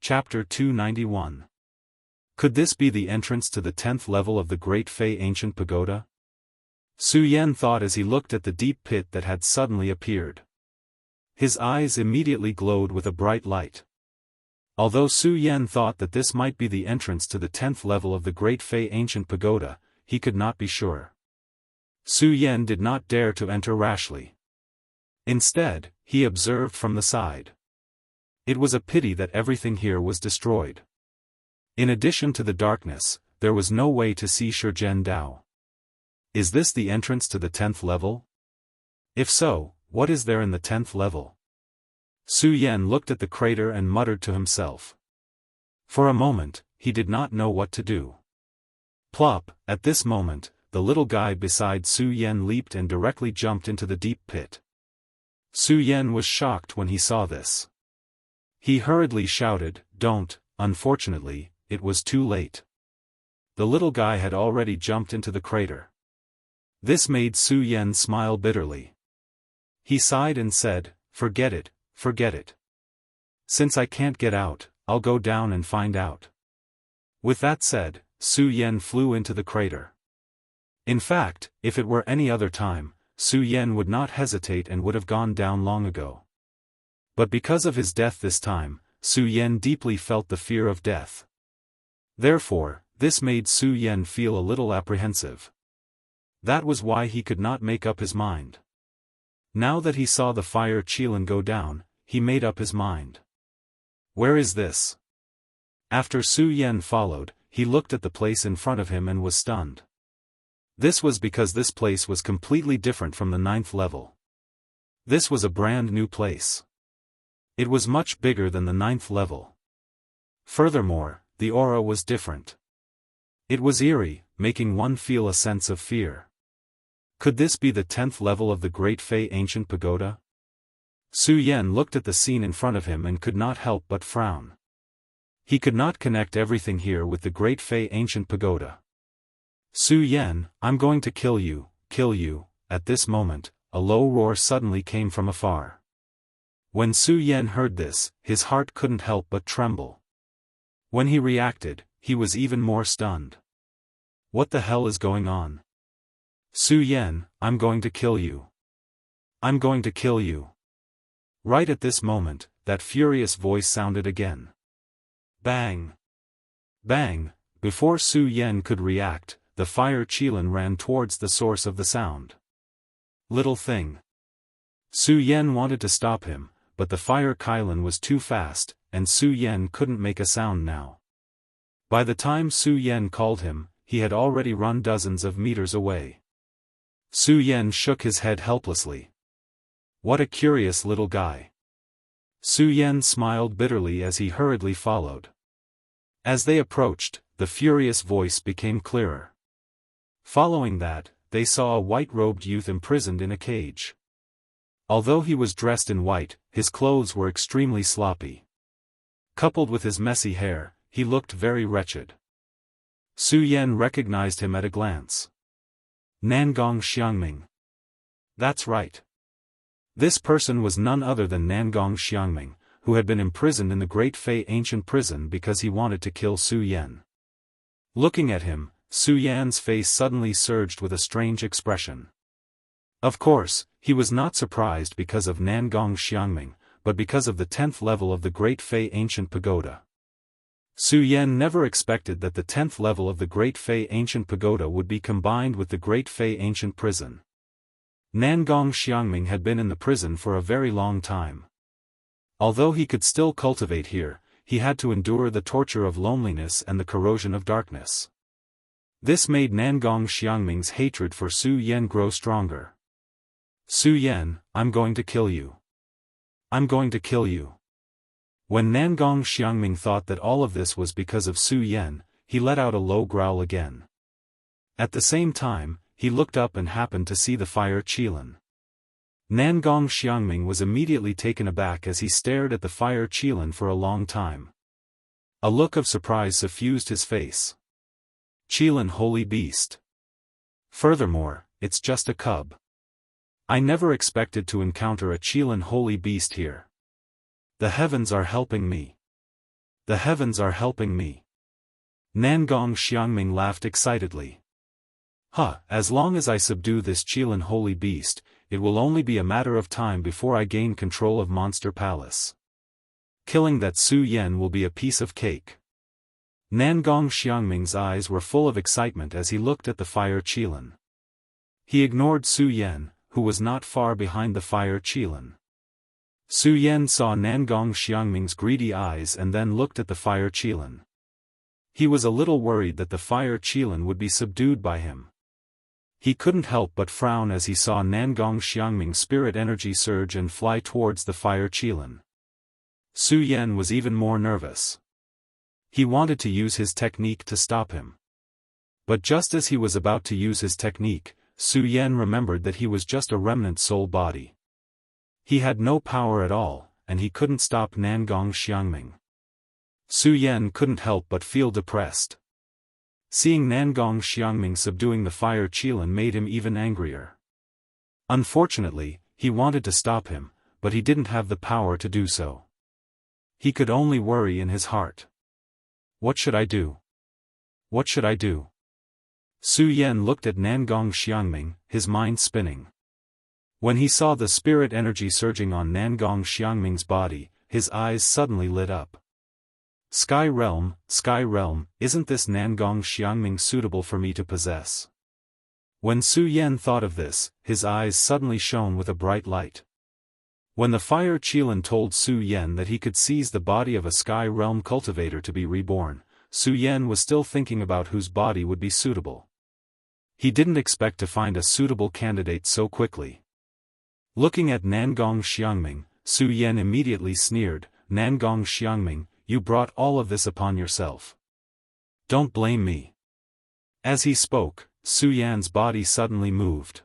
Chapter 291. Could this be the entrance to the 10th level of the Great Fei Ancient Pagoda? Su Yan thought as he looked at the deep pit that had suddenly appeared. His eyes immediately glowed with a bright light. Although Su Yan thought that this might be the entrance to the 10th level of the Great Fei Ancient Pagoda, he could not be sure. Su Yan did not dare to enter rashly. Instead, he observed from the side. It was a pity that everything here was destroyed. In addition to the darkness, there was no way to see Shizhen Dao. Is this the entrance to the 10th level? If so, what is there in the 10th level? Su Yan looked at the crater and muttered to himself. For a moment, he did not know what to do. Plop, at this moment, the little guy beside Su Yan leaped and directly jumped into the deep pit. Su Yan was shocked when he saw this. He hurriedly shouted, "Don't," unfortunately, it was too late. The little guy had already jumped into the crater. This made Su Yan smile bitterly. He sighed and said, forget it. Since I can't get out, I'll go down and find out." With that said, Su Yan flew into the crater. In fact, if it were any other time, Su Yan would not hesitate and would have gone down long ago. But because of his death this time, Su Yan deeply felt the fear of death. Therefore, this made Su Yan feel a little apprehensive. That was why he could not make up his mind. Now that he saw the fire Qilin go down, he made up his mind. Where is this? After Su Yan followed, he looked at the place in front of him and was stunned. This was because this place was completely different from the 9th level. This was a brand new place. It was much bigger than the 9th level. Furthermore, the aura was different. It was eerie, making one feel a sense of fear. Could this be the 10th level of the Great Fei Ancient Pagoda? Su Yan looked at the scene in front of him and could not help but frown. He could not connect everything here with the Great Fei Ancient Pagoda. "Su Yan, I'm going to kill you. At this moment, a low roar suddenly came from afar. When Su Yan heard this, his heart couldn't help but tremble. When he reacted, he was even more stunned. What the hell is going on? "Su Yan, I'm going to kill you. I'm going to kill you." Right at this moment, that furious voice sounded again. Bang! Bang! Before Su Yan could react, the fire Qilin ran towards the source of the sound. Little thing. Su Yan wanted to stop him, but the fire Qilin was too fast, and Su Yan couldn't make a sound now. By the time Su Yan called him, he had already run dozens of meters away. Su Yan shook his head helplessly. What a curious little guy. Su Yan smiled bitterly as he hurriedly followed. As they approached, the furious voice became clearer. Following that, they saw a white-robed youth imprisoned in a cage. Although he was dressed in white, his clothes were extremely sloppy. Coupled with his messy hair, he looked very wretched. Su Yan recognized him at a glance. Nangong Xiangming. That's right. This person was none other than Nangong Xiangming, who had been imprisoned in the Great Fei Ancient Prison because he wanted to kill Su Yan. Looking at him, Su Yan's face suddenly surged with a strange expression. Of course, he was not surprised because of Nangong Xiangming, but because of the 10th level of the Great Fei Ancient Pagoda. Su Yan never expected that the 10th level of the Great Fei Ancient Pagoda would be combined with the Great Fei Ancient Prison. Nangong Xiangming had been in the prison for a very long time. Although he could still cultivate here, he had to endure the torture of loneliness and the corrosion of darkness. This made Nangong Xiangming's hatred for Su Yan grow stronger. "Su Yan, I'm going to kill you. I'm going to kill you." When Nangong Xiangming thought that all of this was because of Su Yan, he let out a low growl again. At the same time, he looked up and happened to see the fire Qilin. Nangong Xiangming was immediately taken aback as he stared at the fire Qilin for a long time. A look of surprise suffused his face. "Qilin holy beast. Furthermore, it's just a cub. I never expected to encounter a Qilin holy beast here. The heavens are helping me." The heavens are helping me. Nangong Xiangming laughed excitedly. As long as I subdue this Qilin holy beast, it will only be a matter of time before I gain control of Monster Palace. Killing that Su Yan will be a piece of cake. Nangong Xiangming's eyes were full of excitement as he looked at the fire Qilin. He ignored Su Yan, who was not far behind the fire Qilin. Su Yan saw Nangong Xiangming's greedy eyes and then looked at the fire Qilin. He was a little worried that the fire Qilin would be subdued by him. He couldn't help but frown as he saw Nangong Xiangming's spirit energy surge and fly towards the fire Qilin. Su Yan was even more nervous. He wanted to use his technique to stop him. But just as he was about to use his technique, Su Yan remembered that he was just a remnant soul body. He had no power at all, and he couldn't stop Nangong Xiangming. Su Yan couldn't help but feel depressed. Seeing Nangong Xiangming subduing the fire Qilin made him even angrier. Unfortunately, he wanted to stop him, but he didn't have the power to do so. He could only worry in his heart. What should I do? What should I do? Su Yan looked at Nangong Xiangming, his mind spinning. When he saw the spirit energy surging on Nangong Xiangming's body, his eyes suddenly lit up. Sky Realm, isn't this Nangong Xiangming suitable for me to possess? When Su Yan thought of this, his eyes suddenly shone with a bright light. When the fire Qilin told Su Yan that he could seize the body of a Sky Realm cultivator to be reborn, Su Yan was still thinking about whose body would be suitable. He didn't expect to find a suitable candidate so quickly. Looking at Nangong Xiangming, Su Yan immediately sneered, "Nangong Xiangming, you brought all of this upon yourself. Don't blame me." As he spoke, Su Yan's body suddenly moved.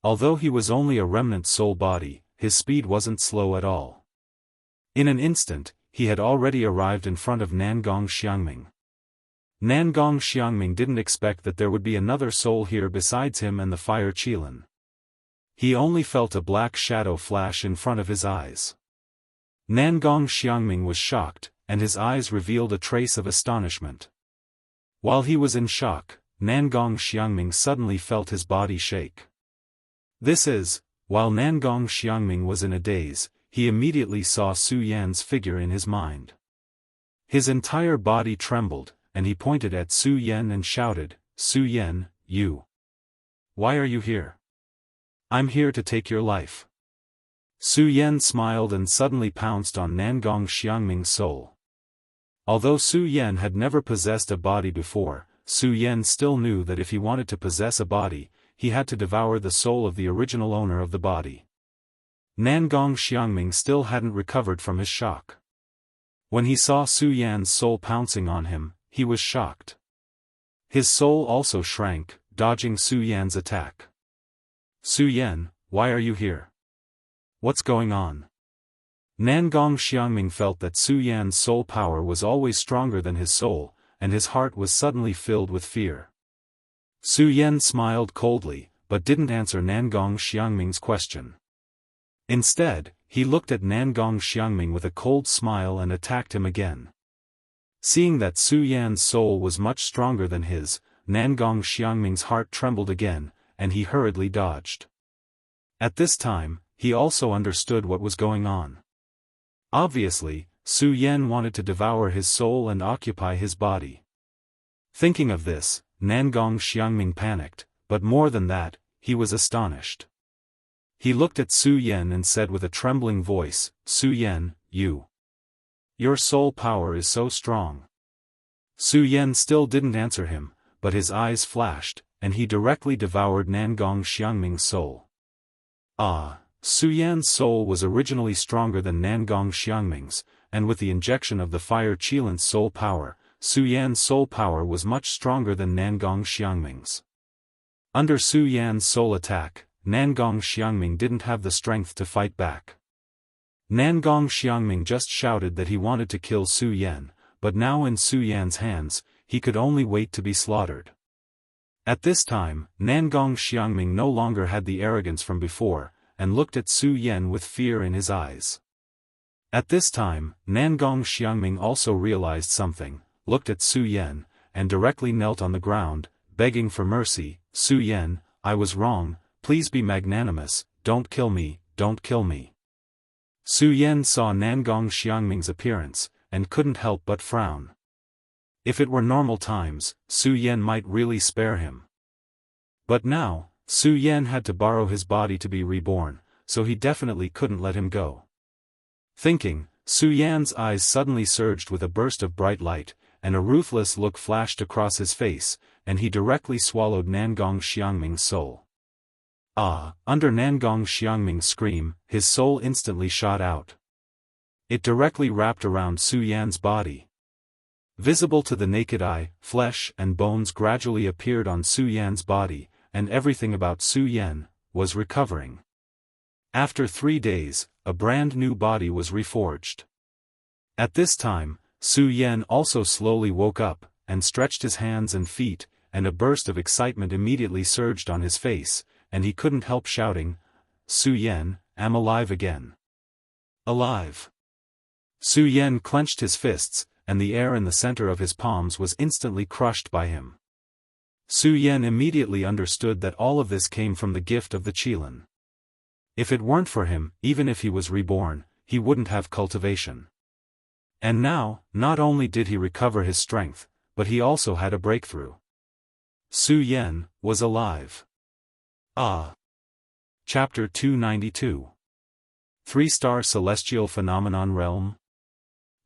Although he was only a remnant soul body, his speed wasn't slow at all. In an instant, he had already arrived in front of Nangong Xiangming. Nangong Xiangming didn't expect that there would be another soul here besides him and the fire Qilin. He only felt a black shadow flash in front of his eyes. Nangong Xiangming was shocked, and his eyes revealed a trace of astonishment. While he was in shock, Nangong Xiangming suddenly felt his body shake. While Nangong Xiangming was in a daze, he immediately saw Su Yan's figure in his mind. His entire body trembled, and he pointed at Su Yan and shouted, "Su Yan, you! Why are you here? I'm here to take your life." Su Yan smiled and suddenly pounced on Nangong Xiangming's soul. Although Su Yan had never possessed a body before, Su Yan still knew that if he wanted to possess a body, he had to devour the soul of the original owner of the body. Nangong Xiangming still hadn't recovered from his shock. When he saw Su Yan's soul pouncing on him, he was shocked. His soul also shrank, dodging Su Yan's attack. "Su Yan, why are you here? What's going on?" Nangong Xiangming felt that Su Yan's soul power was always stronger than his soul, and his heart was suddenly filled with fear. Su Yan smiled coldly, but didn't answer Nangong Xiangming's question. Instead, he looked at Nangong Xiangming with a cold smile and attacked him again. Seeing that Su Yan's soul was much stronger than his, Nangong Xiangming's heart trembled again, and he hurriedly dodged. At this time, he also understood what was going on. Obviously, Su Yan wanted to devour his soul and occupy his body. Thinking of this, Nangong Xiangming panicked, but more than that, he was astonished. He looked at Su Yan and said with a trembling voice, "Su Yan, your soul power is so strong." Su Yan still didn't answer him, but his eyes flashed, and he directly devoured Nangong Xiangming's soul. Su Yan's soul was originally stronger than Nangong Xiangming's, and with the injection of the fire Qilin's soul power, Su Yan's soul power was much stronger than Nangong Xiangming's. Under Su Yan's soul attack, Nangong Xiangming didn't have the strength to fight back. Nangong Xiangming just shouted that he wanted to kill Su Yan, but now in Su Yan's hands, he could only wait to be slaughtered. At this time, Nangong Xiangming no longer had the arrogance from before, and looked at Su Yan with fear in his eyes. At this time, Nangong Xiangming also realized something, looked at Su Yan, and directly knelt on the ground, begging for mercy. Su Yan, I was wrong, please be magnanimous, don't kill me, don't kill me. Su Yan saw Nangong Xiangming's appearance, and couldn't help but frown. If it were normal times, Su Yan might really spare him. But now, Su Yan had to borrow his body to be reborn, so he definitely couldn't let him go. Thinking, Su Yan's eyes suddenly surged with a burst of bright light, and a ruthless look flashed across his face, and he directly swallowed Nangong Xiangming's soul. Ah! Under Nangong Xiangming's scream, his soul instantly shot out. It directly wrapped around Su Yan's body. Visible to the naked eye, flesh and bones gradually appeared on Su Yan's body, and everything about Su Yan was recovering. After 3 days, a brand new body was reforged. At this time, Su Yan also slowly woke up, and stretched his hands and feet, and a burst of excitement immediately surged on his face, and he couldn't help shouting, Su Yan, I'm alive again. Alive. Su Yan clenched his fists, and the air in the center of his palms was instantly crushed by him. Su Yan immediately understood that all of this came from the gift of the Qilin. If it weren't for him, even if he was reborn, he wouldn't have cultivation. And now, not only did he recover his strength, but he also had a breakthrough. Su Yan was alive. Ah! Chapter 292. 3-star Celestial Phenomenon Realm.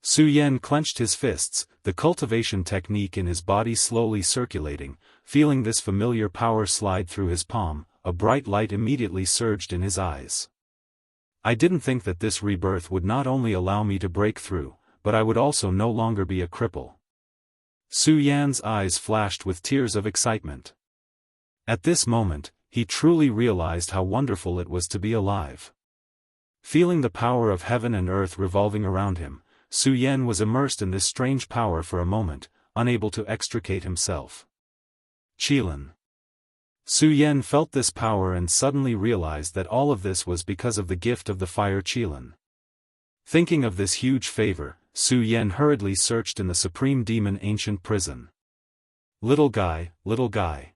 Su Yan clenched his fists, the cultivation technique in his body slowly circulating. Feeling this familiar power slide through his palm, a bright light immediately surged in his eyes. I didn't think that this rebirth would not only allow me to break through, but I would also no longer be a cripple. Su Yan's eyes flashed with tears of excitement. At this moment, he truly realized how wonderful it was to be alive. Feeling the power of heaven and earth revolving around him, Su Yan was immersed in this strange power for a moment, unable to extricate himself. Qilin. Su Yan felt this power and suddenly realized that all of this was because of the gift of the fire Qilin. Thinking of this huge favor, Su Yan hurriedly searched in the Supreme Demon Ancient Prison. Little guy, little guy.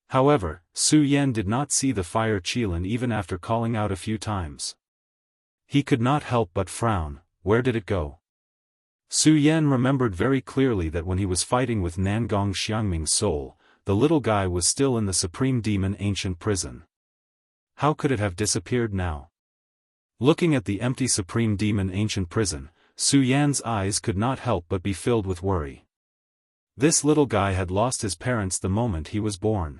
However, Su Yan did not see the fire Qilin even after calling out a few times. He could not help but frown. Where did it go? Su Yan remembered very clearly that when he was fighting with Nangong Xiangming's soul, the little guy was still in the Supreme Demon Ancient Prison. How could it have disappeared now? Looking at the empty Supreme Demon Ancient Prison, Su Yan's eyes could not help but be filled with worry. This little guy had lost his parents the moment he was born.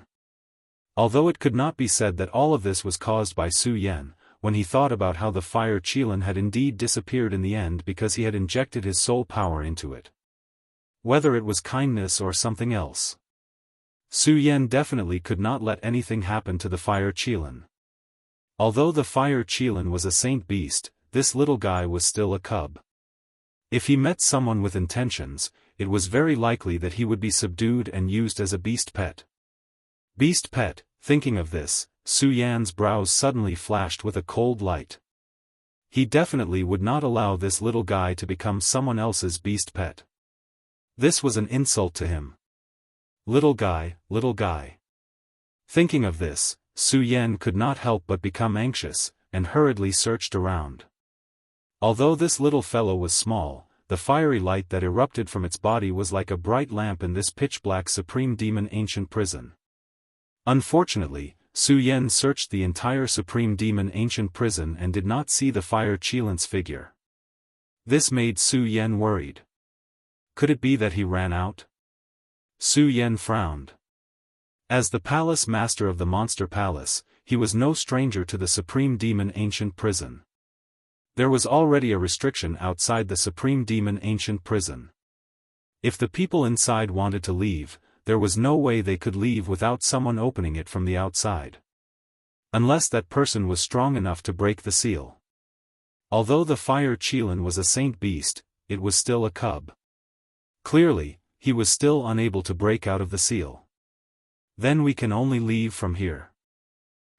Although it could not be said that all of this was caused by Su Yan, when he thought about how the fire Qilin had indeed disappeared in the end because he had injected his soul power into it. Whether it was kindness or something else. Su Yan definitely could not let anything happen to the fire Qilin. Although the fire Qilin was a saint beast, this little guy was still a cub. If he met someone with intentions, it was very likely that he would be subdued and used as a beast pet. Beast pet, thinking of this, Su Yan's brows suddenly flashed with a cold light. He definitely would not allow this little guy to become someone else's beast pet. This was an insult to him. Little guy, little guy. Thinking of this, Su Yan could not help but become anxious, and hurriedly searched around. Although this little fellow was small, the fiery light that erupted from its body was like a bright lamp in this pitch-black Supreme Demon Ancient Prison. Unfortunately, Su Yan searched the entire Supreme Demon Ancient Prison and did not see the fire Qilin's figure. This made Su Yan worried. Could it be that he ran out? Su Yan frowned. As the palace master of the Monster Palace, he was no stranger to the Supreme Demon Ancient Prison. There was already a restriction outside the Supreme Demon Ancient Prison. If the people inside wanted to leave, there was no way they could leave without someone opening it from the outside. Unless that person was strong enough to break the seal. Although the fire Qilin was a saint beast, it was still a cub. Clearly, he was still unable to break out of the seal. Then we can only leave from here.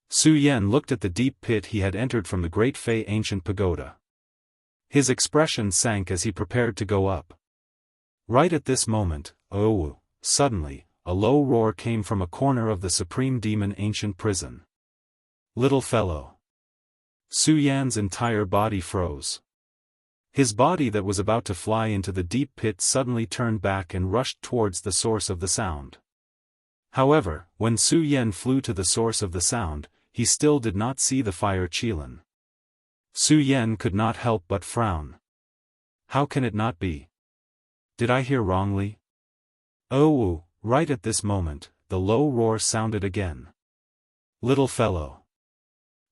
Su Yan looked at the deep pit he had entered from the Great Fei Ancient Pagoda. His expression sank as he prepared to go up. Right at this moment, suddenly, a low roar came from a corner of the Supreme Demon Ancient Prison. Little fellow. Su Yan's entire body froze. His body that was about to fly into the deep pit suddenly turned back and rushed towards the source of the sound. However, when Su Yan flew to the source of the sound, he still did not see the fire Qilin. Su Yan could not help but frown. How can it not be? Did I hear wrongly? Right at this moment, the low roar sounded again. Little fellow.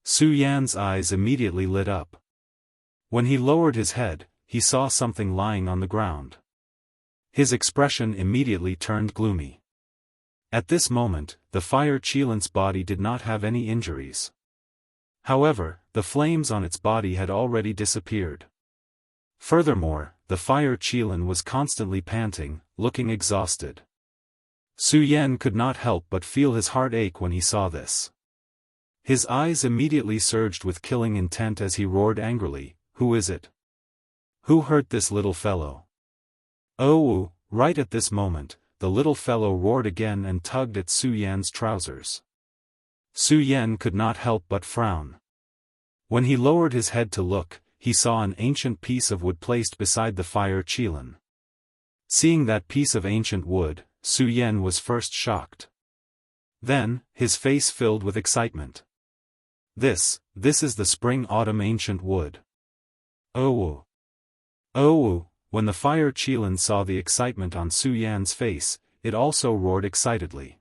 Su Yan's eyes immediately lit up. When he lowered his head, he saw something lying on the ground. His expression immediately turned gloomy. At this moment, the fire Qilin's body did not have any injuries. However, the flames on its body had already disappeared. Furthermore, the fire Qilin was constantly panting, looking exhausted. Su Yan could not help but feel his heart ache when he saw this. His eyes immediately surged with killing intent as he roared angrily, "Who is it? Who hurt this little fellow?" Right at this moment, the little fellow roared again and tugged at Su Yan's trousers. Su Yan could not help but frown. When he lowered his head to look, he saw an ancient piece of wood placed beside the fire Qilin. Seeing that piece of ancient wood, Su Yan was first shocked. Then, his face filled with excitement. This is the spring-autumn ancient wood. When the fire Qilin saw the excitement on Su Yan's face, it also roared excitedly.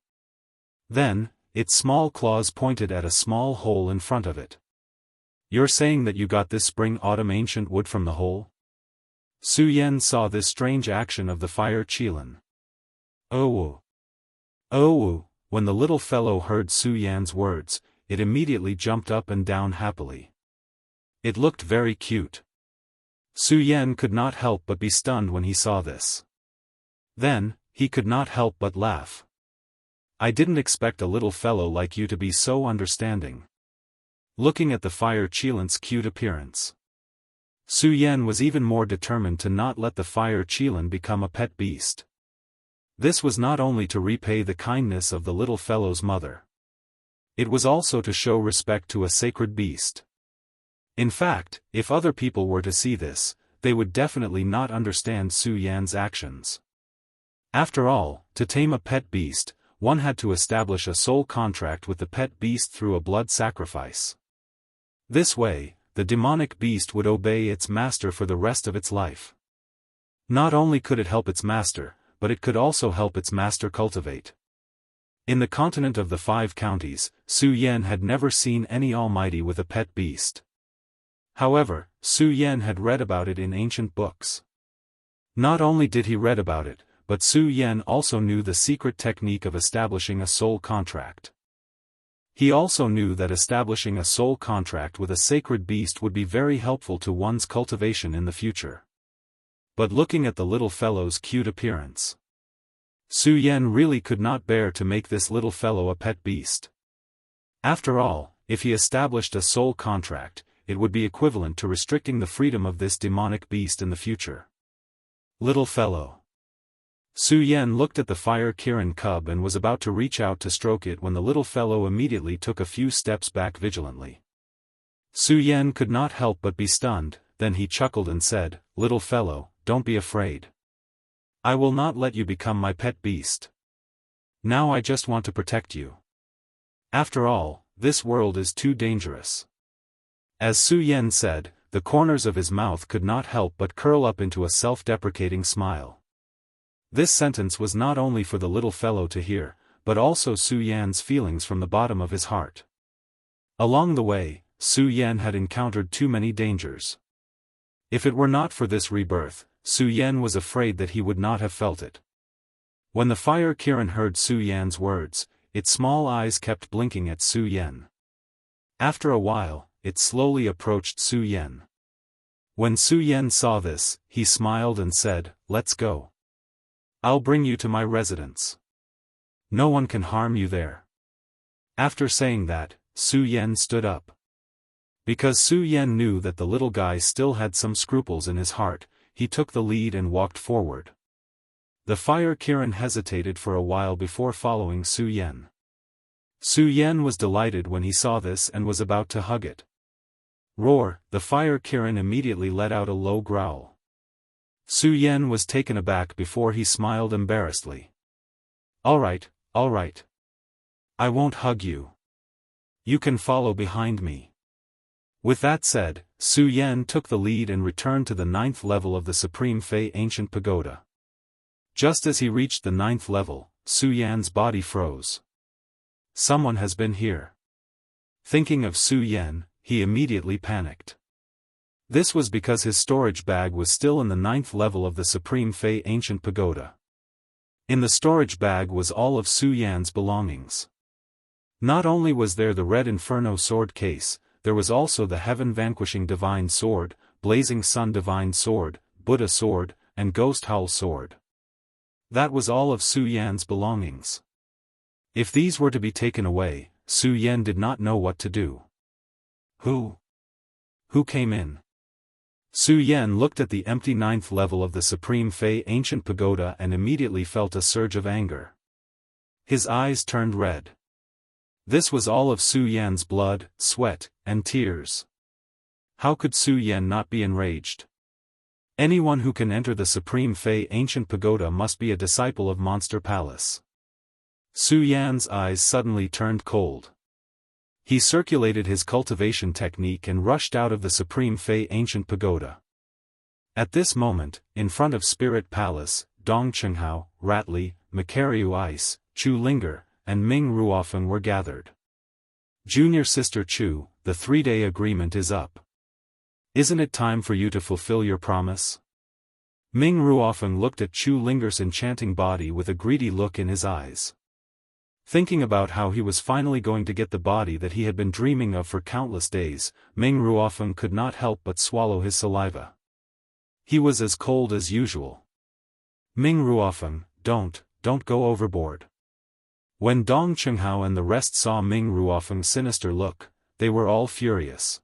Then, its small claws pointed at a small hole in front of it. "You're saying that you got this spring-autumn ancient wood from the hole?" Su Yan saw this strange action of the fire Qilin. When the little fellow heard Su Yan's words, it immediately jumped up and down happily. It looked very cute. Su Yan could not help but be stunned when he saw this. Then, he could not help but laugh. "I didn't expect a little fellow like you to be so understanding." Looking at the fire Qilin's cute appearance, Su Yan was even more determined to not let the fire Qilin become a pet beast. This was not only to repay the kindness of the little fellow's mother. It was also to show respect to a sacred beast. In fact, if other people were to see this, they would definitely not understand Su Yan's actions. After all, to tame a pet beast, one had to establish a soul contract with the pet beast through a blood sacrifice. This way, the demonic beast would obey its master for the rest of its life. Not only could it help its master, but it could also help its master cultivate. In the continent of the 5 counties, Su Yan had never seen any almighty with a pet beast. However, Su Yan had read about it in ancient books. Not only did he read about it, but Su Yan also knew the secret technique of establishing a soul contract. He also knew that establishing a soul contract with a sacred beast would be very helpful to one's cultivation in the future. But looking at the little fellow's cute appearance, Su Yan really could not bear to make this little fellow a pet beast. After all, if he established a soul contract, it would be equivalent to restricting the freedom of this demonic beast in the future. Little fellow. Su Yan looked at the fire Kirin cub and was about to reach out to stroke it when the little fellow immediately took a few steps back vigilantly. Su Yan could not help but be stunned, then he chuckled and said, "Little fellow, don't be afraid. I will not let you become my pet beast. Now I just want to protect you. After all, this world is too dangerous." As Su Yan said, the corners of his mouth could not help but curl up into a self-deprecating smile. This sentence was not only for the little fellow to hear, but also Su Yan's feelings from the bottom of his heart. Along the way, Su Yan had encountered too many dangers. If it were not for this rebirth, Su Yan was afraid that he would not have felt it. When the fire Kirin heard Su Yan's words, its small eyes kept blinking at Su Yan. After a while, it slowly approached Su Yan. When Su Yan saw this, he smiled and said, "Let's go. I'll bring you to my residence. No one can harm you there." After saying that, Su Yan stood up. Because Su Yan knew that the little guy still had some scruples in his heart, he took the lead and walked forward. The fire Kirin hesitated for a while before following Su Yan. Su Yan was delighted when he saw this and was about to hug it. Roar! The fire Kirin immediately let out a low growl. Su Yan was taken aback before he smiled embarrassedly. All right. I won't hug you. You can follow behind me. With that said, Su Yan took the lead and returned to the 9th level of the Supreme Fey Ancient Pagoda. Just as he reached the 9th level, Su Yan's body froze. Someone has been here. Thinking of Su Yan, he immediately panicked. This was because his storage bag was still in the 9th level of the Supreme Fey Ancient Pagoda. In the storage bag was all of Su Yan's belongings. Not only was there the Red Inferno sword case, there was also the Heaven Vanquishing Divine Sword, Blazing Sun Divine Sword, Buddha Sword, and Ghost Howl Sword. That was all of Su Yan's belongings. If these were to be taken away, Su Yan did not know what to do. Who came in? Su Yan looked at the empty 9th level of the Supreme Fey Ancient Pagoda and immediately felt a surge of anger. His eyes turned red. This was all of Su Yan's blood, sweat, and tears. How could Su Yan not be enraged? Anyone who can enter the Supreme Fey Ancient Pagoda must be a disciple of Monster Palace. Su Yan's eyes suddenly turned cold. He circulated his cultivation technique and rushed out of the Supreme Fey Ancient Pagoda. At this moment, in front of Spirit Palace, Dong Chenghao, Ratli, Makariu Ice, Chu Linger, and Ming Ruofeng were gathered. Junior Sister Chu, the 3-day agreement is up. Isn't it time for you to fulfill your promise? Ming Ruofeng looked at Chu Linger's enchanting body with a greedy look in his eyes. Thinking about how he was finally going to get the body that he had been dreaming of for countless days, Ming Ruofeng could not help but swallow his saliva. He was as cold as usual. Ming Ruofeng, don't go overboard. When Dong Chenghao and the rest saw Ming Ruofeng's sinister look, they were all furious.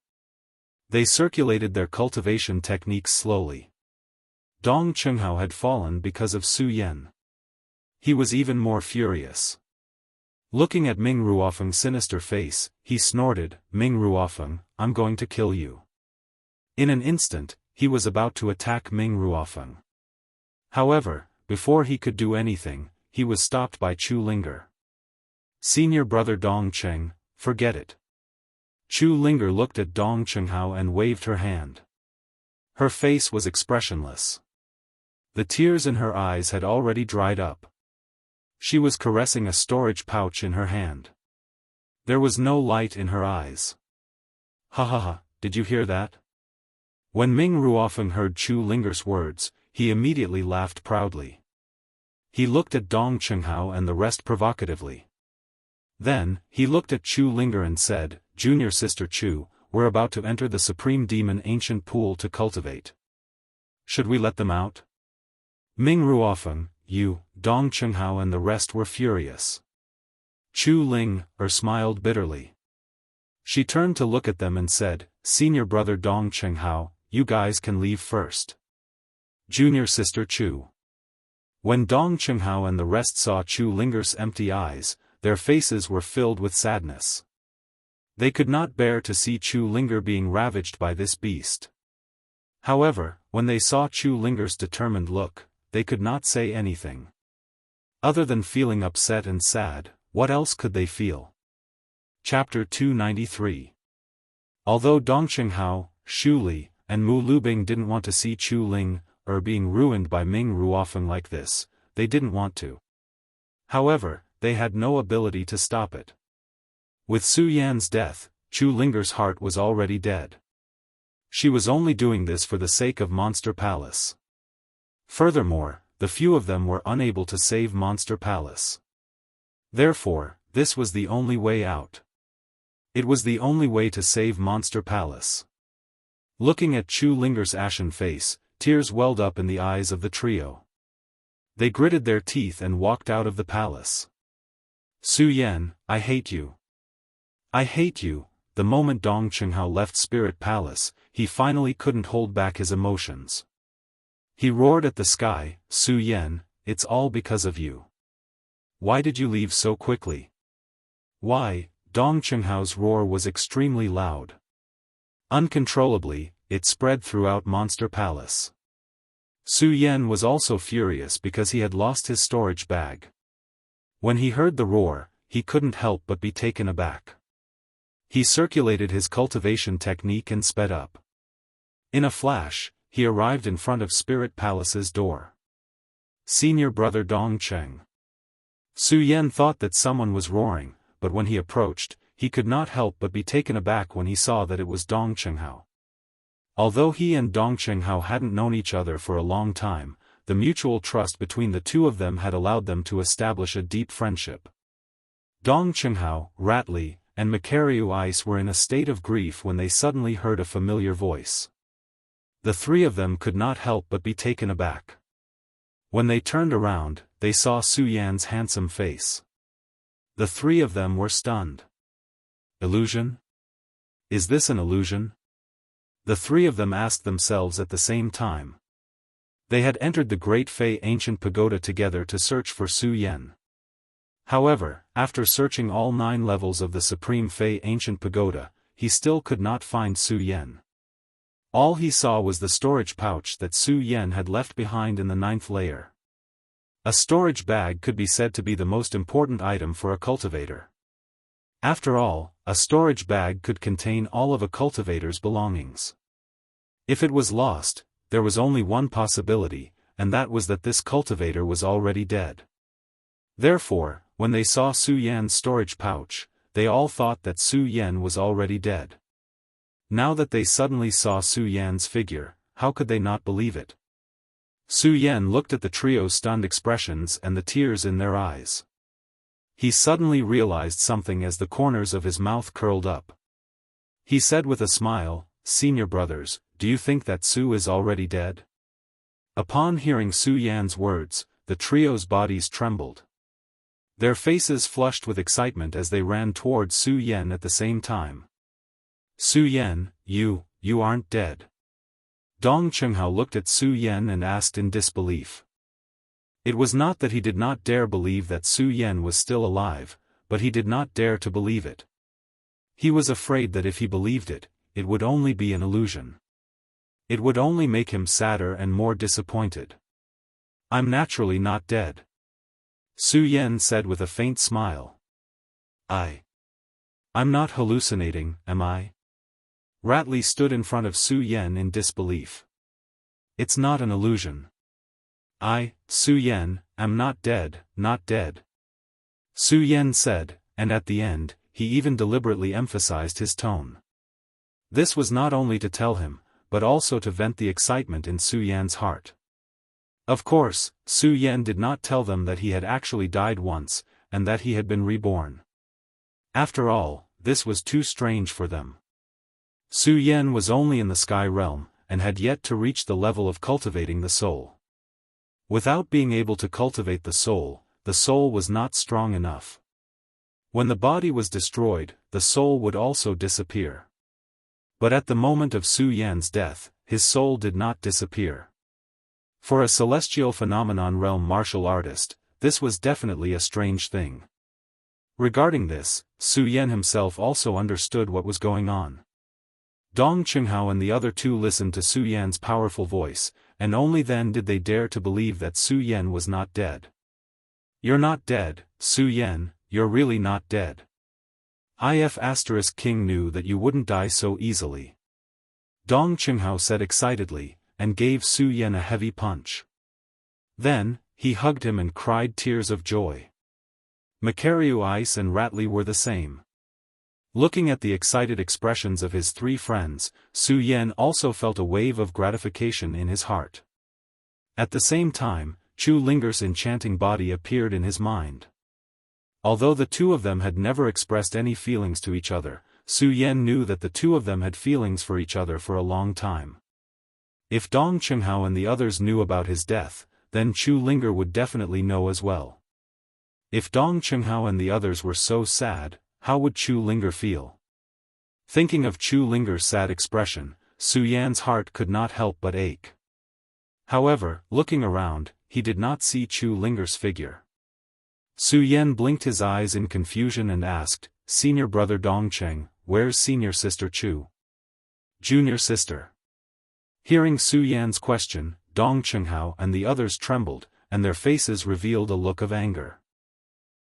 They circulated their cultivation techniques slowly. Dong Chenghao had fallen because of Su Yan. He was even more furious. Looking at Ming Ruofeng's sinister face, he snorted, "Ming Ruofeng, I'm going to kill you." In an instant, he was about to attack Ming Ruofeng. However, before he could do anything, he was stopped by Chu Linger. "Senior brother Dong Cheng, forget it." Chu Linger looked at Dong Chenghao and waved her hand. Her face was expressionless. The tears in her eyes had already dried up. She was caressing a storage pouch in her hand. There was no light in her eyes. "Ha ha ha, did you hear that?" When Ming Ruofeng heard Chu Linger's words, he immediately laughed proudly. He looked at Dong Chenghao and the rest provocatively. Then, he looked at Chu Linger and said, "Junior Sister Chu, we're about to enter the Supreme Demon Ancient Pool to cultivate. Should we let them out?" Ming Ruofeng, Dong Chenghao and the rest were furious. Chu Linger smiled bitterly. She turned to look at them and said, "Senior brother Dong Chenghao, you guys can leave first. Junior Sister Chu." When Dong Chenghao and the rest saw Chu Linger's empty eyes, their faces were filled with sadness. They could not bear to see Chu Linger being ravaged by this beast. However, when they saw Chu Linger's determined look, they could not say anything. Other than feeling upset and sad, what else could they feel? Chapter 293. Although Dong Chenghao, Shu Li, and Mu Lubing didn't want to see Chu Linger being ruined by Ming Ruofeng like this, they didn't want to. However, they had no ability to stop it. With Su Yan's death, Chu Linger's heart was already dead. She was only doing this for the sake of Monster Palace. Furthermore, the few of them were unable to save Monster Palace. Therefore, this was the only way out. It was the only way to save Monster Palace. Looking at Chu Linger's ashen face, tears welled up in the eyes of the trio. They gritted their teeth and walked out of the palace. "Su Yan, I hate you. I hate you," the moment Dong Qinghao left Spirit Palace, he finally couldn't hold back his emotions. He roared at the sky, "Su Yan, it's all because of you. Why did you leave so quickly?" Why? Dong Qinghao's roar was extremely loud. Uncontrollably, it spread throughout Monster Palace. Su Yan was also furious because he had lost his storage bag. When he heard the roar, he couldn't help but be taken aback. He circulated his cultivation technique and sped up. In a flash, he arrived in front of Spirit Palace's door. Senior brother Dong Cheng. Su Yan thought that someone was roaring, but when he approached, he could not help but be taken aback when he saw that it was Dong Qinghao. Although he and Dong Qinghao hadn't known each other for a long time, the mutual trust between the two of them had allowed them to establish a deep friendship. Dong Qinghao, Ratley, and Macariu Ice were in a state of grief when they suddenly heard a familiar voice. The three of them could not help but be taken aback. When they turned around, they saw Su Yan's handsome face. The three of them were stunned. Illusion? Is this an illusion? The three of them asked themselves at the same time. They had entered the Great Fei Ancient Pagoda together to search for Su Yan. However, after searching all 9 levels of the Supreme Fei Ancient Pagoda, he still could not find Su Yan. All he saw was the storage pouch that Su Yan had left behind in the 9th layer. A storage bag could be said to be the most important item for a cultivator. After all, a storage bag could contain all of a cultivator's belongings. If it was lost, there was only one possibility, and that was that this cultivator was already dead. Therefore, when they saw Su Yan's storage pouch, they all thought that Su Yan was already dead. Now that they suddenly saw Su Yan's figure, how could they not believe it? Su Yan looked at the trio's stunned expressions and the tears in their eyes. He suddenly realized something as the corners of his mouth curled up. He said with a smile, "Senior brothers, do you think that Su is already dead?" Upon hearing Su Yan's words, the trio's bodies trembled. Their faces flushed with excitement as they ran towards Su Yan at the same time. "Su Yan, you aren't dead." Dong Qinghao looked at Su Yan and asked in disbelief. It was not that he did not dare believe that Su Yan was still alive, but he did not dare to believe it. He was afraid that if he believed it, it would only be an illusion. It would only make him sadder and more disappointed. "I'm naturally not dead," Su Yan said with a faint smile. I'm not hallucinating, am I?" Ratley stood in front of Su Yan in disbelief. "It's not an illusion. Su Yan, am not dead, not dead," Su Yan said, and at the end, he even deliberately emphasized his tone. This was not only to tell him, but also to vent the excitement in Su Yan's heart. Of course, Su Yan did not tell them that he had actually died once, and that he had been reborn. After all, this was too strange for them. Su Yan was only in the sky realm, and had yet to reach the level of cultivating the soul. Without being able to cultivate the soul was not strong enough. When the body was destroyed, the soul would also disappear. But at the moment of Su Yan's death, his soul did not disappear. For a celestial phenomenon realm martial artist, this was definitely a strange thing. Regarding this, Su Yan himself also understood what was going on. Dong Qinghao and the other two listened to Su Yan's powerful voice, and only then did they dare to believe that Su Yan was not dead. "You're not dead, Su Yan, you're really not dead. King knew that you wouldn't die so easily," Dong Qinghao said excitedly, and gave Su Yan a heavy punch. Then, he hugged him and cried tears of joy. Macariu Ice and Ratley were the same. Looking at the excited expressions of his three friends, Su Yan also felt a wave of gratification in his heart. At the same time, Chu Linger's enchanting body appeared in his mind. Although the two of them had never expressed any feelings to each other, Su Yan knew that the two of them had feelings for each other for a long time. If Dong Qinghao and the others knew about his death, then Chu Linger would definitely know as well. If Dong Qinghao and the others were so sad, how would Chu Linger feel? Thinking of Chu Linger's sad expression, Su Yan's heart could not help but ache. However, looking around, he did not see Chu Linger's figure. Su Yan blinked his eyes in confusion and asked, "Senior brother Dongcheng, where's senior sister Chu?" "Junior sister." Hearing Su Yan's question, Dong Chenghao and the others trembled, and their faces revealed a look of anger.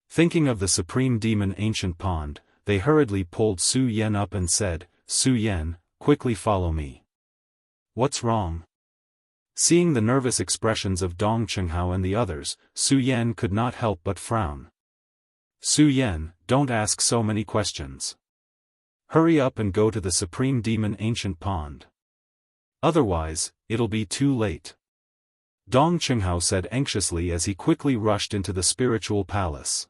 Thinking of the supreme demon ancient pond, they hurriedly pulled Su Yan up and said, "Su Yan, quickly follow me." "What's wrong?" Seeing the nervous expressions of Dong Chenghao and the others, Su Yan could not help but frown. "Su Yan, don't ask so many questions. Hurry up and go to the supreme demon ancient pond. Otherwise, it'll be too late." Dong Chenghao said anxiously as he quickly rushed into the spiritual palace.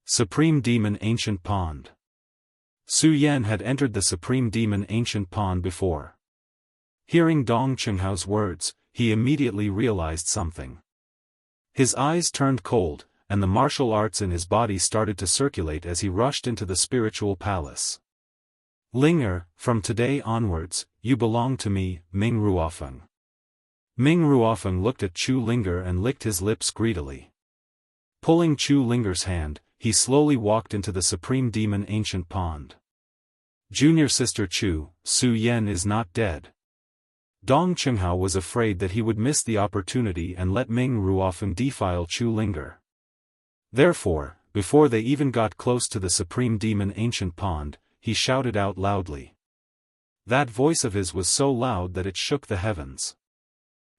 Supreme Demon Ancient Pond. Su Yan had entered the Supreme Demon Ancient Pond before. Hearing Dong Chenghao's words, he immediately realized something. His eyes turned cold, and the martial arts in his body started to circulate as he rushed into the spiritual palace. "Linger, from today onwards, you belong to me, Ming Ruofeng." Ming Ruofeng looked at Chu Linger and licked his lips greedily. Pulling Chu Linger's hand, he slowly walked into the Supreme Demon Ancient Pond. "Junior sister Chu, Su Yan is not dead." Dong Chenghao was afraid that he would miss the opportunity and let Ming Ruofeng defile Chu Linger. Therefore, before they even got close to the Supreme Demon Ancient Pond, he shouted out loudly. That voice of his was so loud that it shook the heavens.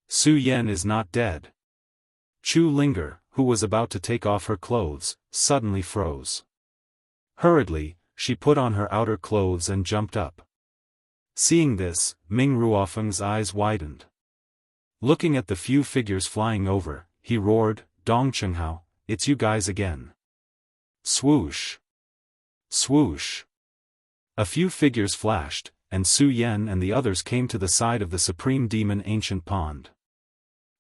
"Su Yan is not dead." Chu Linger, who was about to take off her clothes, suddenly froze. Hurriedly, she put on her outer clothes and jumped up. Seeing this, Ming Ruofeng's eyes widened. Looking at the few figures flying over, he roared, "Dong Chenghao, it's you guys again." Swoosh! Swoosh! A few figures flashed, and Su Yan and the others came to the side of the Supreme Demon Ancient Pond.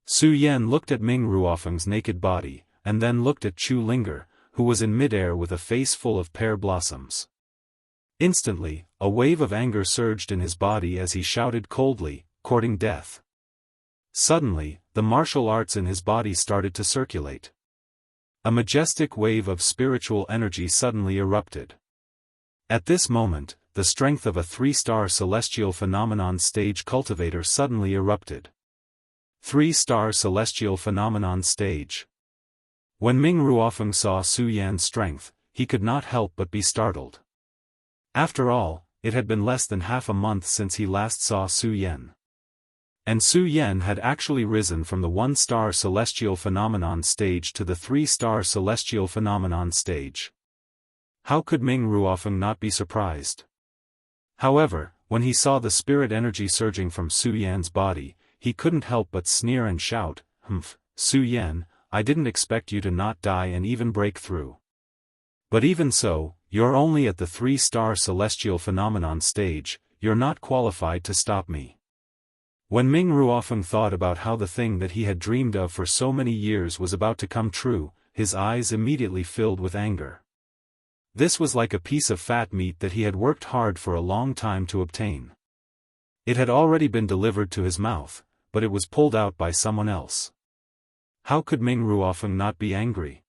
Su Yan looked at Ming Ruofeng's naked body, and then looked at Chu Linger, who was in midair with a face full of pear blossoms. Instantly, a wave of anger surged in his body as he shouted coldly, "Courting death." Suddenly, the martial arts in his body started to circulate. A majestic wave of spiritual energy suddenly erupted. At this moment, the strength of a 3-star celestial phenomenon stage cultivator suddenly erupted. 3-star celestial phenomenon stage. When Ming Ruofeng saw Su Yan's strength, he could not help but be startled. After all, it had been less than half a month since he last saw Su Yan. And Su Yan had actually risen from the 1-star celestial phenomenon stage to the 3-star celestial phenomenon stage. How could Ming Ruofeng not be surprised? However, when he saw the spirit energy surging from Su Yan's body, he couldn't help but sneer and shout, "Humph, Su Yan, I didn't expect you to not die and even break through. But even so, you're only at the 3-star celestial phenomenon stage, you're not qualified to stop me." When Ming Ruofeng thought about how the thing that he had dreamed of for so many years was about to come true, his eyes immediately filled with anger. This was like a piece of fat meat that he had worked hard for a long time to obtain. It had already been delivered to his mouth, but it was pulled out by someone else. How could Ming Ruofeng not be angry?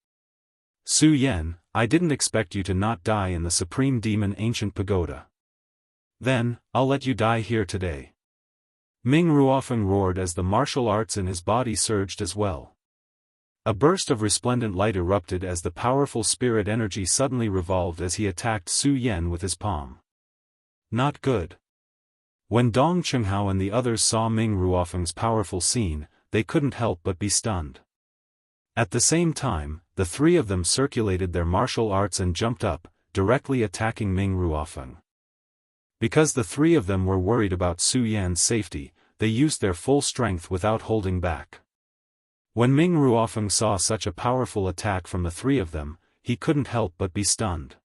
"Su Yan, I didn't expect you to not die in the Supreme Demon Ancient Pagoda. Then, I'll let you die here today." Ming Ruofeng roared as the martial arts in his body surged as well. A burst of resplendent light erupted as the powerful spirit energy suddenly revolved as he attacked Su Yan with his palm. Not good. When Dong Chenghao and the others saw Ming Ruofeng's powerful scene, they couldn't help but be stunned. At the same time, the three of them circulated their martial arts and jumped up, directly attacking Ming Ruofeng. Because the three of them were worried about Su Yan's safety, they used their full strength without holding back. When Ming Ruofeng saw such a powerful attack from the three of them, he couldn't help but be stunned.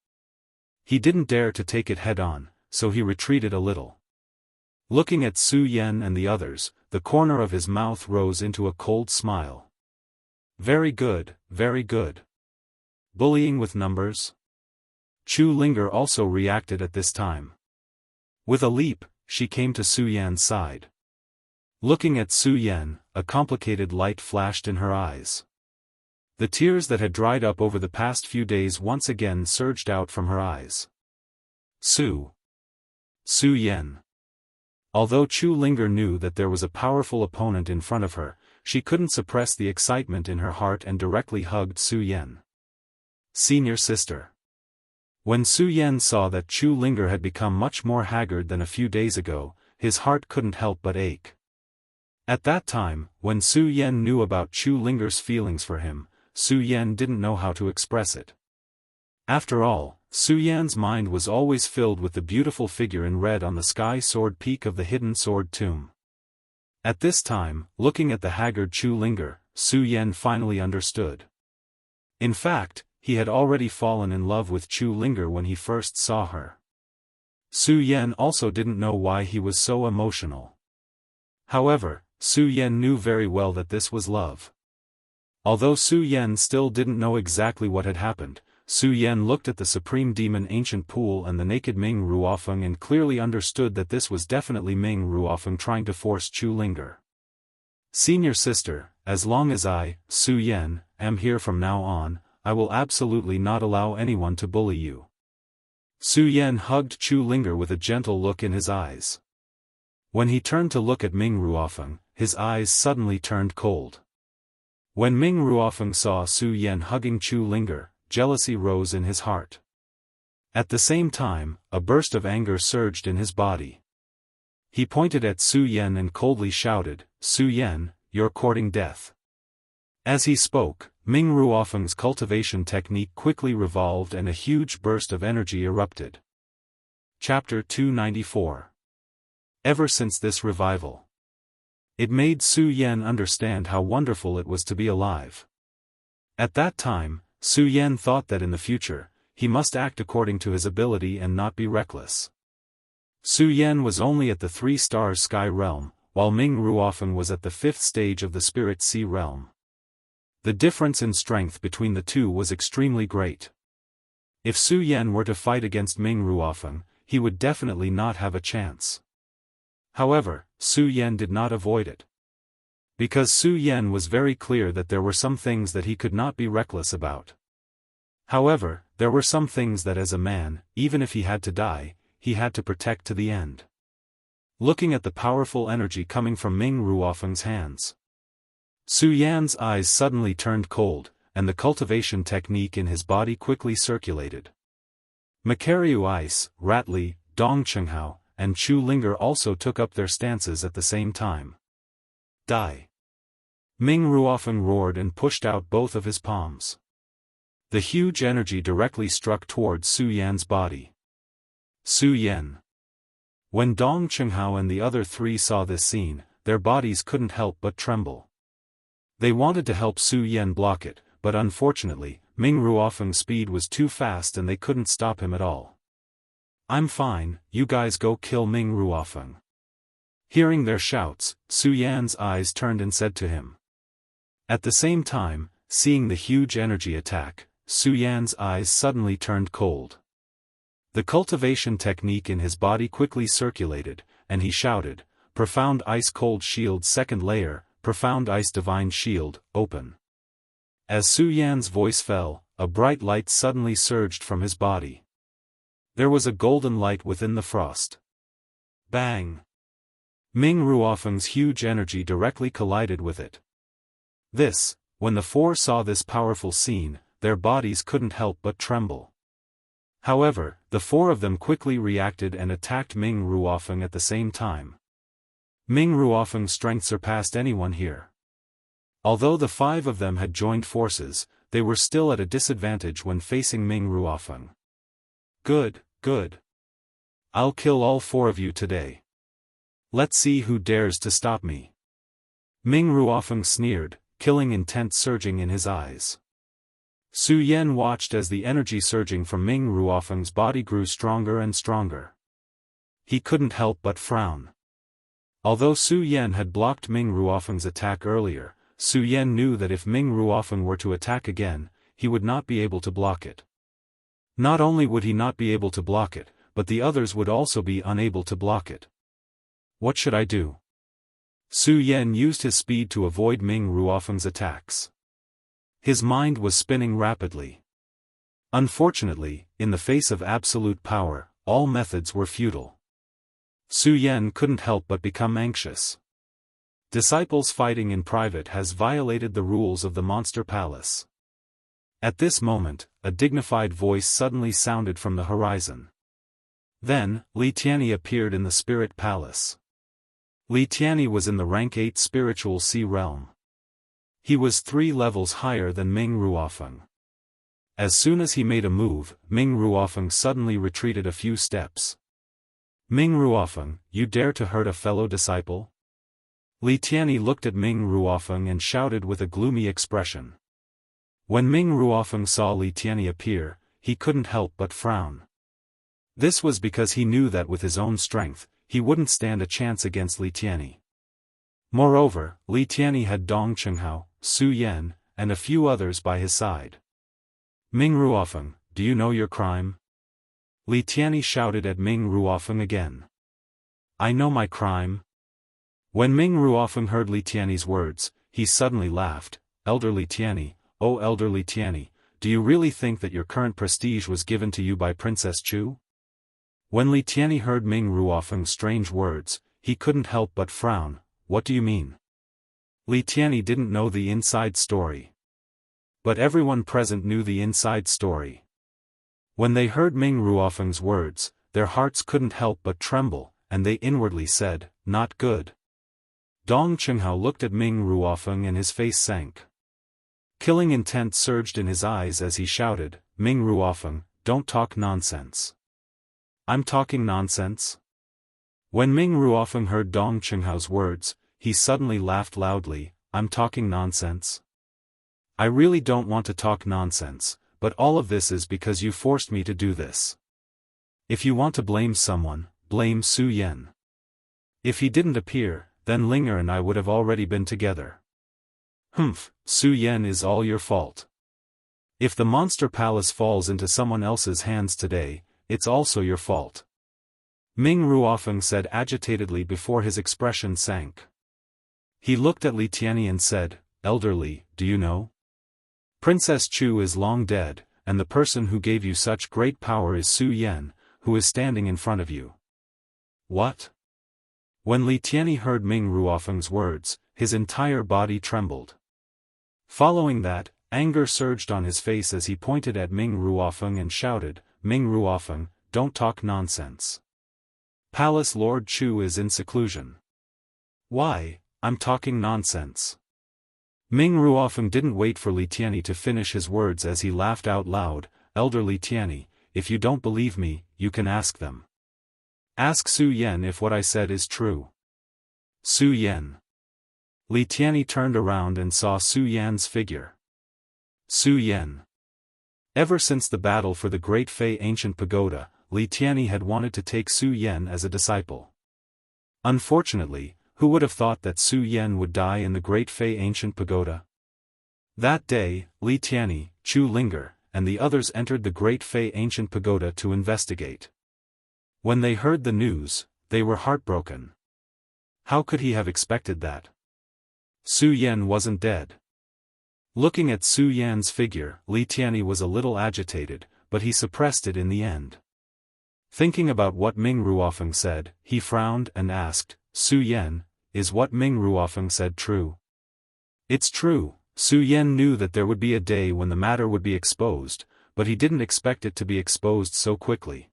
He didn't dare to take it head-on, so he retreated a little. Looking at Su Yan and the others, the corner of his mouth rose into a cold smile. Very good, very good. Bullying with numbers? Chu Linger also reacted at this time. With a leap, she came to Su Yan's side. Looking at Su Yan, a complicated light flashed in her eyes. The tears that had dried up over the past few days once again surged out from her eyes. Su Yan. Although Chu Linger knew that there was a powerful opponent in front of her, she couldn't suppress the excitement in her heart and directly hugged Su Yan. Senior sister. When Su Yan saw that Chu Linger had become much more haggard than a few days ago, his heart couldn't help but ache. At that time, when Su Yan knew about Chu Linger's feelings for him, Su Yan didn't know how to express it. After all, Su Yan's mind was always filled with the beautiful figure in red on the sky sword peak of the hidden sword tomb. At this time, looking at the haggard Chu Linger, Su Yan finally understood. In fact, he had already fallen in love with Chu Linger when he first saw her. Su Yan also didn't know why he was so emotional. However, Su Yan knew very well that this was love. Although Su Yan still didn't know exactly what had happened, Su Yan looked at the Supreme Demon Ancient Pool and the naked Ming Ruofeng and clearly understood that this was definitely Ming Ruofeng trying to force Chu Linger. Senior sister, as long as I, Su Yan, am here from now on, I will absolutely not allow anyone to bully you. Su Yan hugged Chu Linger with a gentle look in his eyes. When he turned to look at Ming Ruofeng, his eyes suddenly turned cold. When Ming Ruofeng saw Su Yan hugging Chu Linger, jealousy rose in his heart. At the same time, a burst of anger surged in his body. He pointed at Su Yan and coldly shouted, "Su Yan, you're courting death." As he spoke, Ming Ruofeng's cultivation technique quickly revolved and a huge burst of energy erupted. Chapter 294. Ever since this revival, it made Su Yan understand how wonderful it was to be alive. At that time, Su Yan thought that in the future, he must act according to his ability and not be reckless. Su Yan was only at the 3 stars sky realm, while Ming Ruofeng was at the 5th stage of the spirit sea realm. The difference in strength between the two was extremely great. If Su Yan were to fight against Ming Ruofeng, he would definitely not have a chance. However, Su Yan did not avoid it. Because Su Yan was very clear that there were some things that he could not be reckless about. However, there were some things that as a man, even if he had to die, he had to protect to the end. Looking at the powerful energy coming from Ming Ruofeng's hands, Su Yan's eyes suddenly turned cold, and the cultivation technique in his body quickly circulated. Makaryu Ice, Ratli, Dong Chenghao, and Chu Linger also took up their stances at the same time. Die! Ming Ruofeng roared and pushed out both of his palms. The huge energy directly struck towards Su Yan's body. Su Yan. When Dong Chenghao and the other 3 saw this scene, their bodies couldn't help but tremble. They wanted to help Su Yan block it, but unfortunately, Ming Ruofeng's speed was too fast and they couldn't stop him at all. "I'm fine, you guys go kill Ming Ruofeng." Hearing their shouts, Su Yan's eyes turned and said to him. At the same time, seeing the huge energy attack, Su Yan's eyes suddenly turned cold. The cultivation technique in his body quickly circulated, and he shouted, "Profound Ice Cold Shield 2nd Layer, Profound Ice Divine Shield, open." As Su Yan's voice fell, a bright light suddenly surged from his body. There was a golden light within the frost. Bang! Ming Ruofeng's huge energy directly collided with it. When the 4 saw this powerful scene, their bodies couldn't help but tremble. However, the 4 of them quickly reacted and attacked Ming Ruofeng at the same time. Ming Ruofeng's strength surpassed anyone here. Although the 5 of them had joined forces, they were still at a disadvantage when facing Ming Ruofeng. Good. I'll kill all 4 of you today. Let's see who dares to stop me. Ming Ruofeng sneered, killing intent surging in his eyes. Su Yan watched as the energy surging from Ming Ruofeng's body grew stronger and stronger. He couldn't help but frown. Although Su Yan had blocked Ming Ruofeng's attack earlier, Su Yan knew that if Ming Ruofeng were to attack again, he would not be able to block it. Not only would he not be able to block it, but the others would also be unable to block it. What should I do? Su Yan used his speed to avoid Ming Ruofeng's attacks. His mind was spinning rapidly. Unfortunately, in the face of absolute power, all methods were futile. Su Yan couldn't help but become anxious. Disciples fighting in private has violated the rules of the Monster Palace. At this moment, a dignified voice suddenly sounded from the horizon. Then, Li Tianyi appeared in the Spirit Palace. Li Tianyi was in the rank 8 spiritual sea realm. He was 3 levels higher than Ming Ruofeng. As soon as he made a move, Ming Ruofeng suddenly retreated a few steps. Ming Ruofeng, you dare to hurt a fellow disciple? Li Tianyi looked at Ming Ruofeng and shouted with a gloomy expression. When Ming Ruofeng saw Li Tianyi appear, he couldn't help but frown. This was because he knew that with his own strength, he wouldn't stand a chance against Li Tianyi. Moreover, Li Tianyi had Dong Chenghao, Su Yan, and a few others by his side. Ming Ruofeng, do you know your crime? Li Tianyi shouted at Ming Ruofeng again. I know my crime. When Ming Ruofeng heard Li Tianyi's words, he suddenly laughed. Elder Li Tianyi, oh Elder Li Tianyi, do you really think that your current prestige was given to you by Princess Chu? When Li Tianyi heard Ming Ruofeng's strange words, he couldn't help but frown. What do you mean? Li Tianyi didn't know the inside story. But everyone present knew the inside story. When they heard Ming Ruofeng's words, their hearts couldn't help but tremble, and they inwardly said, not good. Dong Chenghao looked at Ming Ruofeng and his face sank. Killing intent surged in his eyes as he shouted, Ming Ruofeng, don't talk nonsense. I'm talking nonsense? When Ming Ruofeng heard Dong Chenhao's words, he suddenly laughed loudly, I'm talking nonsense? I really don't want to talk nonsense, but all of this is because you forced me to do this. If you want to blame someone, blame Su Yan. If he didn't appear, then Linger and I would have already been together. Humph, Su Yan is all your fault. If the Monster Palace falls into someone else's hands today, it's also your fault. Ming Ruofeng said agitatedly before his expression sank. He looked at Li Tianyi and said, Elder Li, do you know? Princess Chu is long dead, and the person who gave you such great power is Su Yan, who is standing in front of you. What? When Li Tianyi heard Ming Ruofeng's words, his entire body trembled. Following that, anger surged on his face as he pointed at Ming Ruofeng and shouted, Ming Ruofeng, don't talk nonsense. Palace Lord Chu is in seclusion. Why, I'm talking nonsense. Ming Ruofeng didn't wait for Li Tianyi to finish his words as he laughed out loud, Elder Li Tianyi, if you don't believe me, you can ask them. Ask Su Yan if what I said is true. Su Yan. Li Tianyi turned around and saw Su Yan's figure. Su Yan. Ever since the battle for the Great Fei Ancient Pagoda, Li Tianyi had wanted to take Su Yan as a disciple. Unfortunately, who would have thought that Su Yan would die in the Great Fei Ancient Pagoda? That day, Li Tianyi, Chu Linger, and the others entered the Great Fei Ancient Pagoda to investigate. When they heard the news, they were heartbroken. How could he have expected that? Su Yan wasn't dead. Looking at Su Yan's figure, Li Tianyi was a little agitated, but he suppressed it in the end. Thinking about what Ming Ruofeng said, he frowned and asked, Su Yan, is what Ming Ruofeng said true? It's true. Su Yan knew that there would be a day when the matter would be exposed, but he didn't expect it to be exposed so quickly.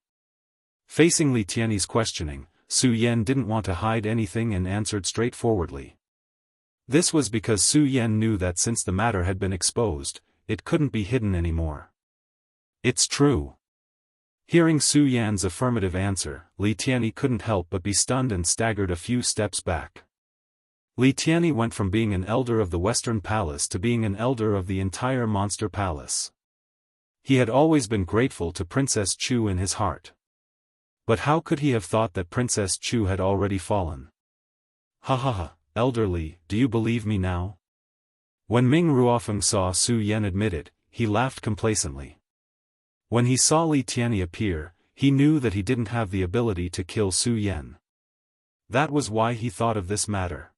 Facing Li Tianyi's questioning, Su Yan didn't want to hide anything and answered straightforwardly. This was because Su Yan knew that since the matter had been exposed, it couldn't be hidden anymore. It's true. Hearing Su Yan's affirmative answer, Li Tianyi couldn't help but be stunned and staggered a few steps back. Li Tianyi went from being an elder of the Western Palace to being an elder of the entire Monster Palace. He had always been grateful to Princess Chu in his heart. But how could he have thought that Princess Chu had already fallen? Ha ha ha, Elder Li, do you believe me now? When Ming Ruofeng saw Su Yan admit it, he laughed complacently. When he saw Li Tianyi appear, he knew that he didn't have the ability to kill Su Yan. That was why he thought of this matter.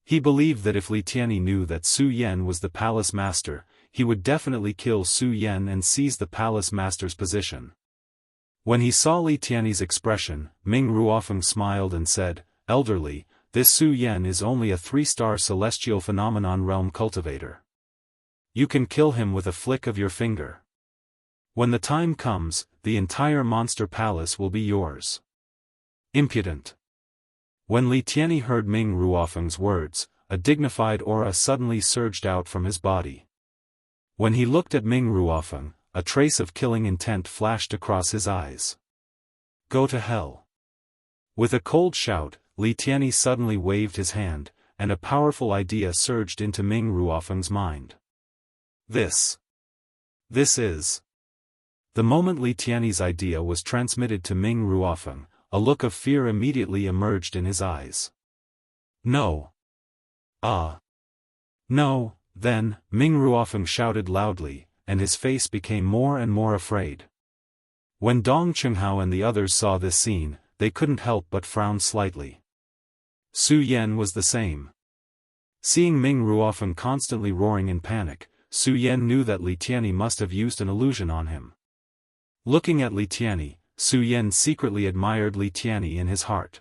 He believed that if Li Tianyi knew that Su Yan was the palace master, he would definitely kill Su Yan and seize the palace master's position. When he saw Li Tianyi's expression, Ming Ruofeng smiled and said, "Elderly, this Su Yan is only a 3-star celestial phenomenon realm cultivator. You can kill him with a flick of your finger. When the time comes, the entire monster palace will be yours." Impudent. When Li Tianyi heard Ming Ruofeng's words, a dignified aura suddenly surged out from his body. When he looked at Ming Ruofeng, a trace of killing intent flashed across his eyes. "Go to hell." With a cold shout, Li Tianyi suddenly waved his hand, and a powerful idea surged into Ming Ruofeng's mind. This is. The moment Li Tianyi's idea was transmitted to Ming Ruofeng, a look of fear immediately emerged in his eyes. "No. No." Then, Ming Ruofeng shouted loudly, and his face became more and more afraid. When Dong Qinghao and the others saw this scene, they couldn't help but frown slightly. Su Yan was the same. Seeing Ming Ruofeng constantly roaring in panic, Su Yan knew that Li Tianyi must have used an illusion on him. Looking at Li Tianyi, Su Yan secretly admired Li Tianyi in his heart.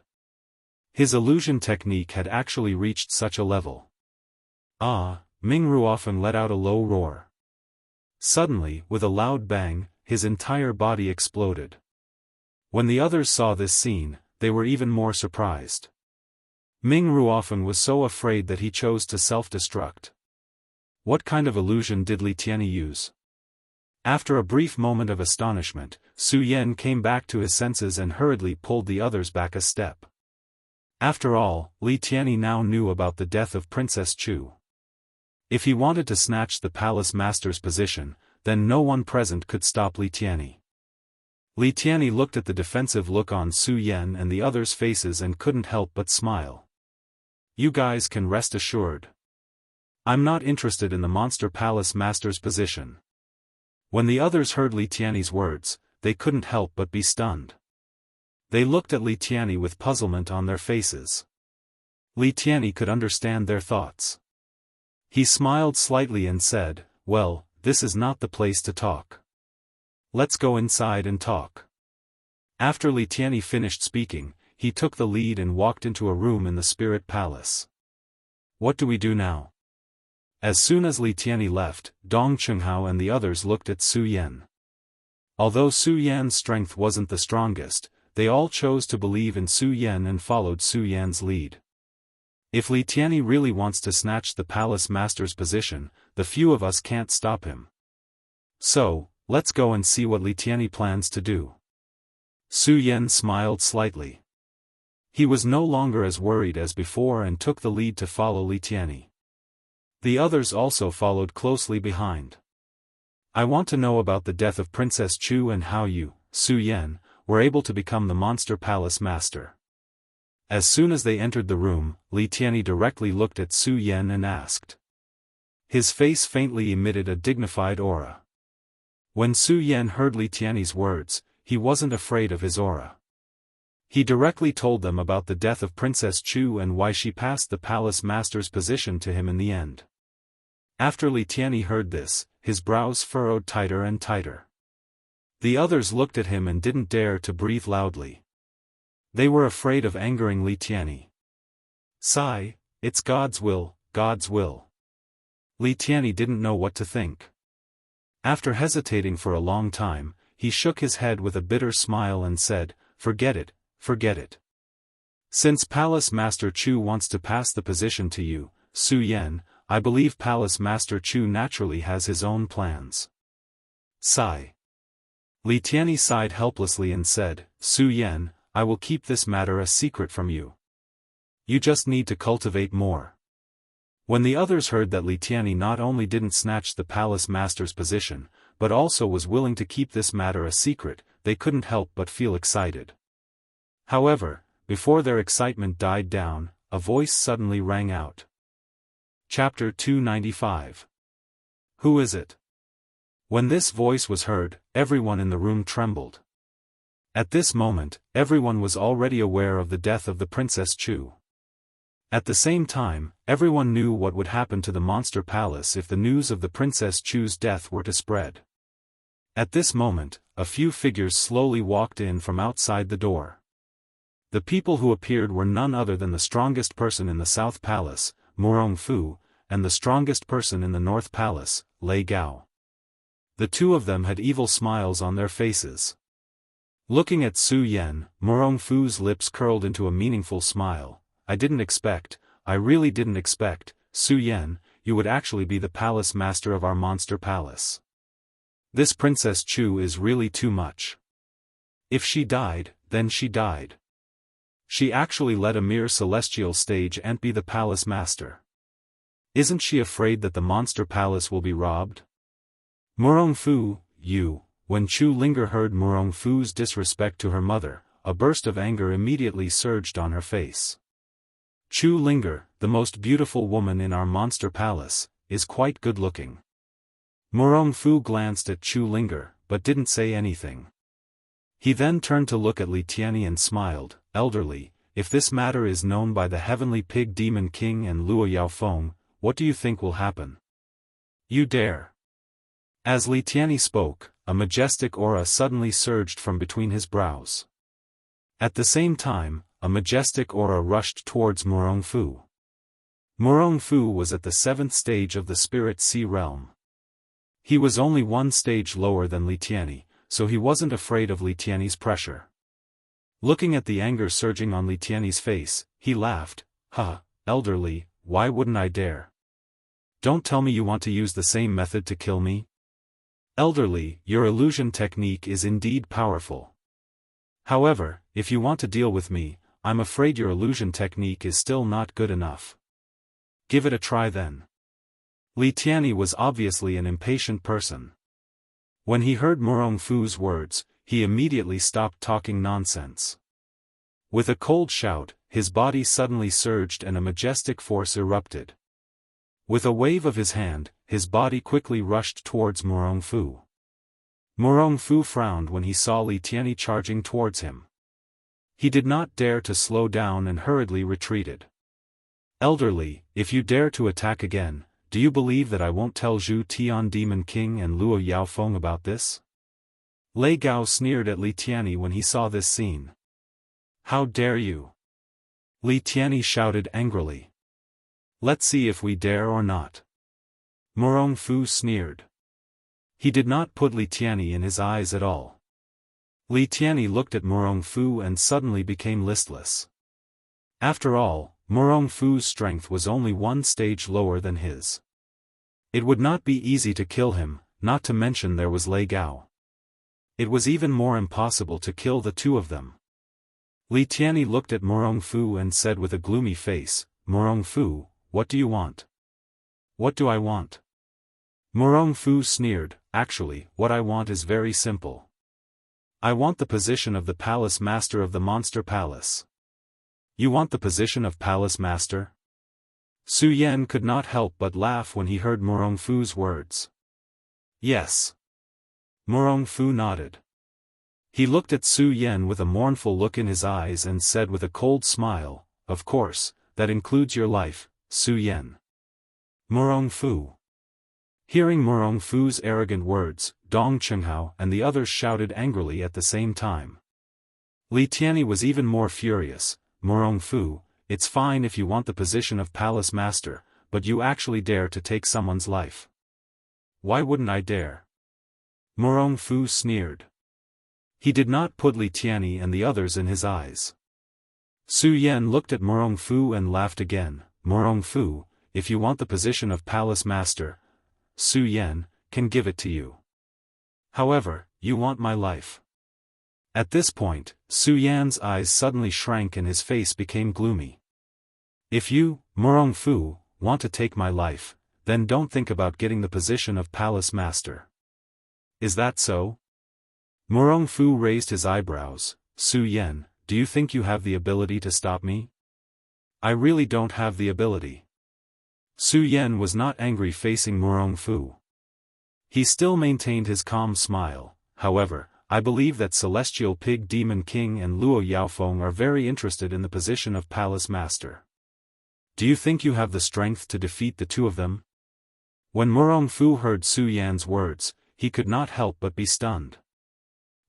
His illusion technique had actually reached such a level. Ming Ruofeng let out a low roar. Suddenly, with a loud bang, his entire body exploded. When the others saw this scene, they were even more surprised. Ming Ruofeng was so afraid that he chose to self-destruct. What kind of illusion did Li Tianyi use? After a brief moment of astonishment, Su Yan came back to his senses and hurriedly pulled the others back a step. After all, Li Tianyi now knew about the death of Princess Chu. If he wanted to snatch the palace master's position, then no one present could stop Li Tianyi. Li Tianyi looked at the defensive look on Su Yan and the others' faces and couldn't help but smile. "You guys can rest assured. I'm not interested in the monster palace master's position." When the others heard Li Tianyi's words, they couldn't help but be stunned. They looked at Li Tianyi with puzzlement on their faces. Li Tianyi could understand their thoughts. He smiled slightly and said, "Well, this is not the place to talk. Let's go inside and talk." After Li Tianyi finished speaking, he took the lead and walked into a room in the spirit palace. "What do we do now?" As soon as Li Tianyi left, Dong Qinghao and the others looked at Su Yan. Although Su Yan's strength wasn't the strongest, they all chose to believe in Su Yan and followed Su Yan's lead. If Li Tianyi really wants to snatch the palace master's position, the few of us can't stop him. So, let's go and see what Li Tianyi plans to do. Su Yan smiled slightly. He was no longer as worried as before and took the lead to follow Li Tianyi. The others also followed closely behind. "I want to know about the death of Princess Chu and how you, Su Yan, were able to become the monster palace master." As soon as they entered the room, Li Tianyi directly looked at Su Yan and asked. His face faintly emitted a dignified aura. When Su Yan heard Li Tianyi's words, he wasn't afraid of his aura. He directly told them about the death of Princess Chu and why she passed the palace master's position to him in the end. After Li Tianyi heard this, his brows furrowed tighter and tighter. The others looked at him and didn't dare to breathe loudly. They were afraid of angering Li Tianyi. "Sigh, it's God's will, God's will." Li Tianyi didn't know what to think. After hesitating for a long time, he shook his head with a bitter smile and said, "Forget it, forget it. Since Palace Master Chu wants to pass the position to you, Su Yan, I believe Palace Master Chu naturally has his own plans." Sigh. Li Tianyi sighed helplessly and said, "Su Yan, I will keep this matter a secret from you. You just need to cultivate more." When the others heard that Li Tianyi not only didn't snatch the palace master's position, but also was willing to keep this matter a secret, they couldn't help but feel excited. However, before their excitement died down, a voice suddenly rang out. Chapter 295. Who is it? When this voice was heard, everyone in the room trembled. At this moment, everyone was already aware of the death of the Princess Chu. At the same time, everyone knew what would happen to the monster palace if the news of the Princess Chu's death were to spread. At this moment, a few figures slowly walked in from outside the door. The people who appeared were none other than the strongest person in the South Palace, Morong Fu, and the strongest person in the North Palace, Lei Gao. The two of them had evil smiles on their faces. Looking at Su Yan, Morong Fu's lips curled into a meaningful smile. I really didn't expect, Su Yan, you would actually be the palace master of our monster palace. This Princess Chu is really too much. If she died, then she died. She actually let a mere celestial stage ant be the palace master. Isn't she afraid that the monster palace will be robbed? Morong Fu, when Chu Linger heard Morong Fu's disrespect to her mother, a burst of anger immediately surged on her face. Chu Linger, the most beautiful woman in our monster palace, is quite good-looking. Morong Fu glanced at Chu Linger, but didn't say anything. He then turned to look at Li Tianyi and smiled. Elderly, if this matter is known by the heavenly pig demon king and Luo Yaofeng, what do you think will happen? You dare. As Li Tianyi spoke, a majestic aura suddenly surged from between his brows. At the same time, a majestic aura rushed towards Morong Fu. Morong Fu was at the 7th stage of the Spirit Sea realm. He was only one stage lower than Li Tianyi, so he wasn't afraid of Li Tianyi's pressure. Looking at the anger surging on Li Tianyi's face, he laughed. Elderly, why wouldn't I dare? Don't tell me you want to use the same method to kill me? Elderly, your illusion technique is indeed powerful. However, if you want to deal with me, I'm afraid your illusion technique is still not good enough. Give it a try then. Li Tianyi was obviously an impatient person. When he heard Morong Fu's words, he immediately stopped talking nonsense. With a cold shout, his body suddenly surged and a majestic force erupted. With a wave of his hand, his body quickly rushed towards Morong Fu. Morong Fu frowned when he saw Li Tianyi charging towards him. He did not dare to slow down and hurriedly retreated. Elderly, if you dare to attack again, do you believe that I won't tell Zhu Tian Demon King and Luo Yaofeng about this? Lei Gao sneered at Li Tianyi when he saw this scene. How dare you? Li Tianyi shouted angrily. Let's see if we dare or not. Morong Fu sneered. He did not put Li Tianyi in his eyes at all. Li Tianyi looked at Morong Fu and suddenly became listless. After all, Morong Fu's strength was only one stage lower than his. It would not be easy to kill him, not to mention there was Lei Gao. It was even more impossible to kill the two of them. Li Tianyi looked at Morong Fu and said with a gloomy face, Morong Fu, what do you want? What do I want? Morong Fu sneered, actually, what I want is very simple. I want the position of the palace master of the monster palace. You want the position of palace master? Su Yan could not help but laugh when he heard Morong Fu's words. Yes. Morong Fu nodded. He looked at Su Yan with a mournful look in his eyes and said with a cold smile, of course, that includes your life, Su Yan. Morong Fu. Hearing Morong Fu's arrogant words, Dong Chenghao and the others shouted angrily at the same time. Li Tianyi was even more furious. Morong Fu, it's fine if you want the position of palace master, but you actually dare to take someone's life. Why wouldn't I dare? Morong Fu sneered. He did not put Li Tianyi and the others in his eyes. Su Yan looked at Morong Fu and laughed again. Morong Fu, if you want the position of palace master, Su Yan can give it to you. However, you want my life. At this point, Su Yan's eyes suddenly shrank and his face became gloomy. If you, Morong Fu, want to take my life, then don't think about getting the position of palace master. Is that so? Morong Fu raised his eyebrows. Su Yan, do you think you have the ability to stop me? I really don't have the ability. Su Yan was not angry facing Morong Fu. He still maintained his calm smile. However, I believe that Celestial Pig Demon King and Luo Yaofeng are very interested in the position of Palace Master. Do you think you have the strength to defeat the two of them? When Murong Fu heard Su Yan's words, he could not help but be stunned.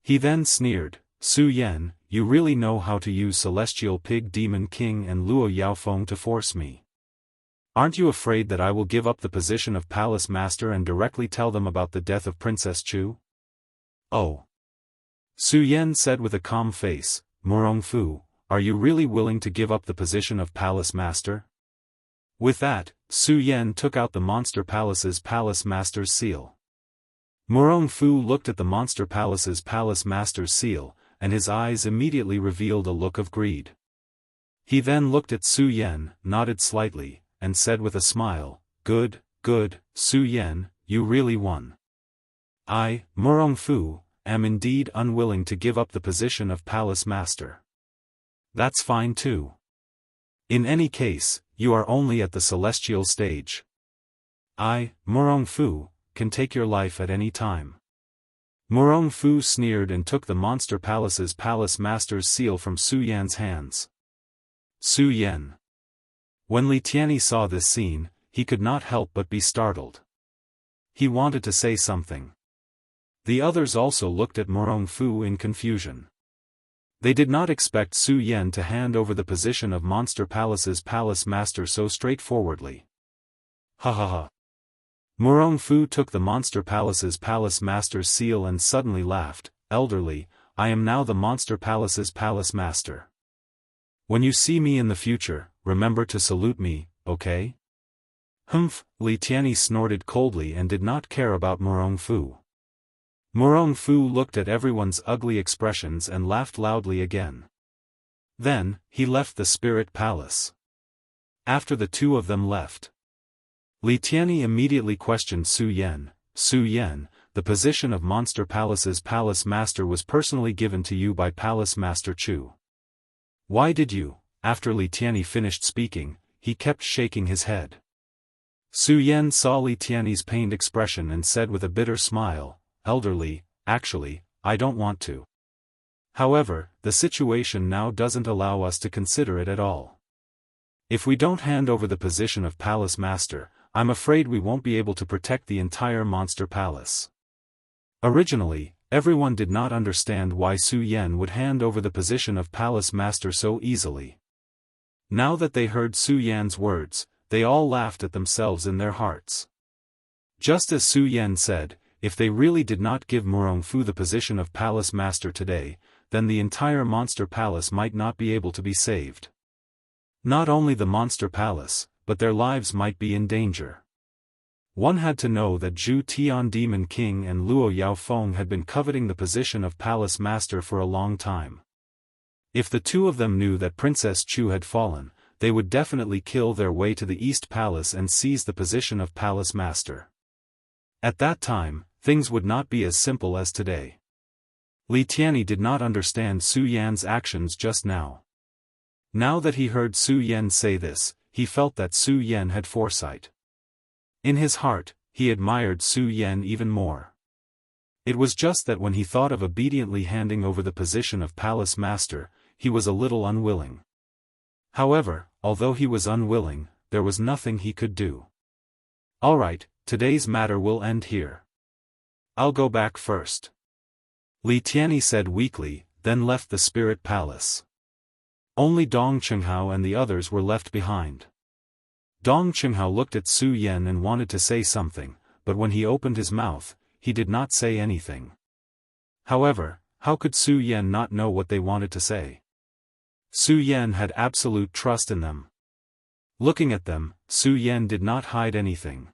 He then sneered, Su Yan, you really know how to use Celestial Pig Demon King and Luo Yaofeng to force me. Aren't you afraid that I will give up the position of Palace Master and directly tell them about the death of Princess Chu? Oh. Su Yan said with a calm face, Murong Fu, are you really willing to give up the position of Palace Master? With that, Su Yan took out the Monster Palace's Palace Master's seal. Murong Fu looked at the Monster Palace's Palace Master's seal, and his eyes immediately revealed a look of greed. He then looked at Su Yan, nodded slightly, and said with a smile, Good, good, Su Yan, you really won. I, Murong Fu, am indeed unwilling to give up the position of Palace Master. That's fine too. In any case, you are only at the celestial stage. I, Murong Fu, can take your life at any time. Murong Fu sneered and took the Monster Palace's Palace Master's seal from Su Yan's hands. Su Yan. When Li Tianyi saw this scene, he could not help but be startled. He wanted to say something. The others also looked at Murong Fu in confusion. They did not expect Su Yan to hand over the position of Monster Palace's Palace Master so straightforwardly. Ha ha ha. Murong Fu took the Monster Palace's Palace Master's seal and suddenly laughed, Elderly, I am now the Monster Palace's Palace Master. When you see me in the future, remember to salute me, okay? Humph, Li Tianyi snorted coldly and did not care about Murong Fu. Murong Fu looked at everyone's ugly expressions and laughed loudly again. Then, he left the Spirit Palace. After the two of them left, Li Tianyi immediately questioned Su Yan, Su Yan, the position of Monster Palace's Palace Master was personally given to you by Palace Master Chu. Why did you? After Li Tianyi finished speaking, he kept shaking his head. Su Yan saw Li Tianyi's pained expression and said with a bitter smile, Elderly, actually, I don't want to. However, the situation now doesn't allow us to consider it at all. If we don't hand over the position of Palace Master, I'm afraid we won't be able to protect the entire Monster Palace. Originally, everyone did not understand why Su Yan would hand over the position of Palace Master so easily. Now that they heard Su Yan's words, they all laughed at themselves in their hearts. Just as Su Yan said, if they really did not give Murong Fu the position of Palace Master today, then the entire Monster Palace might not be able to be saved. Not only the Monster Palace, but their lives might be in danger. One had to know that Zhu Tian Demon King and Luo Yaofeng had been coveting the position of Palace Master for a long time. If the two of them knew that Princess Chu had fallen, they would definitely kill their way to the East Palace and seize the position of Palace Master. At that time, things would not be as simple as today. Li Tianyi did not understand Su Yan's actions just now. Now that he heard Su Yan say this, he felt that Su Yan had foresight. In his heart, he admired Su Yan even more. It was just that when he thought of obediently handing over the position of Palace Master, he was a little unwilling. However, although he was unwilling, there was nothing he could do. Alright, today's matter will end here. I'll go back first. Li Tianyi said weakly, then left the Spirit Palace. Only Dong Qinghao and the others were left behind. Dong Qinghao looked at Su Yan and wanted to say something, but when he opened his mouth, he did not say anything. However, how could Su Yan not know what they wanted to say? Su Yan had absolute trust in them. Looking at them, Su Yan did not hide anything.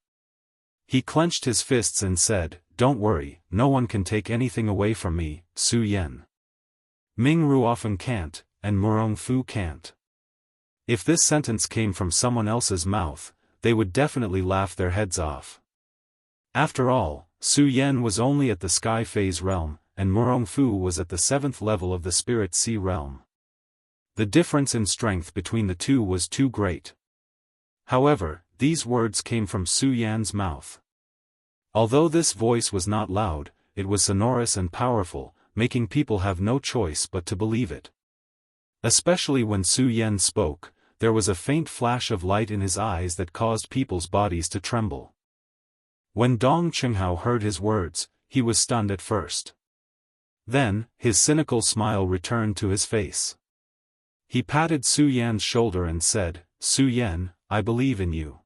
He clenched his fists and said, Don't worry, no one can take anything away from me, Su Yan. Ming Ruofen can't, and Murong Fu can't. If this sentence came from someone else's mouth, they would definitely laugh their heads off. After all, Su Yan was only at the Sky Phase realm, and Murong Fu was at the 7th level of the Spirit Sea realm. The difference in strength between the two was too great. However, these words came from Su Yan's mouth. Although this voice was not loud, it was sonorous and powerful, making people have no choice but to believe it. Especially when Su Yan spoke, there was a faint flash of light in his eyes that caused people's bodies to tremble. When Dong Qinghao heard his words, he was stunned at first. Then, his cynical smile returned to his face. He patted Su Yan's shoulder and said, "Su Yan, I believe in you."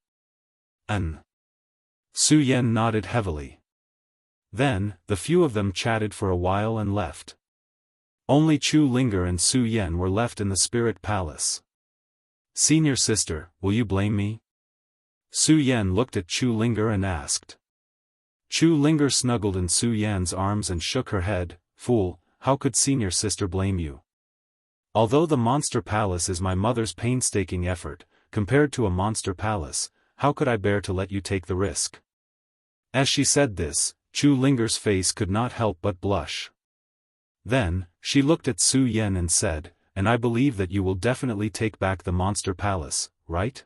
Su Yan nodded heavily. Then, the few of them chatted for a while and left. Only Chu Linger and Su Yan were left in the spirit palace. "Senior sister, will you blame me?" Su Yan looked at Chu Linger and asked. Chu Linger snuggled in Su Yan's arms and shook her head. "Fool, how could senior sister blame you? Although the monster palace is my mother's painstaking effort, compared to a monster palace, how could I bear to let you take the risk?" As she said this, Chu Linger's face could not help but blush. Then, she looked at Su Yan and said, "And I believe that you will definitely take back the monster palace, right?"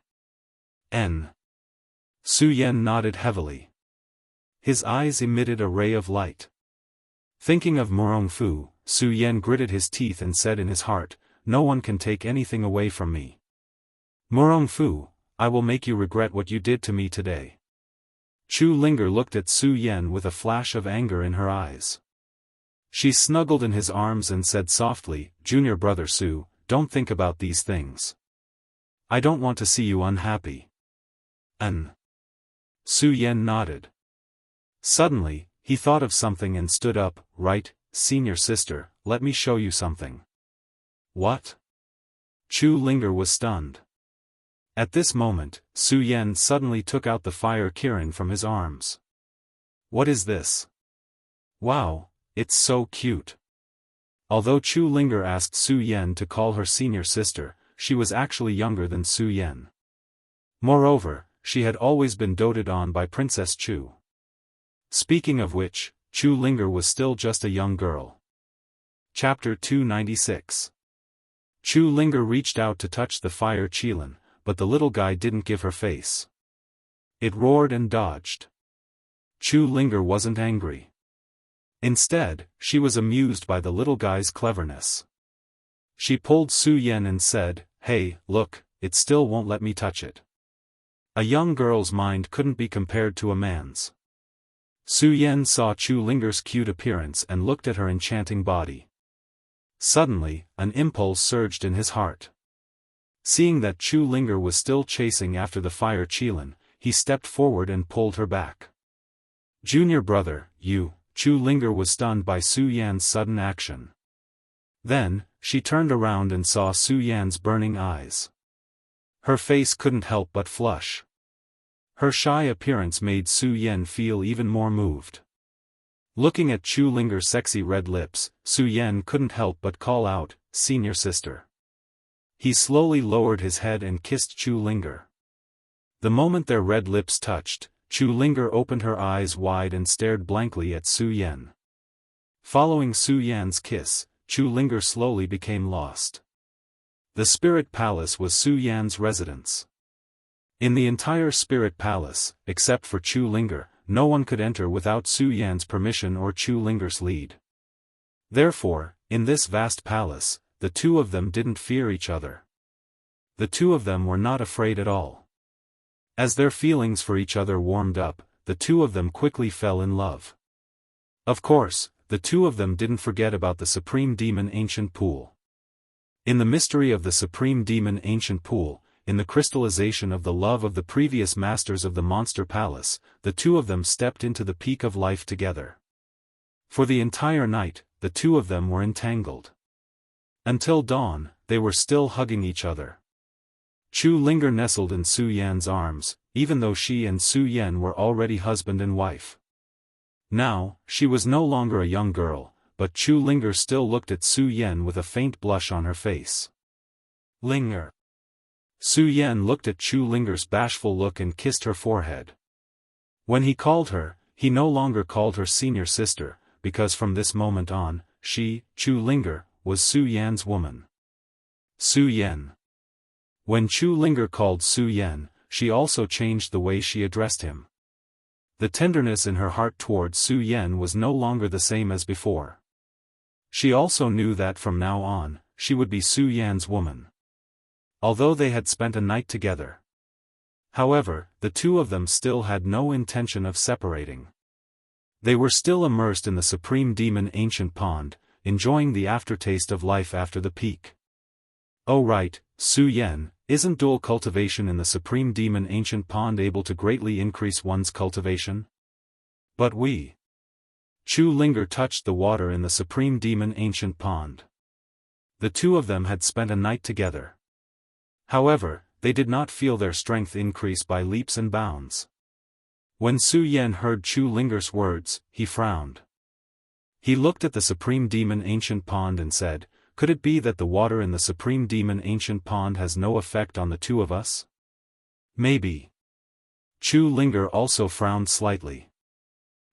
Su Yan nodded heavily. His eyes emitted a ray of light. Thinking of Murong Fu, Su Yan gritted his teeth and said in his heart, "No one can take anything away from me. Murong Fu, I will make you regret what you did to me today." Chu Linger looked at Su Yan with a flash of anger in her eyes. She snuggled in his arms and said softly, "Junior brother Su, don't think about these things. I don't want to see you unhappy." Su Yan nodded. Suddenly, he thought of something and stood up. "Right, senior sister, let me show you something." "What?" Chu Linger was stunned. At this moment, Su Yan suddenly took out the fire Kirin from his arms. "What is this?" "Wow, it's so cute." Although Chu Linger asked Su Yan to call her senior sister, she was actually younger than Su Yan. Moreover, she had always been doted on by Princess Chu. Speaking of which, Chu Linger was still just a young girl. Chapter 296. Chu Linger reached out to touch the fire Qilin, but the little guy didn't give her face. It roared and dodged. Chu Linger wasn't angry. Instead, she was amused by the little guy's cleverness. She pulled Su Yan and said, "Hey, look, it still won't let me touch it." A young girl's mind couldn't be compared to a man's. Su Yan saw Chu Linger's cute appearance and looked at her enchanting body. Suddenly, an impulse surged in his heart. Seeing that Chu Linger was still chasing after the fire Qilin, he stepped forward and pulled her back. "Junior brother, you," Chu Linger was stunned by Su Yan's sudden action. Then, she turned around and saw Su Yan's burning eyes. Her face couldn't help but flush. Her shy appearance made Su Yan feel even more moved. Looking at Chu Linger's sexy red lips, Su Yan couldn't help but call out, "Senior sister." He slowly lowered his head and kissed Chu Linger. The moment their red lips touched, Chu Linger opened her eyes wide and stared blankly at Su Yan. Following Su Yan's kiss, Chu Linger slowly became lost. The spirit palace was Su Yan's residence. In the entire spirit palace, except for Chu Linger, no one could enter without Su Yan's permission or Chu Linger's lead. Therefore, in this vast palace, the two of them didn't fear each other. The two of them were not afraid at all. As their feelings for each other warmed up, the two of them quickly fell in love. Of course, the two of them didn't forget about the Supreme Demon Ancient Pool. In the mystery of the Supreme Demon Ancient Pool, in the crystallization of the love of the previous masters of the Monster Palace, the two of them stepped into the peak of life together. For the entire night, the two of them were entangled. Until dawn, they were still hugging each other. Chu Linger nestled in Su Yan's arms, even though she and Su Yan were already husband and wife. Now, she was no longer a young girl, but Chu Linger still looked at Su Yan with a faint blush on her face. "Linger." Su Yan looked at Chu Linger's bashful look and kissed her forehead. When he called her, he no longer called her senior sister, because from this moment on, she, Chu Linger, was Su Yan's woman. Su Yan. When Chu Linger called Su Yan, she also changed the way she addressed him. The tenderness in her heart towards Su Yan was no longer the same as before. She also knew that from now on, she would be Su Yan's woman. Although they had spent a night together. However, the two of them still had no intention of separating. They were still immersed in the Supreme Demon Ancient Pond, enjoying the aftertaste of life after the peak. Oh right, Su Yan, isn't dual cultivation in the Supreme Demon Ancient Pond able to greatly increase one's cultivation? But Chu Linger touched the water in the Supreme Demon Ancient Pond. The two of them had spent a night together. However, they did not feel their strength increase by leaps and bounds. When Su Yan heard Chu Linger's words, he frowned. He looked at the Supreme Demon Ancient Pond and said, "Could it be that the water in the Supreme Demon Ancient Pond has no effect on the two of us? Maybe." Chu Linger also frowned slightly.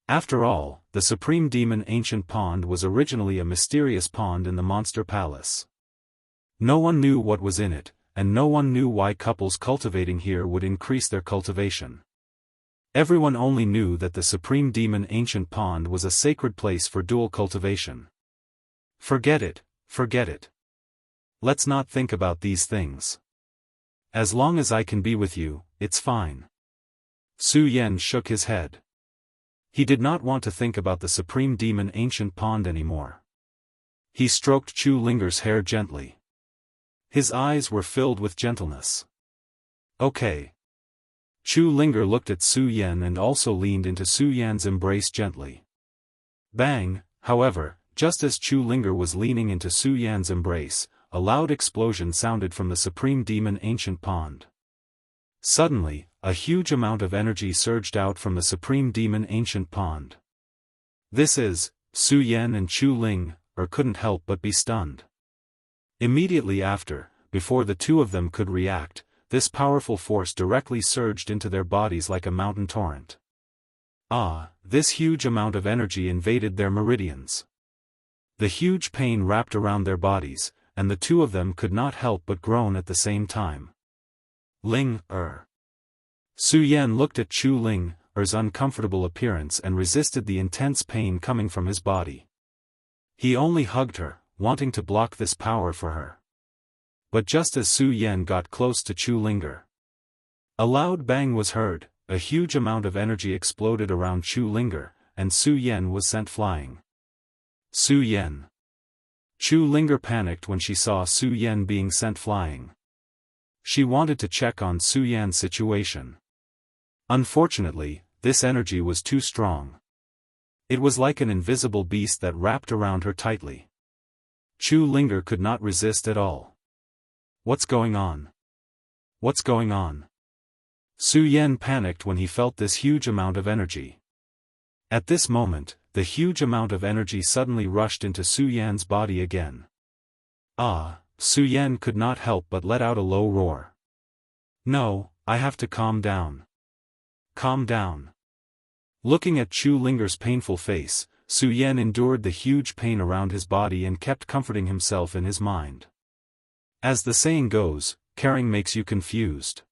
After all, the Supreme Demon Ancient Pond was originally a mysterious pond in the Monster Palace. No one knew what was in it, and no one knew why couples cultivating here would increase their cultivation. Everyone only knew that the Supreme Demon Ancient Pond was a sacred place for dual cultivation. Forget it, forget it. Let's not think about these things. As long as I can be with you, it's fine. Su Yan shook his head. He did not want to think about the Supreme Demon Ancient Pond anymore. He stroked Chu Linger's hair gently. His eyes were filled with gentleness. Okay. Chu Linger looked at Su Yan and also leaned into Su Yan's embrace gently. Bang, however, just as Chu Linger was leaning into Su Yan's embrace, a loud explosion sounded from the Supreme Demon Ancient Pond. Suddenly, a huge amount of energy surged out from the Supreme Demon Ancient Pond. This is, Su Yan and Chu Ling, couldn't help but be stunned. Immediately after, before the two of them could react, this powerful force directly surged into their bodies like a mountain torrent. This huge amount of energy invaded their meridians. The huge pain wrapped around their bodies, and the two of them could not help but groan at the same time. Su Yan looked at Chu Linger's uncomfortable appearance and resisted the intense pain coming from his body. He only hugged her, wanting to block this power for her. But just as Su Yan got close to Chu Linger, a loud bang was heard, a huge amount of energy exploded around Chu Linger, and Su Yan was sent flying. Su Yan. Chu Linger panicked when she saw Su Yan being sent flying. She wanted to check on Su Yan's situation. Unfortunately, this energy was too strong. It was like an invisible beast that wrapped around her tightly. Chu Linger could not resist at all. What's going on? What's going on? Su Yan panicked when he felt this huge amount of energy. At this moment, the huge amount of energy suddenly rushed into Su Yan's body again. Su Yan could not help but let out a low roar. No, I have to calm down. Calm down. Looking at Chu Linger's painful face, Su Yan endured the huge pain around his body and kept comforting himself in his mind. As the saying goes, caring makes you confused.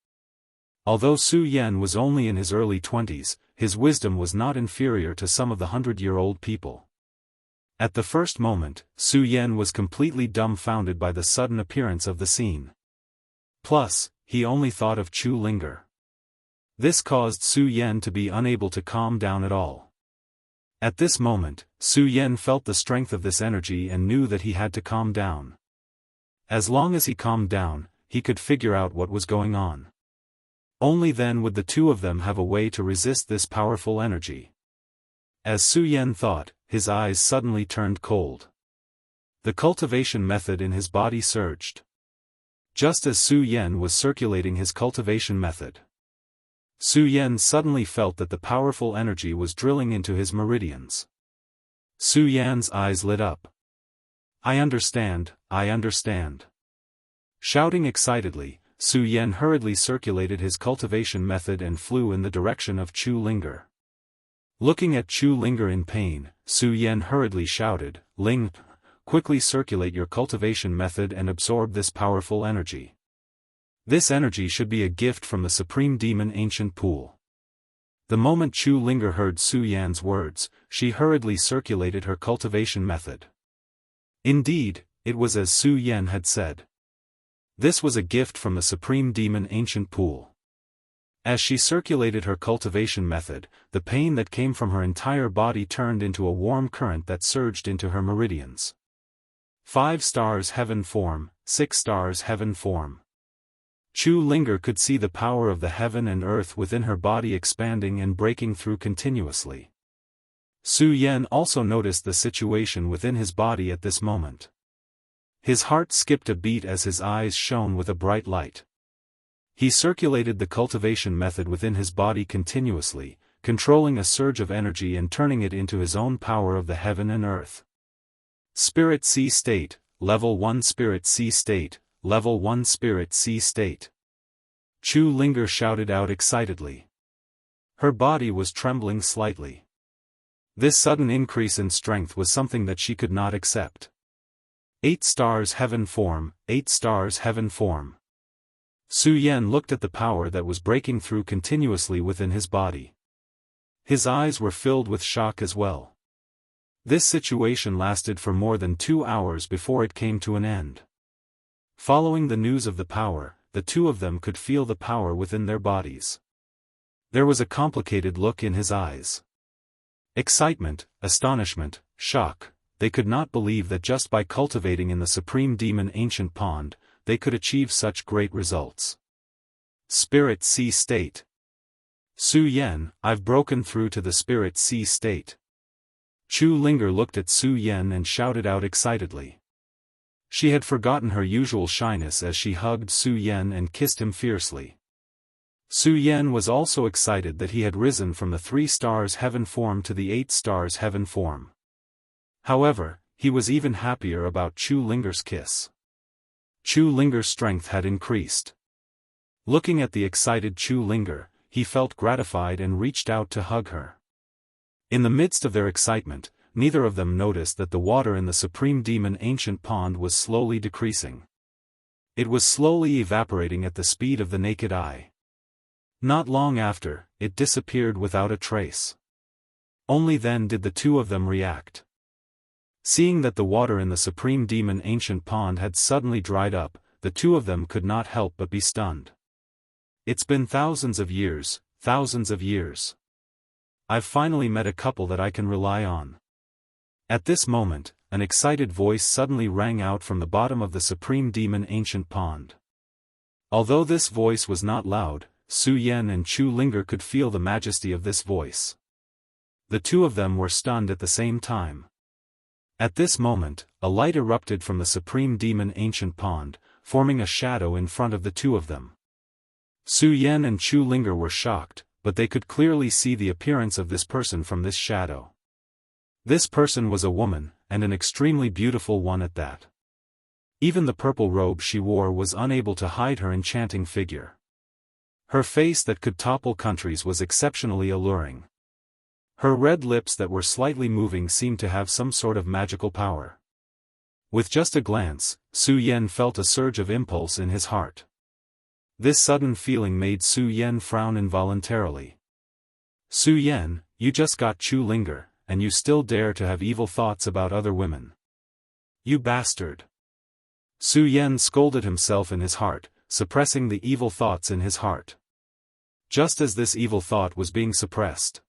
Although Su Yan was only in his early 20s, his wisdom was not inferior to some of the 100-year-old people. At the first moment, Su Yan was completely dumbfounded by the sudden appearance of the scene. Plus, he only thought of Chu Linger. This caused Su Yan to be unable to calm down at all. At this moment, Su Yan felt the strength of this energy and knew that he had to calm down. As long as he calmed down, he could figure out what was going on. Only then would the two of them have a way to resist this powerful energy. As Su Yan thought, his eyes suddenly turned cold. The cultivation method in his body surged. Just as Su Yan was circulating his cultivation method, Su Yan suddenly felt that the powerful energy was drilling into his meridians. Su Yan's eyes lit up. I understand, I understand. Shouting excitedly, Su Yan hurriedly circulated his cultivation method and flew in the direction of Chu Linger. Looking at Chu Linger in pain, Su Yan hurriedly shouted, Ling, quickly circulate your cultivation method and absorb this powerful energy. This energy should be a gift from the Supreme Demon Ancient Pool. The moment Chu Linger heard Su Yan's words, she hurriedly circulated her cultivation method. Indeed, it was as Su Yan had said. This was a gift from the Supreme Demon Ancient Pool. As she circulated her cultivation method, the pain that came from her entire body turned into a warm current that surged into her meridians. 5 stars heaven form, 6 stars heaven form. Chu Linger could see the power of the heaven and earth within her body expanding and breaking through continuously. Su Yan also noticed the situation within his body at this moment. His heart skipped a beat as his eyes shone with a bright light. He circulated the cultivation method within his body continuously, controlling a surge of energy and turning it into his own power of the heaven and earth. Spirit Sea State, Level 1 Spirit Sea State, Level 1 Spirit Sea State. Chu Linger shouted out excitedly. Her body was trembling slightly. This sudden increase in strength was something that she could not accept. 8 stars heaven form, 8 stars heaven form. Su Yan looked at the power that was breaking through continuously within his body. His eyes were filled with shock as well. This situation lasted for more than 2 hours before it came to an end. Following the news of the power, the two of them could feel the power within their bodies. There was a complicated look in his eyes. Excitement, astonishment, shock. They could not believe that just by cultivating in the Supreme Demon Ancient Pond, they could achieve such great results. Spirit Sea State. Su Yan, I've broken through to the Spirit Sea State. Chu Linger looked at Su Yan and shouted out excitedly. She had forgotten her usual shyness as she hugged Su Yan and kissed him fiercely. Su Yan was also excited that he had risen from the 3 stars heaven form to the 8 stars heaven form. However, he was even happier about Chu Linger's kiss. Chu Linger's strength had increased. Looking at the excited Chu Linger, he felt gratified and reached out to hug her. In the midst of their excitement, neither of them noticed that the water in the Supreme Demon Ancient Pond was slowly decreasing. It was slowly evaporating at the speed of the naked eye. Not long after, it disappeared without a trace. Only then did the two of them react. Seeing that the water in the Supreme Demon Ancient Pond had suddenly dried up, the two of them could not help but be stunned. It's been thousands of years, thousands of years. I've finally met a couple that I can rely on. At this moment, an excited voice suddenly rang out from the bottom of the Supreme Demon Ancient Pond. Although this voice was not loud, Su Yan and Chu Linger could feel the majesty of this voice. The two of them were stunned at the same time. At this moment, a light erupted from the Supreme Demon Ancient Pond, forming a shadow in front of the two of them. Su Yan and Chu Linger were shocked, but they could clearly see the appearance of this person from this shadow. This person was a woman, and an extremely beautiful one at that. Even the purple robe she wore was unable to hide her enchanting figure. Her face that could topple countries was exceptionally alluring. Her red lips that were slightly moving seemed to have some sort of magical power. With just a glance, Su Yan felt a surge of impulse in his heart. This sudden feeling made Su Yan frown involuntarily. Su Yan, you just got Chu Linger, and you still dare to have evil thoughts about other women. You bastard. Su Yan scolded himself in his heart, suppressing the evil thoughts in his heart. Just as this evil thought was being suppressed,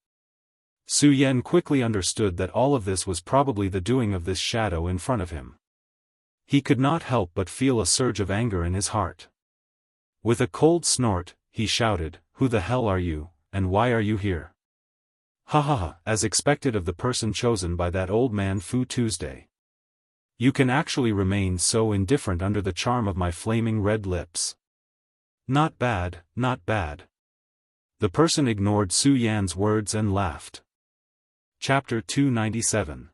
Su Yan quickly understood that all of this was probably the doing of this shadow in front of him. He could not help but feel a surge of anger in his heart. With a cold snort, he shouted, "Who the hell are you, and why are you here?" Ha ha ha, as expected of the person chosen by that old man Fu Tuesday. You can actually remain so indifferent under the charm of my flaming red lips. Not bad, not bad. The person ignored Su Yan's words and laughed. Chapter 297.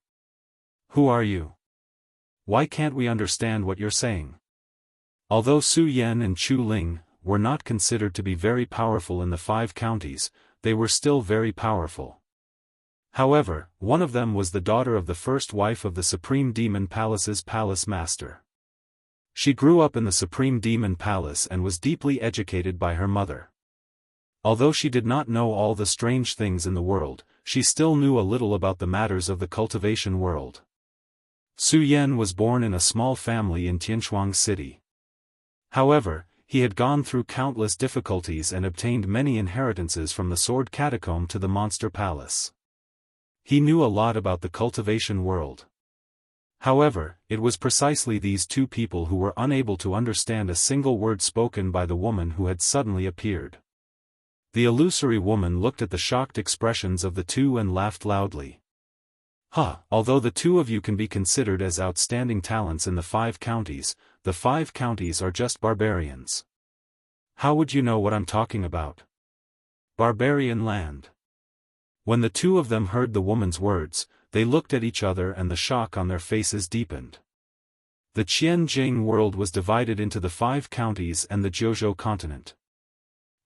Who are you? Why can't we understand what you're saying? Although Su Yan and Chu Ling were not considered to be very powerful in the 5 counties, they were still very powerful. However, one of them was the daughter of the first wife of the Supreme Demon Palace's palace master. She grew up in the Supreme Demon Palace and was deeply educated by her mother. Although she did not know all the strange things in the world, she still knew a little about the matters of the cultivation world. Su Yan was born in a small family in Tianchuang City. However, he had gone through countless difficulties and obtained many inheritances from the Sword Catacomb to the Monster Palace. He knew a lot about the cultivation world. However, it was precisely these two people who were unable to understand a single word spoken by the woman who had suddenly appeared. The illusory woman looked at the shocked expressions of the two and laughed loudly. Although the two of you can be considered as outstanding talents in the 5 counties, the 5 counties are just barbarians. How would you know what I'm talking about? Barbarian land. When the two of them heard the woman's words, they looked at each other and the shock on their faces deepened. The Qianjing world was divided into the 5 counties and the Jiuzhou continent.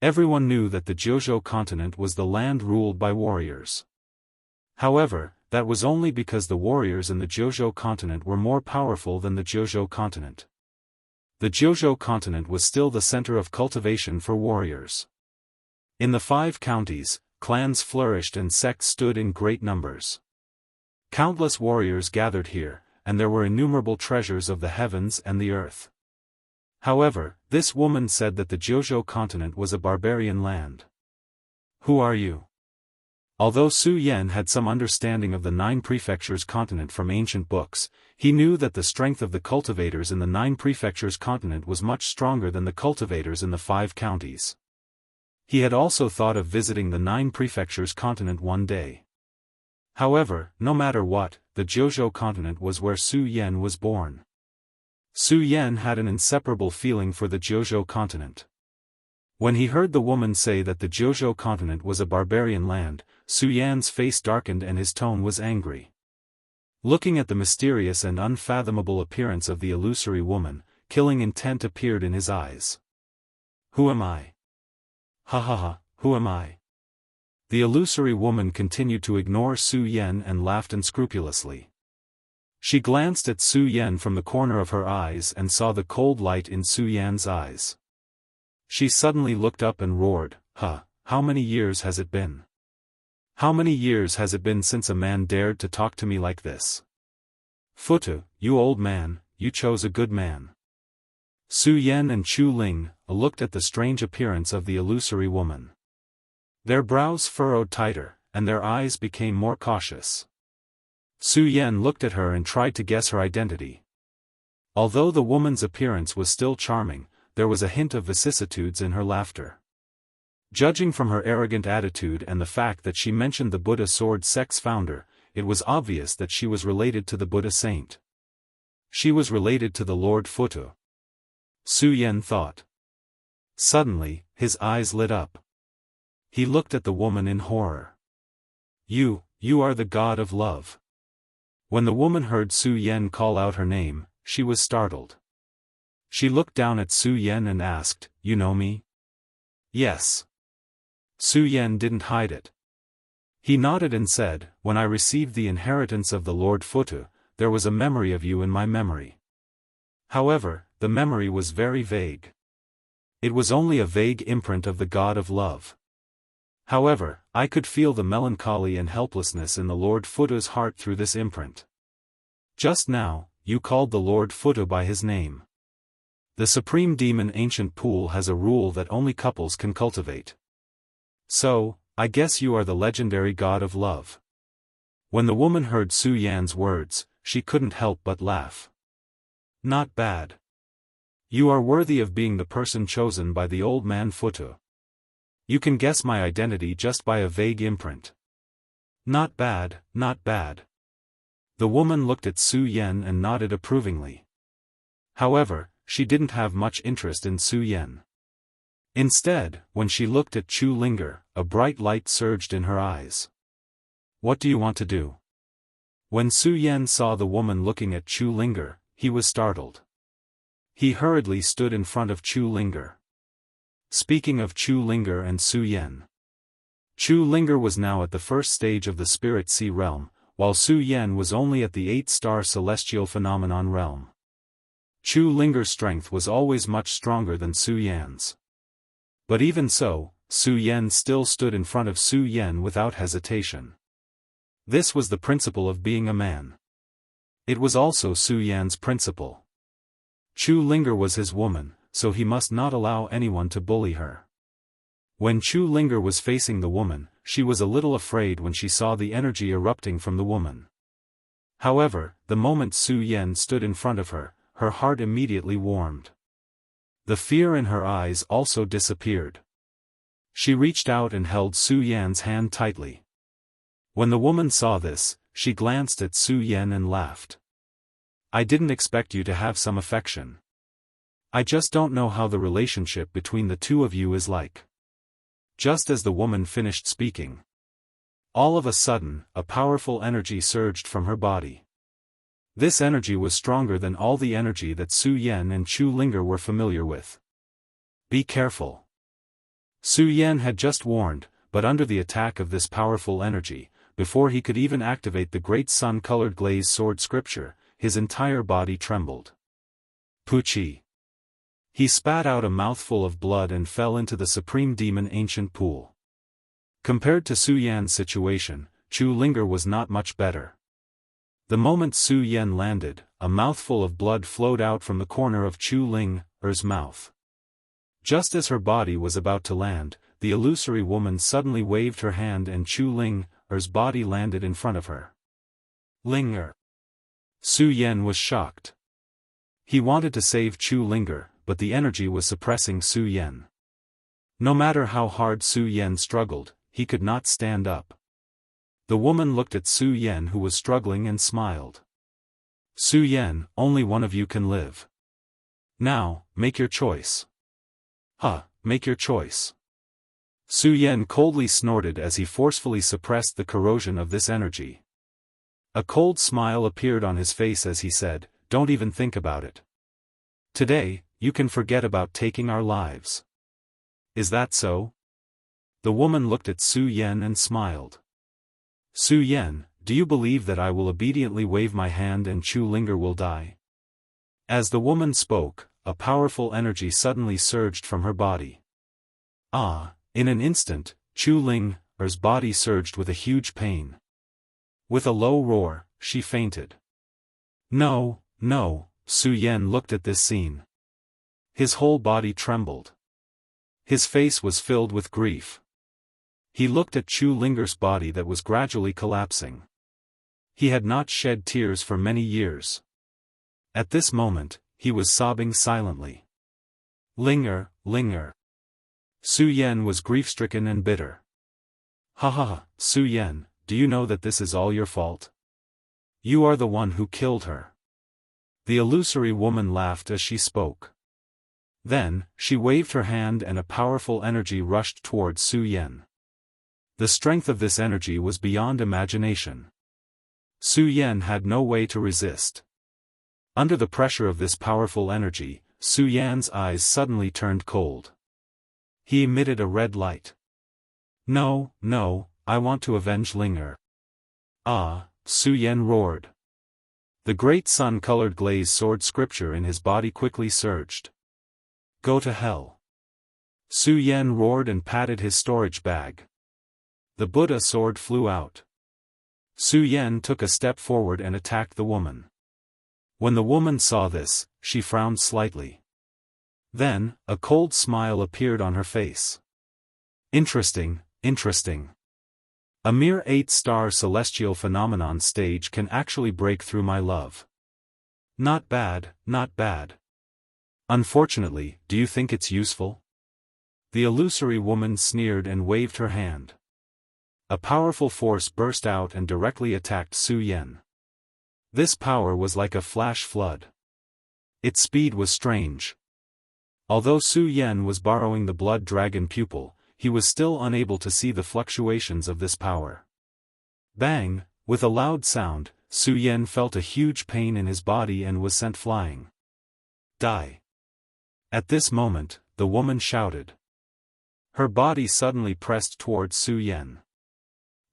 Everyone knew that the Jiuzhou continent was the land ruled by warriors. However, that was only because the warriors in the Jiuzhou continent were more powerful than the Jiuzhou continent. The Jiuzhou continent was still the center of cultivation for warriors. In the 5 counties, clans flourished and sects stood in great numbers. Countless warriors gathered here, and there were innumerable treasures of the heavens and the earth. However, this woman said that the Jiuzhou continent was a barbarian land. Who are you? Although Su Yan had some understanding of the 9 prefectures continent from ancient books, he knew that the strength of the cultivators in the 9 prefectures continent was much stronger than the cultivators in the 5 counties. He had also thought of visiting the 9 prefectures continent one day. However, no matter what, the Jiuzhou continent was where Su Yan was born. Su Yan had an inseparable feeling for the Jiuzhou continent. When he heard the woman say that the Jiuzhou continent was a barbarian land, Su Yan's face darkened and his tone was angry. Looking at the mysterious and unfathomable appearance of the illusory woman, killing intent appeared in his eyes. Who am I? Who am I? The illusory woman continued to ignore Su Yan and laughed unscrupulously. She glanced at Su Yan from the corner of her eyes and saw the cold light in Su Yan's eyes. She suddenly looked up and roared, how many years has it been? How many years has it been since a man dared to talk to me like this? Futu, you old man, you chose a good man. Su Yan and Chu Ling looked at the strange appearance of the illusory woman. Their brows furrowed tighter, and their eyes became more cautious. Su Yan looked at her and tried to guess her identity. Although the woman's appearance was still charming, there was a hint of vicissitudes in her laughter. Judging from her arrogant attitude and the fact that she mentioned the Buddha sword sect's founder, it was obvious that she was related to the Buddha saint. She was related to the Lord Futu. Su Yan thought. Suddenly, his eyes lit up. He looked at the woman in horror. You are the god of love. When the woman heard Su Yan call out her name, she was startled. She looked down at Su Yan and asked, You know me? Yes. Su Yan didn't hide it. He nodded and said, When I received the inheritance of the Lord Futu, there was a memory of you in my memory. However, the memory was very vague. It was only a vague imprint of the god of love. However, I could feel the melancholy and helplessness in the Lord Futu's heart through this imprint. Just now, you called the Lord Futu by his name. The supreme demon ancient pool has a rule that only couples can cultivate. So, I guess you are the legendary god of love. When the woman heard Su Yan's words, she couldn't help but laugh. Not bad. You are worthy of being the person chosen by the old man Futu. You can guess my identity just by a vague imprint. Not bad, not bad. The woman looked at Su Yan and nodded approvingly. However, she didn't have much interest in Su Yan. Instead, when she looked at Chu Linger, a bright light surged in her eyes. What do you want to do? When Su Yan saw the woman looking at Chu Linger, he was startled. He hurriedly stood in front of Chu Linger. Speaking of Chu Linger and Su Yan. Chu Linger was now at the first stage of the Spirit Sea realm, while Su Yan was only at the 8-star celestial phenomenon realm. Chu Linger's strength was always much stronger than Su Yan's. But even so, Su Yan still stood in front of Su Yan without hesitation. This was the principle of being a man. It was also Su Yan's principle. Chu Linger was his woman, so he must not allow anyone to bully her. When Chu Linger was facing the woman, she was a little afraid when she saw the energy erupting from the woman. However, the moment Su Yan stood in front of her, her heart immediately warmed. The fear in her eyes also disappeared. She reached out and held Su Yan's hand tightly. When the woman saw this, she glanced at Su Yan and laughed. "I didn't expect you to have some affection. I just don't know how the relationship between the two of you is like." Just as the woman finished speaking, all of a sudden, a powerful energy surged from her body. This energy was stronger than all the energy that Su Yan and Chu Linger were familiar with. "Be careful." Su Yan had just warned, but under the attack of this powerful energy, before he could even activate the great sun-colored glazed sword scripture, his entire body trembled. Puchi. He spat out a mouthful of blood and fell into the supreme demon ancient pool. Compared to Su Yan's situation, Chu Linger was not much better. The moment Su Yan landed, a mouthful of blood flowed out from the corner of Chu Linger's mouth. Just as her body was about to land, the illusory woman suddenly waved her hand and Chu Linger's body landed in front of her. Linger. Su Yan was shocked. He wanted to save Chu Linger, but the energy was suppressing Su Yan. No matter how hard Su Yan struggled, he could not stand up. The woman looked at Su Yan who was struggling and smiled. "Su Yan, only one of you can live. Now, make your choice." Make your choice." Su Yan coldly snorted as he forcefully suppressed the corrosion of this energy. A cold smile appeared on his face as he said, "Don't even think about it. Today, you can forget about taking our lives." "Is that so?" The woman looked at Su Yan and smiled. "Su Yan, do you believe that I will obediently wave my hand and Chu Linger will die?" As the woman spoke, a powerful energy suddenly surged from her body. In an instant, Chu Linger's body surged with a huge pain. With a low roar, she fainted. No, Su Yan looked at this scene. His whole body trembled. His face was filled with grief. He looked at Chu Linger's body that was gradually collapsing. He had not shed tears for many years. At this moment, he was sobbing silently. Linger. Su Yan was grief-stricken and bitter. Su Yan, do you know that this is all your fault? You are the one who killed her. The illusory woman laughed as she spoke. Then, she waved her hand and a powerful energy rushed towards Su Yan. The strength of this energy was beyond imagination. Su Yan had no way to resist. Under the pressure of this powerful energy, Su Yan's eyes suddenly turned cold. He emitted a red light. No, I want to avenge Linger. Su Yan roared. The great sun-colored glazed sword scripture in his body quickly surged. Go to hell. Su Yan roared and patted his storage bag. The Buddha sword flew out. Su Yan took a step forward and attacked the woman. When the woman saw this, she frowned slightly. Then, a cold smile appeared on her face. Interesting. A mere 8-star celestial phenomenon stage can actually break through my love. Not bad. Unfortunately, do you think it's useful? The illusory woman sneered and waved her hand. A powerful force burst out and directly attacked Su Yan. This power was like a flash flood. Its speed was strange. Although Su Yan was borrowing the blood dragon pupil, he was still unable to see the fluctuations of this power. Bang! With a loud sound, Su Yan felt a huge pain in his body and was sent flying. Die! At this moment, the woman shouted. Her body suddenly pressed towards Su Yan.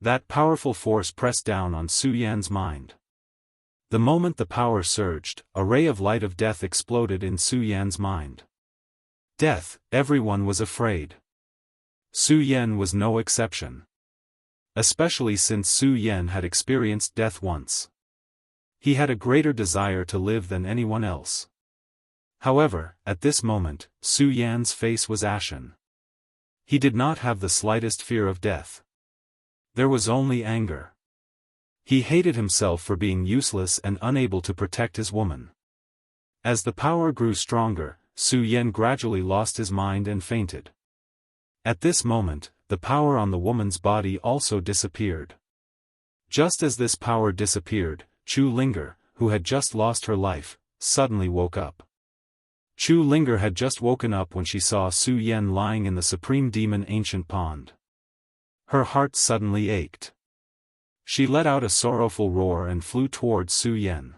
That powerful force pressed down on Su Yan's mind. The moment the power surged, a ray of light of death exploded in Su Yan's mind. Death, everyone was afraid. Su Yan was no exception. Especially since Su Yan had experienced death once. He had a greater desire to live than anyone else. However, at this moment, Su Yan's face was ashen. He did not have the slightest fear of death. There was only anger. He hated himself for being useless and unable to protect his woman. As the power grew stronger, Su Yan gradually lost his mind and fainted. At this moment, the power on the woman's body also disappeared. Just as this power disappeared, Chu Linger, who had just lost her life, suddenly woke up. Chu Linger had just woken up when she saw Su Yan lying in the Supreme Demon Ancient Pond. Her heart suddenly ached. She let out a sorrowful roar and flew towards Su Yan.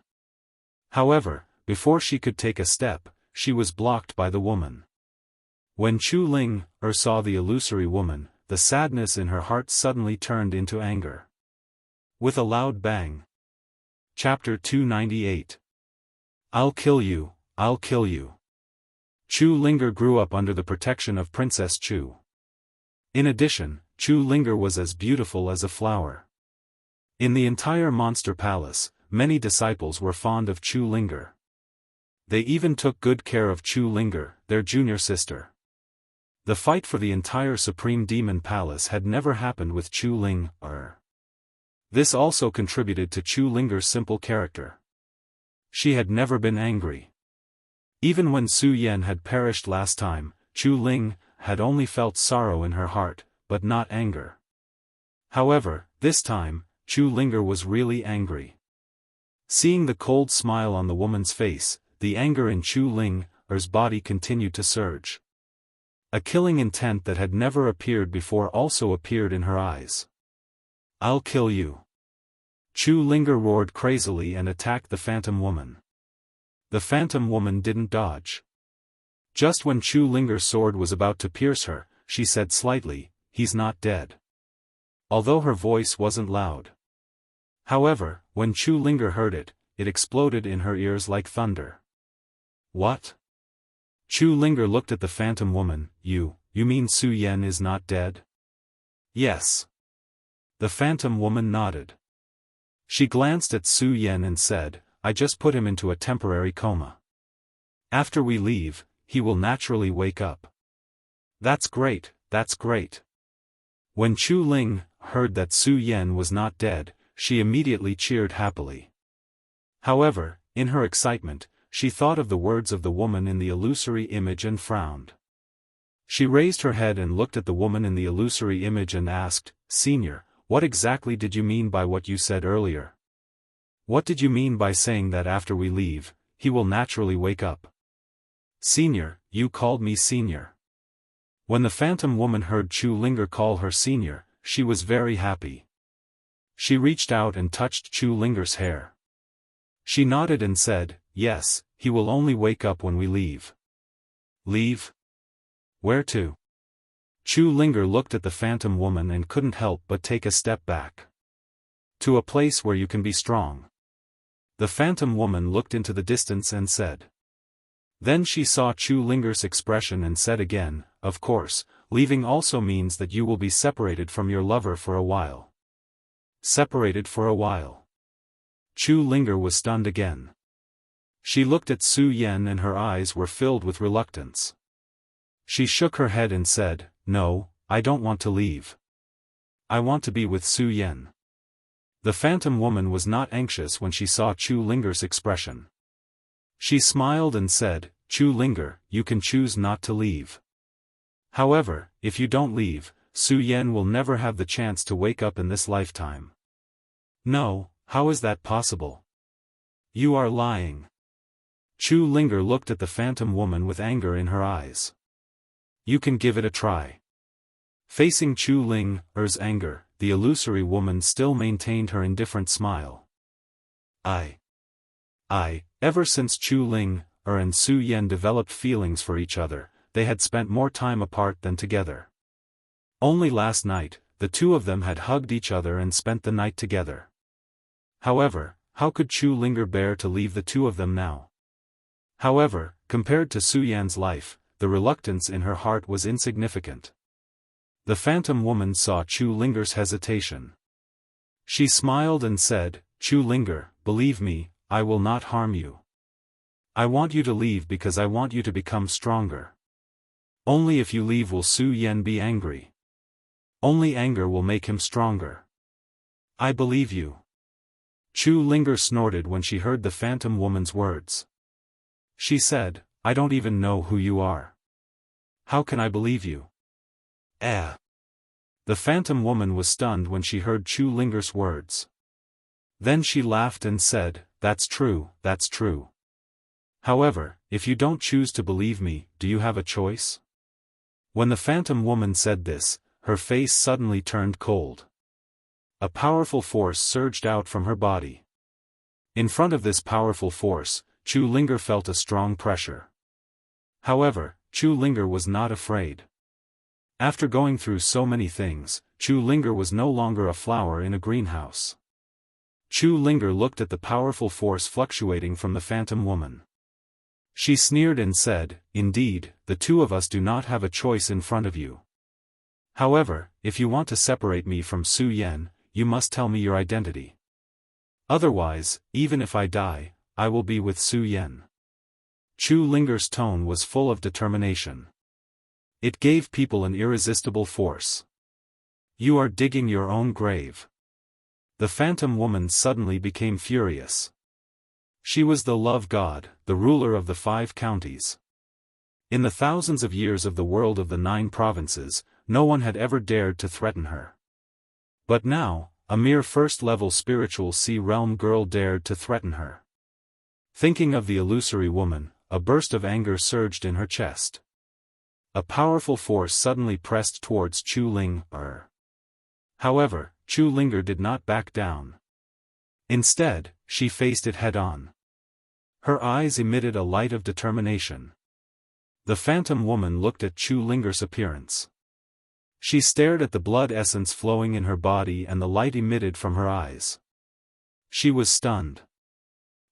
However, before she could take a step, she was blocked by the woman. When Chu Linger saw the illusory woman, the sadness in her heart suddenly turned into anger. With a loud bang. Chapter 298. I'll kill you, I'll kill you. Chu Linger grew up under the protection of Princess Chu. In addition, Chu Linger was as beautiful as a flower. In the entire monster palace, many disciples were fond of Chu Linger. They even took good care of Chu Linger, their junior sister. The fight for the entire Supreme Demon Palace had never happened with Chu Linger. This also contributed to Chu Linger's simple character. She had never been angry. Even when Su Yan had perished last time, Chu Linger had only felt sorrow in her heart, but not anger. However, this time, Chu Linger was really angry. Seeing the cold smile on the woman's face, the anger in Chu Linger's body continued to surge. A killing intent that had never appeared before also appeared in her eyes. I'll kill you. Chu Linger roared crazily and attacked the phantom woman. The phantom woman didn't dodge. Just when Chu Linger's sword was about to pierce her, she said slightly, "He's not dead." Although her voice wasn't loud. However, when Chu Linger heard it, it exploded in her ears like thunder. What? Chu Linger looked at the phantom woman. You mean Su Yan is not dead? Yes. The phantom woman nodded. She glanced at Su Yan and said, I just put him into a temporary coma. After we leave, he will naturally wake up. That's great, that's great. When Chu Linger heard that Su Yan was not dead, she immediately cheered happily. However, in her excitement, she thought of the words of the woman in the illusory image and frowned. She raised her head and looked at the woman in the illusory image and asked, Senior, what exactly did you mean by what you said earlier? What did you mean by saying that after we leave, he will naturally wake up? Senior, you called me Senior. When the phantom woman heard Chu Linger call her Senior, she was very happy. She reached out and touched Chu Linger's hair. She nodded and said, Yes, he will only wake up when we leave. Leave? Where to? Chu Linger looked at the phantom woman and couldn't help but take a step back. To a place where you can be strong. The phantom woman looked into the distance and said. Then she saw Chu Linger's expression and said again, Of course, leaving also means that you will be separated from your lover for a while. Separated for a while. Chu Linger was stunned again. She looked at Su Yan and her eyes were filled with reluctance. She shook her head and said, No, I don't want to leave. I want to be with Su Yan. The phantom woman was not anxious when she saw Chu Linger's expression. She smiled and said, Chu Linger, you can choose not to leave. However, if you don't leave, Su Yan will never have the chance to wake up in this lifetime. No, how is that possible? You are lying. Chu Linger looked at the phantom woman with anger in her eyes. You can give it a try. Facing Chu Linger's anger, the illusory woman still maintained her indifferent smile. Ever since Chu Linger and Su Yan developed feelings for each other, they had spent more time apart than together. Only last night, the two of them had hugged each other and spent the night together. However, how could Chu Linger bear to leave the two of them now? However, compared to Su Yan's life, the reluctance in her heart was insignificant. The phantom woman saw Chu Linger's hesitation. She smiled and said, Chu Linger, believe me, I will not harm you. I want you to leave because I want you to become stronger. Only if you leave will Su Yan be angry. Only anger will make him stronger. I believe you. Chu Linger snorted when she heard the phantom woman's words. She said, I don't even know who you are. How can I believe you? The phantom woman was stunned when she heard Chu Linger's words. Then she laughed and said, That's true, that's true. However, if you don't choose to believe me, do you have a choice? When the phantom woman said this, her face suddenly turned cold. A powerful force surged out from her body. In front of this powerful force, Chu Linger felt a strong pressure. However, Chu Linger was not afraid. After going through so many things, Chu Linger was no longer a flower in a greenhouse. Chu Linger looked at the powerful force fluctuating from the phantom woman. She sneered and said, Indeed, the two of us do not have a choice in front of you. However, if you want to separate me from Su Yan, you must tell me your identity. Otherwise, even if I die, I will be with Su Yan. Chu Linger's tone was full of determination. It gave people an irresistible force. You are digging your own grave. The phantom woman suddenly became furious. She was the love god, the ruler of the 5 counties. In the thousands of years of the world of the 9 provinces, no one had ever dared to threaten her. But now, a mere first-level spiritual sea-realm girl dared to threaten her. Thinking of the illusory woman, a burst of anger surged in her chest. A powerful force suddenly pressed towards Chu Linger. However, Chu Linger did not back down. Instead, she faced it head-on. Her eyes emitted a light of determination. The phantom woman looked at Chu Linger's appearance. She stared at the blood essence flowing in her body and the light emitted from her eyes. She was stunned.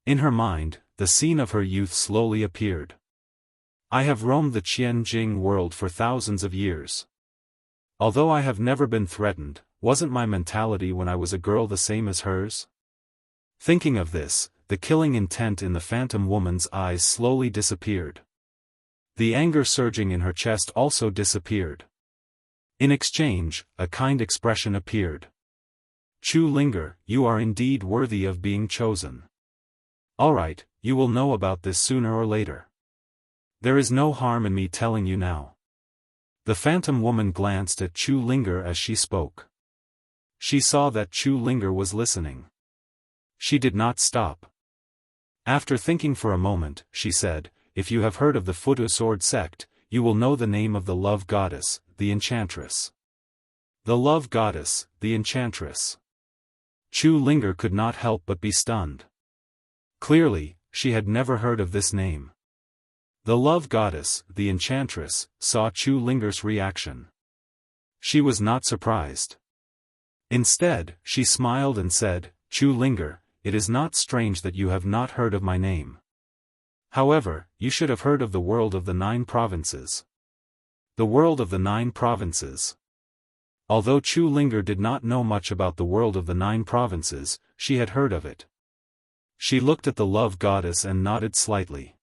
In her mind, the scene of her youth slowly appeared. I have roamed the Qianjing world for thousands of years. Although I have never been threatened, wasn't my mentality when I was a girl the same as hers? Thinking of this, the killing intent in the phantom woman's eyes slowly disappeared. The anger surging in her chest also disappeared. In exchange, a kind expression appeared. Chu Linger, you are indeed worthy of being chosen. Alright, you will know about this sooner or later. There is no harm in me telling you now. The phantom woman glanced at Chu Linger as she spoke. She saw that Chu Linger was listening. She did not stop. After thinking for a moment, she said, If you have heard of the Futu Sword sect, you will know the name of the love goddess, the enchantress. The love goddess, the enchantress. Chu Linger could not help but be stunned. Clearly, she had never heard of this name. The love goddess, the enchantress, saw Chu Linger's reaction. She was not surprised. Instead, she smiled and said, Chu Linger, it is not strange that you have not heard of my name. However, you should have heard of the world of the 9 provinces. The world of the 9 provinces. Although Chu Linger did not know much about the world of the 9 provinces, she had heard of it. She looked at the love goddess and nodded slightly.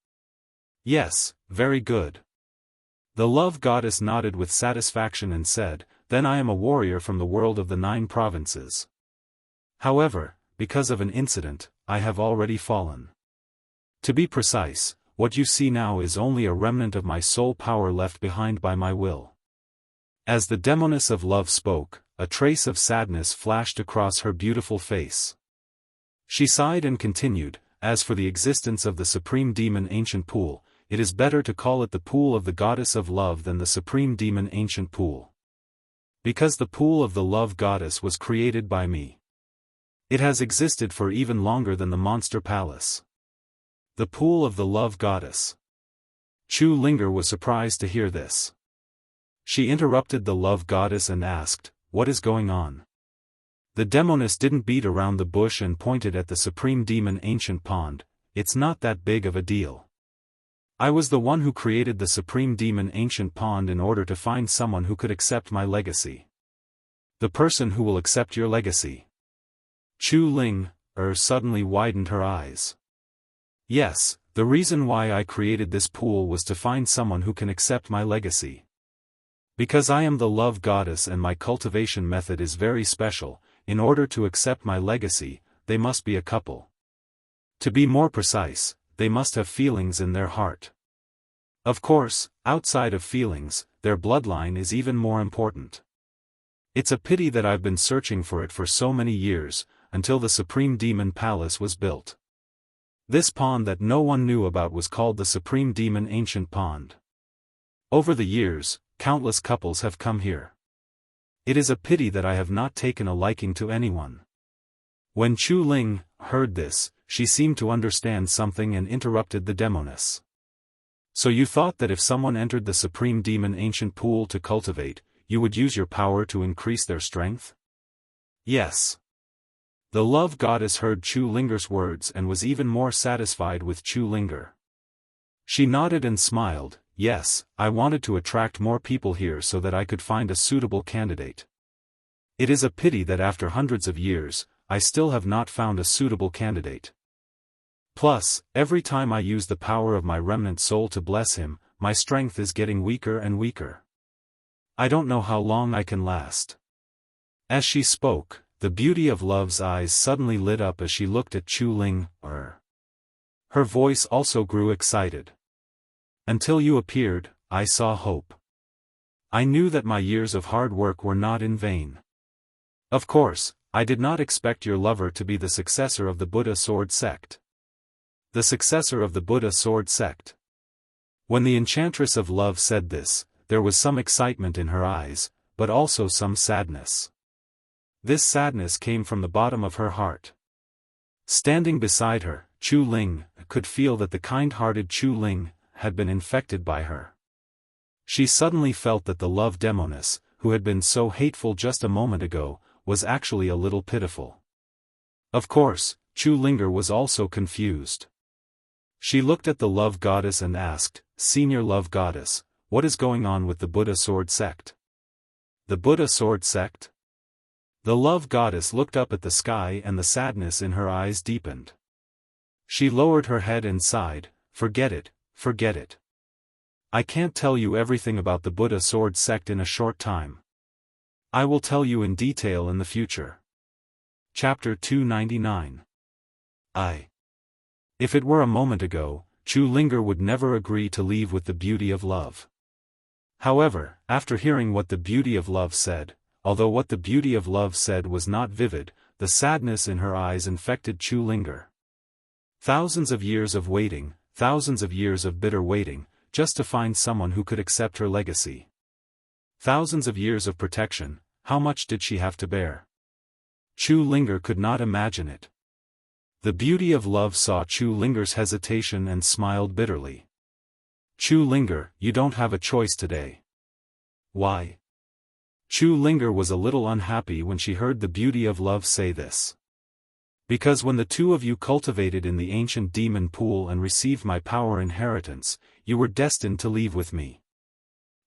Yes, very good. The love goddess nodded with satisfaction and said, Then I am a warrior from the world of the 9 provinces. However, because of an incident, I have already fallen. To be precise, what you see now is only a remnant of my soul power left behind by my will. As the demoness of love spoke, a trace of sadness flashed across her beautiful face. She sighed and continued, As for the existence of the supreme demon ancient pool, it is better to call it the pool of the goddess of love than the supreme demon ancient pool. Because the pool of the love goddess was created by me. It has existed for even longer than the monster palace. The pool of the love goddess. Chu Linger was surprised to hear this. She interrupted the love goddess and asked, What is going on? The demoness didn't beat around the bush and pointed at the supreme demon ancient pond. It's not that big of a deal. I was the one who created the supreme demon ancient pond in order to find someone who could accept my legacy. The person who will accept your legacy. Chu Linger suddenly widened her eyes. Yes, the reason why I created this pool was to find someone who can accept my legacy. Because I am the love goddess and my cultivation method is very special, in order to accept my legacy, they must be a couple. To be more precise, they must have feelings in their heart. Of course, outside of feelings, their bloodline is even more important. It's a pity that I've been searching for it for so many years, until the Supreme Demon Palace was built. This pond that no one knew about was called the Supreme Demon Ancient Pond. Over the years, countless couples have come here. It is a pity that I have not taken a liking to anyone. When Chu Ling heard this, she seemed to understand something and interrupted the demoness. So you thought that if someone entered the Supreme Demon Ancient Pool to cultivate, you would use your power to increase their strength? Yes. The love goddess heard Chu Linger's words and was even more satisfied with Chu Linger. She nodded and smiled. Yes, I wanted to attract more people here so that I could find a suitable candidate. It is a pity that after hundreds of years, I still have not found a suitable candidate. Plus, every time I use the power of my remnant soul to bless him, my strength is getting weaker and weaker. I don't know how long I can last. As she spoke, the beauty of love's eyes suddenly lit up as she looked at Chu Ling. Her voice also grew excited. Until you appeared, I saw hope. I knew that my years of hard work were not in vain. Of course, I did not expect your lover to be the successor of the Buddha Sword Sect. The successor of the Buddha Sword Sect. When the Enchantress of Love said this, there was some excitement in her eyes, but also some sadness. This sadness came from the bottom of her heart. Standing beside her, Chu Ling could feel that the kind-hearted Chu Ling had been infected by her. She suddenly felt that the love demoness, who had been so hateful just a moment ago, was actually a little pitiful. Of course, Chu Linger was also confused. She looked at the love goddess and asked, Senior Love Goddess, what is going on with the Buddha Sword Sect? The Buddha Sword Sect? The love goddess looked up at the sky and the sadness in her eyes deepened. She lowered her head and sighed, Forget it, forget it. I can't tell you everything about the Buddha Sword Sect in a short time. I will tell you in detail in the future. Chapter 299. If it were a moment ago, Chu Linger would never agree to leave with the beauty of love. However, after hearing what the beauty of love said, although what the beauty of love said was not vivid, the sadness in her eyes infected Chu Linger. Thousands of years of waiting, thousands of years of bitter waiting, just to find someone who could accept her legacy. Thousands of years of protection, how much did she have to bear? Chu Linger could not imagine it. The beauty of love saw Chu Linger's hesitation and smiled bitterly. Chu Linger, you don't have a choice today. Why? Chu Linger was a little unhappy when she heard the beauty of love say this. Because when the two of you cultivated in the ancient demon pool and received my power inheritance, you were destined to leave with me.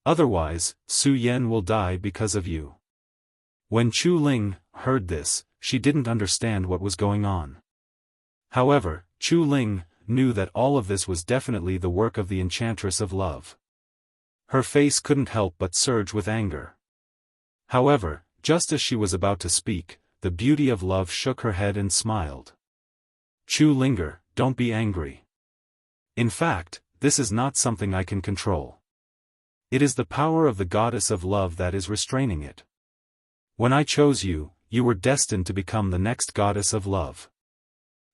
Otherwise, Su Yan will die because of you. When Chu Ling heard this, she didn't understand what was going on. However, Chu Ling knew that all of this was definitely the work of the Enchantress of Love. Her face couldn't help but surge with anger. However, just as she was about to speak, the beauty of love shook her head and smiled. Chu Linger, don't be angry. In fact, this is not something I can control. It is the power of the goddess of love that is restraining it. When I chose you, you were destined to become the next goddess of love.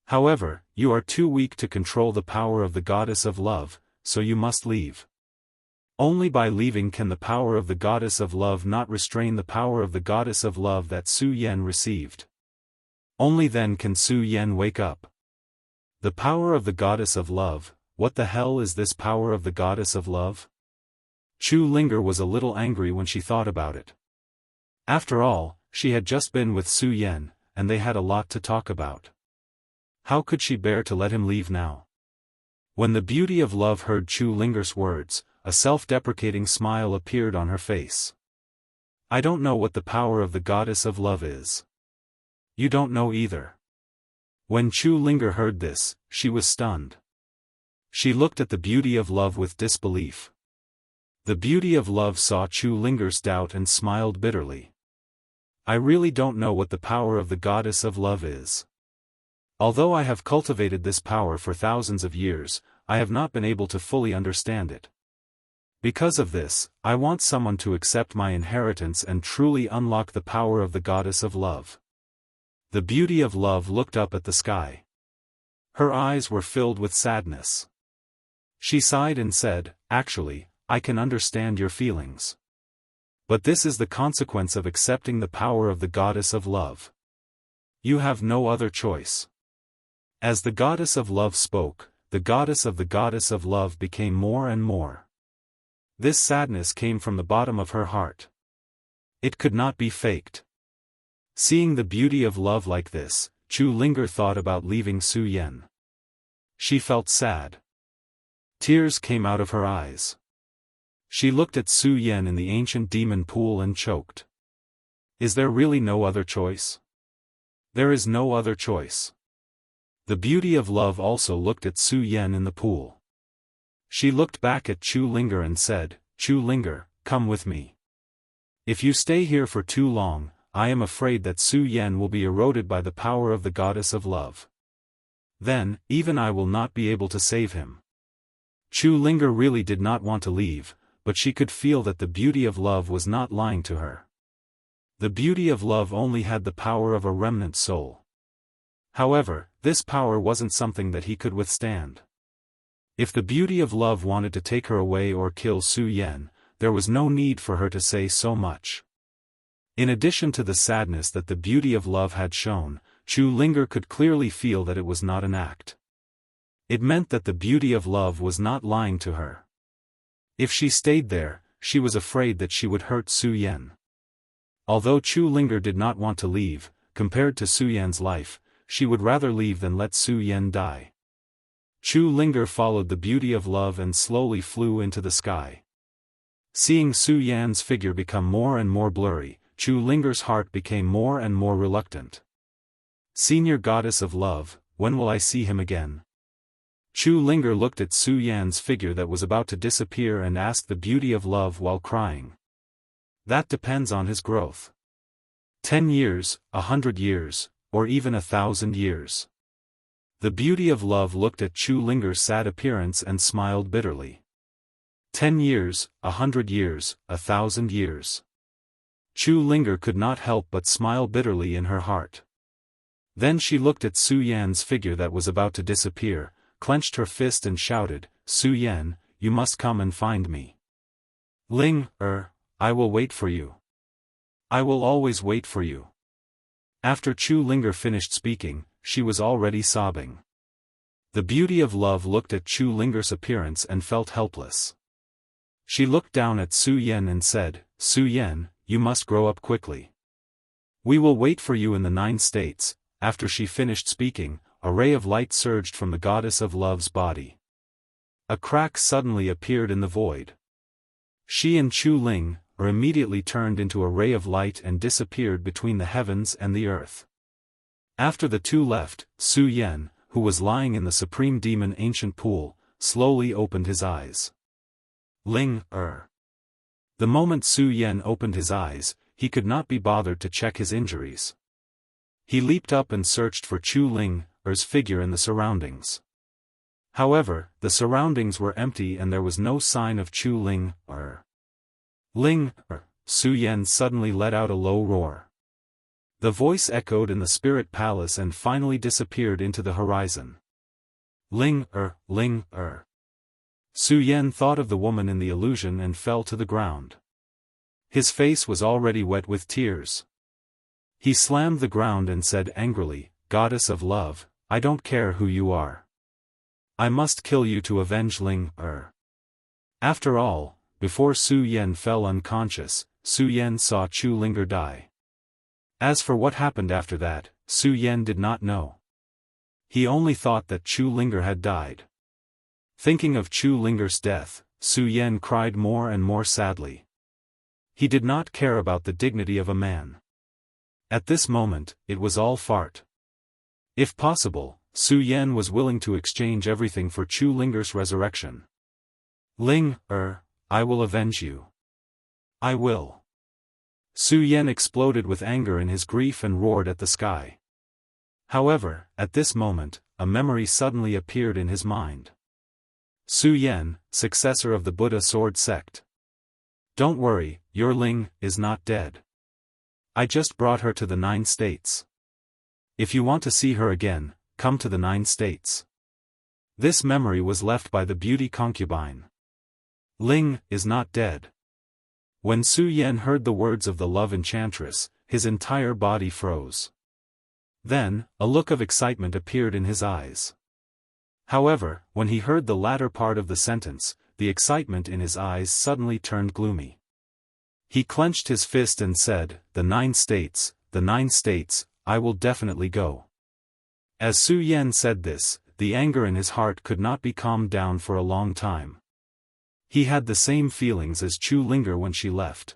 However, you are too weak to control the power of the goddess of love, so you must leave. Only by leaving can the power of the goddess of love not restrain the power of the goddess of love that Su Yan received. Only then can Su Yan wake up. The power of the goddess of love, what the hell is this power of the goddess of love? Chu Linger was a little angry when she thought about it. After all, she had just been with Su Yan, and they had a lot to talk about. How could she bear to let him leave now? When the beauty of love heard Chu Linger's words, a self-deprecating smile appeared on her face. I don't know what the power of the goddess of love is. You don't know either. When Chu Linger heard this, she was stunned. She looked at the beauty of love with disbelief. The beauty of love saw Chu Linger's doubt and smiled bitterly. I really don't know what the power of the goddess of love is. Although I have cultivated this power for thousands of years, I have not been able to fully understand it. Because of this, I want someone to accept my inheritance and truly unlock the power of the goddess of love. The beauty of love looked up at the sky. Her eyes were filled with sadness. She sighed and said, "Actually, I can understand your feelings. But this is the consequence of accepting the power of the goddess of love. You have no other choice." As the goddess of love spoke, the goddess of love became more and more. This sadness came from the bottom of her heart. It could not be faked. Seeing the beauty of love like this, Chu Linger thought about leaving Su Yan. She felt sad. Tears came out of her eyes. She looked at Su Yan in the ancient demon pool and choked. Is there really no other choice? There is no other choice. The beauty of love also looked at Su Yan in the pool. She looked back at Chu Linger and said, "Chu Linger, come with me. If you stay here for too long, I am afraid that Su Yan will be eroded by the power of the goddess of love. Then, even I will not be able to save him." Chu Linger really did not want to leave, but she could feel that the beauty of love was not lying to her. The beauty of love only had the power of a remnant soul. However, this power wasn't something that he could withstand. If the beauty of love wanted to take her away or kill Su Yan, there was no need for her to say so much. In addition to the sadness that the beauty of love had shown, Chu Linger could clearly feel that it was not an act. It meant that the beauty of love was not lying to her. If she stayed there, she was afraid that she would hurt Su Yan. Although Chu Linger did not want to leave, compared to Su Yan's life, she would rather leave than let Su Yan die. Chu Linger followed the beauty of love and slowly flew into the sky. Seeing Su Yan's figure become more and more blurry, Chu Linger's heart became more and more reluctant. "Senior goddess of love, when will I see him again?" Chu Linger looked at Su Yan's figure that was about to disappear and asked the beauty of love while crying. "That depends on his growth. 10 years, 100 years, or even 1,000 years. The beauty of love looked at Chu Linger's sad appearance and smiled bitterly. 10 years, 100 years, 1,000 years. Chu Linger could not help but smile bitterly in her heart. Then she looked at Su Yan's figure that was about to disappear, clenched her fist and shouted, "Su Yan, you must come and find me. I will wait for you. I will always wait for you." After Chu Linger finished speaking, she was already sobbing. The beauty of love looked at Chu Linger's appearance and felt helpless. She looked down at Su Yan and said, "Su Yan, you must grow up quickly. We will wait for you in the 9 states." After she finished speaking, a ray of light surged from the goddess of love's body. A crack suddenly appeared in the void. She and Chu Ling immediately turned into a ray of light and disappeared between the heavens and the earth. After the two left, Su Yan, who was lying in the supreme demon ancient pool, slowly opened his eyes. The moment Su Yan opened his eyes, he could not be bothered to check his injuries. He leaped up and searched for Chu Linger's figure in the surroundings. However, the surroundings were empty and there was no sign of Chu Linger. Su Yan suddenly let out a low roar. The voice echoed in the spirit palace and finally disappeared into the horizon. Su Yan thought of the woman in the illusion and fell to the ground. His face was already wet with tears. He slammed the ground and said angrily, "Goddess of love, I don't care who you are. I must kill you to avenge Linger." After all, before Su Yan fell unconscious, Su Yan saw Chu Linger die. As for what happened after that, Su Yan did not know. He only thought that Chu Linger had died. Thinking of Chu Linger's death, Su Yan cried more and more sadly. He did not care about the dignity of a man. At this moment, it was all fart. If possible, Su Yan was willing to exchange everything for Chu Linger's resurrection. I will avenge you. I will. Su Yan exploded with anger in his grief and roared at the sky. However, at this moment, a memory suddenly appeared in his mind. Su Yan, successor of the Buddha sword sect. Don't worry, your Ling is not dead. I just brought her to the 9 states. If you want to see her again, come to the 9 states. This memory was left by the beauty concubine. Ling is not dead. When Su Yan heard the words of the love enchantress, his entire body froze. Then, a look of excitement appeared in his eyes. However, when he heard the latter part of the sentence, the excitement in his eyes suddenly turned gloomy. He clenched his fist and said, the 9 states, I will definitely go. As Su Yan said this, the anger in his heart could not be calmed down for a long time. He had the same feelings as Chu Linger when she left.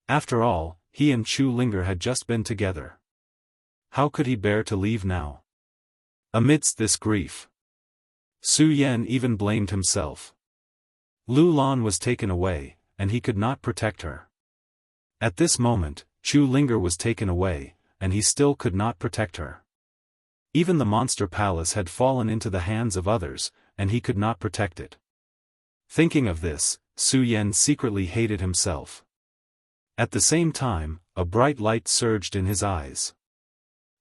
After all, he and Chu Linger had just been together. How could he bear to leave now? Amidst this grief, Su Yan even blamed himself. Lu Lan was taken away, and he could not protect her. At this moment, Chu Linger was taken away, and he still could not protect her. Even the monster palace had fallen into the hands of others, and he could not protect it. Thinking of this, Su Yan secretly hated himself. At the same time, a bright light surged in his eyes.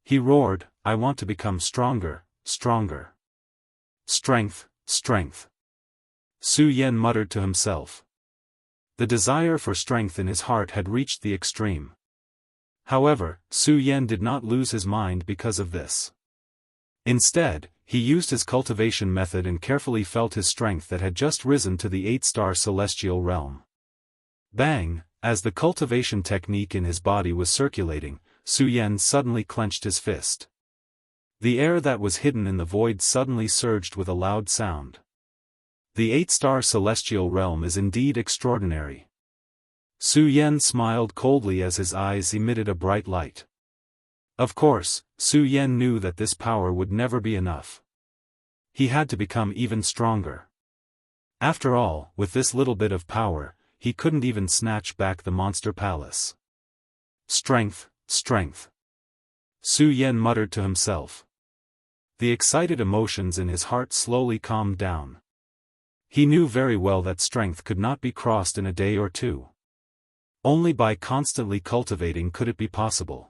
He roared, I want to become stronger, stronger. Strength, strength. Su Yan muttered to himself. The desire for strength in his heart had reached the extreme. However, Su Yan did not lose his mind because of this. Instead, he used his cultivation method and carefully felt his strength that had just risen to the 8-star celestial realm. Bang! As the cultivation technique in his body was circulating, Su Yan suddenly clenched his fist. The air that was hidden in the void suddenly surged with a loud sound. The 8-star celestial realm is indeed extraordinary. Su Yan smiled coldly as his eyes emitted a bright light. Of course, Su Yan knew that this power would never be enough. He had to become even stronger. After all, with this little bit of power, he couldn't even snatch back the monster palace. Strength, strength. Su Yan muttered to himself. The excited emotions in his heart slowly calmed down. He knew very well that strength could not be crossed in a day or two. Only by constantly cultivating could it be possible.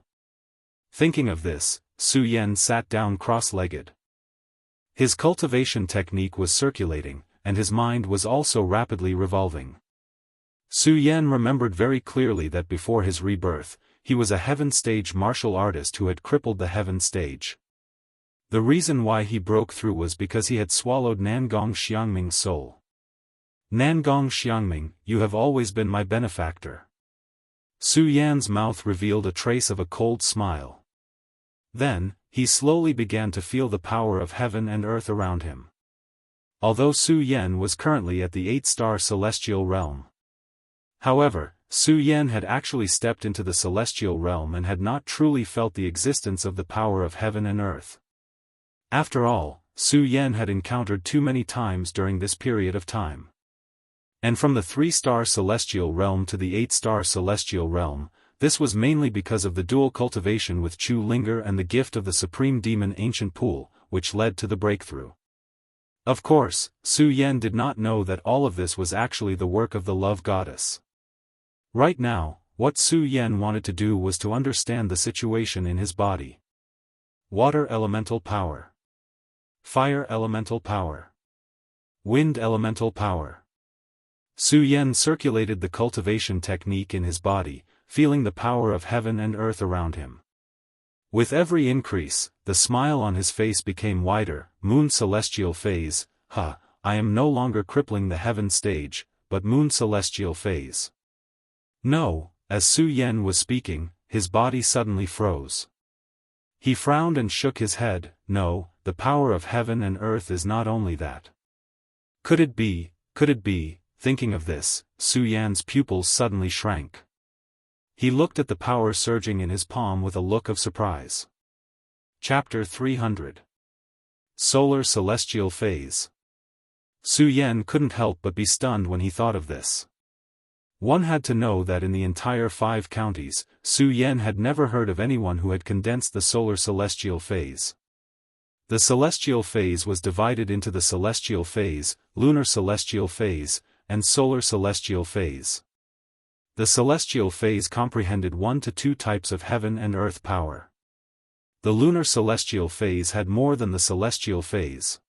Thinking of this, Su Yan sat down cross-legged. His cultivation technique was circulating, and his mind was also rapidly revolving. Su Yan remembered very clearly that before his rebirth, he was a heaven stage martial artist who had crippled the heaven stage. The reason why he broke through was because he had swallowed Nangong Xiangming's soul. Nangong Xiangming, you have always been my benefactor. Su Yan's mouth revealed a trace of a cold smile. Then, he slowly began to feel the power of heaven and earth around him. Although Su Yan was currently at the 8-star celestial realm. However, Su Yan had actually stepped into the celestial realm and had not truly felt the existence of the power of heaven and earth. After all, Su Yan had encountered too many times during this period of time. And from the 3-star celestial realm to the 8-star celestial realm, this was mainly because of the dual cultivation with Chu Linger and the gift of the supreme demon Ancient Pool, which led to the breakthrough. Of course, Su Yan did not know that all of this was actually the work of the love goddess. Right now, what Su Yan wanted to do was to understand the situation in his body. Water elemental power. Fire elemental power. Wind elemental power. Su Yan circulated the cultivation technique in his body, feeling the power of heaven and earth around him. With every increase, the smile on his face became wider. Moon celestial phase, I am no longer crippling the heaven stage, but moon celestial phase. No, as Su Yan was speaking, his body suddenly froze. He frowned and shook his head. No, the power of heaven and earth is not only that. Could it be? Thinking of this, Su Yan's pupils suddenly shrank. He looked at the power surging in his palm with a look of surprise. Chapter 300. Solar celestial phase. Su Yan couldn't help but be stunned when he thought of this. One had to know that in the entire 5 counties, Su Yan had never heard of anyone who had condensed the solar celestial phase. The celestial phase was divided into the celestial phase, lunar celestial phase, and solar celestial phase. The celestial phase comprehended 1 to 2 types of heaven and earth power. The lunar celestial phase had more than the celestial phase.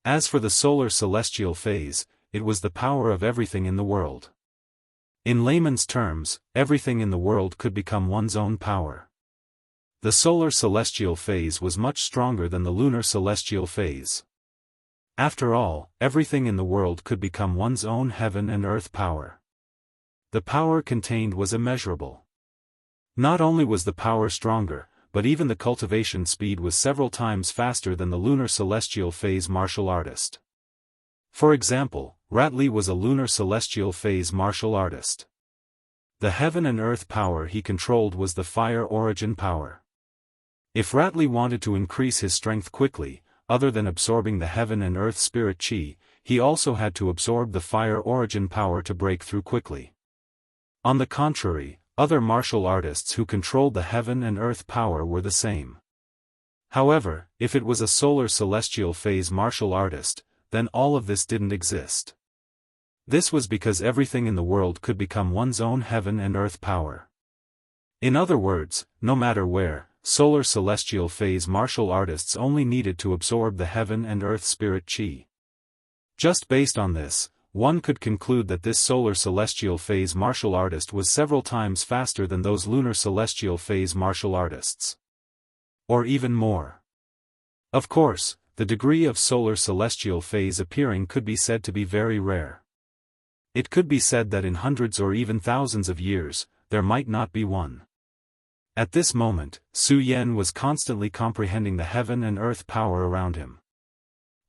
As for the solar celestial phase, it was the power of everything in the world. In layman's terms, everything in the world could become one's own power. The solar celestial phase was much stronger than the lunar celestial phase. After all, everything in the world could become one's own heaven and earth power. The power contained was immeasurable. Not only was the power stronger, but even the cultivation speed was several times faster than the lunar celestial phase martial artist. For example, Ratley was a lunar celestial phase martial artist. The heaven and earth power he controlled was the fire origin power. If Ratley wanted to increase his strength quickly, other than absorbing the heaven and earth spirit chi, he also had to absorb the fire origin power to break through quickly. On the contrary, other martial artists who controlled the heaven and earth power were the same. However, if it was a solar celestial phase martial artist, then all of this didn't exist. This was because everything in the world could become one's own heaven and earth power. In other words, no matter where, solar celestial phase martial artists only needed to absorb the heaven and earth spirit chi. Just based on this, one could conclude that this solar celestial phase martial artist was several times faster than those lunar celestial phase martial artists. Or even more. Of course, the degree of solar celestial phase appearing could be said to be very rare. It could be said that in hundreds or even thousands of years, there might not be one. At this moment, Su Yan was constantly comprehending the heaven and earth power around him.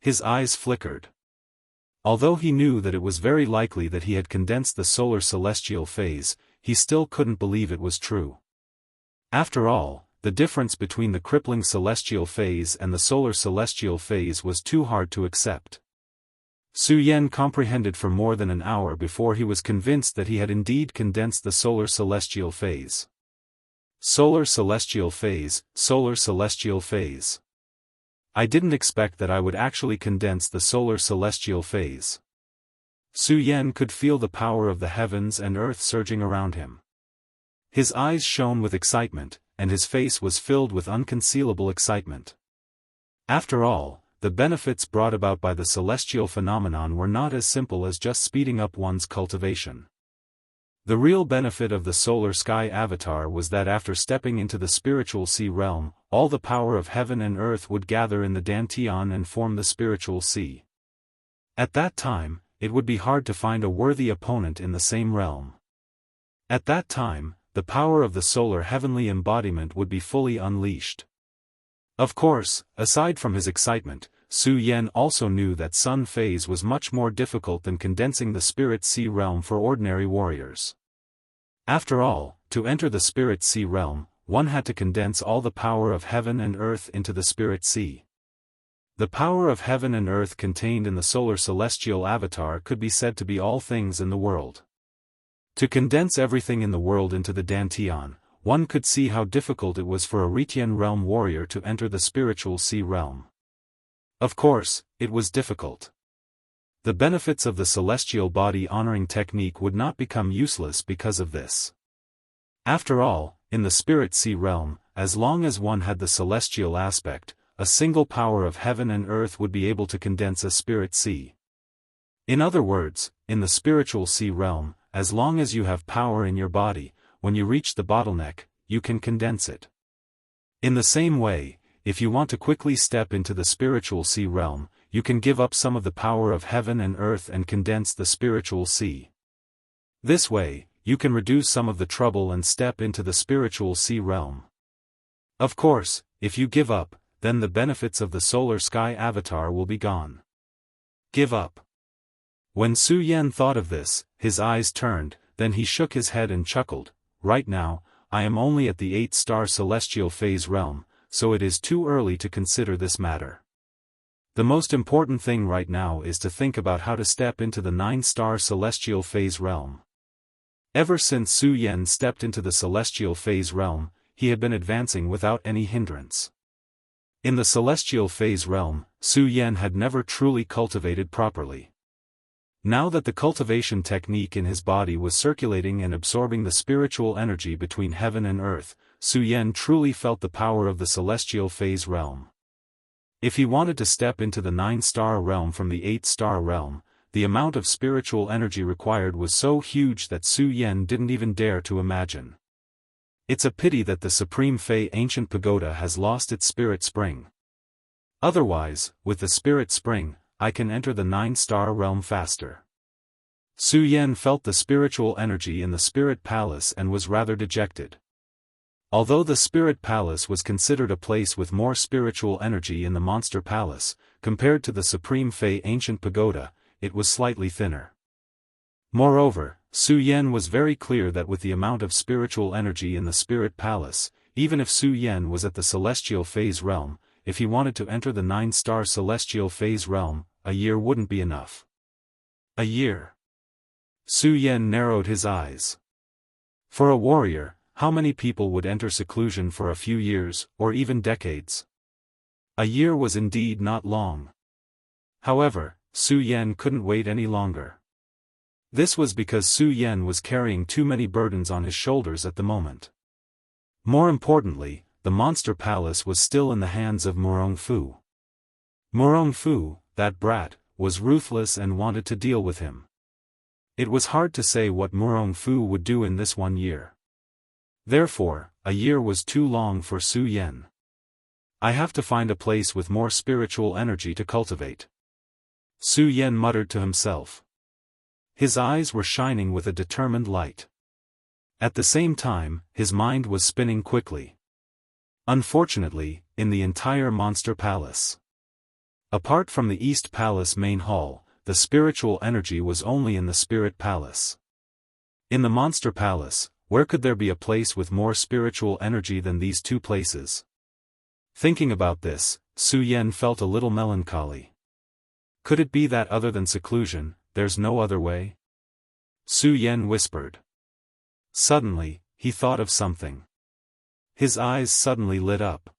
His eyes flickered. Although he knew that it was very likely that he had condensed the solar celestial phase, he still couldn't believe it was true. After all, the difference between the crippling celestial phase and the solar celestial phase was too hard to accept. Su Yan comprehended for more than an hour before he was convinced that he had indeed condensed the solar celestial phase. Solar celestial phase, solar celestial phase. I didn't expect that I would actually condense the solar celestial phase. Su Yan could feel the power of the heavens and earth surging around him. His eyes shone with excitement, and his face was filled with unconcealable excitement. After all, the benefits brought about by the celestial phenomenon were not as simple as just speeding up one's cultivation. The real benefit of the solar sky avatar was that after stepping into the spiritual sea realm, all the power of heaven and earth would gather in the Dantian and form the spiritual sea. At that time, it would be hard to find a worthy opponent in the same realm. At that time, the power of the solar heavenly embodiment would be fully unleashed. Of course, aside from his excitement, Su Yan also knew that sun phase was much more difficult than condensing the spirit sea realm for ordinary warriors. After all, to enter the spirit sea realm, one had to condense all the power of heaven and earth into the spirit sea. The power of heaven and earth contained in the solar celestial avatar could be said to be all things in the world. To condense everything in the world into the Dantian, one could see how difficult it was for a Ritian realm warrior to enter the spiritual sea realm. Of course, it was difficult. The benefits of the celestial body honoring technique would not become useless because of this. After all, in the spirit sea realm, as long as one had the celestial aspect, a single power of heaven and earth would be able to condense a spirit sea. In other words, in the spiritual sea realm, as long as you have power in your body, when you reach the bottleneck, you can condense it. In the same way, if you want to quickly step into the spiritual sea realm, you can give up some of the power of heaven and earth and condense the spiritual sea. This way, you can reduce some of the trouble and step into the spiritual sea realm. Of course, if you give up, then the benefits of the solar sky avatar will be gone. Give up. When Su Yan thought of this, his eyes turned, then he shook his head and chuckled. Right now, I am only at the 8-star celestial phase realm, so it is too early to consider this matter. The most important thing right now is to think about how to step into the 9-star celestial phase realm. Ever since Su Yan stepped into the celestial phase realm, he had been advancing without any hindrance. In the celestial phase realm, Su Yan had never truly cultivated properly. Now that the cultivation technique in his body was circulating and absorbing the spiritual energy between heaven and earth, Su Yan truly felt the power of the celestial phase realm. If he wanted to step into the 9-star realm from the 8-star realm, the amount of spiritual energy required was so huge that Su Yan didn't even dare to imagine. It's a pity that the Supreme Fei Ancient Pagoda has lost its spirit spring. Otherwise, with the spirit spring, I can enter the 9-star realm faster. Su Yan felt the spiritual energy in the spirit palace and was rather dejected. Although the spirit palace was considered a place with more spiritual energy in the monster palace, compared to the Supreme Fei Ancient Pagoda, it was slightly thinner. Moreover, Su Yan was very clear that with the amount of spiritual energy in the spirit palace, even if Su Yan was at the celestial phase realm, if he wanted to enter the 9-star celestial phase realm, a year wouldn't be enough. A year. Su Yan narrowed his eyes. For a warrior, how many people would enter seclusion for a few years, or even decades? A year was indeed not long. However, Su Yan couldn't wait any longer. This was because Su Yan was carrying too many burdens on his shoulders at the moment. More importantly, the monster palace was still in the hands of Murong Fu. Murong Fu, that brat, was ruthless and wanted to deal with him. It was hard to say what Murong Fu would do in this 1 year. Therefore, a year was too long for Su Yan. I have to find a place with more spiritual energy to cultivate. Su Yan muttered to himself. His eyes were shining with a determined light. At the same time, his mind was spinning quickly. Unfortunately, in the entire monster palace, apart from the East Palace main hall, the spiritual energy was only in the Spirit Palace. In the Monster Palace, where could there be a place with more spiritual energy than these two places? Thinking about this, Su Yan felt a little melancholy. Could it be that other than seclusion, there's no other way? Su Yan whispered. Suddenly, he thought of something. His eyes suddenly lit up.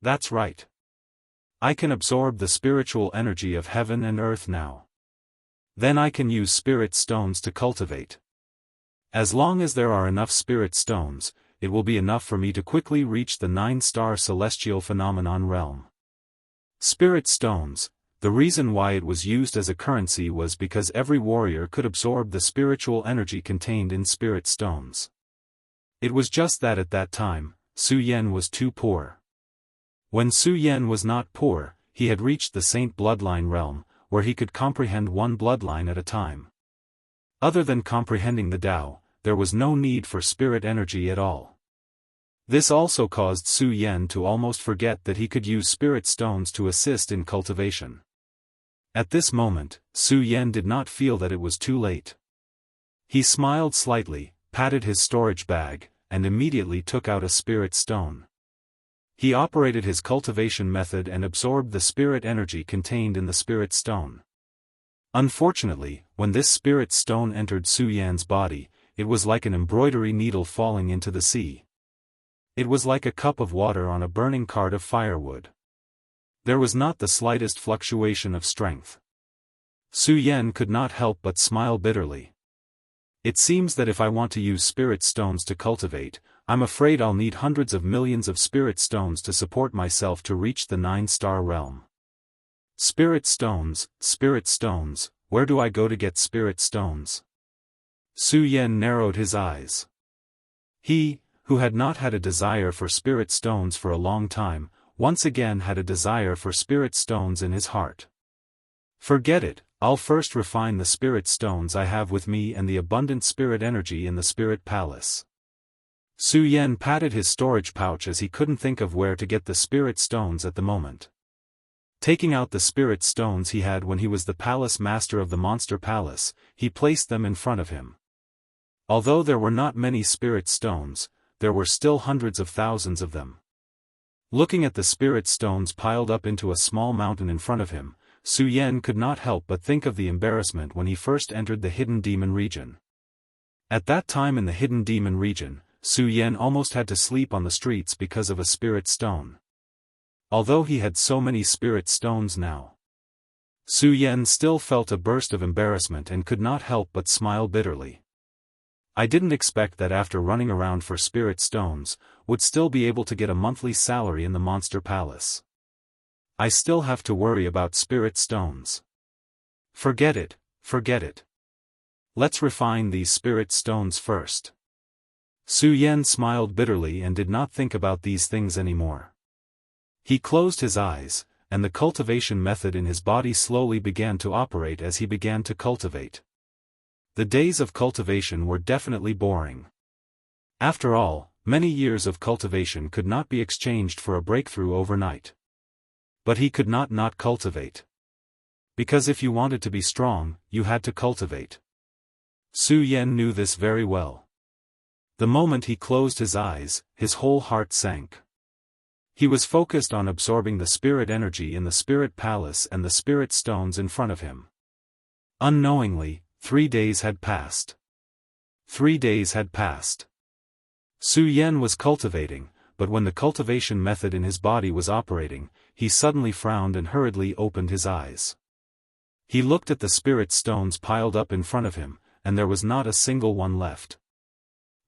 That's right. I can absorb the spiritual energy of heaven and earth now. Then I can use spirit stones to cultivate. As long as there are enough spirit stones, it will be enough for me to quickly reach the 9-star celestial phenomenon realm. Spirit stones, the reason why it was used as a currency was because every warrior could absorb the spiritual energy contained in spirit stones. It was just that at that time, Su Yan was too poor. When Su Yan was not poor, he had reached the Saint Bloodline realm, where he could comprehend one bloodline at a time. Other than comprehending the Tao, there was no need for spirit energy at all. This also caused Su Yan to almost forget that he could use spirit stones to assist in cultivation. At this moment, Su Yan did not feel that it was too late. He smiled slightly, patted his storage bag, and immediately took out a spirit stone. He operated his cultivation method and absorbed the spirit energy contained in the spirit stone. Unfortunately, when this spirit stone entered Su Yan's body, it was like an embroidery needle falling into the sea. It was like a cup of water on a burning cart of firewood. There was not the slightest fluctuation of strength. Su Yan could not help but smile bitterly. It seems that if I want to use spirit stones to cultivate, I'm afraid I'll need hundreds of millions of spirit stones to support myself to reach the 9-star realm. Spirit stones, where do I go to get spirit stones? Su Yan narrowed his eyes. He, who had not had a desire for spirit stones for a long time, once again had a desire for spirit stones in his heart. Forget it, I'll first refine the spirit stones I have with me and the abundant spirit energy in the spirit palace. Su Yan patted his storage pouch as he couldn't think of where to get the spirit stones at the moment. Taking out the spirit stones he had when he was the palace master of the monster palace, he placed them in front of him. Although there were not many spirit stones, there were still hundreds of thousands of them. Looking at the spirit stones piled up into a small mountain in front of him, Su Yan could not help but think of the embarrassment when he first entered the hidden demon region. At that time in the hidden demon region, Su Yan almost had to sleep on the streets because of a spirit stone. Although he had so many spirit stones now, Su Yan still felt a burst of embarrassment and could not help but smile bitterly. I didn't expect that after running around for spirit stones, would still be able to get a monthly salary in the monster palace. I still have to worry about spirit stones. Forget it, forget it. Let's refine these spirit stones first. Su Yan smiled bitterly and did not think about these things anymore. He closed his eyes, and the cultivation method in his body slowly began to operate as he began to cultivate. The days of cultivation were definitely boring. After all, many years of cultivation could not be exchanged for a breakthrough overnight. But he could not cultivate. Because if you wanted to be strong, you had to cultivate. Su Yan knew this very well. The moment he closed his eyes, his whole heart sank. He was focused on absorbing the spirit energy in the spirit palace and the spirit stones in front of him. Unknowingly, 3 days had passed. 3 days had passed. Su Yan was cultivating, but when the cultivation method in his body was operating, he suddenly frowned and hurriedly opened his eyes. He looked at the spirit stones piled up in front of him, and there was not a single one left.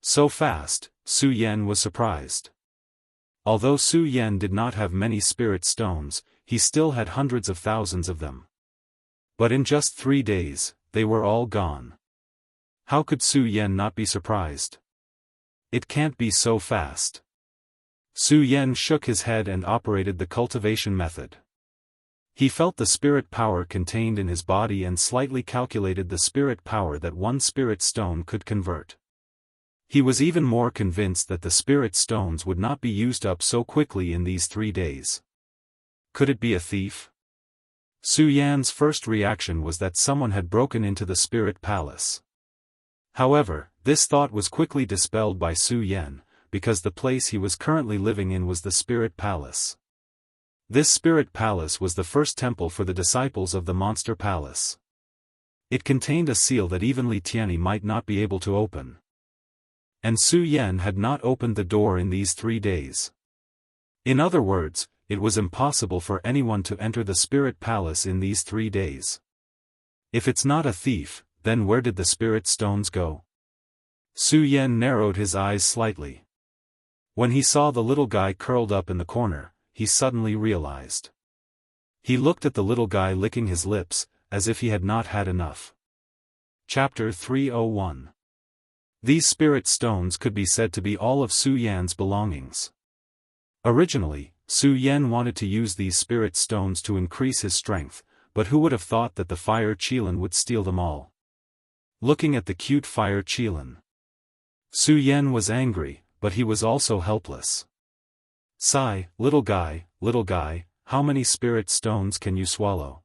So fast, Su Yan was surprised. Although Su Yan did not have many spirit stones, he still had hundreds of thousands of them. But in just 3 days, they were all gone. How could Su Yan not be surprised? It can't be so fast. Su Yan shook his head and operated the cultivation method. He felt the spirit power contained in his body and slightly calculated the spirit power that one spirit stone could convert. He was even more convinced that the spirit stones would not be used up so quickly in these 3 days. Could it be a thief? Su Yan's first reaction was that someone had broken into the spirit palace. However, this thought was quickly dispelled by Su Yan, because the place he was currently living in was the spirit palace. This spirit palace was the first temple for the disciples of the monster palace. It contained a seal that even Li Tianyi might not be able to open. And Su Yan had not opened the door in these 3 days. In other words, it was impossible for anyone to enter the spirit palace in these 3 days. If it's not a thief, then where did the spirit stones go? Su Yan narrowed his eyes slightly. When he saw the little guy curled up in the corner, he suddenly realized. He looked at the little guy licking his lips, as if he had not had enough. Chapter 301. These spirit stones could be said to be all of Su Yan's belongings. Originally, Su Yan wanted to use these spirit stones to increase his strength, but who would have thought that the fire Qilin would steal them all? Looking at the cute fire Qilin, Su Yan was angry, but he was also helpless. Sigh, little guy, how many spirit stones can you swallow?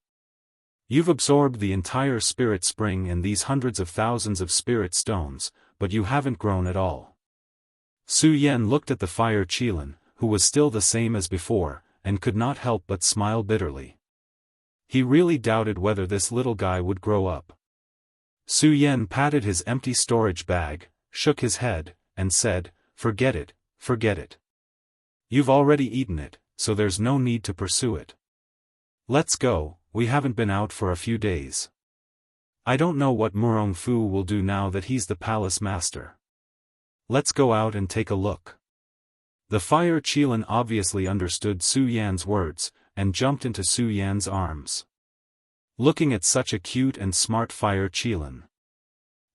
You've absorbed the entire spirit spring and these hundreds of thousands of spirit stones, but you haven't grown at all. Su Yan looked at the fire Qilin, who was still the same as before, and could not help but smile bitterly. He really doubted whether this little guy would grow up. Su Yan patted his empty storage bag, shook his head, and said, forget it, forget it. You've already eaten it, so there's no need to pursue it. Let's go, we haven't been out for a few days. I don't know what Murong Fu will do now that he's the palace master. Let's go out and take a look. The fire Qilin obviously understood Su Yan's words, and jumped into Su Yan's arms. Looking at such a cute and smart fire Qilin,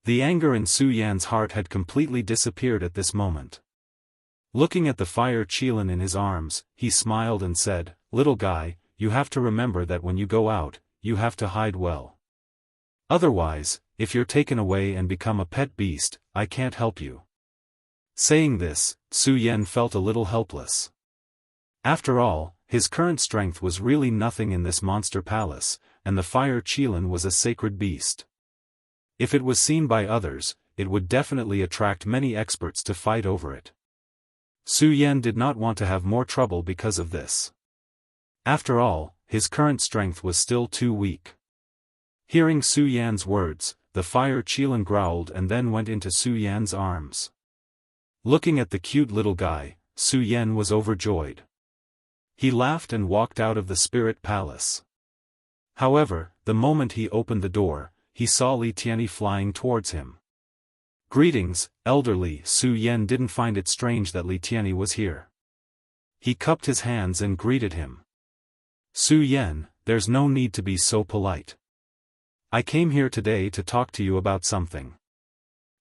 the anger in Su Yan's heart had completely disappeared at this moment. Looking at the fire Qilin in his arms, he smiled and said, little guy, you have to remember that when you go out, you have to hide well. Otherwise, if you're taken away and become a pet beast, I can't help you. Saying this, Su Yan felt a little helpless. After all, his current strength was really nothing in this monster palace, and the fire Qilin was a sacred beast. If it was seen by others, it would definitely attract many experts to fight over it. Su Yan did not want to have more trouble because of this. After all, his current strength was still too weak. Hearing Su Yan's words, the fire Qilin growled and then went into Su Yan's arms. Looking at the cute little guy, Su Yan was overjoyed. He laughed and walked out of the spirit palace. However, the moment he opened the door, he saw Li Tianyi flying towards him. "Greetings, elderly." Su Yan didn't find it strange that Li Tianyi was here. He cupped his hands and greeted him. "Su Yan, there's no need to be so polite. I came here today to talk to you about something."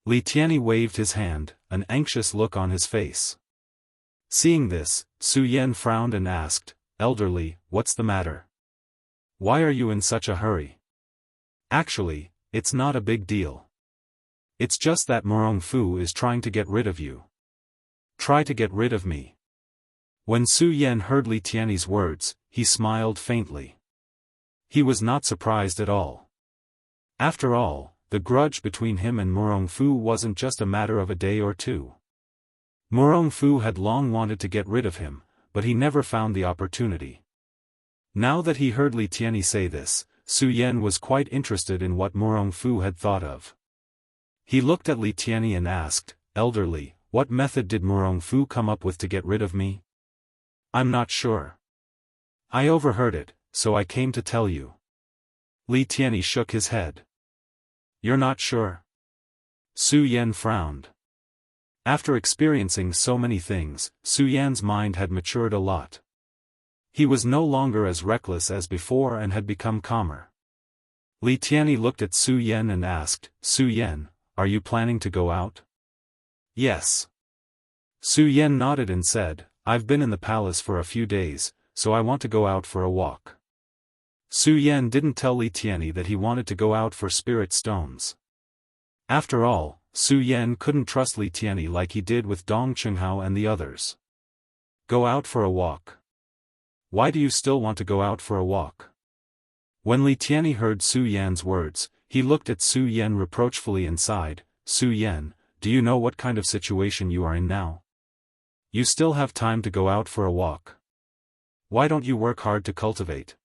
Li Tianyi waved his hand, an anxious look on his face. Seeing this, Su Yan frowned and asked, "Elderly, what's the matter? Why are you in such a hurry?" "Actually, it's not a big deal. It's just that Murong Fu is trying to get rid of you." "Try to get rid of me?" When Su Yan heard Li Tianyi's words, he smiled faintly. He was not surprised at all. After all, the grudge between him and Murong Fu wasn't just a matter of a day or two. Murong Fu had long wanted to get rid of him, but he never found the opportunity. Now that he heard Li Tianyi say this, Su Yan was quite interested in what Murong Fu had thought of. He looked at Li Tianyi and asked, "Elderly, what method did Murong Fu come up with to get rid of me?" "I'm not sure. I overheard it, so I came to tell you." Li Tianyi shook his head. "You're not sure?" Su Yan frowned. After experiencing so many things, Su Yan's mind had matured a lot. He was no longer as reckless as before and had become calmer. Li Tianyi looked at Su Yan and asked, "Su Yan, are you planning to go out?" "Yes." Su Yan nodded and said, "I've been in the palace for a few days, so I want to go out for a walk." Su Yan didn't tell Li Tianyi that he wanted to go out for spirit stones. After all, Su Yan couldn't trust Li Tianyi like he did with Dong Qinghao and the others. "Go out for a walk? Why do you still want to go out for a walk?" When Li Tianyi heard Su Yan's words, he looked at Su Yan reproachfully and sighed, "Su Yan, do you know what kind of situation you are in now? You still have time to go out for a walk. Why don't you work hard to cultivate?"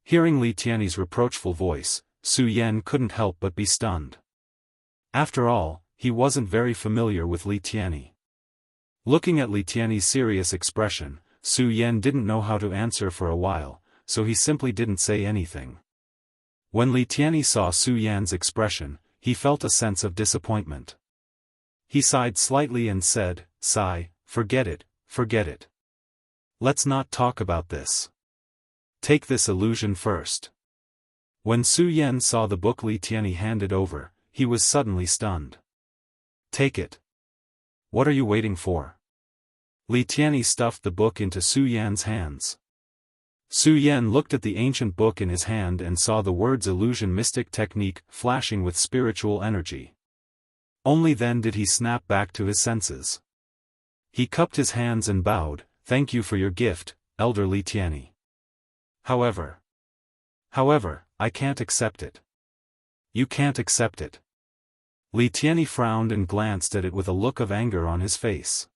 Hearing Li Tianyi's reproachful voice, Su Yan couldn't help but be stunned. After all, he wasn't very familiar with Li Tianyi. Looking at Li Tianyi's serious expression, Su Yan didn't know how to answer for a while, so he simply didn't say anything. When Li Tianyi saw Su Yan's expression, he felt a sense of disappointment. He sighed slightly and said, "Sigh, forget it, forget it. Let's not talk about this. Take this illusion first." When Su Yan saw the book Li Tianyi handed over, he was suddenly stunned. "Take it. What are you waiting for?" Li Tianyi stuffed the book into Su Yan's hands. Su Yan looked at the ancient book in his hand and saw the words "Illusion Mystic Technique" flashing with spiritual energy. Only then did he snap back to his senses. He cupped his hands and bowed, "Thank you for your gift, Elder Li Tianyi. However, I can't accept it." "You can't accept it?" Li Tianyi frowned and glanced at it with a look of anger on his face.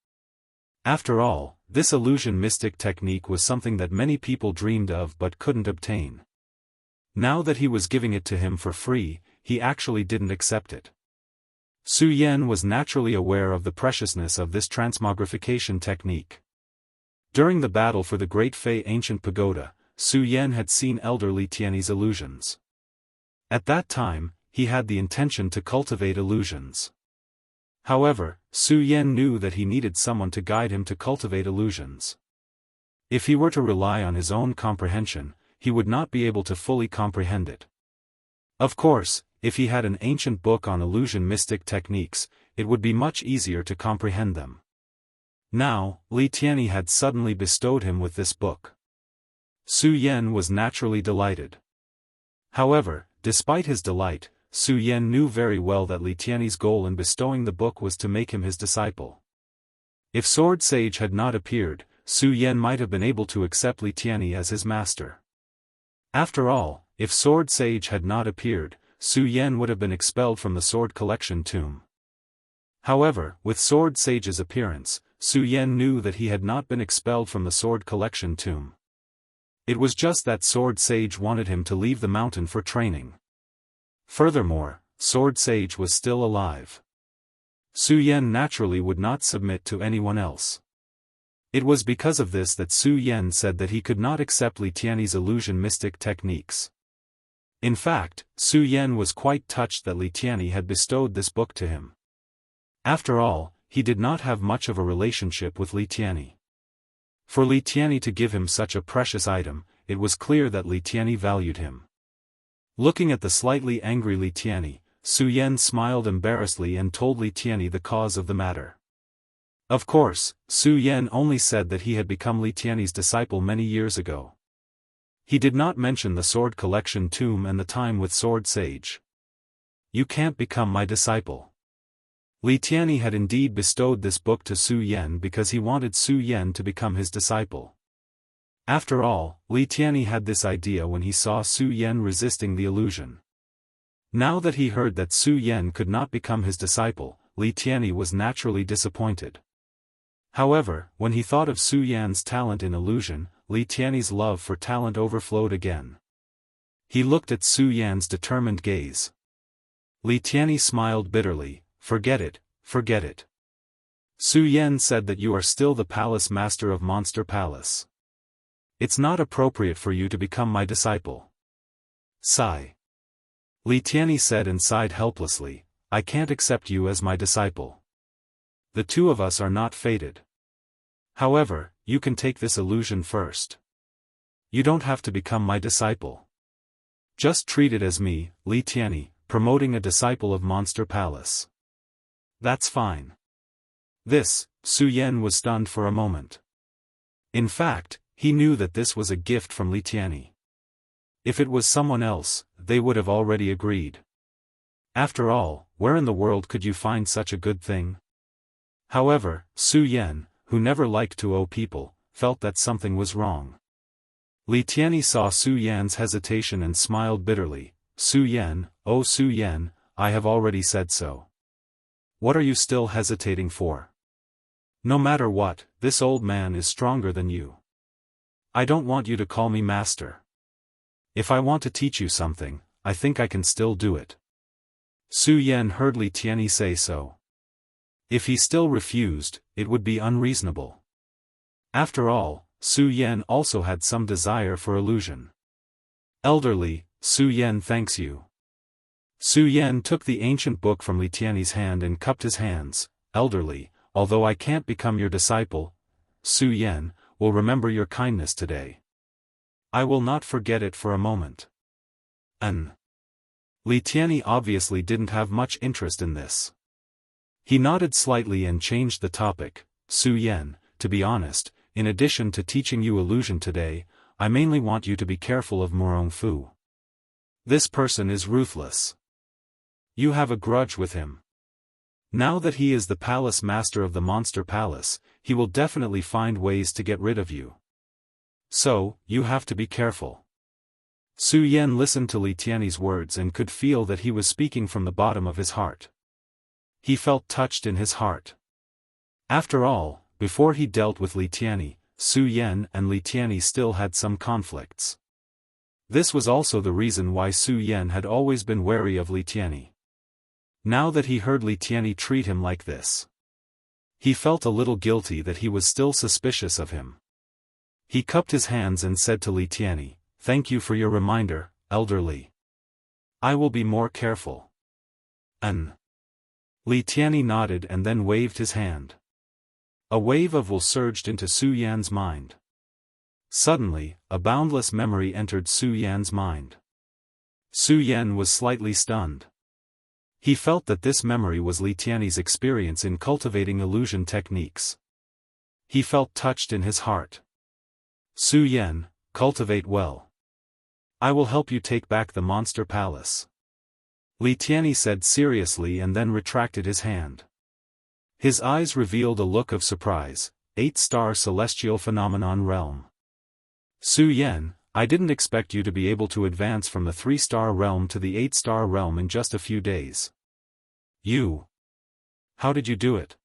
After all, this illusion mystic technique was something that many people dreamed of but couldn't obtain. Now that he was giving it to him for free, he actually didn't accept it. Su Yan was naturally aware of the preciousness of this transmogrification technique. During the battle for the Great Fei Ancient Pagoda, Su Yan had seen Elder Li Tianyi's illusions. At that time, he had the intention to cultivate illusions. However, Su Yan knew that he needed someone to guide him to cultivate illusions. If he were to rely on his own comprehension, he would not be able to fully comprehend it. Of course, if he had an ancient book on illusion mystic techniques, it would be much easier to comprehend them. Now, Li Tianyi had suddenly bestowed him with this book. Su Yan was naturally delighted. However, despite his delight, Su Yan knew very well that Li Tianyi's goal in bestowing the book was to make him his disciple. If Sword Sage had not appeared, Su Yan might have been able to accept Li Tianyi as his master. After all, if Sword Sage had not appeared, Su Yan would have been expelled from the Sword Collection tomb. However, with Sword Sage's appearance, Su Yan knew that he had not been expelled from the sword collection tomb. It was just that Sword Sage wanted him to leave the mountain for training. Furthermore, Sword Sage was still alive. Su Yan naturally would not submit to anyone else. It was because of this that Su Yan said that he could not accept Li Tianyi's illusion mystic techniques. In fact, Su Yan was quite touched that Li Tianyi had bestowed this book to him. After all, he did not have much of a relationship with Li Tianyi. For Li Tianyi to give him such a precious item, it was clear that Li Tianyi valued him. Looking at the slightly angry Li Tianyi, Su Yan smiled embarrassedly and told Li Tianyi the cause of the matter. Of course, Su Yan only said that he had become Li Tianyi's disciple many years ago. He did not mention the sword collection tomb and the time with Sword Sage. "You can't become my disciple." Li Tianyi had indeed bestowed this book to Su Yan because he wanted Su Yan to become his disciple. After all, Li Tianyi had this idea when he saw Su Yan resisting the illusion. Now that he heard that Su Yan could not become his disciple, Li Tianyi was naturally disappointed. However, when he thought of Su Yan's talent in illusion, Li Tianyi's love for talent overflowed again. He looked at Su Yan's determined gaze. Li Tianyi smiled bitterly. "Forget it, forget it. Su Yan said that you are still the palace master of Monster Palace. It's not appropriate for you to become my disciple." Sigh. Li Tianyi said and sighed helplessly, "I can't accept you as my disciple. The two of us are not fated. However, you can take this illusion first. You don't have to become my disciple. Just treat it as me, Li Tianyi, promoting a disciple of Monster Palace. That's fine." This, Su Yan was stunned for a moment. In fact, he knew that this was a gift from Li Tianyi. If it was someone else, they would have already agreed. After all, where in the world could you find such a good thing? However, Su Yan, who never liked to owe people, felt that something was wrong. Li Tianyi saw Su Yan's hesitation and smiled bitterly. "Su Yan, oh Su Yan, I have already said so. What are you still hesitating for? No matter what, this old man is stronger than you. I don't want you to call me master. If I want to teach you something, I think I can still do it." Su Yan heard Li Tianyi say so. If he still refused, it would be unreasonable. After all, Su Yan also had some desire for illusion. "Elderly, Su Yan thanks you." Su Yan took the ancient book from Li Tianyi's hand and cupped his hands. "Elderly, although I can't become your disciple, Su Yan will remember your kindness today. I will not forget it for a moment." Li Tianyi obviously didn't have much interest in this. He nodded slightly and changed the topic. "Su Yan, to be honest, in addition to teaching you illusion today, I mainly want you to be careful of Murong Fu. This person is ruthless. You have a grudge with him. Now that he is the palace master of the Monster Palace, he will definitely find ways to get rid of you. So, you have to be careful." Su Yan listened to Li Tianyi's words and could feel that he was speaking from the bottom of his heart. He felt touched in his heart. After all, before he dealt with Li Tianyi, Su Yan and Li Tianyi still had some conflicts. This was also the reason why Su Yan had always been wary of Li Tianyi. Now that he heard Li Tianyi treat him like this, he felt a little guilty that he was still suspicious of him. He cupped his hands and said to Li Tianyi, "Thank you for your reminder, elderly. I will be more careful." Li Tianyi nodded and then waved his hand. A wave of will surged into Su Yan's mind. Suddenly, a boundless memory entered Su Yan's mind. Su Yan was slightly stunned. He felt that this memory was Li Tianyi's experience in cultivating illusion techniques. He felt touched in his heart. "Su Yan, cultivate well. I will help you take back the Monster Palace," Li Tianyi said seriously and then retracted his hand. His eyes revealed a look of surprise. 8-star celestial phenomenon realm. "Su Yan, I didn't expect you to be able to advance from the 3-star realm to the 8-star realm in just a few days. How did you do it?"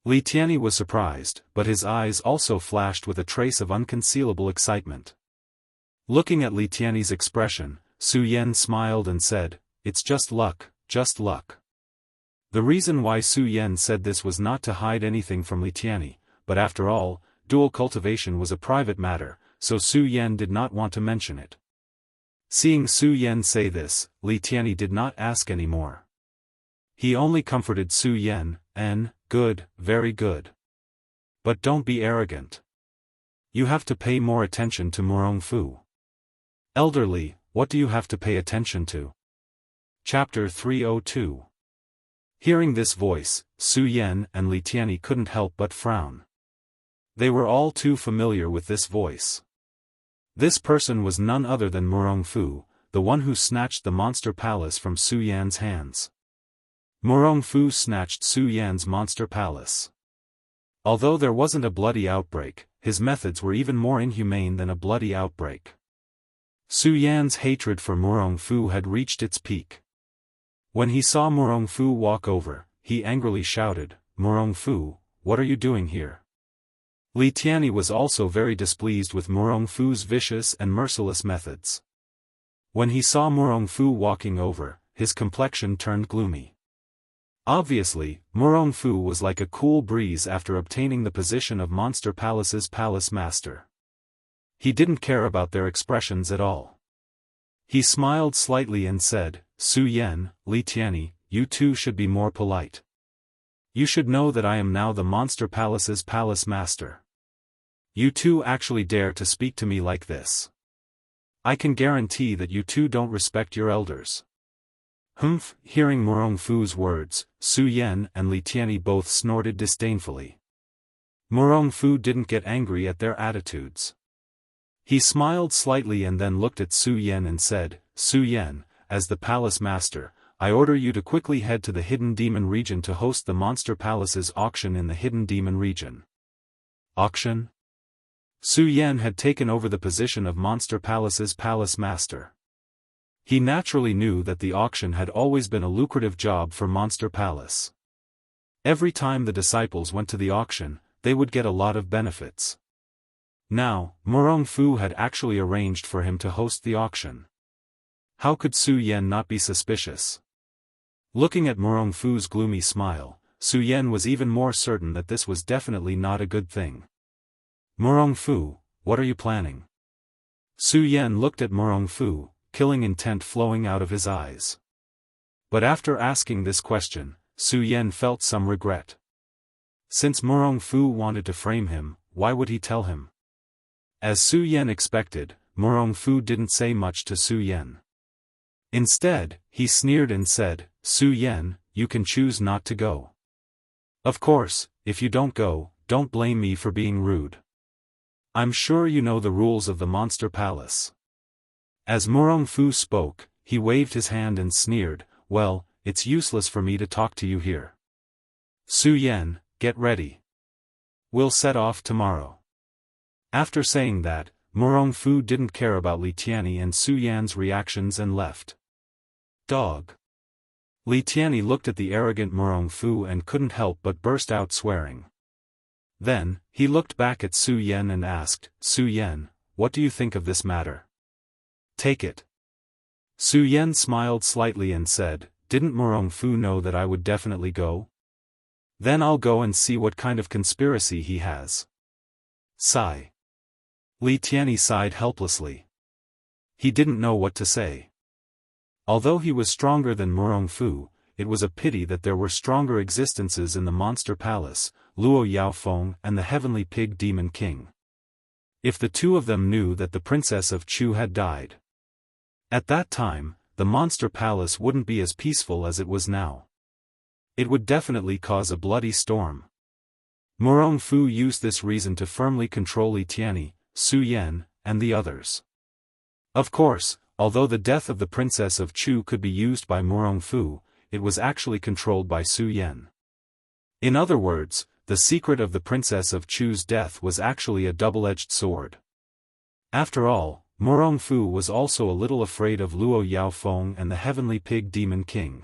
Li Tianyi was surprised, but his eyes also flashed with a trace of unconcealable excitement. Looking at Li Tianyi's expression, Su Yan smiled and said, "It's just luck, just luck." The reason why Su Yan said this was not to hide anything from Li Tianyi, but after all, dual cultivation was a private matter, so Su Yan did not want to mention it. Seeing Su Yan say this, Li Tianyi did not ask any more. He only comforted Su Yan, "Good, very good. But don't be arrogant. You have to pay more attention to Murong Fu. Elderly, what do you have to pay attention to?" Chapter 302. Hearing this voice, Su Yan and Li Tianyi couldn't help but frown. They were all too familiar with this voice. This person was none other than Murong Fu, the one who snatched the monster palace from Su Yan's hands. Murong Fu snatched Su Yan's monster palace. Although there wasn't a bloody outbreak, his methods were even more inhumane than a bloody outbreak. Su Yan's hatred for Murong Fu had reached its peak. When he saw Murong Fu walk over, he angrily shouted, "Murong Fu, what are you doing here?" Li Tianyi was also very displeased with Murong Fu's vicious and merciless methods. When he saw Murong Fu walking over, his complexion turned gloomy. Obviously, Murong Fu was like a cool breeze after obtaining the position of Monster Palace's palace master. He didn't care about their expressions at all. He smiled slightly and said, "Su Yan, Li Tianyi, you two should be more polite. You should know that I am now the Monster Palace's palace master. You two actually dare to speak to me like this. I can guarantee that you two don't respect your elders." Humph! Hearing Murong Fu's words, Su Yan and Li Tianyi both snorted disdainfully. Murong Fu didn't get angry at their attitudes. He smiled slightly and then looked at Su Yan and said, "Su Yan, as the palace master, I order you to quickly head to the Hidden Demon region to host the Monster Palace's auction in the Hidden Demon region." Auction? Su Yan had taken over the position of Monster Palace's palace master. He naturally knew that the auction had always been a lucrative job for Monster Palace. Every time the disciples went to the auction, they would get a lot of benefits. Now, Murong Fu had actually arranged for him to host the auction. How could Su Yan not be suspicious? Looking at Murong Fu's gloomy smile, Su Yan was even more certain that this was definitely not a good thing. "Murong Fu, what are you planning?" Su Yan looked at Murong Fu, killing intent flowing out of his eyes. But after asking this question, Su Yan felt some regret. Since Murong Fu wanted to frame him, why would he tell him? As Su Yan expected, Murong Fu didn't say much to Su Yan. Instead, he sneered and said, "Su Yan, you can choose not to go. Of course, if you don't go, don't blame me for being rude. I'm sure you know the rules of the Monster Palace." As Murong Fu spoke, he waved his hand and sneered, "Well, it's useless for me to talk to you here. Su Yan, get ready. We'll set off tomorrow." After saying that, Murong Fu didn't care about Li Tianyi and Su Yan's reactions and left. Dog. Li Tianyi looked at the arrogant Murong Fu and couldn't help but burst out swearing. Then, he looked back at Su Yan and asked, "Su Yan, what do you think of this matter? Take it." Su Yan smiled slightly and said, "Didn't Murong Fu know that I would definitely go? Then I'll go and see what kind of conspiracy he has." Sigh. Li Tianyi sighed helplessly. He didn't know what to say. Although he was stronger than Murong Fu, it was a pity that there were stronger existences in the Monster Palace, Luo Yaofeng and the Heavenly Pig Demon King. If the two of them knew that the Princess of Chu had died, at that time, the Monster Palace wouldn't be as peaceful as it was now. It would definitely cause a bloody storm. Murong Fu used this reason to firmly control Li Tianyi, Su Yan, and the others. Of course, although the death of the Princess of Chu could be used by Murong Fu, it was actually controlled by Su Yan. In other words, the secret of the Princess of Chu's death was actually a double-edged sword. After all, Murong Fu was also a little afraid of Luo Yaofeng and the Heavenly Pig Demon King.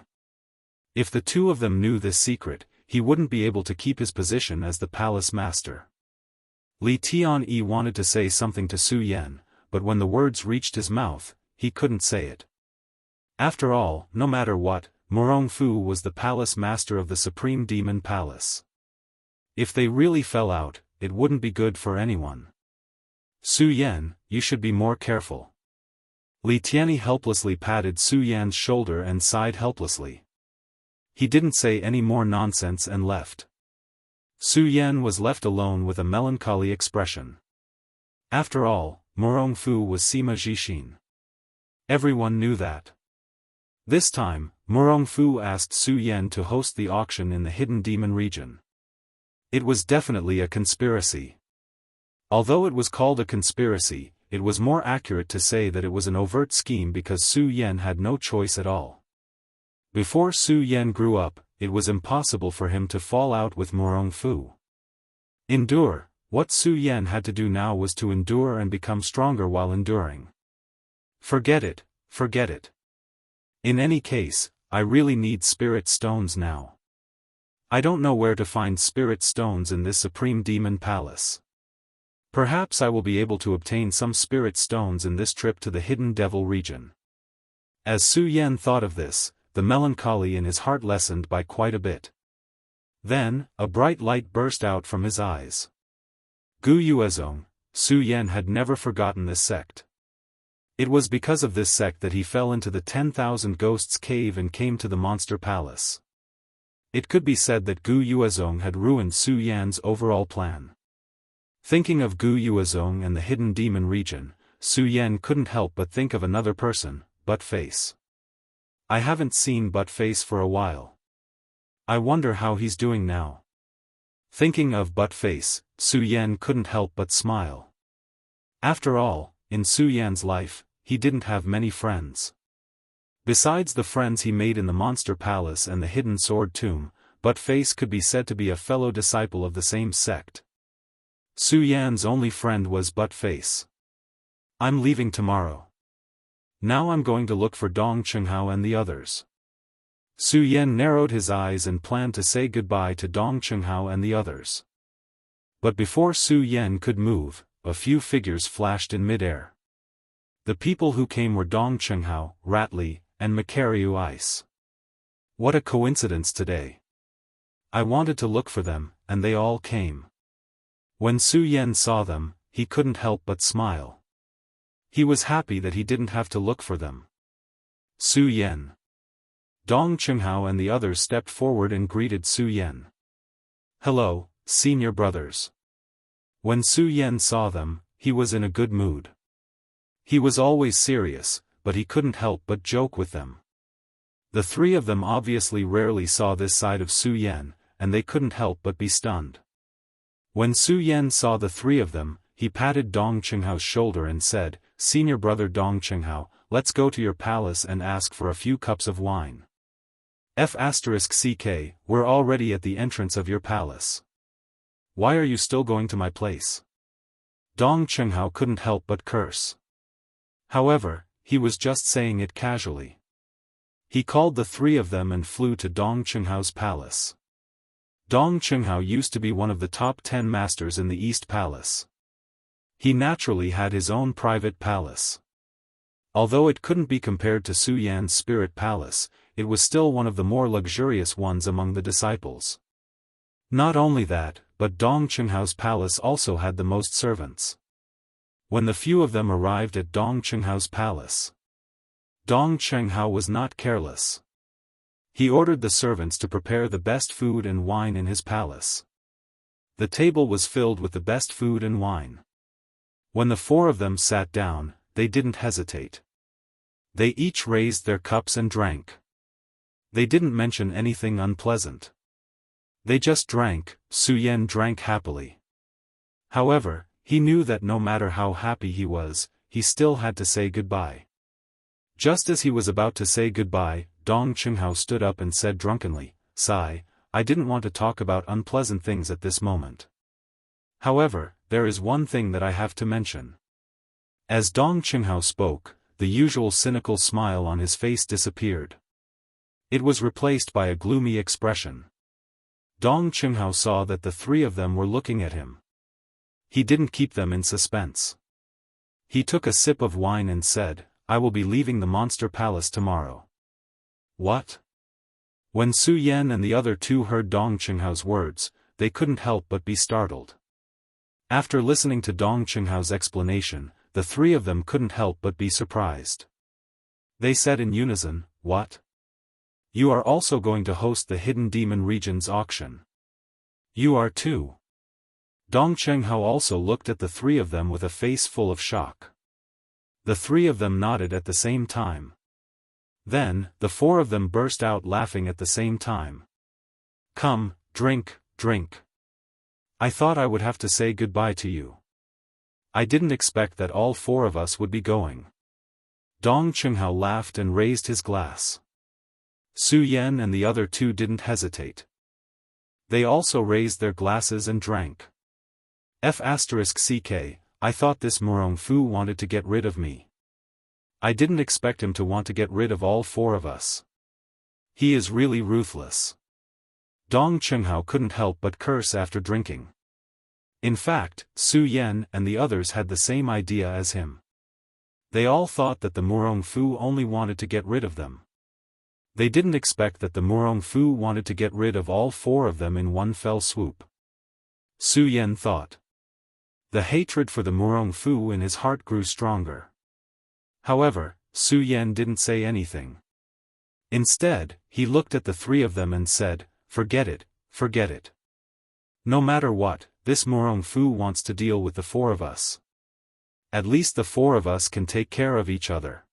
If the two of them knew this secret, he wouldn't be able to keep his position as the palace master. Li Tianyi wanted to say something to Su Yan, but when the words reached his mouth, he couldn't say it. After all, no matter what, Morong Fu was the palace master of the Supreme Demon Palace. If they really fell out, it wouldn't be good for anyone. Su Yan, you should be more careful. Li Tianyi helplessly patted Su Yan's shoulder and sighed helplessly. He didn't say any more nonsense and left. Su Yan was left alone with a melancholy expression. After all, Morong Fu was Sima Jixin. Everyone knew that. This time, Morong Fu asked Su Yan to host the auction in the Hidden Demon region. It was definitely a conspiracy. Although it was called a conspiracy, it was more accurate to say that it was an overt scheme because Su Yan had no choice at all. Before Su Yan grew up, it was impossible for him to fall out with Morong Fu. Endure. What Su Yan had to do now was to endure and become stronger while enduring. Forget it, forget it. In any case, I really need spirit stones now. I don't know where to find spirit stones in this Supreme Demon Palace. Perhaps I will be able to obtain some spirit stones in this trip to the Hidden Devil region. As Su Yan thought of this, the melancholy in his heart lessened by quite a bit. Then, a bright light burst out from his eyes. Gu Yuezong, Su Yan had never forgotten this sect. It was because of this sect that he fell into the 10,000 Ghosts cave and came to the Monster Palace. It could be said that Gu Yuezong had ruined Su Yan's overall plan. Thinking of Gu Yuezong and the Hidden Demon region, Su Yan couldn't help but think of another person, Buttface. I haven't seen Buttface for a while. I wonder how he's doing now. Thinking of Buttface, Su Yan couldn't help but smile. After all, in Su Yan's life, he didn't have many friends. Besides the friends he made in the Monster Palace and the Hidden Sword Tomb, Buttface could be said to be a fellow disciple of the same sect. Su Yan's only friend was Buttface. I'm leaving tomorrow. Now I'm going to look for Dong Chenghao and the others. Su Yan narrowed his eyes and planned to say goodbye to Dong Chenghao and the others. But before Su Yan could move, a few figures flashed in midair. The people who came were Dong Chenghao, Ratley, and Makariu Ice. What a coincidence today. I wanted to look for them, and they all came. When Su Yan saw them, he couldn't help but smile. He was happy that he didn't have to look for them. Su Yan. Dong Chenghao and the others stepped forward and greeted Su Yan. Hello, senior brothers. When Su Yan saw them, he was in a good mood. He was always serious, but he couldn't help but joke with them. The three of them obviously rarely saw this side of Su Yan, and they couldn't help but be stunned. When Su Yan saw the three of them, he patted Dong Chenghao's shoulder and said, "Senior brother Dong Chenghao, let's go to your palace and ask for a few cups of wine. F***ck, we're already at the entrance of your palace. Why are you still going to my place?" Dong Chenghao couldn't help but curse. However, he was just saying it casually. He called the three of them and flew to Dong Chenghao's palace. Dong Chenghao used to be one of the top 10 masters in the East Palace. He naturally had his own private palace. Although it couldn't be compared to Su Yan's spirit palace, it was still one of the more luxurious ones among the disciples. Not only that, but Dong Chenhao's palace also had the most servants. When the few of them arrived at Dong Chenhao's palace, Dong Chenghao was not careless. He ordered the servants to prepare the best food and wine in his palace. The table was filled with the best food and wine. When the four of them sat down, they didn't hesitate. They each raised their cups and drank. They didn't mention anything unpleasant. They just drank. Su Yan drank happily. However, he knew that no matter how happy he was, he still had to say goodbye. Just as he was about to say goodbye, Dong Chenghao stood up and said drunkenly, "Sai, I didn't want to talk about unpleasant things at this moment. However, there is one thing that I have to mention." As Dong Chenghao spoke, the usual cynical smile on his face disappeared. It was replaced by a gloomy expression. Dong Qinghao saw that the three of them were looking at him. He didn't keep them in suspense. He took a sip of wine and said, "I will be leaving the monster palace tomorrow." What? When Su Yan and the other two heard Dong Qinghao's words, they couldn't help but be startled. After listening to Dong Qinghao's explanation, the three of them couldn't help but be surprised. They said in unison, "What? You are also going to host the Hidden Demon Regions auction? You are too?" Dong Qinghao also looked at the three of them with a face full of shock. The three of them nodded at the same time. Then, the four of them burst out laughing at the same time. "Come, drink, drink. I thought I would have to say goodbye to you. I didn't expect that all four of us would be going." Dong Qinghao laughed and raised his glass. Su Yan and the other two didn't hesitate. They also raised their glasses and drank. F***ck, I thought this Murong Fu wanted to get rid of me. I didn't expect him to want to get rid of all four of us. He is really ruthless. Dong Qinghao couldn't help but curse after drinking. In fact, Su Yan and the others had the same idea as him. They all thought that the Murong Fu only wanted to get rid of them. They didn't expect that the Murong Fu wanted to get rid of all four of them in one fell swoop. Su Yan thought. The hatred for the Murong Fu in his heart grew stronger. However, Su Yan didn't say anything. Instead, he looked at the three of them and said, "Forget it, forget it. No matter what, this Murong Fu wants to deal with the four of us. At least the four of us can take care of each other.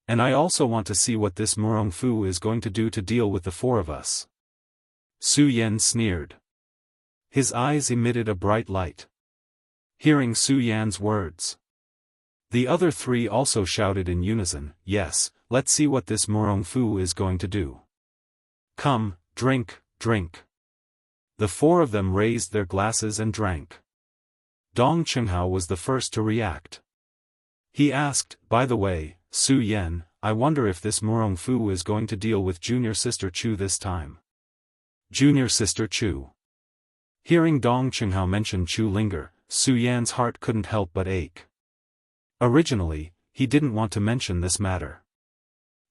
And I also want to see what this Murong Fu is going to do to deal with the four of us." Su Yan sneered. His eyes emitted a bright light. Hearing Su Yan's words, the other three also shouted in unison, "Yes, let's see what this Murong Fu is going to do. Come, drink, drink." The four of them raised their glasses and drank. Dong Qinghao was the first to react. He asked, "By the way, Su Yan, I wonder if this Murong Fu is going to deal with Junior Sister Chu this time." Junior Sister Chu. Hearing Dong Qinghao mention Chu Linger, Su Yan's heart couldn't help but ache. Originally, he didn't want to mention this matter.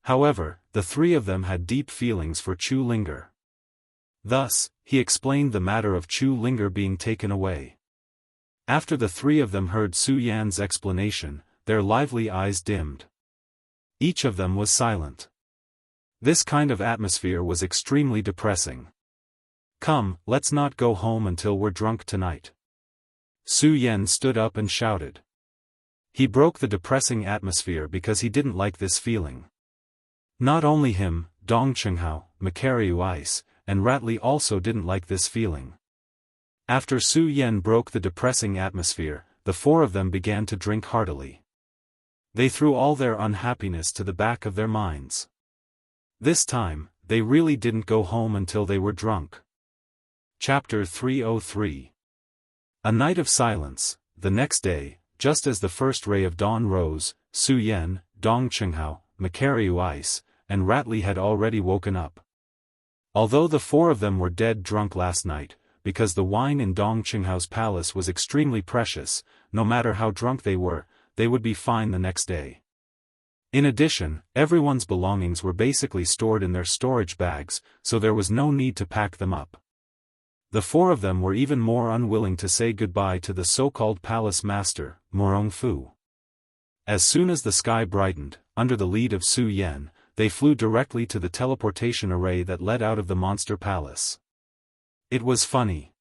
However, the three of them had deep feelings for Chu Linger. Thus, he explained the matter of Chu Linger being taken away. After the three of them heard Su Yan's explanation, their lively eyes dimmed. Each of them was silent. This kind of atmosphere was extremely depressing. "Come, let's not go home until we're drunk tonight." Su Yan stood up and shouted. He broke the depressing atmosphere because he didn't like this feeling. Not only him, Dong Qinghao, Macariu Ice, and Ratley also didn't like this feeling. After Su Yan broke the depressing atmosphere, the four of them began to drink heartily. They threw all their unhappiness to the back of their minds. This time, they really didn't go home until they were drunk. Chapter 303. A Night of Silence. The next day, just as the first ray of dawn rose, Su Yan, Dong Qinghao, Macariu Ice, and Ratley had already woken up. Although the four of them were dead drunk last night, because the wine in Dong Qinghao's palace was extremely precious, no matter how drunk they would be fine the next day. In addition, everyone's belongings were basically stored in their storage bags, so there was no need to pack them up. The four of them were even more unwilling to say goodbye to the so-called palace master, Murong Fu. As soon as the sky brightened, under the lead of Su Yan, they flew directly to the teleportation array that led out of the monster palace. It was funny.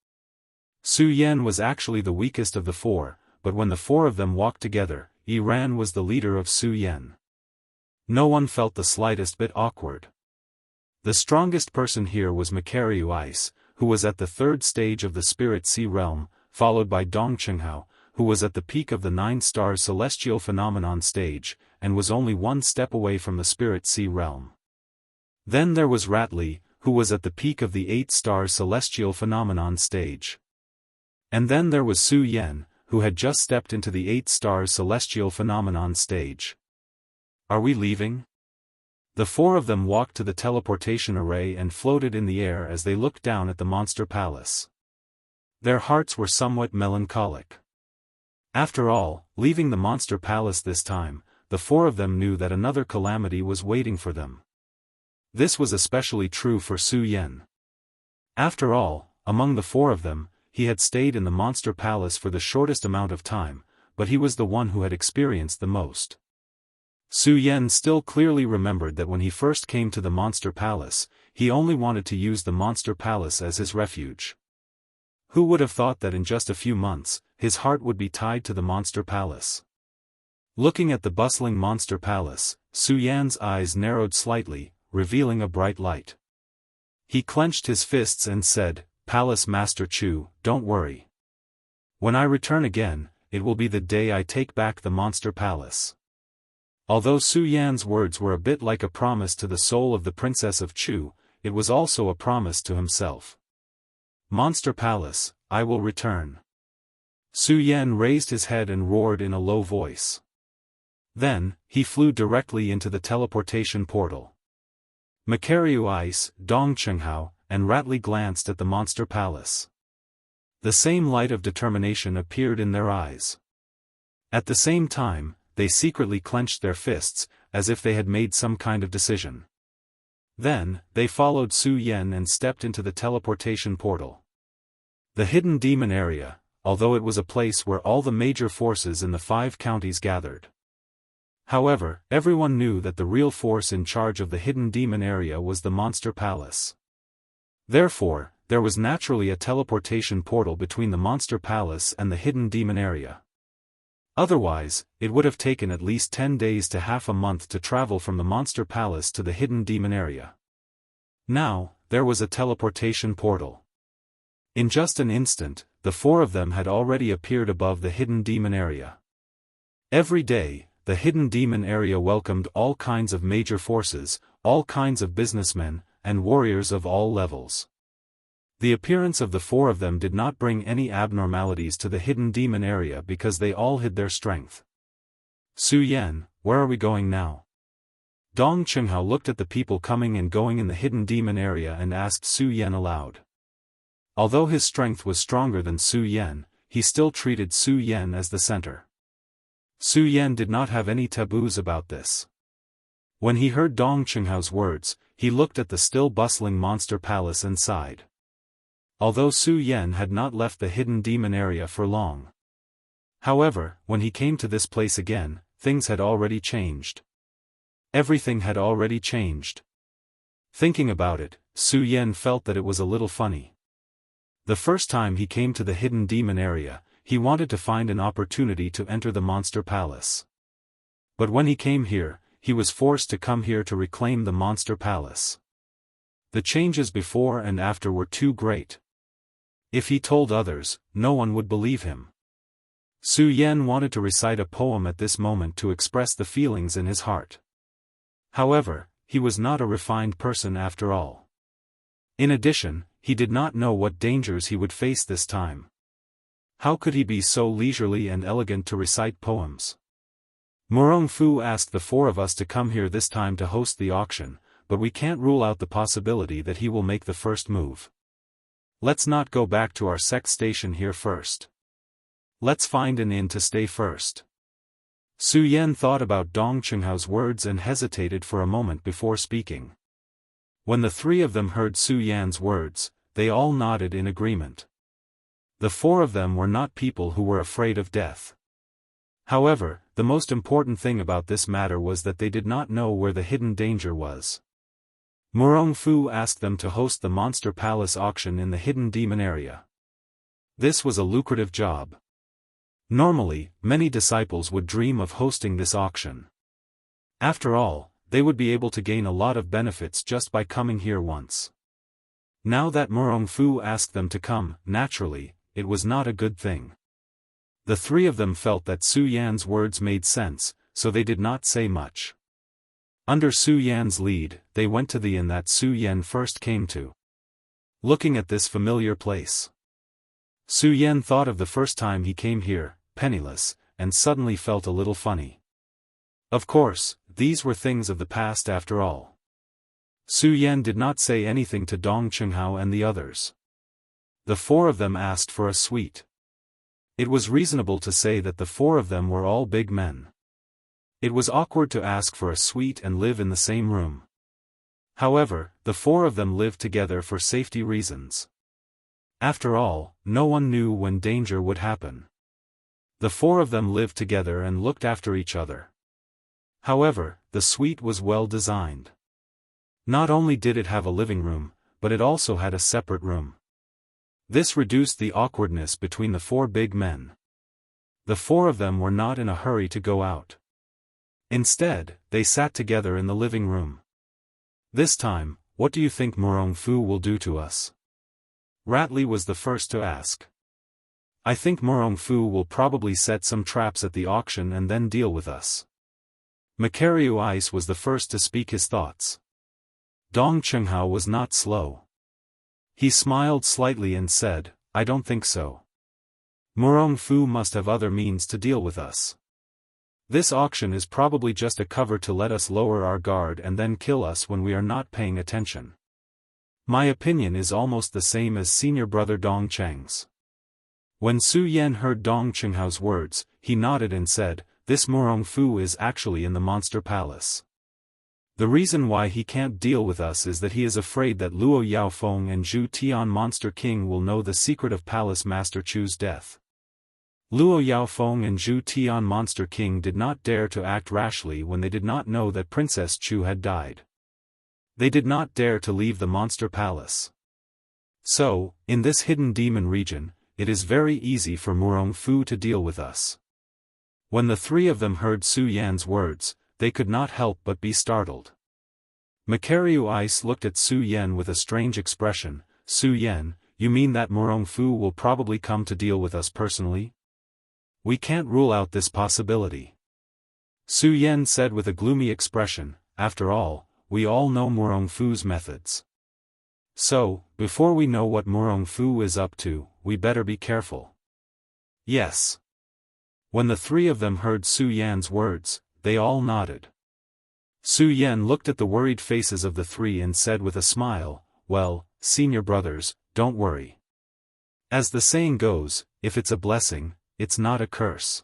Su Yan was actually the weakest of the four, but when the four of them walked together, Ran was the leader of Su Yan. No one felt the slightest bit awkward. The strongest person here was Macariu Ice, who was at the third stage of the Spirit Sea Realm, followed by Dong Qinghao, who was at the peak of the 9-star Celestial Phenomenon stage, and was only one step away from the Spirit Sea Realm. Then there was Ratley, who was at the peak of the 8-star Celestial Phenomenon stage. And then there was Su Yan, who had just stepped into the 8-star Celestial Phenomenon stage. "Are we leaving?" The four of them walked to the teleportation array and floated in the air as they looked down at the monster palace. Their hearts were somewhat melancholic. After all, leaving the monster palace this time, the four of them knew that another calamity was waiting for them. This was especially true for Su Yan. After all, among the four of them, he had stayed in the monster palace for the shortest amount of time, but he was the one who had experienced the most. Su Yan still clearly remembered that when he first came to the monster palace, he only wanted to use the monster palace as his refuge. Who would have thought that in just a few months, his heart would be tied to the monster palace? Looking at the bustling monster palace, Su Yan's eyes narrowed slightly, revealing a bright light. He clenched his fists and said, "Palace Master Chu, don't worry. When I return again, it will be the day I take back the monster palace." Although Su Yan's words were a bit like a promise to the soul of the Princess of Chu, it was also a promise to himself. "Monster Palace, I will return." Su Yan raised his head and roared in a low voice. Then, he flew directly into the teleportation portal. Makariu Ice, Dong Chenghao, and Ratley glanced at the monster palace. The same light of determination appeared in their eyes. At the same time, they secretly clenched their fists, as if they had made some kind of decision. Then, they followed Su Yan and stepped into the teleportation portal. The hidden demon area, although it was a place where all the major forces in the 5 counties gathered. However, everyone knew that the real force in charge of the hidden demon area was the monster palace. Therefore, there was naturally a teleportation portal between the monster palace and the hidden demon area. Otherwise, it would have taken at least 10 days to half a month to travel from the monster palace to the hidden demon area. Now, there was a teleportation portal. In just an instant, the four of them had already appeared above the hidden demon area. Every day, the hidden demon area welcomed all kinds of major forces, all kinds of businessmen, and warriors of all levels. The appearance of the four of them did not bring any abnormalities to the hidden demon area because they all hid their strength. "Su Yan, where are we going now?" Dong Chenghao looked at the people coming and going in the hidden demon area and asked Su Yan aloud. Although his strength was stronger than Su Yan, he still treated Su Yan as the center. Su Yan did not have any taboos about this. When he heard Dong Chenghao's words, he looked at the still bustling monster palace and sighed. Although Su Yan had not left the hidden demon area for long. However, when he came to this place again, things had already changed. Everything had already changed. Thinking about it, Su Yan felt that it was a little funny. The first time he came to the hidden demon area, he wanted to find an opportunity to enter the monster palace. But when he came here, he was forced to come here to reclaim the monster palace. The changes before and after were too great. If he told others, no one would believe him. Su Yan wanted to recite a poem at this moment to express the feelings in his heart. However, he was not a refined person after all. In addition, he did not know what dangers he would face this time. How could he be so leisurely and elegant to recite poems? Murong Fu asked the four of us to come here this time to host the auction, but we can't rule out the possibility that he will make the first move. Let's not go back to our sect station here first. Let's find an inn to stay first. Su Yan thought about Dong Chenghao's words and hesitated for a moment before speaking. When the three of them heard Su Yan's words, they all nodded in agreement. The four of them were not people who were afraid of death. However, the most important thing about this matter was that they did not know where the hidden danger was. Murong Fu asked them to host the Monster Palace auction in the hidden demon area. This was a lucrative job. Normally, many disciples would dream of hosting this auction. After all, they would be able to gain a lot of benefits just by coming here once. Now that Murong Fu asked them to come, naturally, it was not a good thing. The three of them felt that Su Yan's words made sense, so they did not say much. Under Su Yan's lead, they went to the inn that Su Yan first came to. Looking at this familiar place, Su Yan thought of the first time he came here, penniless, and suddenly felt a little funny. Of course, these were things of the past after all. Su Yan did not say anything to Dong Qinghao and the others. The four of them asked for a suite. It was reasonable to say that the four of them were all big men. It was awkward to ask for a suite and live in the same room. However, the four of them lived together for safety reasons. After all, no one knew when danger would happen. The four of them lived together and looked after each other. However, the suite was well designed. Not only did it have a living room, but it also had a separate room. This reduced the awkwardness between the four big men. The four of them were not in a hurry to go out. Instead, they sat together in the living room. This time, what do you think Morong Fu will do to us? Ratley was the first to ask. I think Morong Fu will probably set some traps at the auction and then deal with us. Makaryu Ice was the first to speak his thoughts. Dong Qinghao was not slow. He smiled slightly and said, I don't think so. Morong Fu must have other means to deal with us. This auction is probably just a cover to let us lower our guard and then kill us when we are not paying attention. My opinion is almost the same as senior brother Dong Cheng's. When Su Yan heard Dong Qinghao's words, he nodded and said, this Morong Fu is actually in the Monster Palace. The reason why he can't deal with us is that he is afraid that Luo Yaofeng and Zhu Tian Monster King will know the secret of Palace Master Chu's death. Luo Yaofeng and Zhu Tian Monster King did not dare to act rashly when they did not know that Princess Chu had died. They did not dare to leave the Monster Palace. So, in this hidden demon region, it is very easy for Morong Fu to deal with us. When the three of them heard Su Yan's words, they could not help but be startled. Makaryu Ice looked at Su Yan with a strange expression. Su Yan, you mean that Morong Fu will probably come to deal with us personally? We can't rule out this possibility. Su Yan said with a gloomy expression, after all, we all know Morong Fu's methods. So, before we know what Morong Fu is up to, we better be careful. Yes. When the three of them heard Su Yan's words, they all nodded. Su Yan looked at the worried faces of the three and said with a smile, well, senior brothers, don't worry. As the saying goes, if it's a blessing, it's not a curse.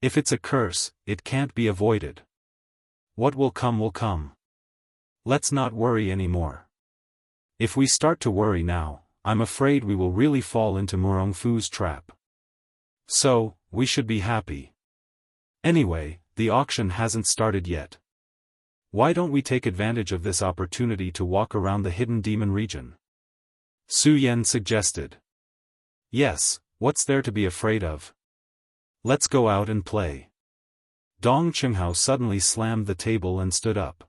If it's a curse, it can't be avoided. What will come will come. Let's not worry anymore. If we start to worry now, I'm afraid we will really fall into Morong Fu's trap. So, we should be happy. Anyway, the auction hasn't started yet. Why don't we take advantage of this opportunity to walk around the hidden demon region? Su Yan suggested. Yes, what's there to be afraid of? Let's go out and play. Dong Qinghao suddenly slammed the table and stood up.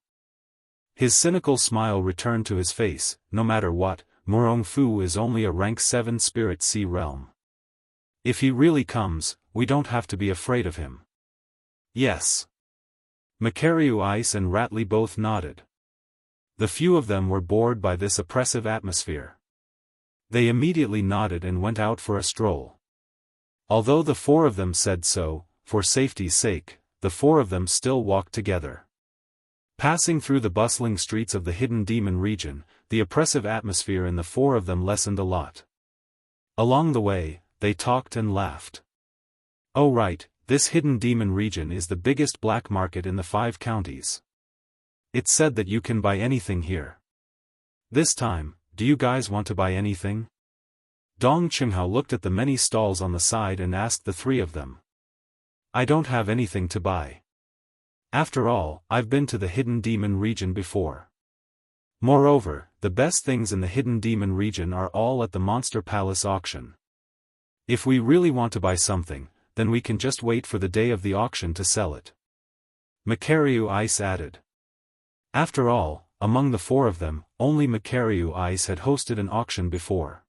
His cynical smile returned to his face. No matter what, Morong Fu is only a rank 7 spirit sea realm. If he really comes, we don't have to be afraid of him. Yes. Makaryu Ice and Ratley both nodded. The few of them were bored by this oppressive atmosphere. They immediately nodded and went out for a stroll. Although the four of them said so, for safety's sake, the four of them still walked together. Passing through the bustling streets of the hidden demon region, the oppressive atmosphere in the four of them lessened a lot. Along the way, they talked and laughed. Oh right, this hidden demon region is the biggest black market in the 5 counties. It's said that you can buy anything here. This time, do you guys want to buy anything? Dong Qinghao looked at the many stalls on the side and asked the three of them. I don't have anything to buy. After all, I've been to the hidden demon region before. Moreover, the best things in the hidden demon region are all at the Monster Palace auction. If we really want to buy something, then we can just wait for the day of the auction to sell it. Makaryu Ice added. After all, among the four of them, only Makaryu Ice had hosted an auction before.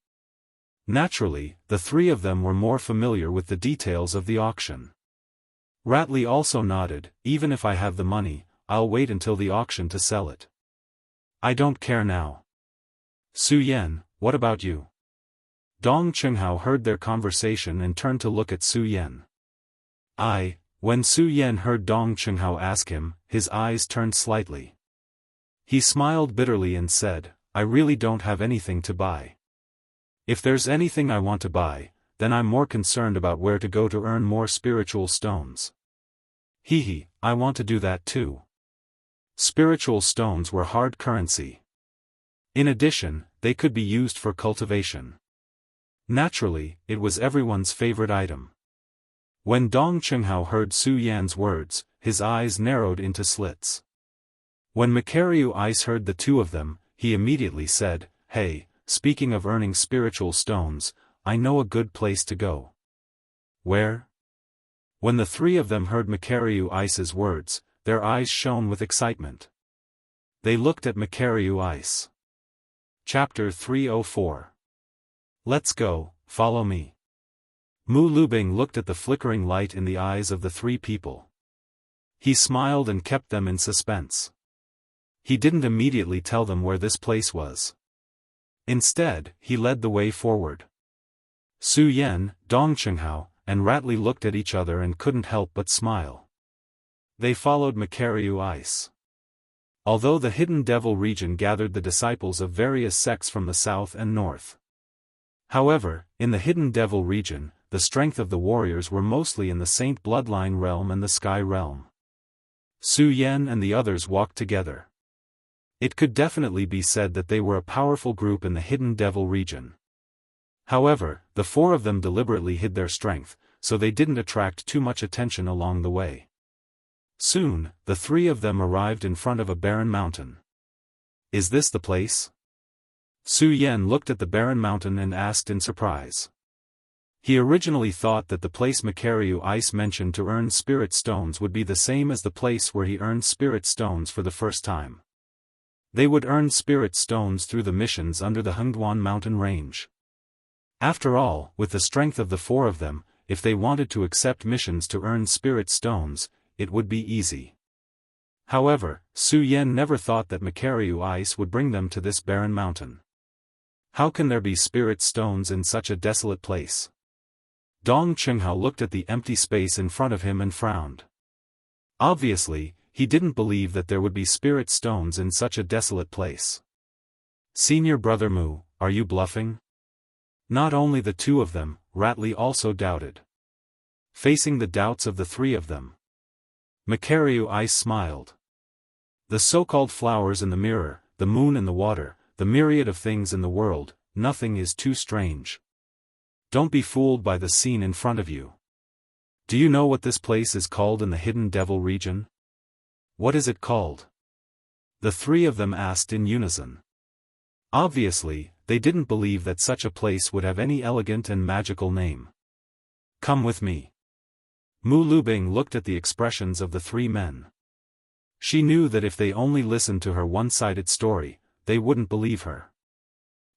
Naturally, the three of them were more familiar with the details of the auction. Ratley also nodded. Even if I have the money, I'll wait until the auction to sell it. I don't care now. Su Yan, what about you? Dong Qinghao heard their conversation and turned to look at Su Yan. When Su Yan heard Dong Chenghao ask him, his eyes turned slightly. He smiled bitterly and said, I really don't have anything to buy. If there's anything I want to buy, then I'm more concerned about where to go to earn more spiritual stones. Hehe, I want to do that too. Spiritual stones were hard currency. In addition, they could be used for cultivation. Naturally, it was everyone's favorite item. When Dong Chenghao heard Su Yan's words, his eyes narrowed into slits. When Makariu Ice heard the two of them, he immediately said, Hey, speaking of earning spiritual stones, I know a good place to go. Where? When the three of them heard Makariu Ice's words, their eyes shone with excitement. They looked at Makariu Ice. Chapter 304. Let's go, follow me. Mu Lubing looked at the flickering light in the eyes of the three people. He smiled and kept them in suspense. He didn't immediately tell them where this place was. Instead, he led the way forward. Su Yan, Dong Chenghao, and Ratley looked at each other and couldn't help but smile. They followed Makariu Ice. Although the Hidden Devil region gathered the disciples of various sects from the south and north. However, in the Hidden Devil region, the strength of the warriors were mostly in the Saint Bloodline realm and the Sky realm. Su Yan and the others walked together. It could definitely be said that they were a powerful group in the Hidden Devil region. However, the four of them deliberately hid their strength, so they didn't attract too much attention along the way. Soon, the three of them arrived in front of a barren mountain. Is this the place? Su Yan looked at the barren mountain and asked in surprise. He originally thought that the place Makariu Ice mentioned to earn spirit stones would be the same as the place where he earned spirit stones for the first time. They would earn spirit stones through the missions under the Hengduan mountain range. After all, with the strength of the four of them, if they wanted to accept missions to earn spirit stones, it would be easy. However, Su Yan never thought that Makariu Ice would bring them to this barren mountain. How can there be spirit stones in such a desolate place? Dong Chenghao looked at the empty space in front of him and frowned. Obviously, he didn't believe that there would be spirit stones in such a desolate place. Senior brother Mu, are you bluffing? Not only the two of them, Ratley also doubted. Facing the doubts of the three of them, Makariu Ice smiled. The so-called flowers in the mirror, the moon in the water, the myriad of things in the world, nothing is too strange. Don't be fooled by the scene in front of you. Do you know what this place is called in the Hidden Devil region? What is it called? The three of them asked in unison. Obviously, they didn't believe that such a place would have any elegant and magical name. Come with me. Mu Lubing looked at the expressions of the three men. She knew that if they only listened to her one-sided story, they wouldn't believe her.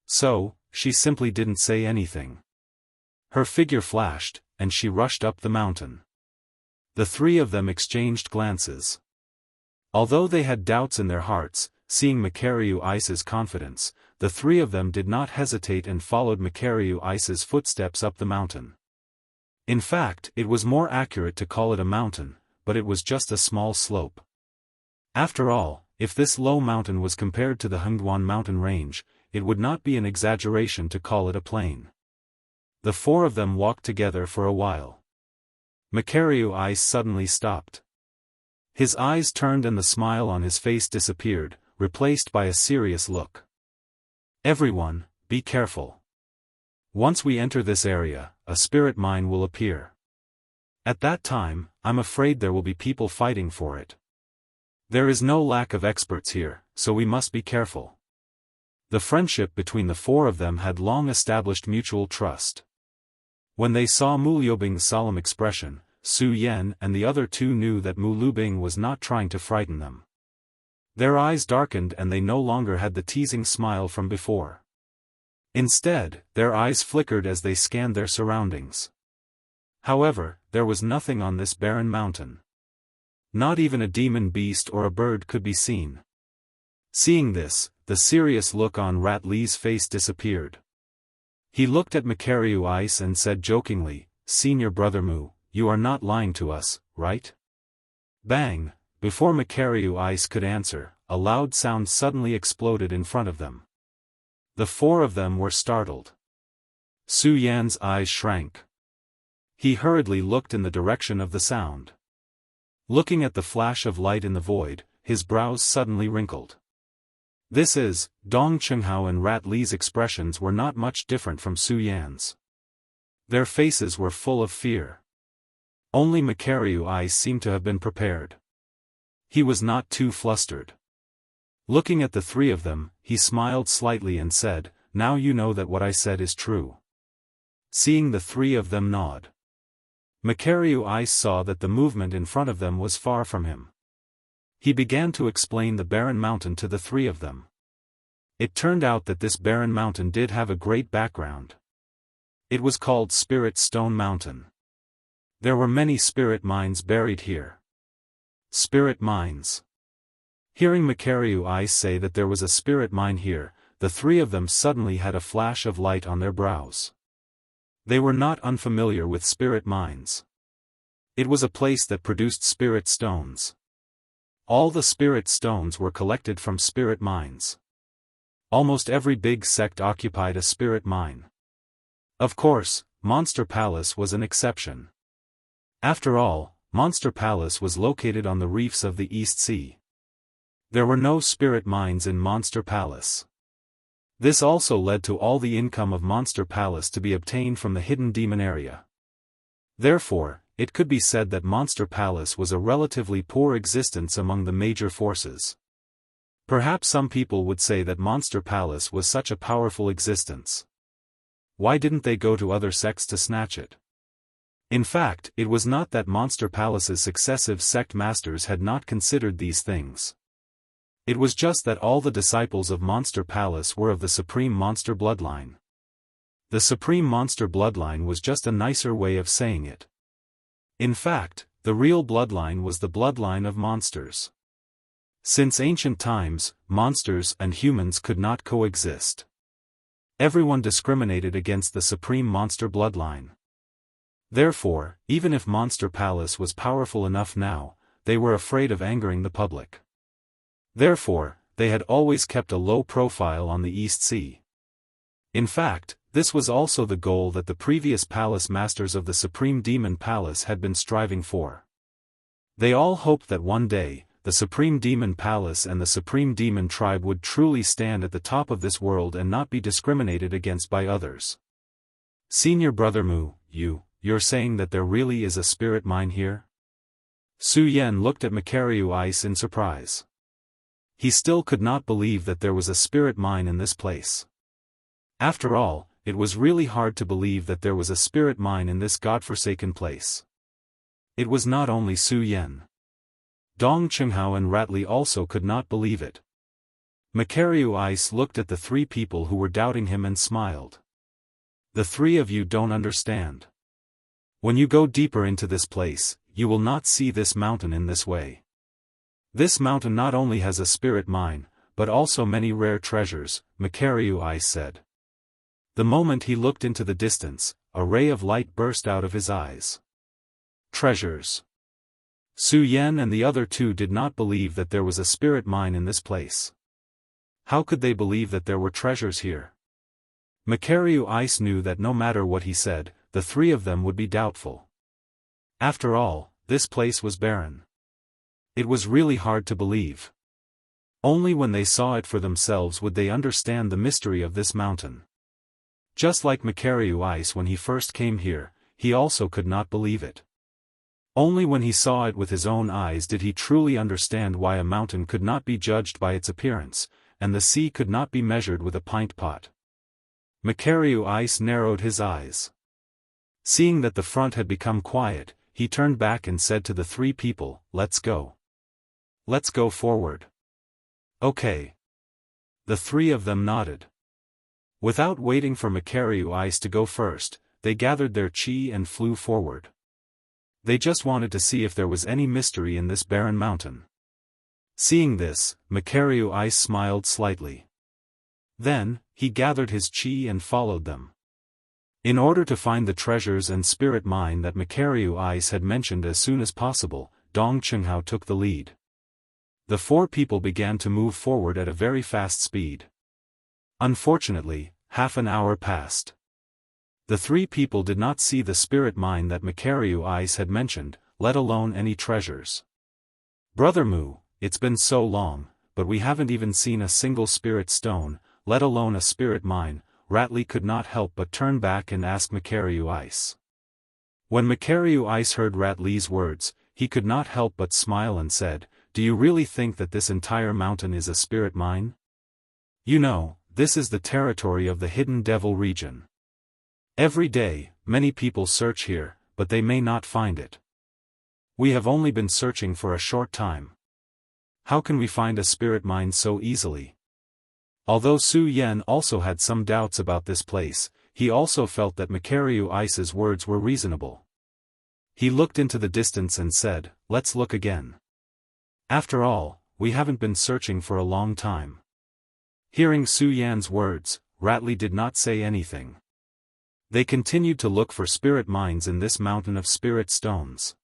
So, she simply didn't say anything. Her figure flashed, and she rushed up the mountain. The three of them exchanged glances. Although they had doubts in their hearts, seeing Makariu Ice's confidence, the three of them did not hesitate and followed Makariu Ice's footsteps up the mountain. In fact, it was more accurate to call it a mountain, but it was just a small slope. After all, if this low mountain was compared to the Hengduan mountain range, it would not be an exaggeration to call it a plain. The four of them walked together for a while. Makariu Ice suddenly stopped. His eyes turned and the smile on his face disappeared, replaced by a serious look. Everyone, be careful. Once we enter this area, a spirit mine will appear. At that time, I'm afraid there will be people fighting for it. There is no lack of experts here, so we must be careful. The friendship between the four of them had long established mutual trust. When they saw Mu Liubing's solemn expression, Su Yan and the other two knew that Mu Lubing was not trying to frighten them. Their eyes darkened and they no longer had the teasing smile from before. Instead, their eyes flickered as they scanned their surroundings. However, there was nothing on this barren mountain. Not even a demon beast or a bird could be seen. Seeing this, the serious look on Ratley's face disappeared. He looked at Makariu Ice and said jokingly, "Senior brother Mu, you are not lying to us, right? Bang! Before Macario Ice could answer, a loud sound suddenly exploded in front of them. The four of them were startled. Su Yan's eyes shrank. He hurriedly looked in the direction of the sound. Looking at the flash of light in the void, his brows suddenly wrinkled. Dong Chenghao and Rat Li's expressions were not much different from Su Yan's. Their faces were full of fear. Only Macario Ice seemed to have been prepared. He was not too flustered. Looking at the three of them, he smiled slightly and said, "Now you know that what I said is true." Seeing the three of them nod, Macario Ice saw that the movement in front of them was far from him. He began to explain the barren mountain to the three of them. It turned out that this barren mountain did have a great background. It was called Spirit Stone Mountain. There were many spirit mines buried here. Spirit mines. Hearing Macario Ice say that there was a spirit mine here, the three of them suddenly had a flash of light on their brows. They were not unfamiliar with spirit mines. It was a place that produced spirit stones. All the spirit stones were collected from spirit mines. Almost every big sect occupied a spirit mine. Of course, Monster Palace was an exception. After all, Monster Palace was located on the reefs of the East Sea. There were no spirit mines in Monster Palace. This also led to all the income of Monster Palace to be obtained from the hidden demon area. Therefore, it could be said that Monster Palace was a relatively poor existence among the major forces. Perhaps some people would say that Monster Palace was such a powerful existence. Why didn't they go to other sects to snatch it? In fact, it was not that Monster Palace's successive sect masters had not considered these things. It was just that all the disciples of Monster Palace were of the Supreme Monster bloodline. The Supreme Monster bloodline was just a nicer way of saying it. In fact, the real bloodline was the bloodline of monsters. Since ancient times, monsters and humans could not coexist. Everyone discriminated against the Supreme Monster bloodline. Therefore, even if Monster Palace was powerful enough now, they were afraid of angering the public. Therefore, they had always kept a low profile on the East Sea. In fact, this was also the goal that the previous palace masters of the Supreme Demon Palace had been striving for. They all hoped that one day, the Supreme Demon Palace and the Supreme Demon Tribe would truly stand at the top of this world and not be discriminated against by others. Senior Brother Mu, you're saying that there really is a spirit mine here? Su Yan looked at Macario Ice in surprise. He still could not believe that there was a spirit mine in this place. After all, it was really hard to believe that there was a spirit mine in this godforsaken place. It was not only Su Yan. Dong Chenghao and Rat Li also could not believe it. Macario Ice looked at the three people who were doubting him and smiled. The three of you don't understand. When you go deeper into this place, you will not see this mountain in this way. This mountain not only has a spirit mine, but also many rare treasures, Macario Ice said. The moment he looked into the distance, a ray of light burst out of his eyes. Treasures. Su Yan and the other two did not believe that there was a spirit mine in this place. How could they believe that there were treasures here? Macario Ice knew that no matter what he said, the three of them would be doubtful. After all, this place was barren. It was really hard to believe. Only when they saw it for themselves would they understand the mystery of this mountain. Just like Macario Ice when he first came here, he also could not believe it. Only when he saw it with his own eyes did he truly understand why a mountain could not be judged by its appearance, and the sea could not be measured with a pint pot. Macario Ice narrowed his eyes. Seeing that the front had become quiet, he turned back and said to the three people, "Let's go. Let's go forward." Okay. The three of them nodded. Without waiting for Macario Ice to go first, they gathered their chi and flew forward. They just wanted to see if there was any mystery in this barren mountain. Seeing this, Macario Ice smiled slightly. Then, he gathered his chi and followed them. In order to find the treasures and spirit mine that Makariu Ice had mentioned as soon as possible, Dong Qinghao took the lead. The four people began to move forward at a very fast speed. Unfortunately, half an hour passed. The three people did not see the spirit mine that Makariu Ice had mentioned, let alone any treasures. Brother Mu, it's been so long, but we haven't even seen a single spirit stone, let alone a spirit mine. Ratley could not help but turn back and ask Makariu Ice. When Makariu Ice heard Ratley's words, he could not help but smile and said, "Do you really think that this entire mountain is a spirit mine? You know, this is the territory of the Hidden Devil region. Every day, many people search here, but they may not find it. We have only been searching for a short time. How can we find a spirit mine so easily?" Although Su Yan also had some doubts about this place, he also felt that Makariu Ice's words were reasonable. He looked into the distance and said, "Let's look again. After all, we haven't been searching for a long time." Hearing Su Yan's words, Ratley did not say anything. They continued to look for spirit mines in this mountain of spirit stones.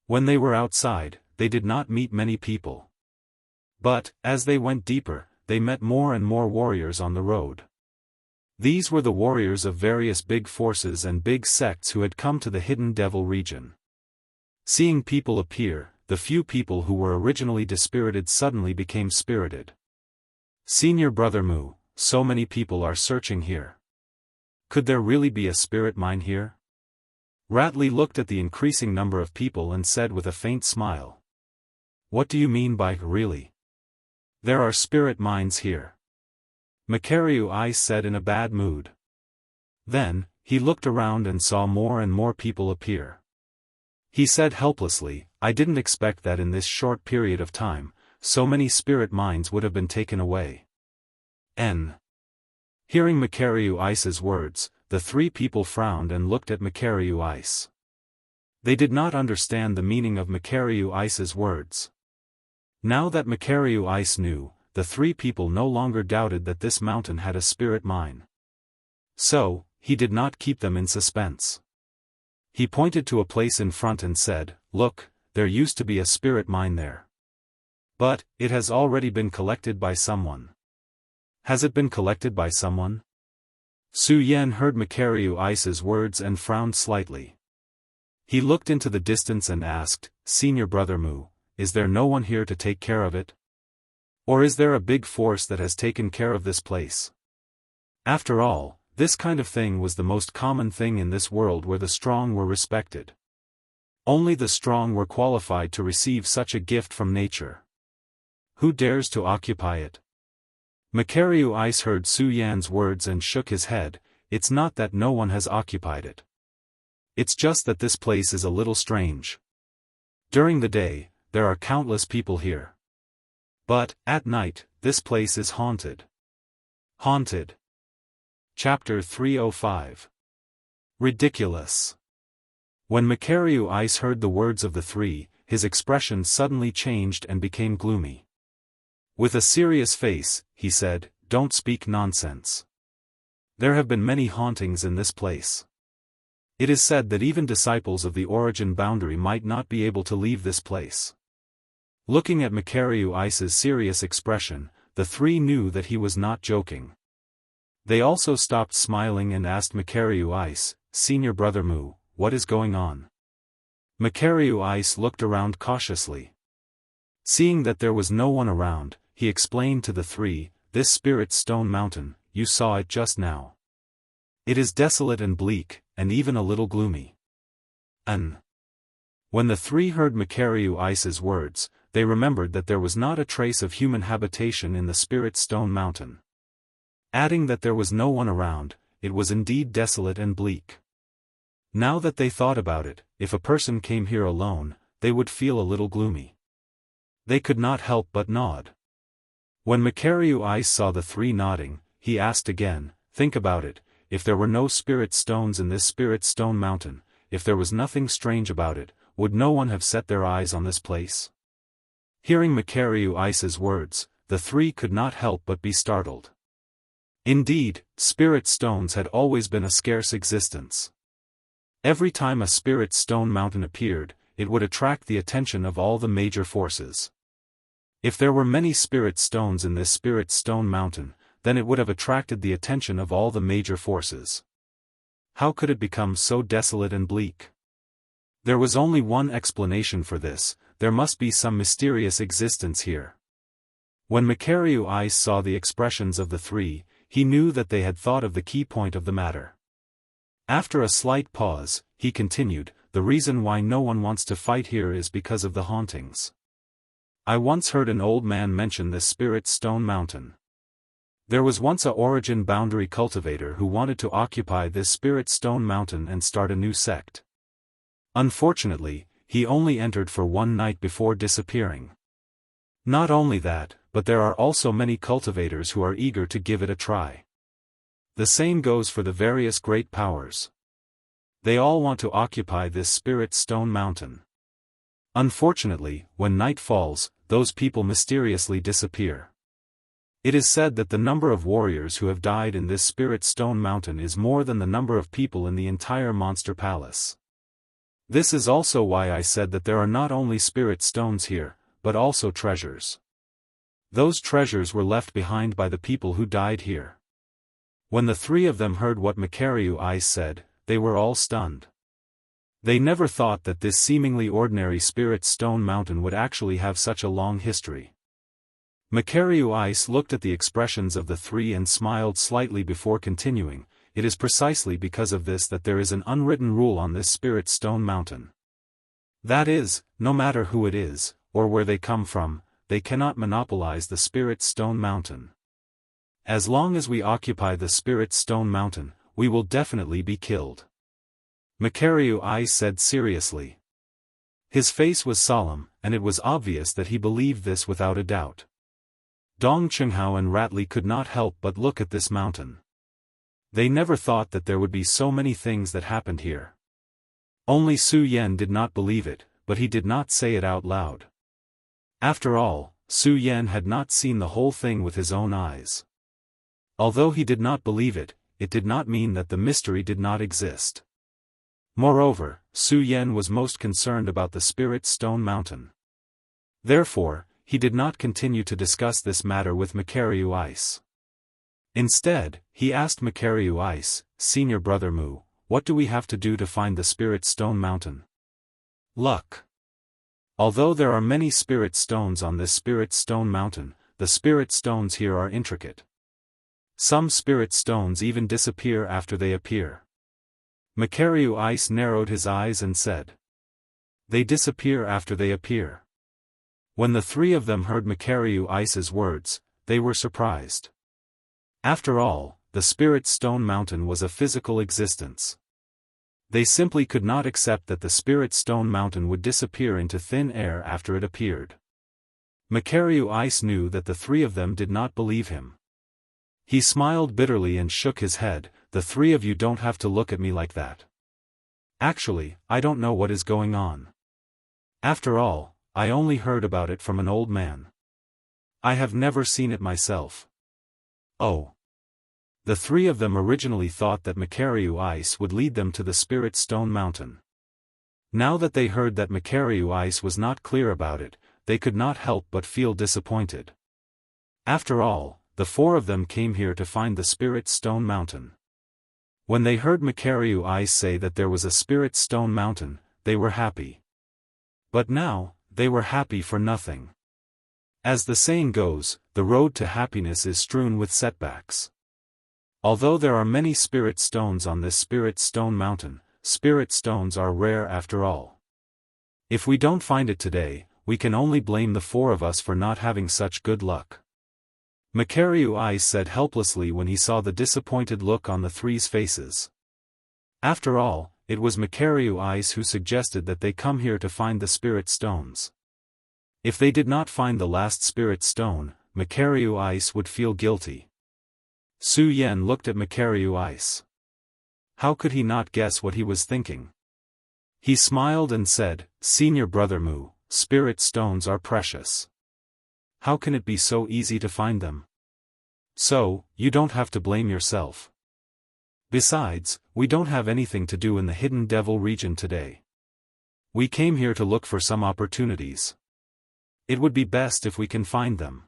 When they were outside, they did not meet many people. But, as they went deeper, they met more and more warriors on the road. These were the warriors of various big forces and big sects who had come to the Hidden Devil region. Seeing people appear, the few people who were originally dispirited suddenly became spirited. "Senior Brother Mu, so many people are searching here. Could there really be a spirit mine here?" Ratley looked at the increasing number of people and said with a faint smile. "What do you mean by really? There are spirit mines here," Makariu Ice said in a bad mood. Then, he looked around and saw more and more people appear. He said helplessly, "I didn't expect that in this short period of time, so many spirit mines would have been taken away." Hearing Makariu Ice's words, the three people frowned and looked at Makariu Ice. They did not understand the meaning of Makariu Ice's words. Now that Makariu Ice knew, the three people no longer doubted that this mountain had a spirit mine. So, he did not keep them in suspense. He pointed to a place in front and said, "Look, there used to be a spirit mine there. But, it has already been collected by someone." "Has it been collected by someone?" Su Yan heard Makariu Ice's words and frowned slightly. He looked into the distance and asked, "Senior Brother Mu, is there no one here to take care of it? Or is there a big force that has taken care of this place?" After all, this kind of thing was the most common thing in this world where the strong were respected. Only the strong were qualified to receive such a gift from nature. Who dares to occupy it? Makariu Ice heard Su Yan's words and shook his head. "It's not that no one has occupied it. It's just that this place is a little strange. During the day, there are countless people here. But, at night, this place is haunted." Haunted. Chapter 305. Ridiculous. When Makariu Ice heard the words of the three, his expression suddenly changed and became gloomy. With a serious face, he said, "Don't speak nonsense. There have been many hauntings in this place. It is said that even disciples of the origin boundary might not be able to leave this place." Looking at Makariu Ice's serious expression, the three knew that he was not joking. They also stopped smiling and asked Makariu Ice, "Senior Brother Mu, what is going on?" Makariu Ice looked around cautiously. Seeing that there was no one around, he explained to the three, "This spirit stone mountain, you saw it just now. It is desolate and bleak, and even a little gloomy." When the three heard Makariu Ice's words, they remembered that there was not a trace of human habitation in the spirit stone mountain. Adding that there was no one around, it was indeed desolate and bleak. Now that they thought about it, if a person came here alone, they would feel a little gloomy. They could not help but nod. When Makariu Ice saw the three nodding, he asked again, "Think about it, if there were no spirit stones in this spirit stone mountain, if there was nothing strange about it, would no one have set their eyes on this place?" Hearing Makariu Ice's words, the three could not help but be startled. Indeed, spirit stones had always been a scarce existence. Every time a spirit stone mountain appeared, it would attract the attention of all the major forces. If there were many spirit stones in this spirit stone mountain, then it would have attracted the attention of all the major forces. How could it become so desolate and bleak? There was only one explanation for this: there must be some mysterious existence here. When Makaryu Ice saw the expressions of the three, he knew that they had thought of the key point of the matter. After a slight pause, he continued, "The reason why no one wants to fight here is because of the hauntings. I once heard an old man mention this spirit stone mountain. There was once a origin boundary cultivator who wanted to occupy this spirit stone mountain and start a new sect. Unfortunately, he only entered for one night before disappearing. Not only that, but there are also many cultivators who are eager to give it a try. The same goes for the various great powers. They all want to occupy this spirit stone mountain. Unfortunately, when night falls, those people mysteriously disappear. It is said that the number of warriors who have died in this spirit stone mountain is more than the number of people in the entire monster palace. This is also why I said that there are not only spirit stones here, but also treasures. Those treasures were left behind by the people who died here." When the three of them heard what Makaryu Ice said, they were all stunned. They never thought that this seemingly ordinary spirit stone mountain would actually have such a long history. Makaryu Ice looked at the expressions of the three and smiled slightly before continuing, "It is precisely because of this that there is an unwritten rule on this spirit stone mountain. That is, no matter who it is, or where they come from, they cannot monopolize the spirit stone mountain. As long as we occupy the spirit stone mountain, we will definitely be killed." Makaryu Ice said seriously. His face was solemn, and it was obvious that he believed this without a doubt. Dong Qinghao and Ratley could not help but look at this mountain. They never thought that there would be so many things that happened here. Only Su Yan did not believe it, but he did not say it out loud. After all, Su Yan had not seen the whole thing with his own eyes. Although he did not believe it, it did not mean that the mystery did not exist. Moreover, Su Yan was most concerned about the spirit stone mountain. Therefore, he did not continue to discuss this matter with Makaryu Ice. Instead, he asked Makaryu Ice, "Senior brother Mu, what do we have to do to find the spirit stone mountain?" "Luck. Although there are many spirit stones on this spirit stone mountain, the spirit stones here are intricate. Some spirit stones even disappear after they appear." Makaryu Ice narrowed his eyes and said, "They disappear after they appear." When the three of them heard Makaryu Ice's words, they were surprised. After all, the spirit stone mountain was a physical existence. They simply could not accept that the spirit stone mountain would disappear into thin air after it appeared. Makaryu Ice knew that the three of them did not believe him. He smiled bitterly and shook his head, "The three of you don't have to look at me like that. Actually, I don't know what is going on. After all, I only heard about it from an old man. I have never seen it myself." Oh. The three of them originally thought that Makaryu Ice would lead them to the spirit stone mountain. Now that they heard that Makaryu Ice was not clear about it, they could not help but feel disappointed. After all, the four of them came here to find the spirit stone mountain. When they heard Makaryu Ice say that there was a spirit stone mountain, they were happy. But now, they were happy for nothing. As the saying goes, the road to happiness is strewn with setbacks. Although there are many spirit stones on this spirit stone mountain, spirit stones are rare after all. If we don't find it today, we can only blame the four of us for not having such good luck. Makaryu Ice said helplessly when he saw the disappointed look on the three's faces. After all, it was Makaryu Ice who suggested that they come here to find the spirit stones. If they did not find the last spirit stone, Makaryu Ice would feel guilty. Su Yan looked at Makaryu Ice. How could he not guess what he was thinking? He smiled and said, "Senior brother Mu, spirit stones are precious. How can it be so easy to find them?" So, you don't have to blame yourself. Besides, we don't have anything to do in the Hidden Devil region today. We came here to look for some opportunities. It would be best if we can find them.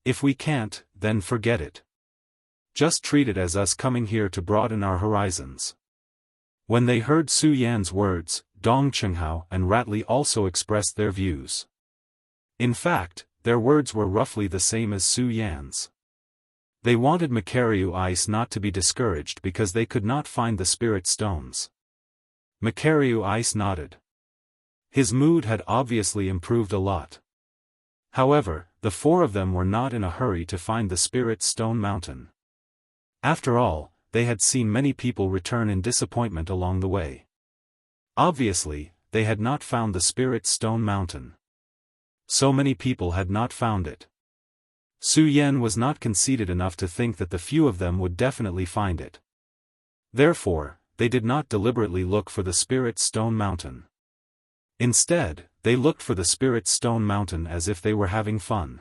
If we can't, then forget it. Just treat it as us coming here to broaden our horizons. When they heard Su Yan's words, Dong Chenghao and Ratli also expressed their views. In fact, their words were roughly the same as Su Yan's. They wanted Macario Ice not to be discouraged because they could not find the spirit stones. Macario Ice nodded. His mood had obviously improved a lot. However, the four of them were not in a hurry to find the spirit stone mountain. After all, they had seen many people return in disappointment along the way. Obviously, they had not found the spirit stone mountain. So many people had not found it. Su Yan was not conceited enough to think that the few of them would definitely find it. Therefore, they did not deliberately look for the spirit stone mountain. Instead, they looked for the spirit stone mountain as if they were having fun.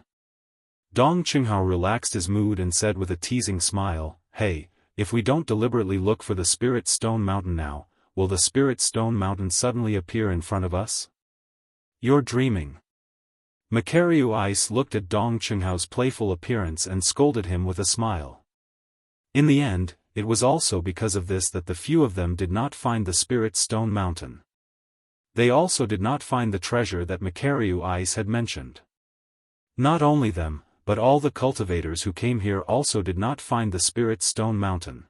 Dong Chenghao relaxed his mood and said with a teasing smile, "Hey, if we don't deliberately look for the spirit stone mountain now, will the spirit stone mountain suddenly appear in front of us?" "You're dreaming." Macario Ice looked at Dong Chenghao's playful appearance and scolded him with a smile. In the end, it was also because of this that the few of them did not find the spirit stone mountain. They also did not find the treasure that Macario Ice had mentioned. Not only them, but all the cultivators who came here also did not find the spirit stone mountain.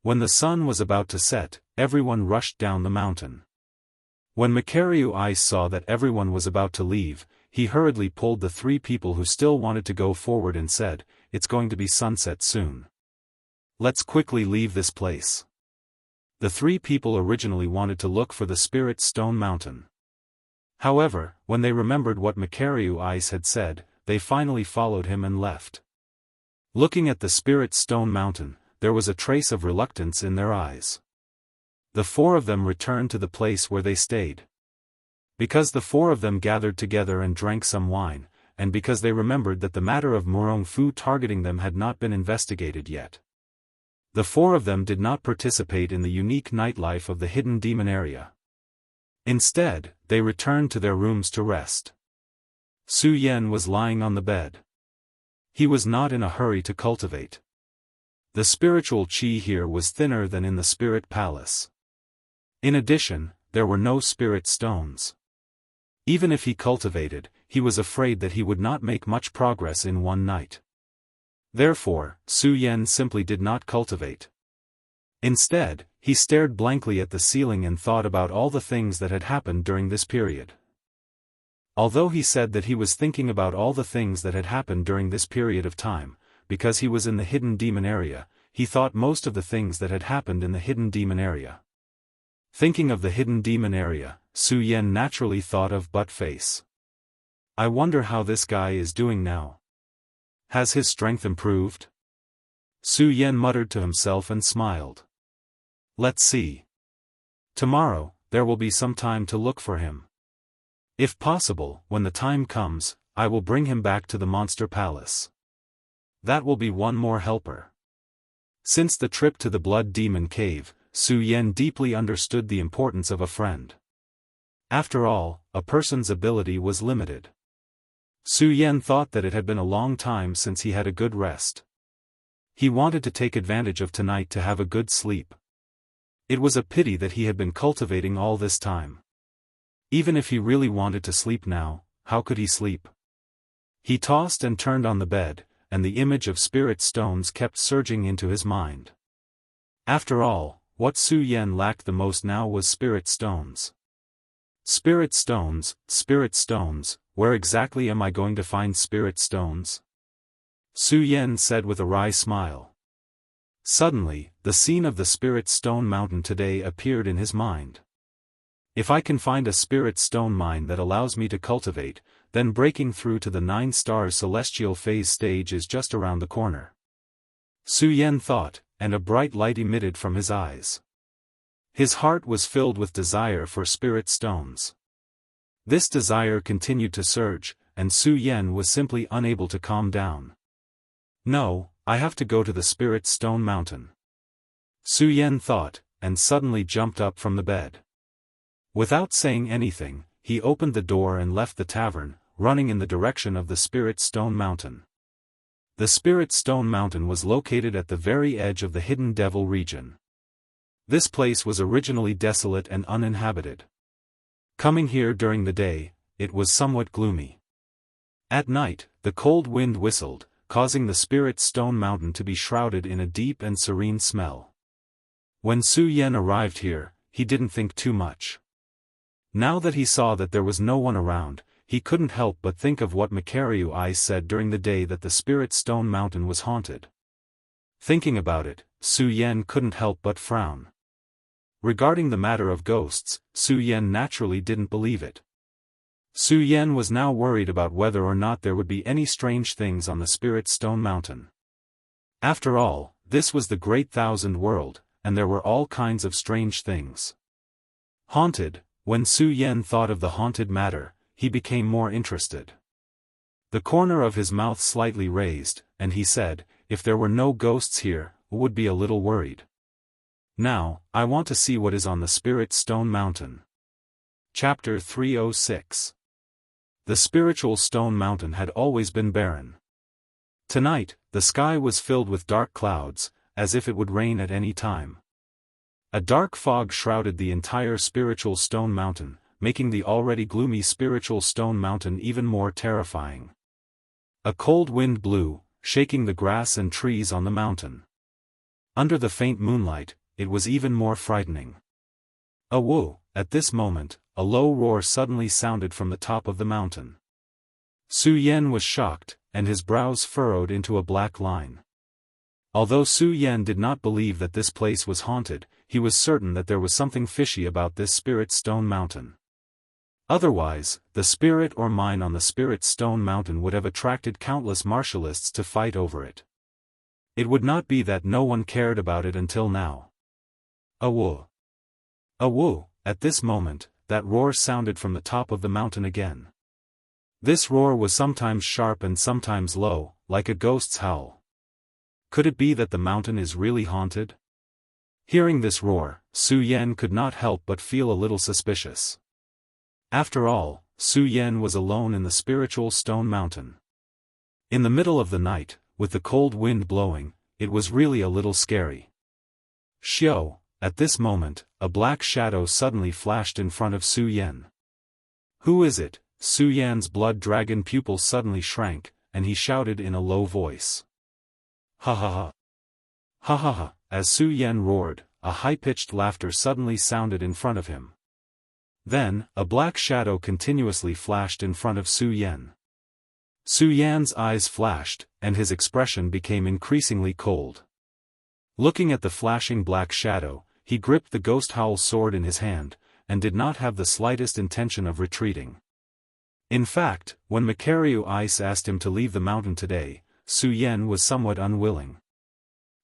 When the sun was about to set, everyone rushed down the mountain. When Macario Ice saw that everyone was about to leave, he hurriedly pulled the three people who still wanted to go forward and said, "It's going to be sunset soon. Let's quickly leave this place." The three people originally wanted to look for the spirit stone mountain. However, when they remembered what Macario Ice had said, they finally followed him and left. Looking at the spirit stone mountain, there was a trace of reluctance in their eyes. The four of them returned to the place where they stayed. Because the four of them gathered together and drank some wine, and because they remembered that the matter of Murong Fu targeting them had not been investigated yet. The four of them did not participate in the unique nightlife of the hidden demon area. Instead, they returned to their rooms to rest. Su Yan was lying on the bed. He was not in a hurry to cultivate. The spiritual qi here was thinner than in the spirit palace. In addition, there were no spirit stones. Even if he cultivated, he was afraid that he would not make much progress in one night. Therefore, Su Yan simply did not cultivate. Instead, he stared blankly at the ceiling and thought about all the things that had happened during this period. Although he said that he was thinking about all the things that had happened during this period of time, because he was in the hidden demon area, he thought most of the things that had happened in the hidden demon area. Thinking of the hidden demon area, Su Yan naturally thought of Butt Face. I wonder how this guy is doing now. Has his strength improved? Su Yan muttered to himself and smiled. Let's see. Tomorrow, there will be some time to look for him. If possible, when the time comes, I will bring him back to the monster palace. That will be one more helper. Since the trip to the blood demon cave, Su Yan deeply understood the importance of a friend. After all, a person's ability was limited. Su Yan thought that it had been a long time since he had a good rest. He wanted to take advantage of tonight to have a good sleep. It was a pity that he had been cultivating all this time. Even if he really wanted to sleep now, how could he sleep? He tossed and turned on the bed, and the image of spirit stones kept surging into his mind. After all, what Su Yan lacked the most now was spirit stones. Spirit stones, where exactly am I going to find spirit stones? Su Yan said with a wry smile. Suddenly, the scene of the spirit stone mountain today appeared in his mind. If I can find a spirit stone mine that allows me to cultivate, then breaking through to the 9 stars celestial phase stage is just around the corner. Su Yan thought, and a bright light emitted from his eyes. His heart was filled with desire for spirit stones. This desire continued to surge, and Su Yan was simply unable to calm down. No, I have to go to the Spirit Stone Mountain. Su Yan thought, and suddenly jumped up from the bed. Without saying anything, he opened the door and left the tavern, running in the direction of the Spirit Stone Mountain. The Spirit Stone Mountain was located at the very edge of the Hidden Devil region. This place was originally desolate and uninhabited. Coming here during the day, it was somewhat gloomy. At night, the cold wind whistled, causing the Spirit Stone Mountain to be shrouded in a deep and serene smell. When Su Yan arrived here, he didn't think too much. Now that he saw that there was no one around, he couldn't help but think of what Makariu I said during the day that the Spirit Stone Mountain was haunted. Thinking about it, Su Yan couldn't help but frown. Regarding the matter of ghosts, Su Yan naturally didn't believe it. Su Yan was now worried about whether or not there would be any strange things on the Spirit Stone Mountain. After all, this was the Great Thousand World, and there were all kinds of strange things. Haunted, when Su Yan thought of the haunted matter, he became more interested. The corner of his mouth slightly raised, and he said, if there were no ghosts here, I would be a little worried. Now, I want to see what is on the Spirit Stone Mountain. Chapter 306. The spiritual stone mountain had always been barren. Tonight, the sky was filled with dark clouds, as if it would rain at any time. A dark fog shrouded the entire spiritual stone mountain, making the already gloomy spiritual stone mountain even more terrifying. A cold wind blew, shaking the grass and trees on the mountain. Under the faint moonlight, it was even more frightening. Woo! At this moment, a low roar suddenly sounded from the top of the mountain. Su Yan was shocked, and his brows furrowed into a black line. Although Su Yan did not believe that this place was haunted, he was certain that there was something fishy about this Spirit Stone Mountain. Otherwise, the spirit or mine on the Spirit Stone Mountain would have attracted countless martialists to fight over it. It would not be that no one cared about it until now. Woo! Woo! At this moment, that roar sounded from the top of the mountain again. This roar was sometimes sharp and sometimes low, like a ghost's howl. Could it be that the mountain is really haunted? Hearing this roar, Su Yan could not help but feel a little suspicious. After all, Su Yan was alone in the spiritual stone mountain. In the middle of the night, with the cold wind blowing, it was really a little scary. Xiao! At this moment, a black shadow suddenly flashed in front of Su Yan. Who is it? Su Yan's blood dragon pupils suddenly shrank, and he shouted in a low voice. Ha ha ha! Ha ha ha! As Su Yan roared, a high-pitched laughter suddenly sounded in front of him. Then, a black shadow continuously flashed in front of Su Yan. Su Yan's eyes flashed, and his expression became increasingly cold. Looking at the flashing black shadow, he gripped the ghost howl sword in his hand, and did not have the slightest intention of retreating. In fact, when Makariu Ice asked him to leave the mountain today, Su Yan was somewhat unwilling.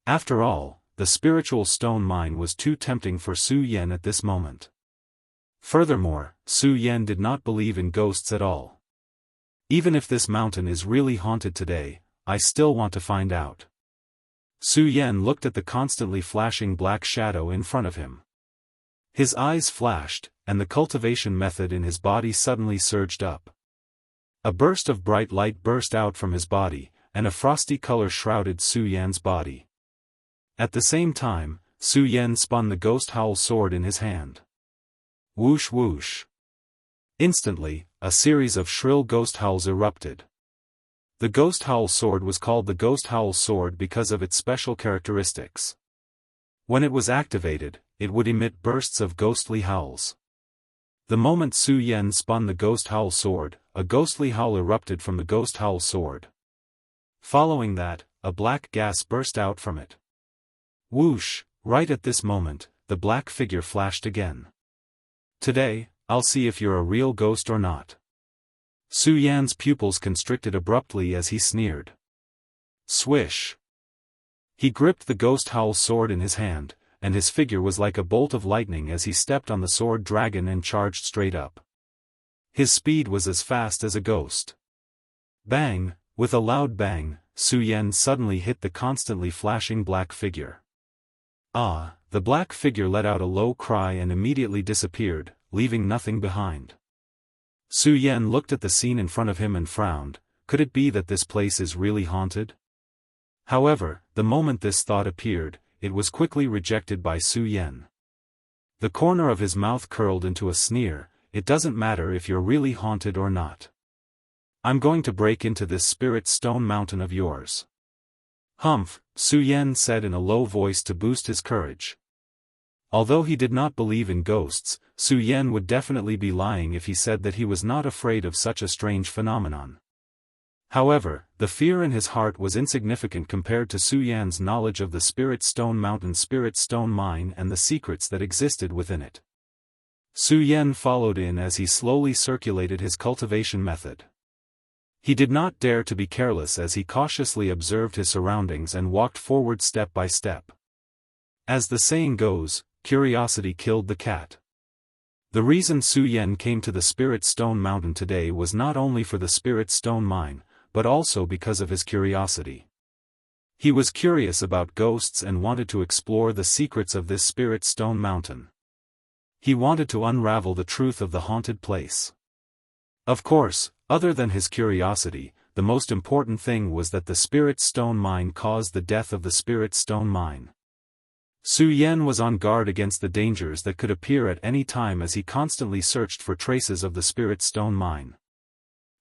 After all, the spiritual stone mine was too tempting for Su Yan at this moment. Furthermore, Su Yan did not believe in ghosts at all. Even if this mountain is really haunted today, I still want to find out. Su Yan looked at the constantly flashing black shadow in front of him. His eyes flashed, and the cultivation method in his body suddenly surged up. A burst of bright light burst out from his body, and a frosty color shrouded Su Yan's body. At the same time, Su Yan spun the ghost howl sword in his hand. Whoosh whoosh. Instantly, a series of shrill ghost howls erupted. The ghost howl sword was called the ghost howl sword because of its special characteristics. When it was activated, it would emit bursts of ghostly howls. The moment Su Yan spun the ghost howl sword, a ghostly howl erupted from the ghost howl sword. Following that, a black gas burst out from it. Whoosh! Right at this moment, the black figure flashed again. Today, I'll see if you're a real ghost or not. Su Yan's pupils constricted abruptly as he sneered. Swish! He gripped the ghost howl sword in his hand, and his figure was like a bolt of lightning as he stepped on the sword dragon and charged straight up. His speed was as fast as a ghost. Bang! With a loud bang, Su Yan suddenly hit the constantly flashing black figure. Ah! The black figure let out a low cry and immediately disappeared, leaving nothing behind. Su Yan looked at the scene in front of him and frowned. Could it be that this place is really haunted? However, the moment this thought appeared, it was quickly rejected by Su Yan. The corner of his mouth curled into a sneer. It doesn't matter if you're really haunted or not. I'm going to break into this spirit stone mountain of yours. Humph, Su Yan said in a low voice to boost his courage. Although he did not believe in ghosts, Su Yan would definitely be lying if he said that he was not afraid of such a strange phenomenon. However, the fear in his heart was insignificant compared to Su Yan's knowledge of the Spirit Stone Mountain Spirit Stone Mine and the secrets that existed within it. Su Yan followed in as he slowly circulated his cultivation method. He did not dare to be careless as he cautiously observed his surroundings and walked forward step by step. As the saying goes, curiosity killed the cat. The reason Su Yan came to the Spirit Stone Mountain today was not only for the Spirit Stone Mine, but also because of his curiosity. He was curious about ghosts and wanted to explore the secrets of this Spirit Stone Mountain. He wanted to unravel the truth of the haunted place. Of course, other than his curiosity, the most important thing was that the Spirit Stone Mine caused the death of the Spirit Stone Mine. Su Yan was on guard against the dangers that could appear at any time as he constantly searched for traces of the Spirit Stone Mine.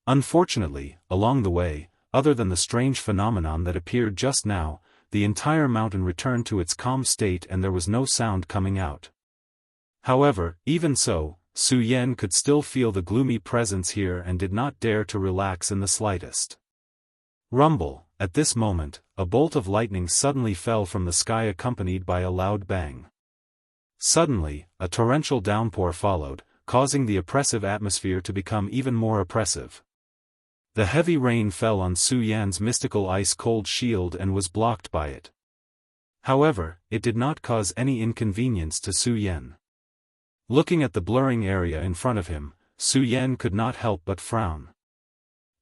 Unfortunately, along the way, other than the strange phenomenon that appeared just now, the entire mountain returned to its calm state and there was no sound coming out. However, even so, Su Yan could still feel the gloomy presence here and did not dare to relax in the slightest. Rumble! At this moment, a bolt of lightning suddenly fell from the sky accompanied by a loud bang. Suddenly, a torrential downpour followed, causing the oppressive atmosphere to become even more oppressive. The heavy rain fell on Su Yan's mystical ice-cold shield and was blocked by it. However, it did not cause any inconvenience to Su Yan. Looking at the blurring area in front of him, Su Yan could not help but frown.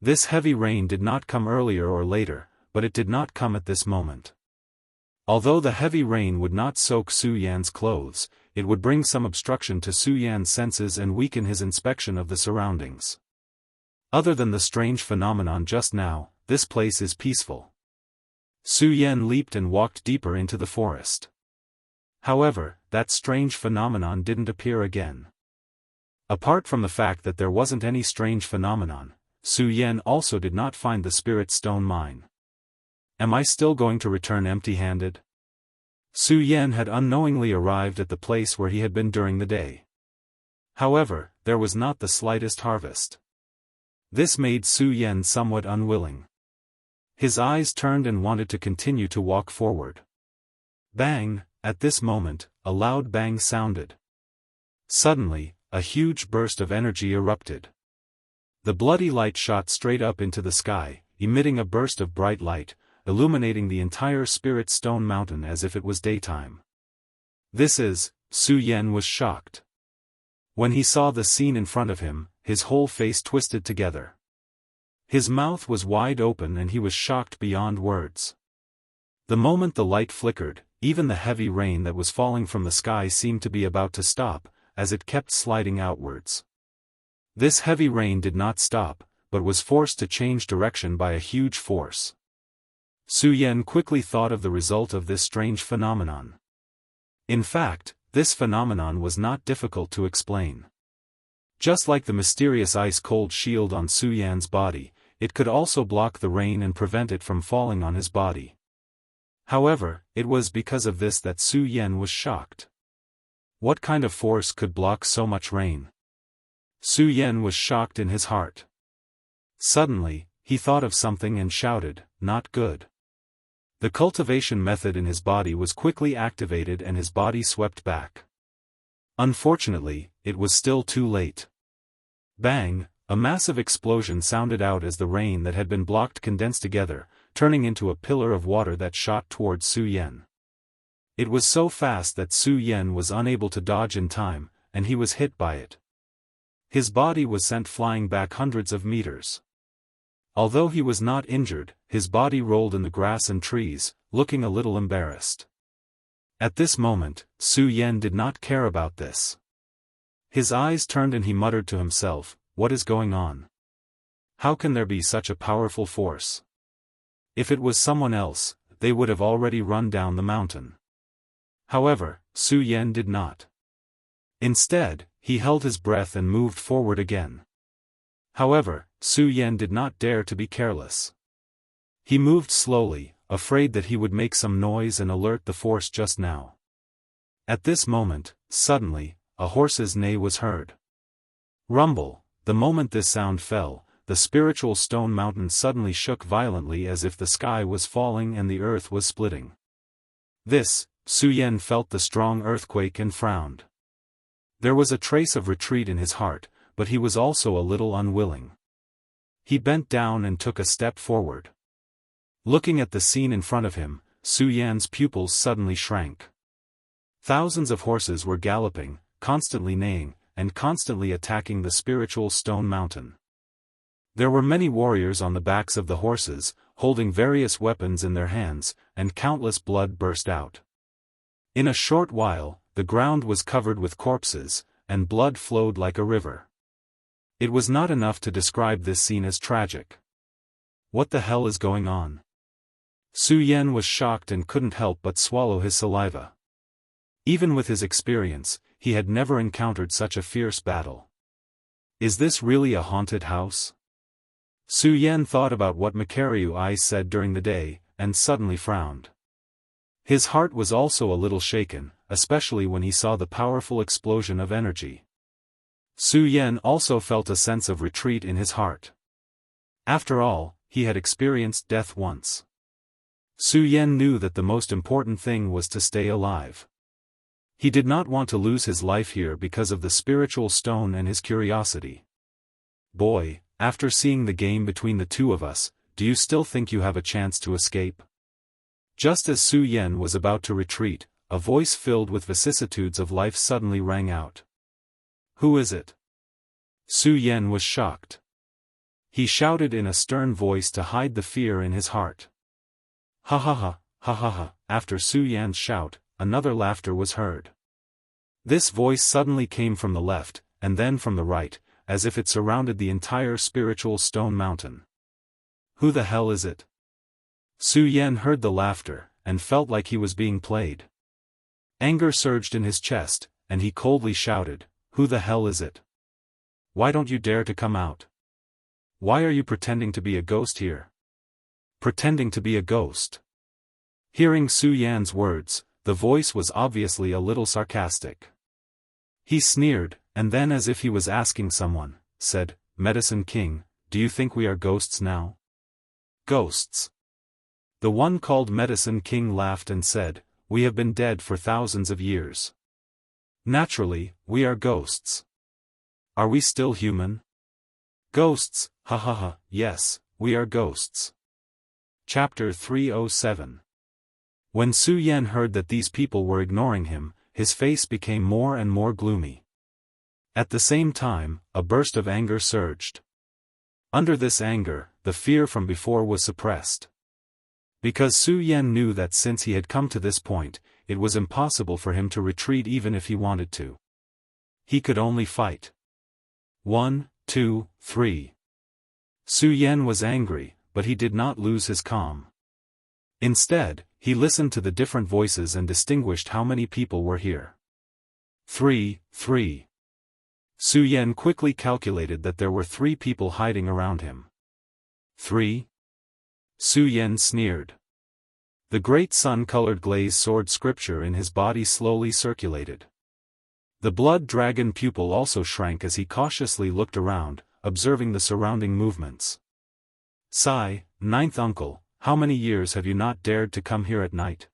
This heavy rain did not come earlier or later, but it did not come at this moment. Although the heavy rain would not soak Su Yan's clothes, it would bring some obstruction to Su Yan's senses and weaken his inspection of the surroundings. Other than the strange phenomenon just now, this place is peaceful. Su Yan leaped and walked deeper into the forest. However, that strange phenomenon didn't appear again. Apart from the fact that there wasn't any strange phenomenon, Su Yan also did not find the Spirit Stone Mine. Am I still going to return empty-handed? Su Yan had unknowingly arrived at the place where he had been during the day. However, there was not the slightest harvest. This made Su Yan somewhat unwilling. His eyes turned and wanted to continue to walk forward. Bang! At this moment, a loud bang sounded. Suddenly, a huge burst of energy erupted. The bloody light shot straight up into the sky, emitting a burst of bright light, illuminating the entire Spirit Stone Mountain as if it was daytime. Su Yan was shocked. When he saw the scene in front of him, his whole face twisted together. His mouth was wide open and he was shocked beyond words. The moment the light flickered, even the heavy rain that was falling from the sky seemed to be about to stop, as it kept sliding outwards. This heavy rain did not stop, but was forced to change direction by a huge force. Su Yan quickly thought of the result of this strange phenomenon. In fact, this phenomenon was not difficult to explain. Just like the mysterious ice-cold shield on Su Yan's body, it could also block the rain and prevent it from falling on his body. However, it was because of this that Su Yan was shocked. What kind of force could block so much rain? Su Yan was shocked in his heart. Suddenly, he thought of something and shouted, "Not good." The cultivation method in his body was quickly activated and his body swept back. Unfortunately, it was still too late. Bang! A massive explosion sounded out as the rain that had been blocked condensed together, turning into a pillar of water that shot towards Su Yan. It was so fast that Su Yan was unable to dodge in time, and he was hit by it. His body was sent flying back hundreds of meters. Although he was not injured, his body rolled in the grass and trees, looking a little embarrassed. At this moment, Su Yan did not care about this. His eyes turned and he muttered to himself, "What is going on? How can there be such a powerful force? If it was someone else, they would have already run down the mountain." However, Su Yan did not. Instead, he held his breath and moved forward again. However, Su Yan did not dare to be careless. He moved slowly, afraid that he would make some noise and alert the force just now. At this moment, suddenly, a horse's neigh was heard. Rumble. The moment this sound fell, the spiritual stone mountain suddenly shook violently as if the sky was falling and the earth was splitting. This, Su Yan felt the strong earthquake and frowned. There was a trace of retreat in his heart, but he was also a little unwilling. He bent down and took a step forward. Looking at the scene in front of him, Su Yan's pupils suddenly shrank. Thousands of horses were galloping, constantly neighing, and constantly attacking the spiritual stone mountain. There were many warriors on the backs of the horses, holding various weapons in their hands, and countless blood burst out. In a short while, the ground was covered with corpses, and blood flowed like a river. It was not enough to describe this scene as tragic. What the hell is going on? Su Yan was shocked and couldn't help but swallow his saliva. Even with his experience, he had never encountered such a fierce battle. Is this really a haunted house? Su Yan thought about what Makariu I said during the day, and suddenly frowned. His heart was also a little shaken, especially when he saw the powerful explosion of energy. Su Yan also felt a sense of retreat in his heart. After all, he had experienced death once. Su Yan knew that the most important thing was to stay alive. He did not want to lose his life here because of the spiritual stone and his curiosity. "Boy, after seeing the game between the two of us, do you still think you have a chance to escape?" Just as Su Yan was about to retreat, a voice filled with vicissitudes of life suddenly rang out. "Who is it?" Su Yan was shocked. He shouted in a stern voice to hide the fear in his heart. Ha ha ha, ha ha ha. After Su Yan's shout, another laughter was heard. This voice suddenly came from the left, and then from the right, as if it surrounded the entire spiritual stone mountain. "Who the hell is it?" Su Yan heard the laughter, and felt like he was being played. Anger surged in his chest, and he coldly shouted, "Who the hell is it? Why don't you dare to come out? Why are you pretending to be a ghost here?" Pretending to be a ghost. Hearing Su Yan's words, the voice was obviously a little sarcastic. He sneered, and then as if he was asking someone, said, "Medicine King, do you think we are ghosts now?" "Ghosts?" The one called Medicine King laughed and said, "We have been dead for thousands of years. Naturally, we are ghosts. Are we still human?" "Ghosts, ha ha ha, yes, we are ghosts." Chapter 307. When Su Yan heard that these people were ignoring him, his face became more and more gloomy. At the same time, a burst of anger surged. Under this anger, the fear from before was suppressed. Because Su Yan knew that since he had come to this point, it was impossible for him to retreat even if he wanted to. He could only fight. 1, 2, 3. Su Yan was angry, but he did not lose his calm. Instead, he listened to the different voices and distinguished how many people were here. 3. Su Yan quickly calculated that there were 3 people hiding around him. 3? Su Yan sneered. The great sun-colored glazed sword scripture in his body slowly circulated. The blood dragon pupil also shrank as he cautiously looked around, observing the surrounding movements. "Sigh, ninth uncle, how many years have you not dared to come here at night?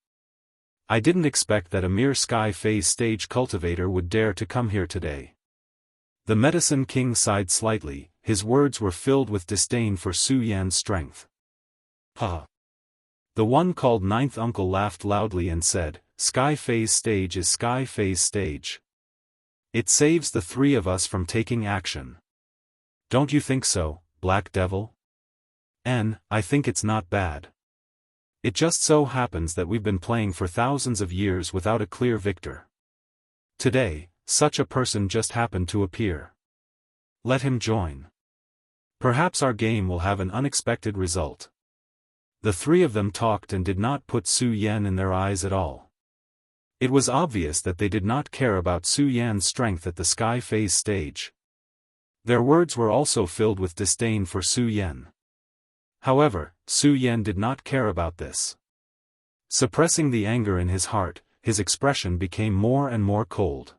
I didn't expect that a mere sky phase stage cultivator would dare to come here today." The Medicine King sighed slightly, his words were filled with disdain for Su Yan's strength. "Ha!" The one called Ninth Uncle laughed loudly and said, "Sky phase stage is sky phase stage. It saves the 3 of us from taking action. Don't you think so, Black Devil?" I think it's not bad. It just so happens that we've been playing for thousands of years without a clear victor. Today, such a person just happened to appear. Let him join. Perhaps our game will have an unexpected result. The three of them talked and did not put Su Yan in their eyes at all. It was obvious that they did not care about Su Yan's strength at the Sky Phase stage. Their words were also filled with disdain for Su Yan. However, Su Yan did not care about this. Suppressing the anger in his heart, his expression became more and more cold.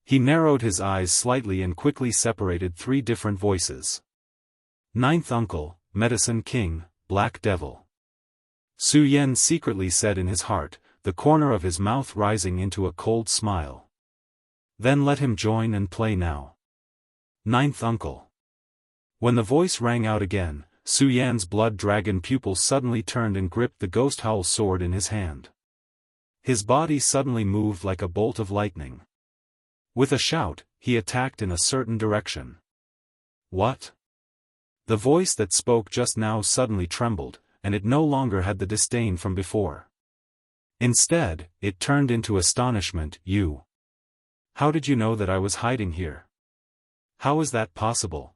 He narrowed his eyes slightly and quickly separated three different voices. Ninth Uncle, Medicine King, Black Devil. Su Yan secretly said in his heart, the corner of his mouth rising into a cold smile. Then let him join and play now. Ninth Uncle. When the voice rang out again, Su Yan's blood dragon pupils suddenly turned and gripped the ghost howl sword in his hand. His body suddenly moved like a bolt of lightning. With a shout, he attacked in a certain direction. What? The voice that spoke just now suddenly trembled, and it no longer had the disdain from before. Instead, it turned into astonishment. You. How did you know that I was hiding here? How is that possible?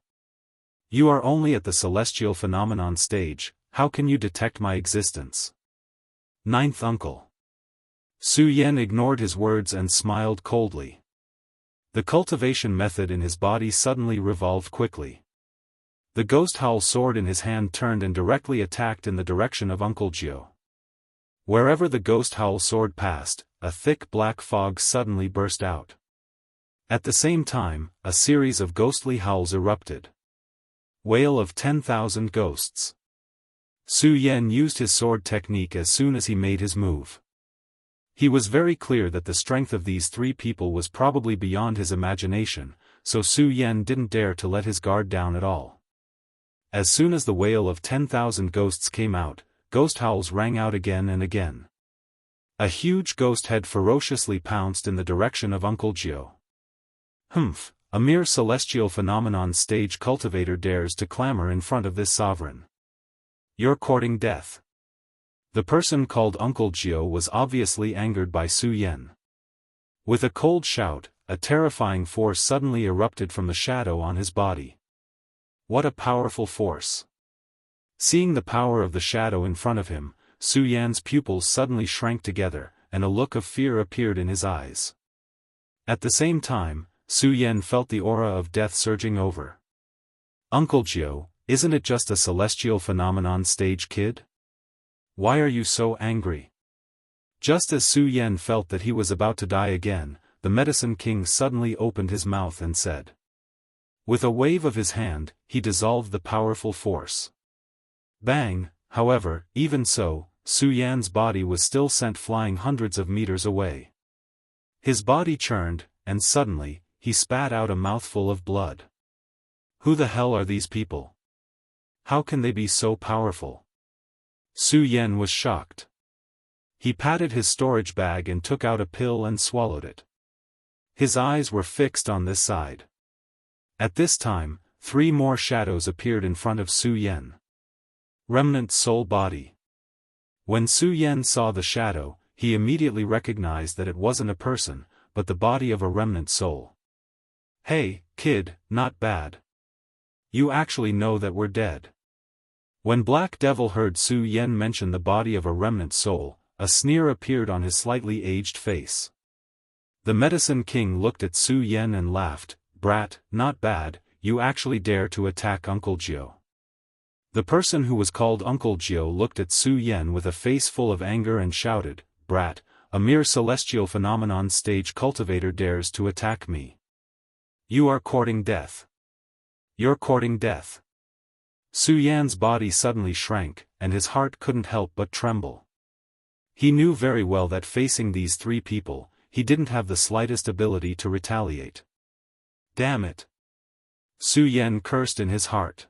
You are only at the celestial phenomenon stage, how can you detect my existence? Ninth Uncle. Su Yan ignored his words and smiled coldly. The cultivation method in his body suddenly revolved quickly. The ghost howl sword in his hand turned and directly attacked in the direction of Uncle Jiao. Wherever the ghost howl sword passed, a thick black fog suddenly burst out. At the same time, a series of ghostly howls erupted. Wail of 10,000 ghosts. Su Yan used his sword technique as soon as he made his move. He was very clear that the strength of these three people was probably beyond his imagination, so Su Yan didn't dare to let his guard down at all. As soon as the wail of 10,000 ghosts came out, ghost howls rang out again and again. A huge ghost head ferociously pounced in the direction of Uncle Jiao. Humph, a mere celestial phenomenon stage cultivator dares to clamor in front of this sovereign. You're courting death. The person called Uncle Jiao was obviously angered by Su Yan. With a cold shout, a terrifying force suddenly erupted from the shadow on his body. What a powerful force! Seeing the power of the shadow in front of him, Su Yan's pupils suddenly shrank together, and a look of fear appeared in his eyes. At the same time, Su Yan felt the aura of death surging over. Uncle Jiao, isn't it just a celestial phenomenon stage kid? Why are you so angry? Just as Su Yan felt that he was about to die again, the Medicine King suddenly opened his mouth and said. With a wave of his hand, he dissolved the powerful force. Bang, however, even so, Su Yan's body was still sent flying hundreds of meters away. His body churned, and suddenly, he spat out a mouthful of blood. Who the hell are these people? How can they be so powerful? Su Yan was shocked. He patted his storage bag and took out a pill and swallowed it. His eyes were fixed on this side. At this time, three more shadows appeared in front of Su Yan. Remnant soul body. When Su Yan saw the shadow, he immediately recognized that it wasn't a person, but the body of a remnant soul. Hey, kid, not bad. You actually know that we're dead. When Black Devil heard Su Yan mention the body of a remnant soul, a sneer appeared on his slightly aged face. The Medicine King looked at Su Yan and laughed, brat, not bad, you actually dare to attack Uncle Jiao. The person who was called Uncle Jiao looked at Su Yan with a face full of anger and shouted, brat, a mere celestial phenomenon stage cultivator dares to attack me. You are courting death. You're courting death. Su Yan's body suddenly shrank, and his heart couldn't help but tremble. He knew very well that facing these three people, he didn't have the slightest ability to retaliate. Damn it! Su Yan cursed in his heart.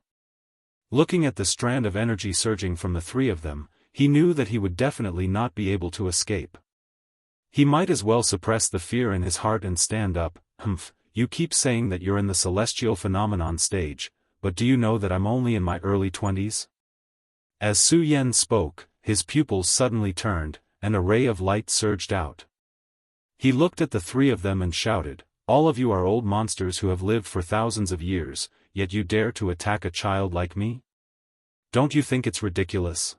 Looking at the strand of energy surging from the three of them, he knew that he would definitely not be able to escape. He might as well suppress the fear in his heart and stand up. Humph, you keep saying that you're in the celestial phenomenon stage, but do you know that I'm only in my early 20s? As Su Yan spoke, his pupils suddenly turned, and a ray of light surged out. He looked at the three of them and shouted, "All of you are old monsters who have lived for thousands of years, yet you dare to attack a child like me? Don't you think it's ridiculous?"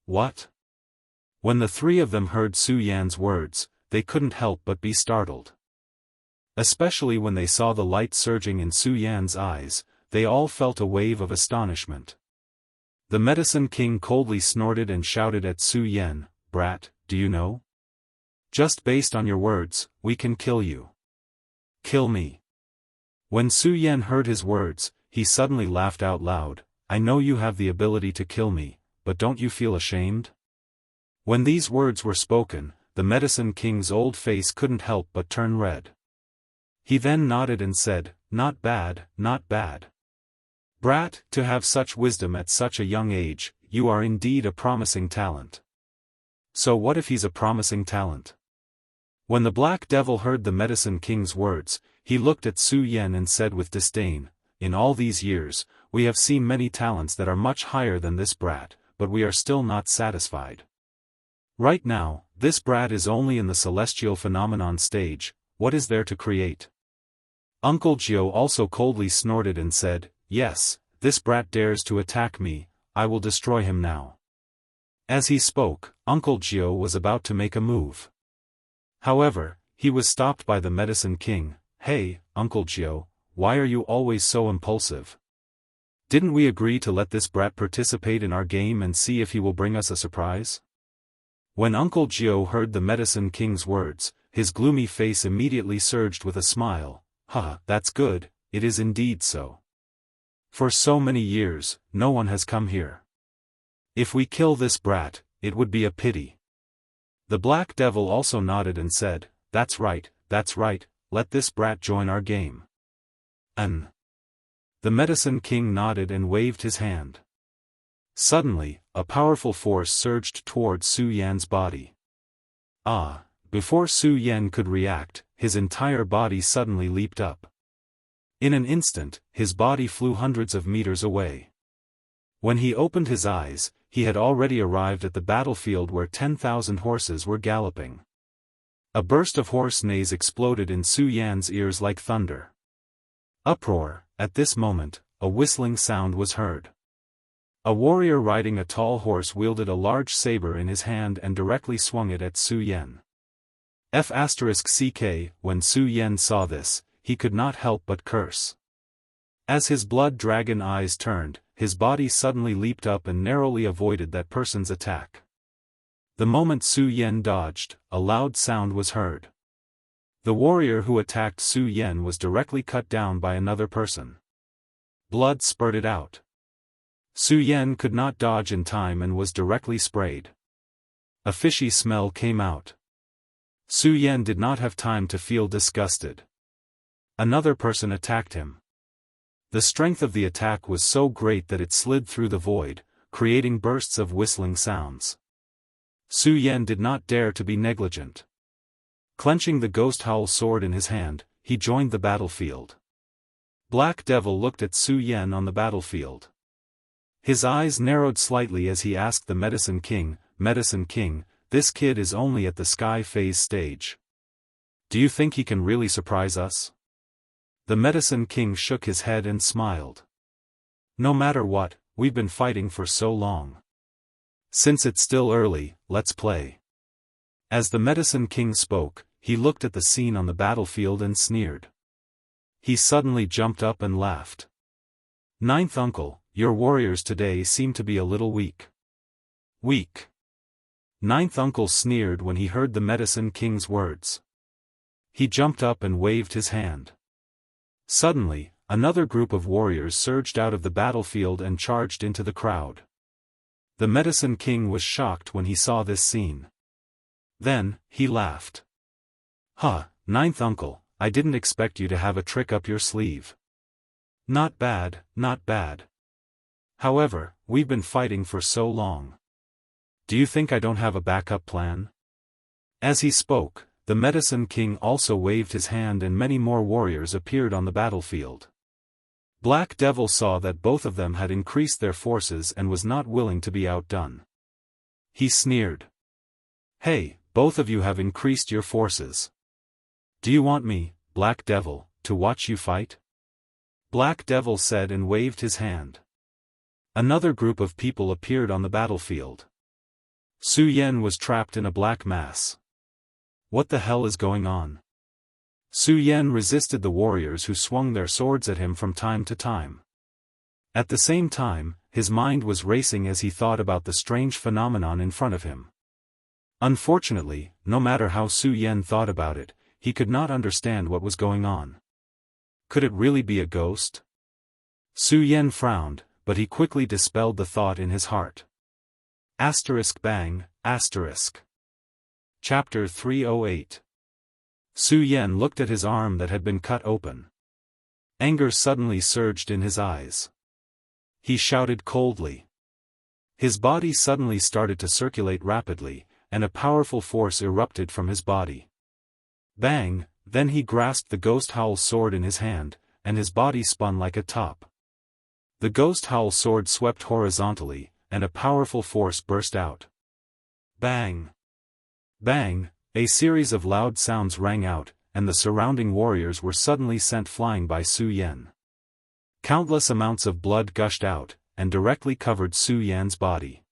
"What?" When the three of them heard Su Yan's words, they couldn't help but be startled. Especially when they saw the light surging in Su Yan's eyes, they all felt a wave of astonishment. The Medicine King coldly snorted and shouted at Su Yan, "Brat, do you know? Just based on your words, we can kill you." "Kill me?" When Su Yan heard his words, he suddenly laughed out loud. "I know you have the ability to kill me, but don't you feel ashamed?" When these words were spoken, the Medicine King's old face couldn't help but turn red. He then nodded and said, "Not bad, not bad. Brat, to have such wisdom at such a young age, you are indeed a promising talent." "So what if he's a promising talent?" When the Black Devil heard the Medicine King's words, he looked at Su Yan and said with disdain, "In all these years, we have seen many talents that are much higher than this brat, but we are still not satisfied. Right now, this brat is only in the celestial phenomenon stage. What is there to create?" Uncle Gio also coldly snorted and said, "Yes, this brat dares to attack me, I will destroy him now." As he spoke, Uncle Gio was about to make a move. However, he was stopped by the Medicine King. "Hey, Uncle Gio, why are you always so impulsive? Didn't we agree to let this brat participate in our game and see if he will bring us a surprise?" When Uncle Gio heard the Medicine King's words, his gloomy face immediately surged with a smile. "Ha, that's good, it is indeed so. For so many years, no one has come here. If we kill this brat, it would be a pity." The Black Devil also nodded and said, that's right, let this brat join our game." The Medicine King nodded and waved his hand. Suddenly, a powerful force surged towards Su Yan's body. Before Su Yan could react, his entire body suddenly leaped up. In an instant, his body flew hundreds of meters away. When he opened his eyes, he had already arrived at the battlefield where 10,000 horses were galloping. A burst of horse neighs exploded in Su Yan's ears like thunder. Uproar. At this moment, a whistling sound was heard. A warrior riding a tall horse wielded a large saber in his hand and directly swung it at Su Yan. When Su Yan saw this, he could not help but curse. As his blood dragon eyes turned, his body suddenly leaped up and narrowly avoided that person's attack. The moment Su Yan dodged, a loud sound was heard. The warrior who attacked Su Yan was directly cut down by another person. Blood spurted out. Su Yan could not dodge in time and was directly sprayed. A fishy smell came out. Su Yan did not have time to feel disgusted. Another person attacked him. The strength of the attack was so great that it slid through the void, creating bursts of whistling sounds. Su Yan did not dare to be negligent. Clenching the Ghost Howl sword in his hand, he joined the battlefield. Black Devil looked at Su Yan on the battlefield. His eyes narrowed slightly as he asked the Medicine King, "This kid is only at the Sky Phase stage. Do you think he can really surprise us?" The Medicine King shook his head and smiled. "No matter what, we've been fighting for so long. Since it's still early, let's play." As the Medicine King spoke, he looked at the scene on the battlefield and sneered. He suddenly jumped up and laughed. "Ninth uncle, your warriors today seem to be a little weak." "Weak?" Ninth uncle sneered when he heard the Medicine King's words. He jumped up and waved his hand. Suddenly, another group of warriors surged out of the battlefield and charged into the crowd. The Medicine King was shocked when he saw this scene. Then, he laughed. Ninth uncle, I didn't expect you to have a trick up your sleeve. Not bad, not bad. However, we've been fighting for so long. Do you think I don't have a backup plan?" As he spoke, the Medicine King also waved his hand and many more warriors appeared on the battlefield. Black Devil saw that both of them had increased their forces and was not willing to be outdone. He sneered. "Hey, both of you have increased your forces. Do you want me, Black Devil, to watch you fight?" Black Devil said and waved his hand. Another group of people appeared on the battlefield. Su Yan was trapped in a black mass. What the hell is going on? Su Yan resisted the warriors who swung their swords at him from time to time. At the same time, his mind was racing as he thought about the strange phenomenon in front of him. Unfortunately, no matter how Su Yan thought about it, he could not understand what was going on. Could it really be a ghost? Su Yan frowned, but he quickly dispelled the thought in his heart. Bang, Chapter 308. Su Yan looked at his arm that had been cut open. Anger suddenly surged in his eyes. He shouted coldly. His body suddenly started to circulate rapidly, and a powerful force erupted from his body. Bang! Then he grasped the Ghost Howl sword in his hand, and his body spun like a top. The Ghost Howl sword swept horizontally, and a powerful force burst out. Bang! Bang! A series of loud sounds rang out, and the surrounding warriors were suddenly sent flying by Su Yan. Countless amounts of blood gushed out, and directly covered Su Yan's body.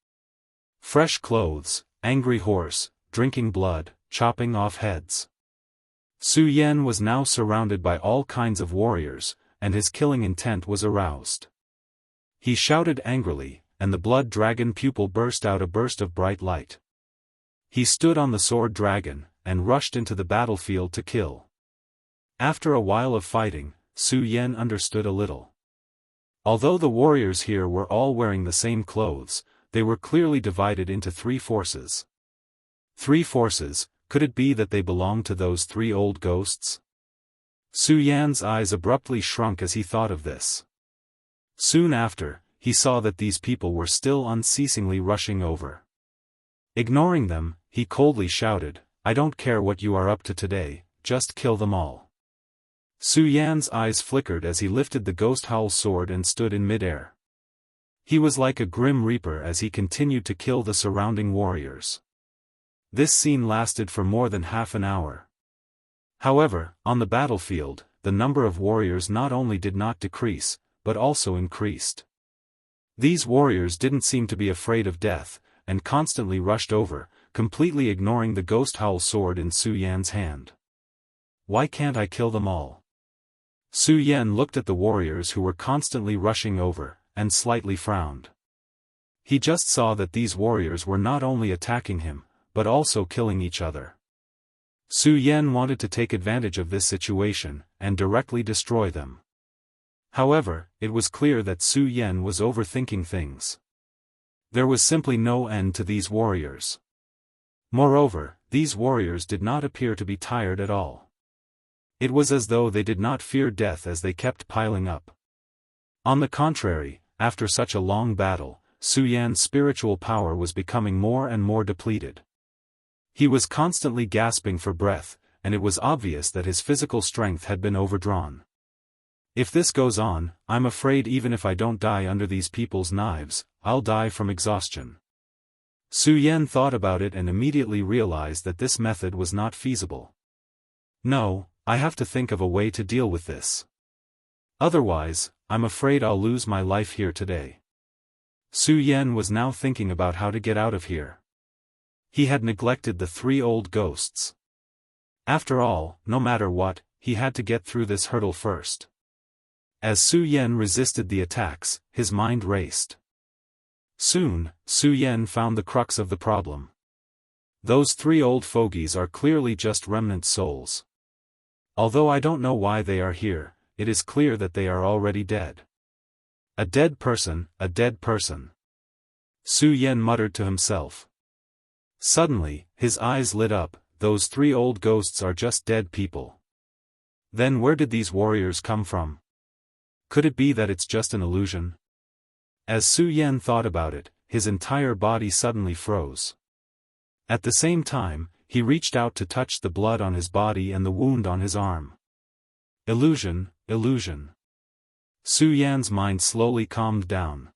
Fresh clothes, angry horse, drinking blood, chopping off heads. Su Yan was now surrounded by all kinds of warriors, and his killing intent was aroused. He shouted angrily, and the blood dragon pupil burst out a burst of bright light. He stood on the sword dragon, and rushed into the battlefield to kill. After a while of fighting, Su Yan understood a little. Although the warriors here were all wearing the same clothes, they were clearly divided into three forces. Three forces, could it be that they belonged to those three old ghosts? Su Yan's eyes abruptly shrunk as he thought of this. Soon after, he saw that these people were still unceasingly rushing over. Ignoring them, he coldly shouted, "I don't care what you are up to today, just kill them all." Su Yan's eyes flickered as he lifted the Ghost Howl sword and stood in midair. He was like a grim reaper as he continued to kill the surrounding warriors. This scene lasted for more than half an hour. However, on the battlefield, the number of warriors not only did not decrease, but also increased. These warriors didn't seem to be afraid of death, and constantly rushed over, completely ignoring the Ghost Howl sword in Su Yan's hand. Why can't I kill them all? Su Yan looked at the warriors who were constantly rushing over, and slightly frowned. He just saw that these warriors were not only attacking him, but also killing each other. Su Yan wanted to take advantage of this situation, and directly destroy them. However, it was clear that Su Yan was overthinking things. There was simply no end to these warriors. Moreover, these warriors did not appear to be tired at all. It was as though they did not fear death as they kept piling up. On the contrary, after such a long battle, Su Yan's spiritual power was becoming more and more depleted. He was constantly gasping for breath, and it was obvious that his physical strength had been overdrawn. If this goes on, I'm afraid even if I don't die under these people's knives, I'll die from exhaustion. Su Yan thought about it and immediately realized that this method was not feasible. No, I have to think of a way to deal with this. Otherwise, I'm afraid I'll lose my life here today. Su Yan was now thinking about how to get out of here. He had neglected the three old ghosts. After all, no matter what, he had to get through this hurdle first. As Su Yan resisted the attacks, his mind raced. Soon, Su Yan found the crux of the problem. Those three old fogies are clearly just remnant souls. Although I don't know why they are here, it is clear that they are already dead. A dead person, a dead person. Su Yan muttered to himself. Suddenly, his eyes lit up, those three old ghosts are just dead people. Then where did these warriors come from? Could it be that it's just an illusion? As Su Yan thought about it, his entire body suddenly froze. At the same time, he reached out to touch the blood on his body and the wound on his arm. Illusion, illusion. Su Yan's mind slowly calmed down.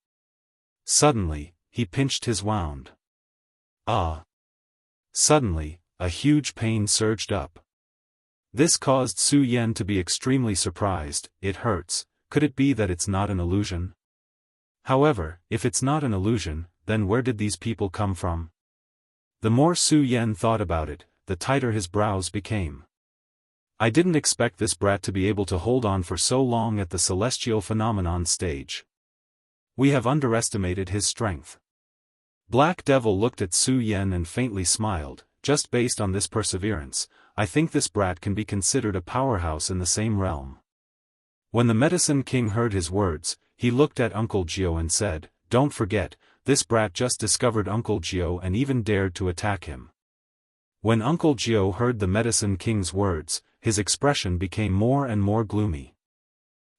Suddenly, he pinched his wound. Ah! Suddenly, a huge pain surged up. This caused Su Yan to be extremely surprised. It hurts. Could it be that it's not an illusion? However, if it's not an illusion, then where did these people come from? The more Su Yan thought about it, the tighter his brows became. I didn't expect this brat to be able to hold on for so long at the celestial phenomenon stage. We have underestimated his strength. Black Devil looked at Su Yan and faintly smiled. Just based on this perseverance, I think this brat can be considered a powerhouse in the same realm. When the Medicine King heard his words, he looked at Uncle Gio and said, "Don't forget, this brat just discovered Uncle Gio and even dared to attack him." When Uncle Gio heard the Medicine King's words, his expression became more and more gloomy.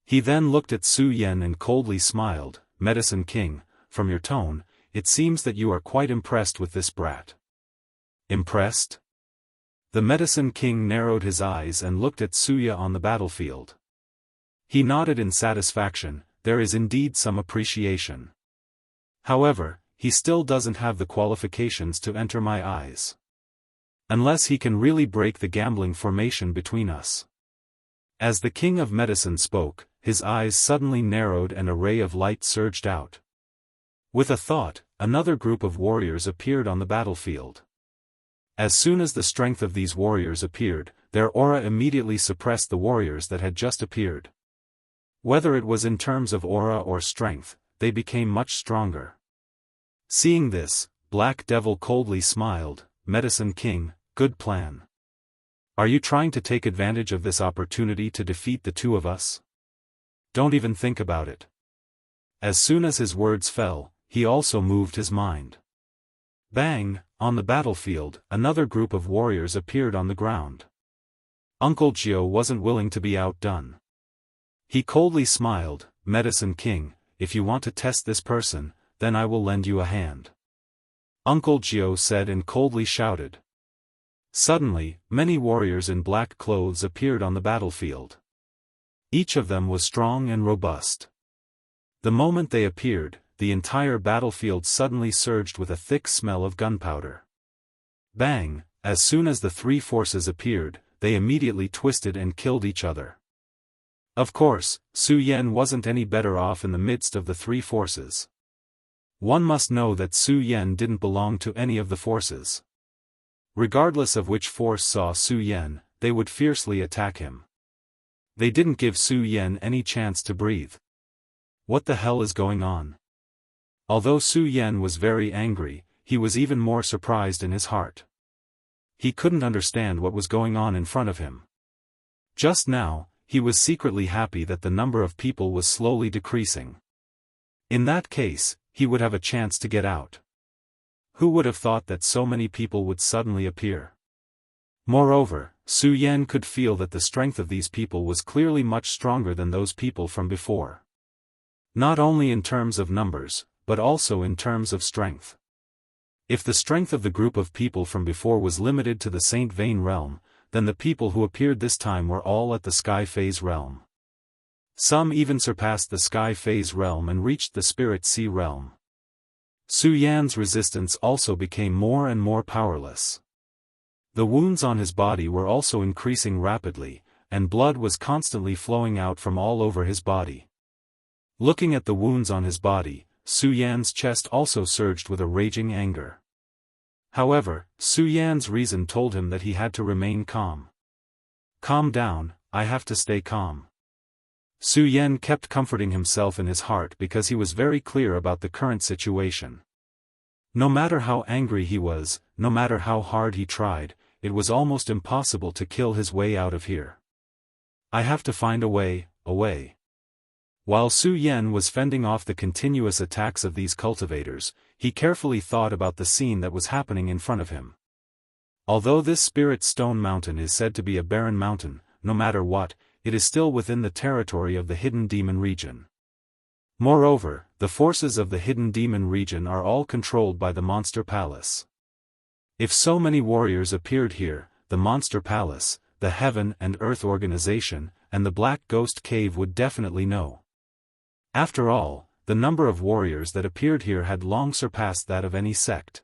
He then looked at Su Yan and coldly smiled. "Medicine King, from your tone, it seems that you are quite impressed with this brat." Impressed? The Medicine King narrowed his eyes and looked at Suya on the battlefield. He nodded in satisfaction. There is indeed some appreciation. However, he still doesn't have the qualifications to enter my eyes. Unless he can really break the gambling formation between us. As the King of Medicine spoke, his eyes suddenly narrowed and a ray of light surged out. With a thought, another group of warriors appeared on the battlefield. As soon as the strength of these warriors appeared, their aura immediately suppressed the warriors that had just appeared. Whether it was in terms of aura or strength, they became much stronger. Seeing this, Black Devil coldly smiled. "Medicine King, good plan. Are you trying to take advantage of this opportunity to defeat the two of us? Don't even think about it." As soon as his words fell, he also moved his mind. Bang! On the battlefield, another group of warriors appeared on the ground. Uncle Gio wasn't willing to be outdone. He coldly smiled. "Medicine King, if you want to test this person, then I will lend you a hand," Uncle Gio said and coldly shouted. Suddenly, many warriors in black clothes appeared on the battlefield. Each of them was strong and robust. The moment they appeared, the entire battlefield suddenly surged with a thick smell of gunpowder. Bang! As soon as the three forces appeared, they immediately twisted and killed each other. Of course, Su Yan wasn't any better off in the midst of the three forces. One must know that Su Yan didn't belong to any of the forces. Regardless of which force saw Su Yan, they would fiercely attack him. They didn't give Su Yan any chance to breathe. What the hell is going on? Although Su Yan was very angry, he was even more surprised in his heart. He couldn't understand what was going on in front of him. Just now, he was secretly happy that the number of people was slowly decreasing. In that case, he would have a chance to get out. Who would have thought that so many people would suddenly appear? Moreover, Su Yan could feel that the strength of these people was clearly much stronger than those people from before. Not only in terms of numbers, but also in terms of strength. If the strength of the group of people from before was limited to the Saint Vein realm, then the people who appeared this time were all at the Sky Phase realm. Some even surpassed the Sky Phase realm and reached the Spirit Sea realm. Su Yan's resistance also became more and more powerless. The wounds on his body were also increasing rapidly, and blood was constantly flowing out from all over his body. Looking at the wounds on his body, Su Yan's chest also surged with a raging anger. However, Su Yan's reason told him that he had to remain calm. "Calm down, I have to stay calm." Su Yan kept comforting himself in his heart because he was very clear about the current situation. No matter how angry he was, no matter how hard he tried, it was almost impossible to kill his way out of here. "I have to find a way, a way." While Su Yan was fending off the continuous attacks of these cultivators, he carefully thought about the scene that was happening in front of him. Although this Spirit Stone Mountain is said to be a barren mountain, no matter what, it is still within the territory of the Hidden Demon region. Moreover, the forces of the Hidden Demon region are all controlled by the Monster Palace. If so many warriors appeared here, the Monster Palace, the Heaven and Earth Organization, and the Black Ghost Cave would definitely know. After all, the number of warriors that appeared here had long surpassed that of any sect.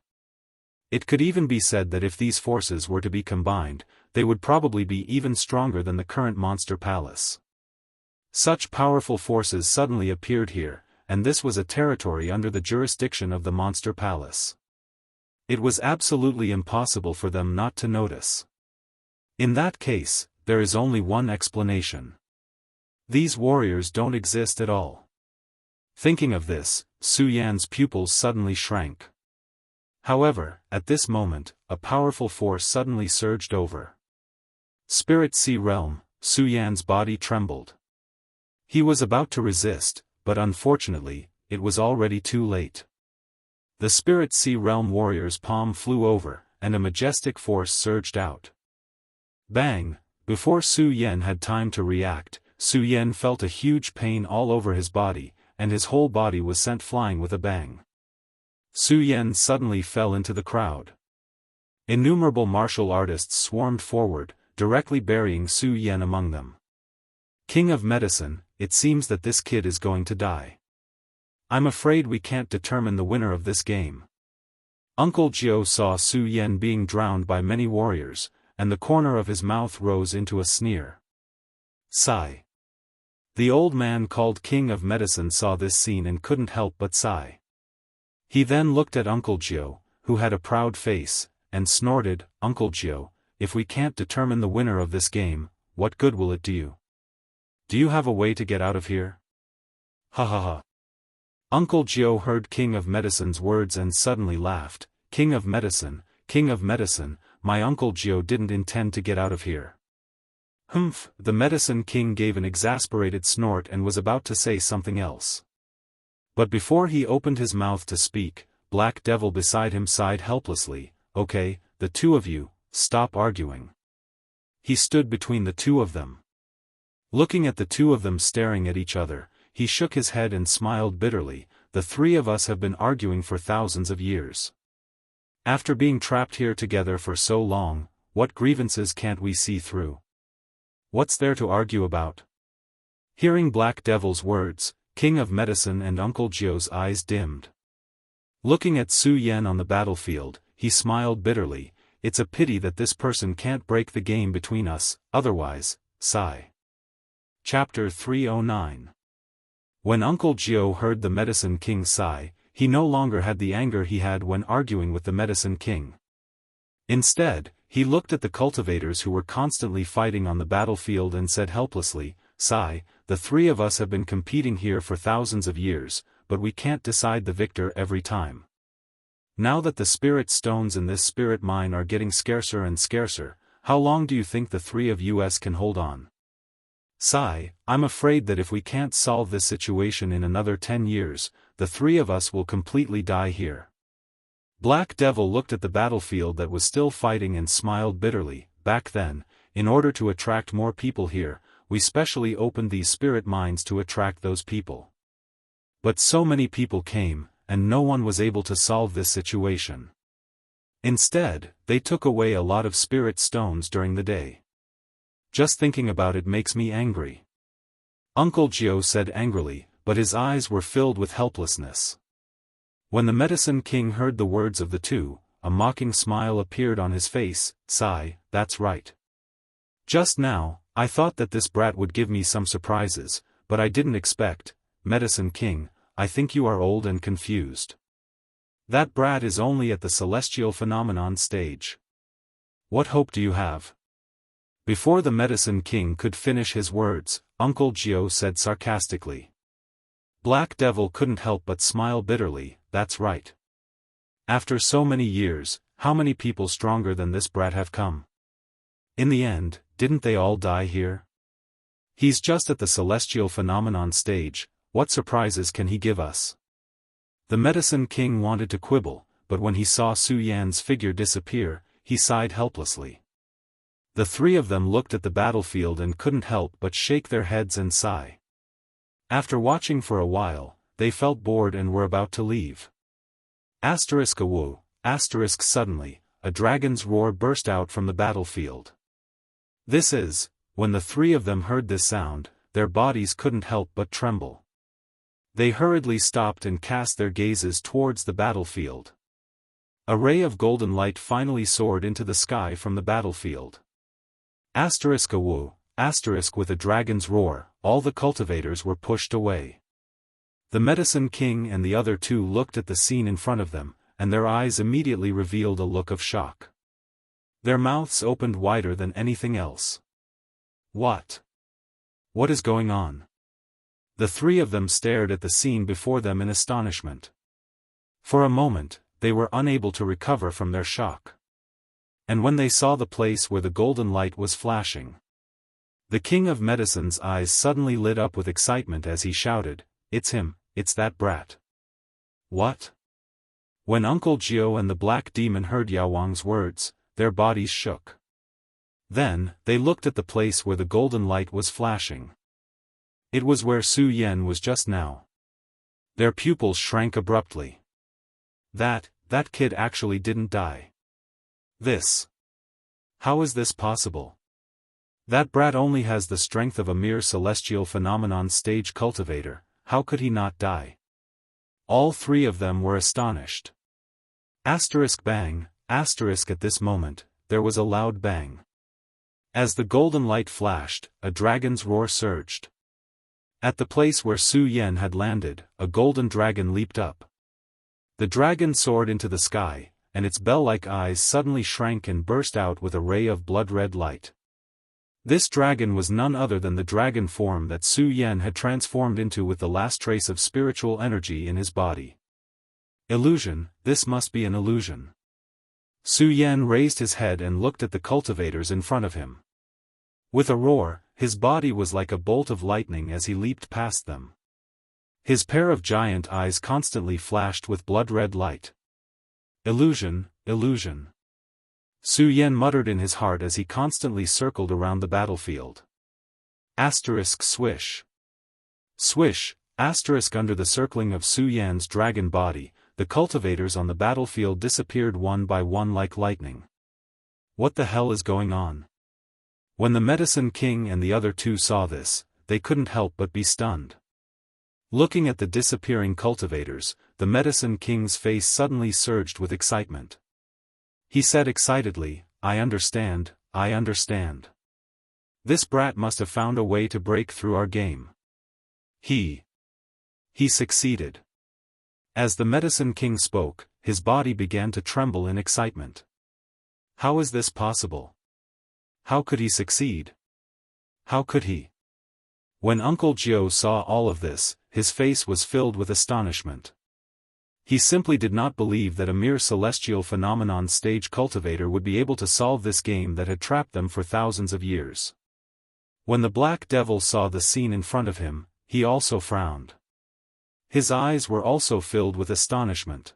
It could even be said that if these forces were to be combined, they would probably be even stronger than the current monster palace. Such powerful forces suddenly appeared here, and this was a territory under the jurisdiction of the monster palace. It was absolutely impossible for them not to notice. In that case, there is only one explanation. These warriors don't exist at all. Thinking of this, Su Yan's pupils suddenly shrank. However, at this moment, a powerful force suddenly surged over. Spirit Sea Realm. Su Yan's body trembled. He was about to resist, but unfortunately, it was already too late. The Spirit Sea Realm warrior's palm flew over, and a majestic force surged out. Bang! Before Su Yan had time to react, Su Yan felt a huge pain all over his body, and his whole body was sent flying with a bang. Su Yan suddenly fell into the crowd. Innumerable martial artists swarmed forward, directly burying Su Yan among them. King of Medicine, it seems that this kid is going to die. I'm afraid we can't determine the winner of this game. Uncle Jiao saw Su Yan being drowned by many warriors, and the corner of his mouth rose into a sneer. Sigh. The old man called King of Medicine saw this scene and couldn't help but sigh. He then looked at Uncle Jiao, who had a proud face, and snorted, "Uncle Jiao, if we can't determine the winner of this game, what good will it do you? Do you have a way to get out of here?" Ha ha ha. Uncle Jiao heard King of Medicine's words and suddenly laughed. King of Medicine, my Uncle Jiao didn't intend to get out of here. Humph! The Medicine King gave an exasperated snort and was about to say something else. But before he opened his mouth to speak, Black Devil beside him sighed helplessly. "Okay, the two of you, stop arguing." He stood between the two of them. Looking at the two of them staring at each other, he shook his head and smiled bitterly. "The three of us have been arguing for thousands of years. After being trapped here together for so long, what grievances can't we see through? What's there to argue about?" Hearing Black Devil's words, King of Medicine and Uncle Jiao's eyes dimmed. Looking at Su Yan on the battlefield, he smiled bitterly. "It's a pity that this person can't break the game between us, otherwise." Sigh. Chapter 309. When Uncle Jiao heard the Medicine King sigh, he no longer had the anger he had when arguing with the Medicine King. Instead, he looked at the cultivators who were constantly fighting on the battlefield and said helplessly, "Sigh, the three of us have been competing here for thousands of years, but we can't decide the victor every time. Now that the spirit stones in this spirit mine are getting scarcer and scarcer, how long do you think the three of us can hold on? Sigh, I'm afraid that if we can't solve this situation in another 10 years, the three of us will completely die here." Black Devil looked at the battlefield that was still fighting and smiled bitterly. "Back then, in order to attract more people here, we specially opened these spirit mines to attract those people. But so many people came, and no one was able to solve this situation. Instead, they took away a lot of spirit stones during the day. Just thinking about it makes me angry." Uncle Jiao said angrily, but his eyes were filled with helplessness. When the Medicine King heard the words of the two, a mocking smile appeared on his face. "Sigh, that's right. Just now, I thought that this brat would give me some surprises, but I didn't expect. Medicine King, I think you are old and confused. That brat is only at the celestial phenomenon stage. What hope do you have?" Before the Medicine King could finish his words, Uncle Jiao said sarcastically. Black Devil couldn't help but smile bitterly. "That's right. After so many years, how many people stronger than this brat have come? In the end, didn't they all die here? He's just at the celestial phenomenon stage, what surprises can he give us?" The Medicine King wanted to quibble, but when he saw Su Yan's figure disappear, he sighed helplessly. The three of them looked at the battlefield and couldn't help but shake their heads and sigh. After watching for a while, they felt bored and were about to leave. **************************************************************************** Asterisk suddenly, a dragon's roar burst out from the battlefield. This is, when the three of them heard this sound, their bodies couldn't help but tremble. They hurriedly stopped and cast their gazes towards the battlefield. A ray of golden light finally soared into the sky from the battlefield. Asterisk a woo, asterisk with a dragon's roar, all the cultivators were pushed away. The Medicine King and the other two looked at the scene in front of them, and their eyes immediately revealed a look of shock. Their mouths opened wider than anything else. What? What is going on? The three of them stared at the scene before them in astonishment. For a moment, they were unable to recover from their shock. And when they saw the place where the golden light was flashing, the King of Medicine's eyes suddenly lit up with excitement as he shouted, "It's him, it's that brat." What? When Uncle Jiao and the Black Demon heard Yao Wang's words, their bodies shook. Then, they looked at the place where the golden light was flashing. It was where Su Yan was just now. Their pupils shrank abruptly. That kid actually didn't die. How is this possible? That brat only has the strength of a mere celestial phenomenon stage cultivator, how could he not die? All three of them were astonished. Asterisk bang, asterisk at this moment, there was a loud bang. As the golden light flashed, a dragon's roar surged. At the place where Su Yan had landed, a golden dragon leaped up. The dragon soared into the sky, and its bell-like eyes suddenly shrank and burst out with a ray of blood-red light. This dragon was none other than the dragon form that Su Yan had transformed into with the last trace of spiritual energy in his body. Illusion, this must be an illusion. Su Yan raised his head and looked at the cultivators in front of him. With a roar, his body was like a bolt of lightning as he leaped past them. His pair of giant eyes constantly flashed with blood-red light. Illusion, illusion. Su Yan muttered in his heart as he constantly circled around the battlefield. Asterisk swish. Swish, asterisk under the circling of Su Yan's dragon body, the cultivators on the battlefield disappeared one by one like lightning. What the hell is going on? When the Medicine King and the other two saw this, they couldn't help but be stunned. Looking at the disappearing cultivators, the Medicine King's face suddenly surged with excitement. He said excitedly, I understand. This brat must have found a way to break through our game. He succeeded. As the Medicine King spoke, his body began to tremble in excitement. How is this possible? How could he succeed? How could he? When Uncle Jiao saw all of this, his face was filled with astonishment. He simply did not believe that a mere celestial phenomenon stage cultivator would be able to solve this game that had trapped them for thousands of years. When the Black Devil saw the scene in front of him, he also frowned. His eyes were also filled with astonishment.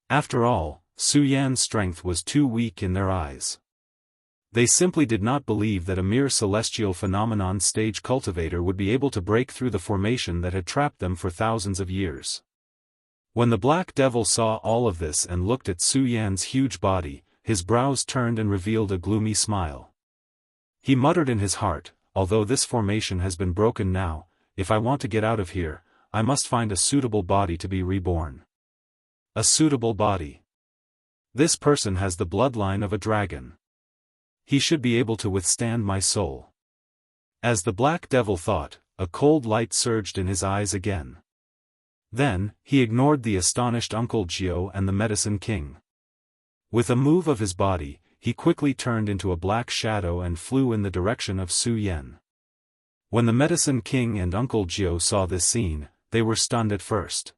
After all, Su Yan's strength was too weak in their eyes. They simply did not believe that a mere celestial phenomenon stage cultivator would be able to break through the formation that had trapped them for thousands of years. When the Black Devil saw all of this and looked at Su Yan's huge body, his brows turned and revealed a gloomy smile. He muttered in his heart, although this formation has been broken now, if I want to get out of here, I must find a suitable body to be reborn. A suitable body. This person has the bloodline of a dragon. He should be able to withstand my soul. As the Black Devil thought, a cold light surged in his eyes again. Then, he ignored the astonished Uncle Jiao and the Medicine King. With a move of his body, he quickly turned into a black shadow and flew in the direction of Su Yan. When the Medicine King and Uncle Jiao saw this scene, they were stunned at first.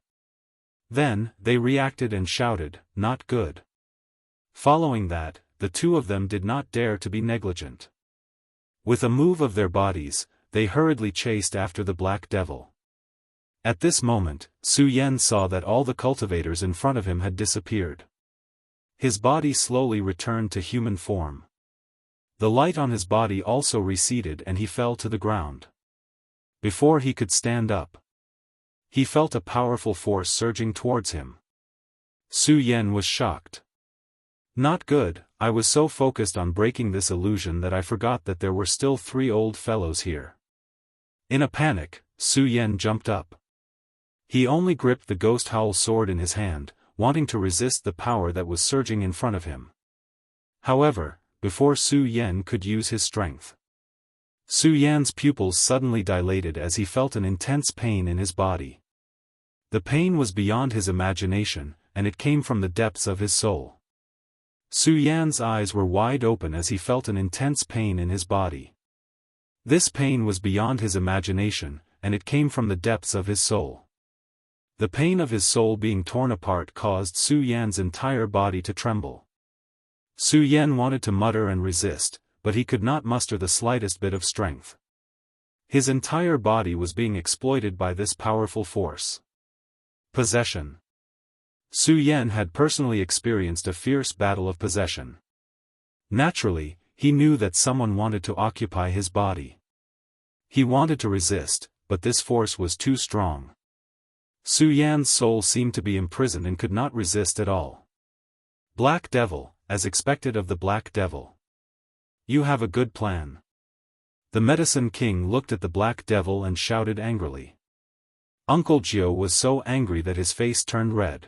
Then, they reacted and shouted, "Not good." Following that, the two of them did not dare to be negligent. With a move of their bodies, they hurriedly chased after the Black Devil. At this moment, Su Yan saw that all the cultivators in front of him had disappeared. His body slowly returned to human form. The light on his body also receded and he fell to the ground. Before he could stand up, he felt a powerful force surging towards him. Su Yan was shocked. Not good, I was so focused on breaking this illusion that I forgot that there were still 3 old fellows here. In a panic, Su Yan jumped up. He only gripped the ghost howl sword in his hand, wanting to resist the power that was surging in front of him. However, before Su Yan could use his strength, Su Yan's pupils suddenly dilated as he felt an intense pain in his body. The pain was beyond his imagination, and it came from the depths of his soul. Su Yan's eyes were wide open as he felt an intense pain in his body. This pain was beyond his imagination, and it came from the depths of his soul. The pain of his soul being torn apart caused Su Yan's entire body to tremble. Su Yan wanted to mutter and resist, but he could not muster the slightest bit of strength. His entire body was being exploited by this powerful force. Possession. Su Yan had personally experienced a fierce battle of possession. Naturally, he knew that someone wanted to occupy his body. He wanted to resist, but this force was too strong. Su Yan's soul seemed to be imprisoned and could not resist at all. Black Devil, as expected of the Black Devil. You have a good plan. The Medicine King looked at the Black Devil and shouted angrily. Uncle Jiao was so angry that his face turned red.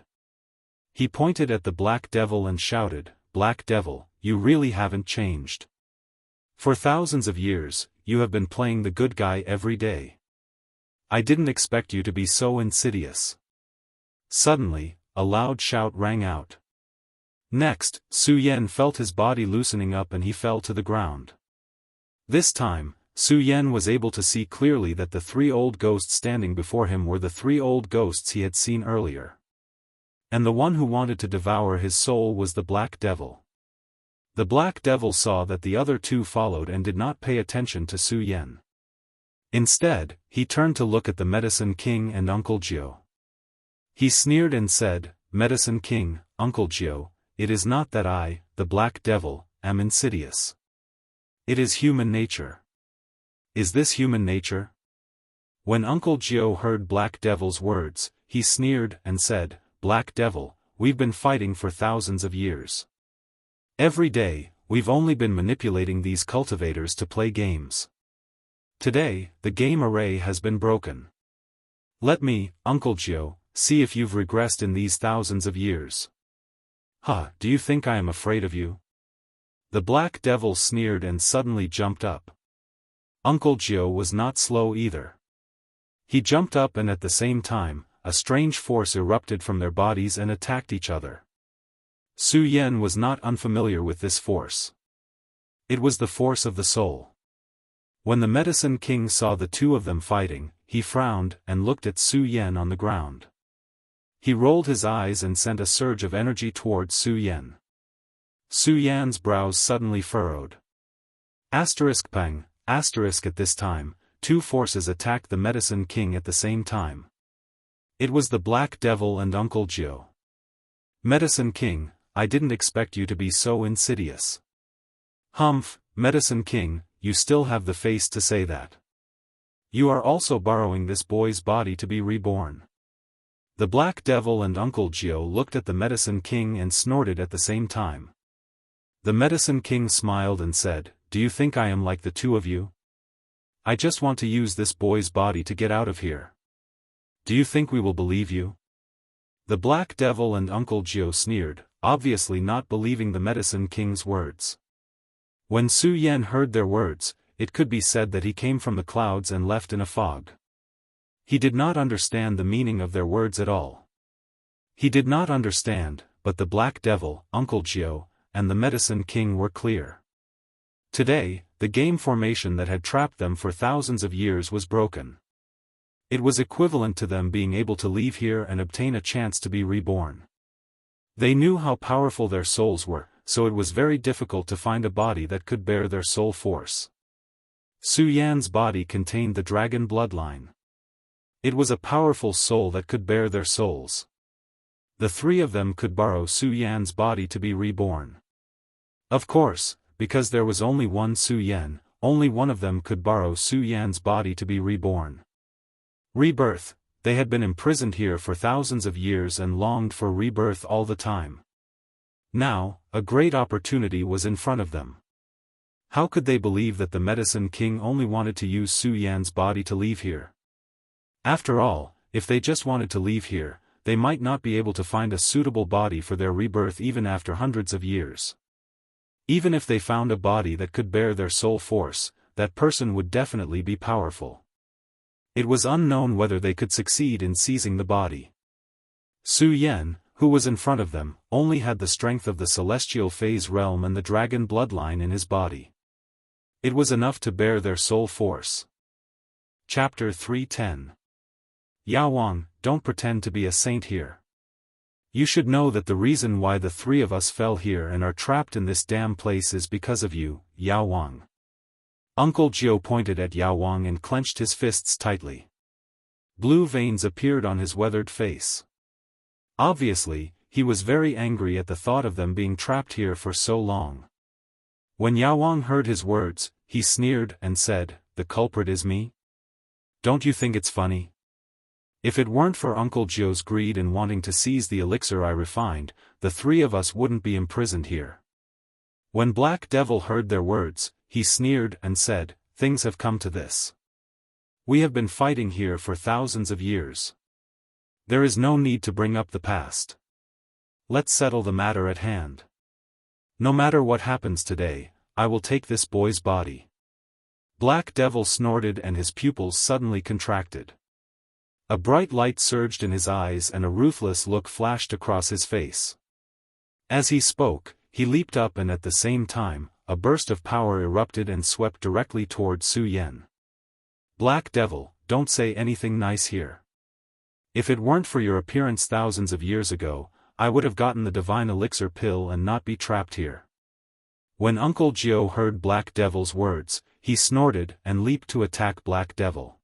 He pointed at the Black Devil and shouted, Black Devil, you really haven't changed. For thousands of years, you have been playing the good guy every day. I didn't expect you to be so insidious. Suddenly, a loud shout rang out. Next, Su Yan felt his body loosening up and he fell to the ground. This time, Su Yan was able to see clearly that the three old ghosts standing before him were the three old ghosts he had seen earlier. And the one who wanted to devour his soul was the Black Devil. The Black Devil saw that the other two followed and did not pay attention to Su Yan. Instead, he turned to look at the Medicine King and Uncle Jiao. He sneered and said, Medicine King, Uncle Jiao, it is not that I, the Black Devil, am insidious. It is human nature. Is this human nature? When Uncle Jiao heard Black Devil's words, he sneered and said, Black Devil, we've been fighting for thousands of years. Every day, we've only been manipulating these cultivators to play games. Today, the game array has been broken. Let me, Uncle Jiao, see if you've regressed in these thousands of years. Do you think I am afraid of you? The Black Devil sneered and suddenly jumped up. Uncle Jiao was not slow either. He jumped up and at the same time, a strange force erupted from their bodies and attacked each other. Su Yan was not unfamiliar with this force. It was the force of the soul. When the Medicine King saw the two of them fighting, he frowned and looked at Su Yan on the ground. He rolled his eyes and sent a surge of energy towards Su Yan. Su Yan's brows suddenly furrowed. Pang, at this time, two forces attacked the Medicine King at the same time. It was the Black Devil and Uncle Jiao. Medicine King, I didn't expect you to be so insidious. Humph, Medicine King, you still have the face to say that. You are also borrowing this boy's body to be reborn. The Black Devil and Uncle Jiao looked at the Medicine King and snorted at the same time. The Medicine King smiled and said, Do you think I am like the two of you? I just want to use this boy's body to get out of here. Do you think we will believe you? The Black Devil and Uncle Jiao sneered, obviously not believing the Medicine King's words. When Su Yan heard their words, it could be said that he came from the clouds and left in a fog. He did not understand the meaning of their words at all. He did not understand, but the Black Devil, Uncle Jiao, and the Medicine King were clear. Today, the game formation that had trapped them for thousands of years was broken. It was equivalent to them being able to leave here and obtain a chance to be reborn. They knew how powerful their souls were, so it was very difficult to find a body that could bear their soul force. Su Yan's body contained the dragon bloodline. It was a powerful soul that could bear their souls. The three of them could borrow Su Yan's body to be reborn. Of course, because there was only one Su Yan, only one of them could borrow Su Yan's body to be reborn. Rebirth, they had been imprisoned here for thousands of years and longed for rebirth all the time. Now, a great opportunity was in front of them. How could they believe that the Medicine King only wanted to use Su Yan's body to leave here? After all, if they just wanted to leave here, they might not be able to find a suitable body for their rebirth even after hundreds of years. Even if they found a body that could bear their soul force, that person would definitely be powerful. It was unknown whether they could succeed in seizing the body. Su Yan, who was in front of them, only had the strength of the celestial phase realm and the dragon bloodline in his body. It was enough to bear their soul force. Chapter 310. Yao Wang, don't pretend to be a saint here. You should know that the reason why the three of us fell here and are trapped in this damn place is because of you, Yao Wang. Uncle Jiao pointed at Yao Wang and clenched his fists tightly. Blue veins appeared on his weathered face. Obviously, he was very angry at the thought of them being trapped here for so long. When Yao Wang heard his words, he sneered and said, "The culprit is me? Don't you think it's funny? If it weren't for Uncle Jiao's greed in wanting to seize the elixir I refined, the three of us wouldn't be imprisoned here." When Black Devil heard their words, he sneered and said, "Things have come to this. We have been fighting here for thousands of years. There is no need to bring up the past. Let's settle the matter at hand. No matter what happens today, I will take this boy's body." Black Devil snorted and his pupils suddenly contracted. A bright light surged in his eyes and a ruthless look flashed across his face. As he spoke, he leaped up and at the same time, a burst of power erupted and swept directly toward Su Yan. "Black Devil, don't say anything nice here. If it weren't for your appearance thousands of years ago, I would have gotten the divine elixir pill and not be trapped here." When Uncle Jiao heard Black Devil's words, he snorted and leaped to attack Black Devil.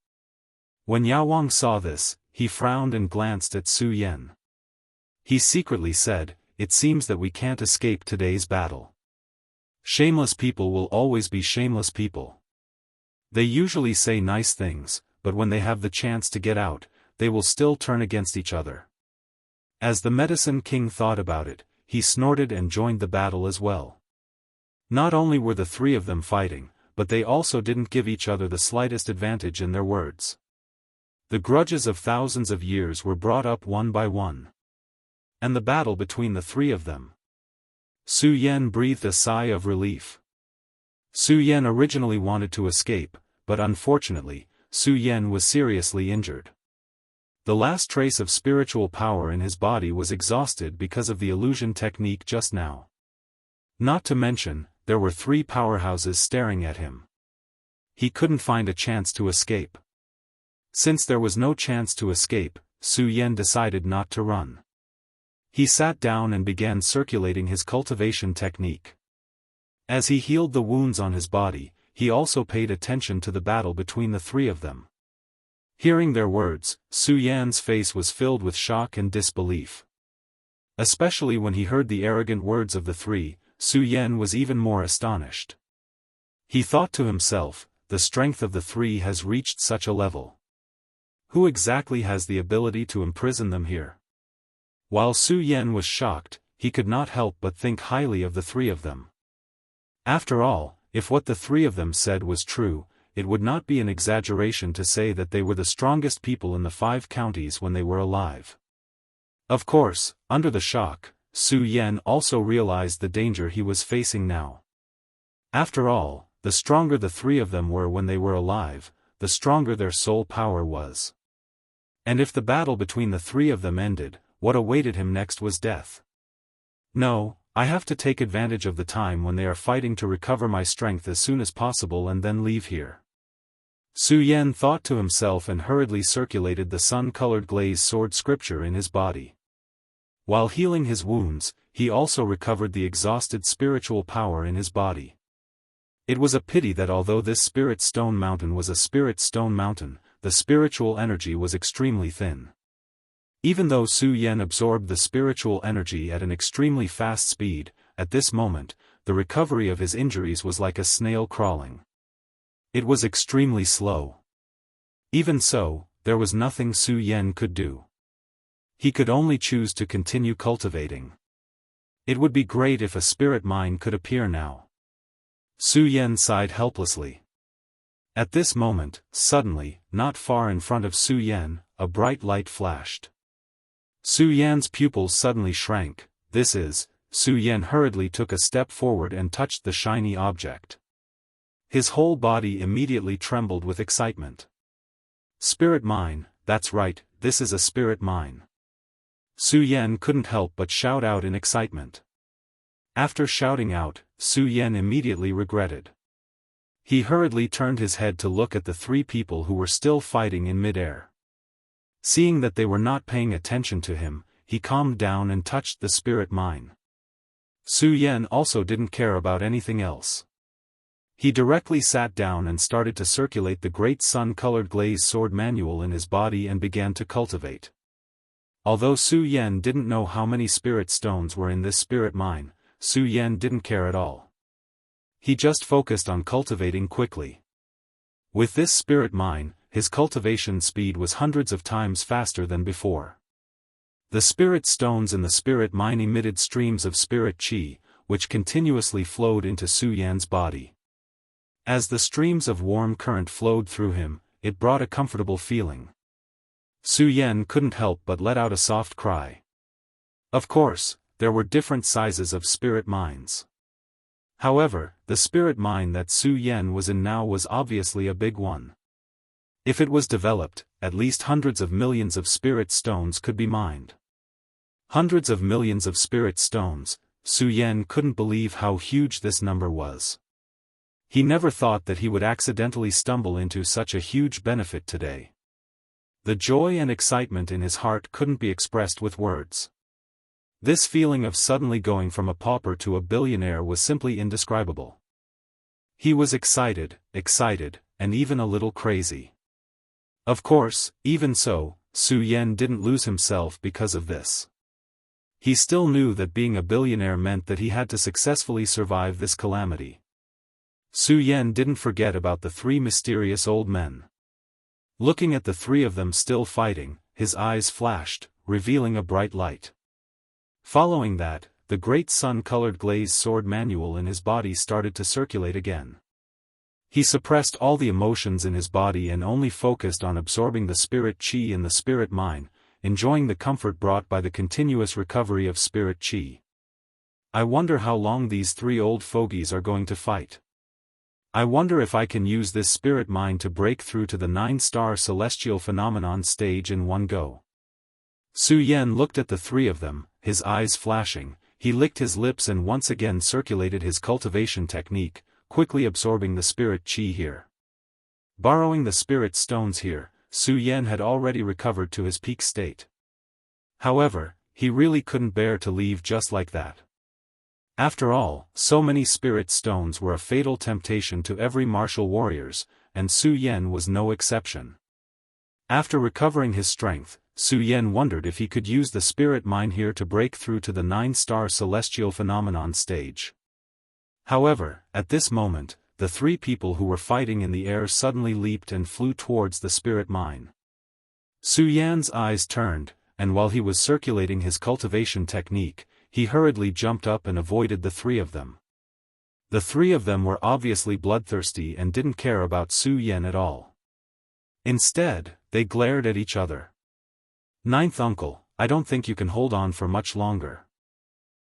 When Yao Wang saw this, he frowned and glanced at Su Yan. He secretly said, "It seems that we can't escape today's battle. Shameless people will always be shameless people. They usually say nice things, but when they have the chance to get out, they will still turn against each other." As the Medicine King thought about it, he snorted and joined the battle as well. Not only were the three of them fighting, but they also didn't give each other the slightest advantage in their words. The grudges of thousands of years were brought up one by one. And the battle between the three of them. Su Yan breathed a sigh of relief. Su Yan originally wanted to escape, but unfortunately, Su Yan was seriously injured. The last trace of spiritual power in his body was exhausted because of the illusion technique just now. Not to mention, there were three powerhouses staring at him. He couldn't find a chance to escape. Since there was no chance to escape, Su Yan decided not to run. He sat down and began circulating his cultivation technique. As he healed the wounds on his body, he also paid attention to the battle between the three of them. Hearing their words, Su Yan's face was filled with shock and disbelief. Especially when he heard the arrogant words of the three, Su Yan was even more astonished. He thought to himself, the strength of the three has reached such a level. Who exactly has the ability to imprison them here? While Su Yan was shocked, he could not help but think highly of the three of them. After all, if what the three of them said was true, it would not be an exaggeration to say that they were the strongest people in the 5 counties when they were alive. Of course, under the shock, Su Yan also realized the danger he was facing now. After all, the stronger the three of them were when they were alive, the stronger their soul power was. And if the battle between the three of them ended, what awaited him next was death. No, I have to take advantage of the time when they are fighting to recover my strength as soon as possible and then leave here. Su Yan thought to himself and hurriedly circulated the sun-colored glazed sword scripture in his body. While healing his wounds, he also recovered the exhausted spiritual power in his body. It was a pity that although this spirit stone mountain was a spirit stone mountain, the spiritual energy was extremely thin. Even though Su Yan absorbed the spiritual energy at an extremely fast speed, at this moment, the recovery of his injuries was like a snail crawling. It was extremely slow. Even so, there was nothing Su Yan could do. He could only choose to continue cultivating. It would be great if a spirit mine could appear now. Su Yan sighed helplessly. At this moment, suddenly, not far in front of Su Yan, a bright light flashed. Su Yan's pupils suddenly shrank. Su Yan hurriedly took a step forward and touched the shiny object. His whole body immediately trembled with excitement. Spirit mine, that's right, this is a spirit mine. Su Yan couldn't help but shout out in excitement. After shouting out, Su Yan immediately regretted. He hurriedly turned his head to look at the three people who were still fighting in midair. Seeing that they were not paying attention to him, he calmed down and touched the spirit mine. Su Yan also didn't care about anything else. He directly sat down and started to circulate the great sun-colored glazed sword manual in his body and began to cultivate. Although Su Yan didn't know how many spirit stones were in this spirit mine, Su Yan didn't care at all. He just focused on cultivating quickly. With this spirit mine, his cultivation speed was hundreds of times faster than before. The spirit stones in the spirit mine emitted streams of spirit qi, which continuously flowed into Su Yan's body. As the streams of warm current flowed through him, it brought a comfortable feeling. Su Yan couldn't help but let out a soft cry. Of course, there were different sizes of spirit mines. However, the spirit mine that Su Yan was in now was obviously a big one. If it was developed, at least hundreds of millions of spirit stones could be mined. Hundreds of millions of spirit stones, Su Yan couldn't believe how huge this number was. He never thought that he would accidentally stumble into such a huge benefit today. The joy and excitement in his heart couldn't be expressed with words. This feeling of suddenly going from a pauper to a billionaire was simply indescribable. He was excited, and even a little crazy. Of course, even so, Su Yan didn't lose himself because of this. He still knew that being a billionaire meant that he had to successfully survive this calamity. Su Yan didn't forget about the three mysterious old men. Looking at the three of them still fighting, his eyes flashed, revealing a bright light. Following that, the great sun-colored glazed sword manual in his body started to circulate again. He suppressed all the emotions in his body and only focused on absorbing the spirit qi in the spirit mine, enjoying the comfort brought by the continuous recovery of spirit qi. I wonder how long these three old fogies are going to fight. I wonder if I can use this spirit mine to break through to the 9-star celestial phenomenon stage in one go. Su Yan looked at the three of them, his eyes flashing. He licked his lips and once again circulated his cultivation technique, quickly absorbing the spirit qi here. Borrowing the spirit stones here, Su Yan had already recovered to his peak state. However, he really couldn't bear to leave just like that. After all, so many spirit stones were a fatal temptation to every martial warriors, and Su Yan was no exception. After recovering his strength, Su Yan wondered if he could use the spirit mine here to break through to the 9-star celestial phenomenon stage. However, at this moment, the three people who were fighting in the air suddenly leaped and flew towards the spirit mine. Su Yan's eyes turned, and while he was circulating his cultivation technique, he hurriedly jumped up and avoided the three of them. The three of them were obviously bloodthirsty and didn't care about Su Yan at all. Instead, they glared at each other. Ninth Uncle, I don't think you can hold on for much longer.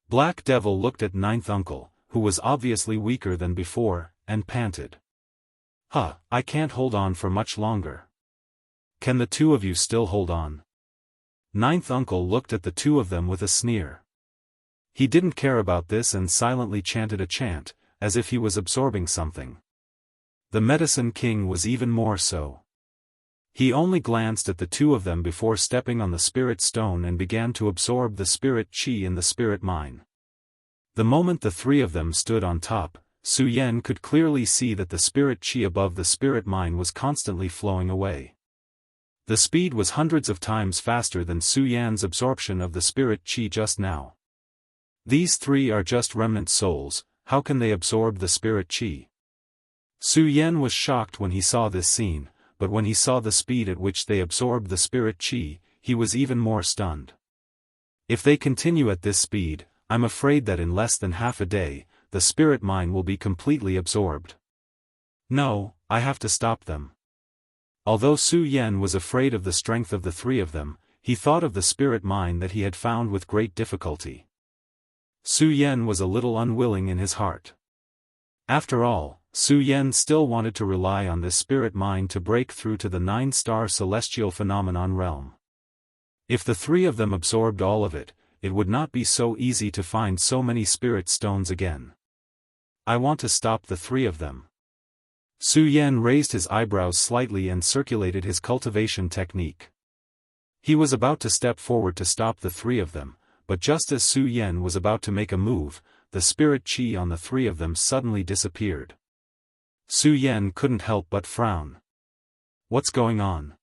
Black Devil looked at Ninth Uncle, who was obviously weaker than before, and panted. I can't hold on for much longer. Can the two of you still hold on? Ninth Uncle looked at the two of them with a sneer. He didn't care about this and silently chanted a chant, as if he was absorbing something. The Medicine King was even more so. He only glanced at the two of them before stepping on the spirit stone and began to absorb the spirit qi in the spirit mine. The moment the three of them stood on top, Su Yan could clearly see that the spirit qi above the spirit mine was constantly flowing away. The speed was hundreds of times faster than Su Yan's absorption of the spirit qi just now. These three are just remnant souls, how can they absorb the spirit qi? Su Yan was shocked when he saw this scene, but when he saw the speed at which they absorbed the spirit qi, he was even more stunned. If they continue at this speed, I'm afraid that in less than half a day, the spirit mine will be completely absorbed. No, I have to stop them. Although Su Yan was afraid of the strength of the three of them, he thought of the spirit mine that he had found with great difficulty. Su Yan was a little unwilling in his heart. After all, Su Yan still wanted to rely on this spirit mine to break through to the 9-star celestial phenomenon realm. If the three of them absorbed all of it, it would not be so easy to find so many spirit stones again. I want to stop the three of them. Su Yan raised his eyebrows slightly and circulated his cultivation technique. He was about to step forward to stop the three of them, but just as Su Yan was about to make a move, the spirit chi on the three of them suddenly disappeared. Su Yan couldn't help but frown. What's going on?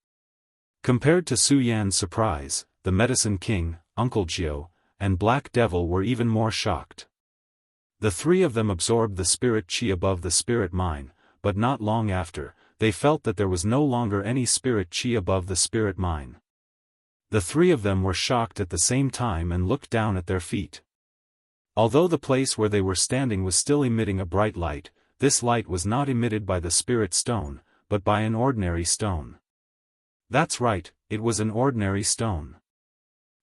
Compared to Su Yan's surprise, the Medicine King, Uncle Jiao, and Black Devil were even more shocked. The three of them absorbed the spirit chi above the spirit mine, but not long after, they felt that there was no longer any spirit chi above the spirit mine. The three of them were shocked at the same time and looked down at their feet. Although the place where they were standing was still emitting a bright light, this light was not emitted by the spirit stone, but by an ordinary stone. That's right, it was an ordinary stone.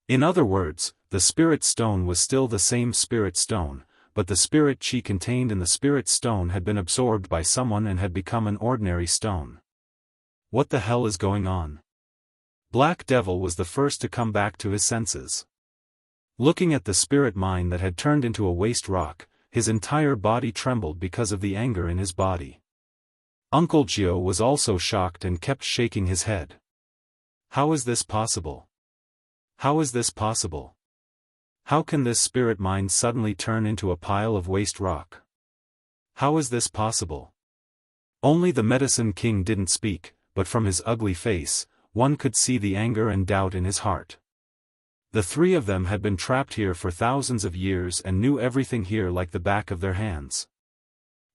In other words, the spirit stone was still the same spirit stone, but the spirit chi contained in the spirit stone had been absorbed by someone and had become an ordinary stone. What the hell is going on? Black Devil was the first to come back to his senses. Looking at the spirit mine that had turned into a waste rock, his entire body trembled because of the anger in his body. Uncle Jiao was also shocked and kept shaking his head. How is this possible? How is this possible? How can this spirit mine suddenly turn into a pile of waste rock? How is this possible? Only the Medicine King didn't speak, but from his ugly face, one could see the anger and doubt in his heart. The three of them had been trapped here for thousands of years and knew everything here like the back of their hands.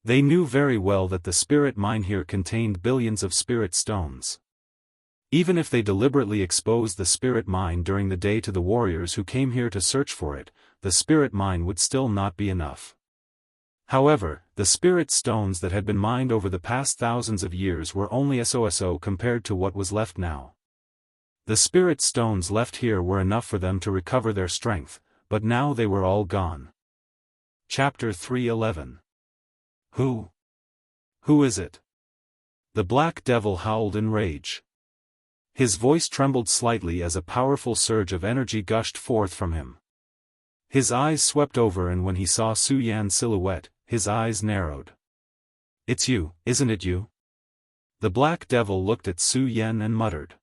They knew very well that the spirit mine here contained billions of spirit stones. Even if they deliberately exposed the spirit mine during the day to the warriors who came here to search for it, the spirit mine would still not be enough. However, the spirit stones that had been mined over the past thousands of years were only so compared to what was left now. The spirit stones left here were enough for them to recover their strength, but now they were all gone. Chapter 311. Who? Who is it? The Black Devil howled in rage. His voice trembled slightly as a powerful surge of energy gushed forth from him. His eyes swept over, and when he saw Su Yan's silhouette, his eyes narrowed. It's you, isn't it you? The Black Devil looked at Su Yan and muttered.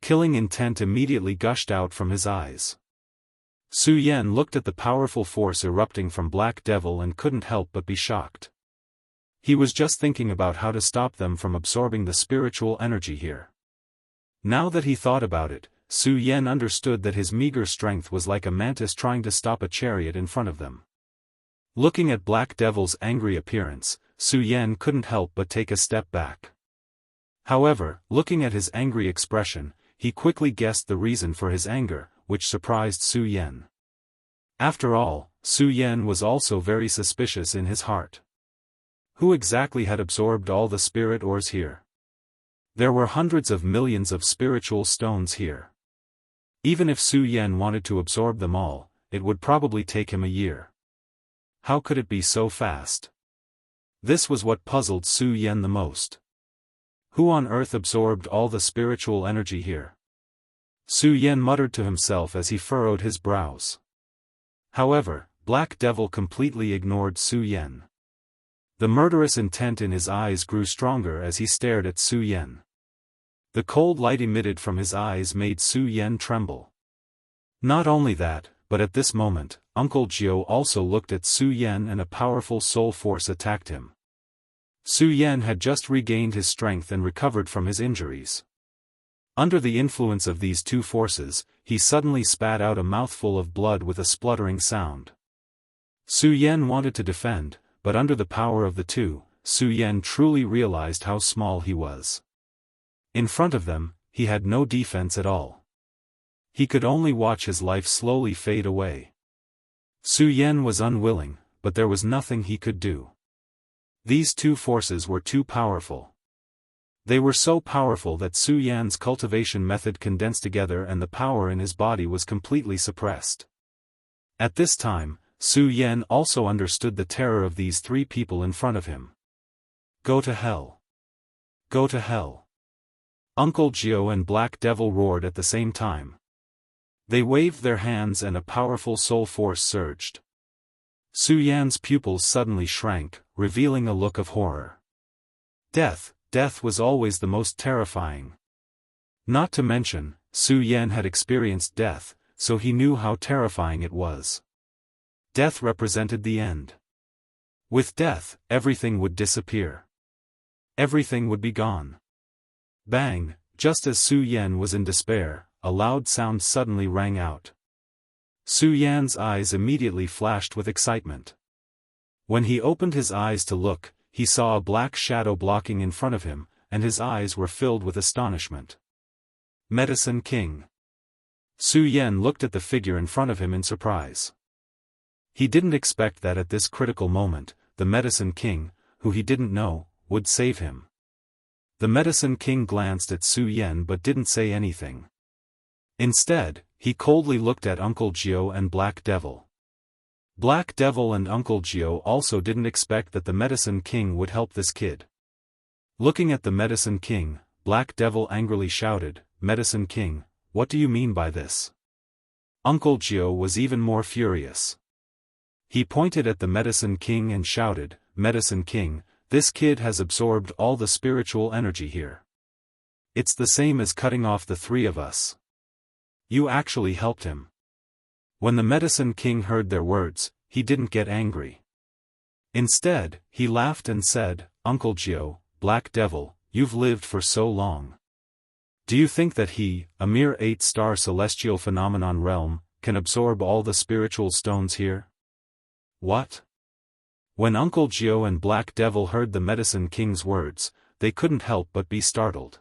Killing intent immediately gushed out from his eyes. Su Yan looked at the powerful force erupting from Black Devil and couldn't help but be shocked. He was just thinking about how to stop them from absorbing the spiritual energy here. Now that he thought about it, Su Yan understood that his meager strength was like a mantis trying to stop a chariot in front of them. Looking at Black Devil's angry appearance, Su Yan couldn't help but take a step back. However, looking at his angry expression, he quickly guessed the reason for his anger, which surprised Su Yan. After all, Su Yan was also very suspicious in his heart. Who exactly had absorbed all the spirit ores here? There were hundreds of millions of spiritual stones here. Even if Su Yan wanted to absorb them all, it would probably take him a year. How could it be so fast? This was what puzzled Su Yan the most. Who on earth absorbed all the spiritual energy here? Su Yan muttered to himself as he furrowed his brows. However, Black Devil completely ignored Su Yan. The murderous intent in his eyes grew stronger as he stared at Su Yan. The cold light emitted from his eyes made Su Yan tremble. Not only that, but at this moment, Uncle Jiao also looked at Su Yan and a powerful soul force attacked him. Su Yan had just regained his strength and recovered from his injuries. Under the influence of these two forces, he suddenly spat out a mouthful of blood with a spluttering sound. Su Yan wanted to defend, but under the power of the two, Su Yan truly realized how small he was. In front of them, he had no defense at all. He could only watch his life slowly fade away. Su Yan was unwilling, but there was nothing he could do. These two forces were too powerful. They were so powerful that Su Yan's cultivation method condensed together and the power in his body was completely suppressed. At this time, Su Yan also understood the terror of these three people in front of him. Go to hell. Go to hell. Uncle Jiao and Black Devil roared at the same time. They waved their hands and a powerful soul force surged. Su Yan's pupils suddenly shrank, revealing a look of horror. Death was always the most terrifying. Not to mention, Su Yan had experienced death, so he knew how terrifying it was. Death represented the end. With death, everything would disappear. Everything would be gone. Bang, just as Su Yan was in despair, a loud sound suddenly rang out. Su Yan's eyes immediately flashed with excitement. When he opened his eyes to look, he saw a black shadow blocking in front of him, and his eyes were filled with astonishment. Medicine King. Su Yan looked at the figure in front of him in surprise. He didn't expect that at this critical moment, the Medicine King, who he didn't know, would save him. The Medicine King glanced at Su Yan but didn't say anything. Instead, he coldly looked at Uncle Jiao and Black Devil. Black Devil and Uncle Jiao also didn't expect that the Medicine King would help this kid. Looking at the Medicine King, Black Devil angrily shouted, "Medicine King, what do you mean by this?" Uncle Jiao was even more furious. He pointed at the Medicine King and shouted, "Medicine King, this kid has absorbed all the spiritual energy here. It's the same as cutting off the three of us. You actually helped him." When the Medicine King heard their words, he didn't get angry. Instead, he laughed and said, "Uncle Jiao, Black Devil, you've lived for so long. Do you think that he, a mere 8-star celestial phenomenon realm, can absorb all the spiritual stones here?" What? When Uncle Jiao and Black Devil heard the Medicine King's words, they couldn't help but be startled.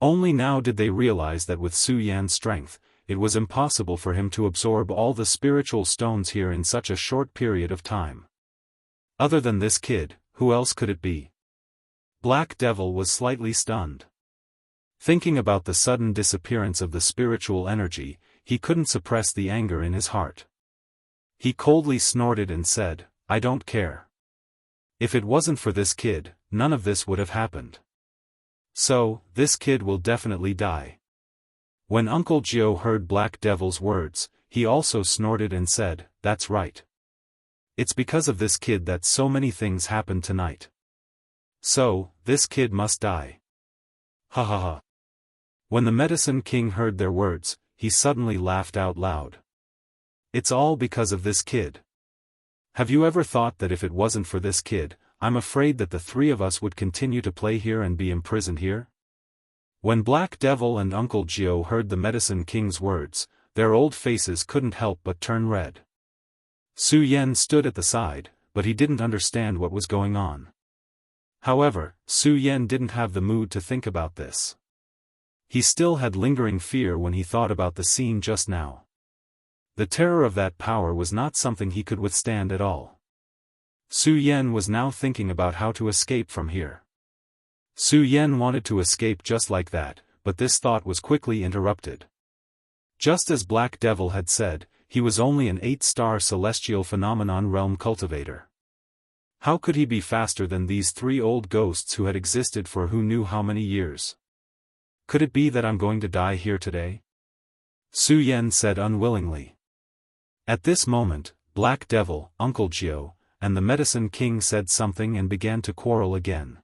Only now did they realize that with Su Yan's strength, it was impossible for him to absorb all the spiritual stones here in such a short period of time. Other than this kid, who else could it be? Black Devil was slightly stunned. Thinking about the sudden disappearance of the spiritual energy, he couldn't suppress the anger in his heart. He coldly snorted and said, "I don't care. If it wasn't for this kid, none of this would have happened. So, this kid will definitely die." When Uncle Jiao heard Black Devil's words, he also snorted and said, "That's right. It's because of this kid that so many things happened tonight. So, this kid must die." Ha ha ha. When the Medicine King heard their words, he suddenly laughed out loud. "It's all because of this kid. Have you ever thought that if it wasn't for this kid, I'm afraid that the three of us would continue to play here and be imprisoned here?" When Black Devil and Uncle Jiao heard the Medicine King's words, their old faces couldn't help but turn red. Su Yan stood at the side, but he didn't understand what was going on. However, Su Yan didn't have the mood to think about this. He still had lingering fear when he thought about the scene just now. The terror of that power was not something he could withstand at all. Su Yan was now thinking about how to escape from here. Su Yan wanted to escape just like that, but this thought was quickly interrupted. Just as Black Devil had said, he was only an 8-star celestial phenomenon realm cultivator. How could he be faster than these three old ghosts who had existed for who knew how many years? Could it be that I'm going to die here today? Su Yan said unwillingly. At this moment, Black Devil, Uncle Jiao, and the Medicine King said something and began to quarrel again.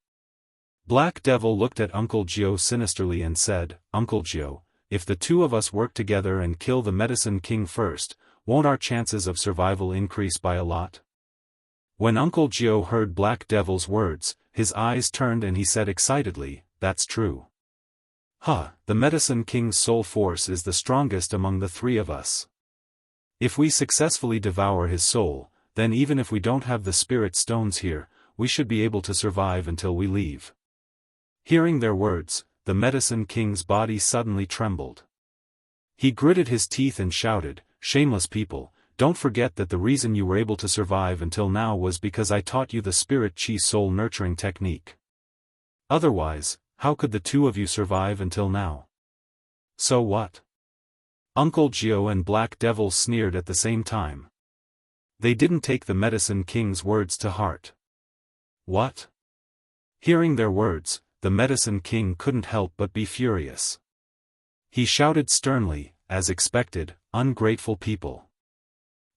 Black Devil looked at Uncle Jiao sinisterly and said, "Uncle Jiao, if the two of us work together and kill the Medicine King first, won't our chances of survival increase by a lot?" When Uncle Jiao heard Black Devil's words, his eyes turned and he said excitedly, "That's true. The Medicine King's soul force is the strongest among the three of us. If we successfully devour his soul, then even if we don't have the spirit stones here, we should be able to survive until we leave." Hearing their words, the Medicine King's body suddenly trembled. He gritted his teeth and shouted, "Shameless people, don't forget that the reason you were able to survive until now was because I taught you the Spirit Chi soul nurturing technique. Otherwise, how could the two of you survive until now? So what? Uncle Jiao and Black Devil sneered at the same time. They didn't take the Medicine King's words to heart. What? Hearing their words, the Medicine King couldn't help but be furious. He shouted sternly, as expected, "Ungrateful people.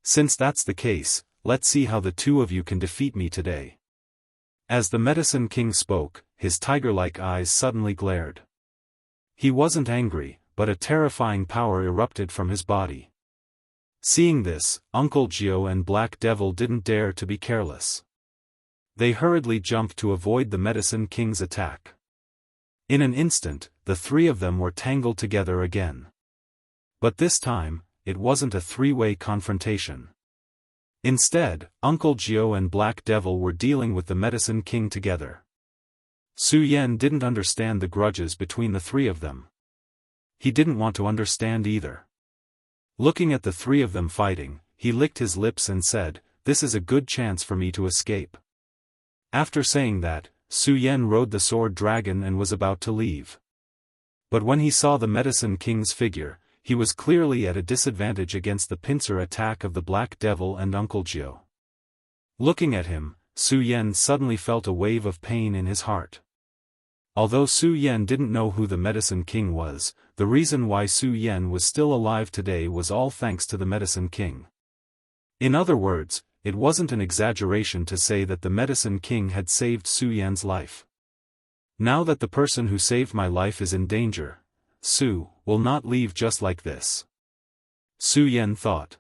Since that's the case, let's see how the two of you can defeat me today." As the Medicine King spoke, his tiger-like eyes suddenly glared. He wasn't angry, but a terrifying power erupted from his body. Seeing this, Uncle Jiao and Black Devil didn't dare to be careless. They hurriedly jumped to avoid the Medicine King's attack. In an instant, the three of them were tangled together again. But this time, it wasn't a three-way confrontation. Instead, Uncle Jiao and Black Devil were dealing with the Medicine King together. Su Yan didn't understand the grudges between the three of them. He didn't want to understand either. Looking at the three of them fighting, he licked his lips and said, "This is a good chance for me to escape." After saying that, Su Yan rode the sword dragon and was about to leave. But when he saw the Medicine King's figure, he was clearly at a disadvantage against the pincer attack of the Black Devil and Uncle Jiao. Looking at him, Su Yan suddenly felt a wave of pain in his heart. Although Su Yan didn't know who the Medicine King was, the reason why Su Yan was still alive today was all thanks to the Medicine King. In other words, it wasn't an exaggeration to say that the Medicine King had saved Su Yan's life. Now that the person who saved my life is in danger, Su will not leave just like this. Su Yan thought.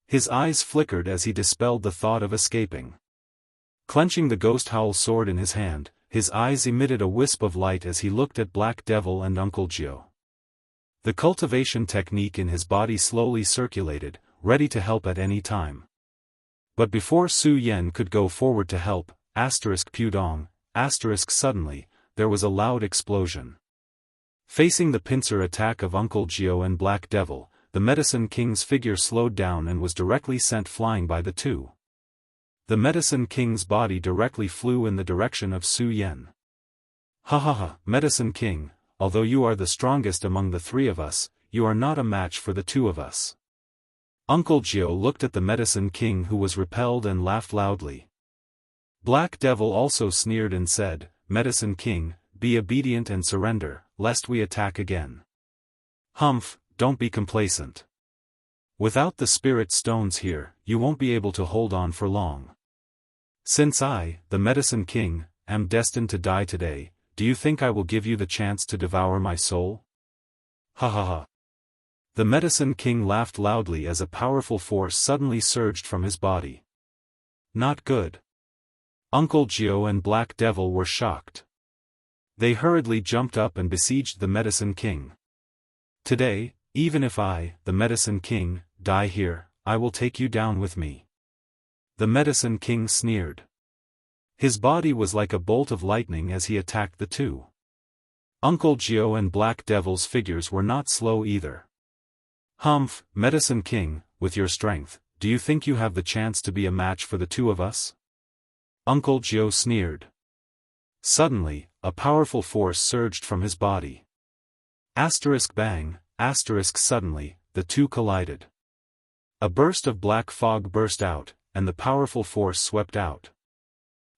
His eyes flickered as he dispelled the thought of escaping. Clenching the Ghost Howl sword in his hand, his eyes emitted a wisp of light as he looked at Black Devil and Uncle Jiao. The cultivation technique in his body slowly circulated, ready to help at any time. But before Su Yan could go forward to help, *Pudong, suddenly, there was a loud explosion. Facing the pincer attack of Uncle Jiao and Black Devil, the Medicine King's figure slowed down and was directly sent flying by the two. The Medicine King's body directly flew in the direction of Su Yan. "Ha ha ha, Medicine King, although you are the strongest among the three of us, you are not a match for the two of us." Uncle Jiao looked at the Medicine King, who was repelled, and laughed loudly. Black Devil also sneered and said, "Medicine King, be obedient and surrender, lest we attack again." "Humph, don't be complacent. Without the spirit stones here, you won't be able to hold on for long. Since I, the Medicine King, am destined to die today, do you think I will give you the chance to devour my soul?" Ha ha ha. The Medicine King laughed loudly as a powerful force suddenly surged from his body. Not good. Uncle Jiao and Black Devil were shocked. They hurriedly jumped up and besieged the Medicine King. "Today, even if I, the Medicine King, die here, I will take you down with me." The Medicine King sneered. His body was like a bolt of lightning as he attacked the two. Uncle Jiao and Black Devil's figures were not slow either. "Humph, Medicine King, with your strength, do you think you have the chance to be a match for the two of us?" Uncle Jiao sneered. Suddenly, a powerful force surged from his body. Bang, suddenly, the two collided. A burst of black fog burst out, and the powerful force swept out.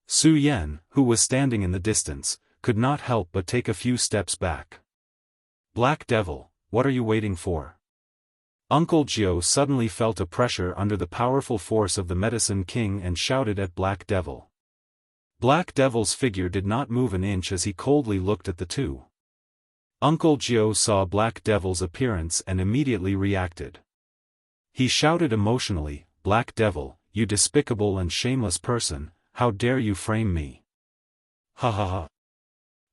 Su Yan, who was standing in the distance, could not help but take a few steps back. "Black Devil, what are you waiting for?" Uncle Jiao suddenly felt a pressure under the powerful force of the Medicine King and shouted at Black Devil. Black Devil's figure did not move an inch as he coldly looked at the two. Uncle Jiao saw Black Devil's appearance and immediately reacted. He shouted emotionally, "Black Devil, you despicable and shameless person, how dare you frame me?" Ha ha ha.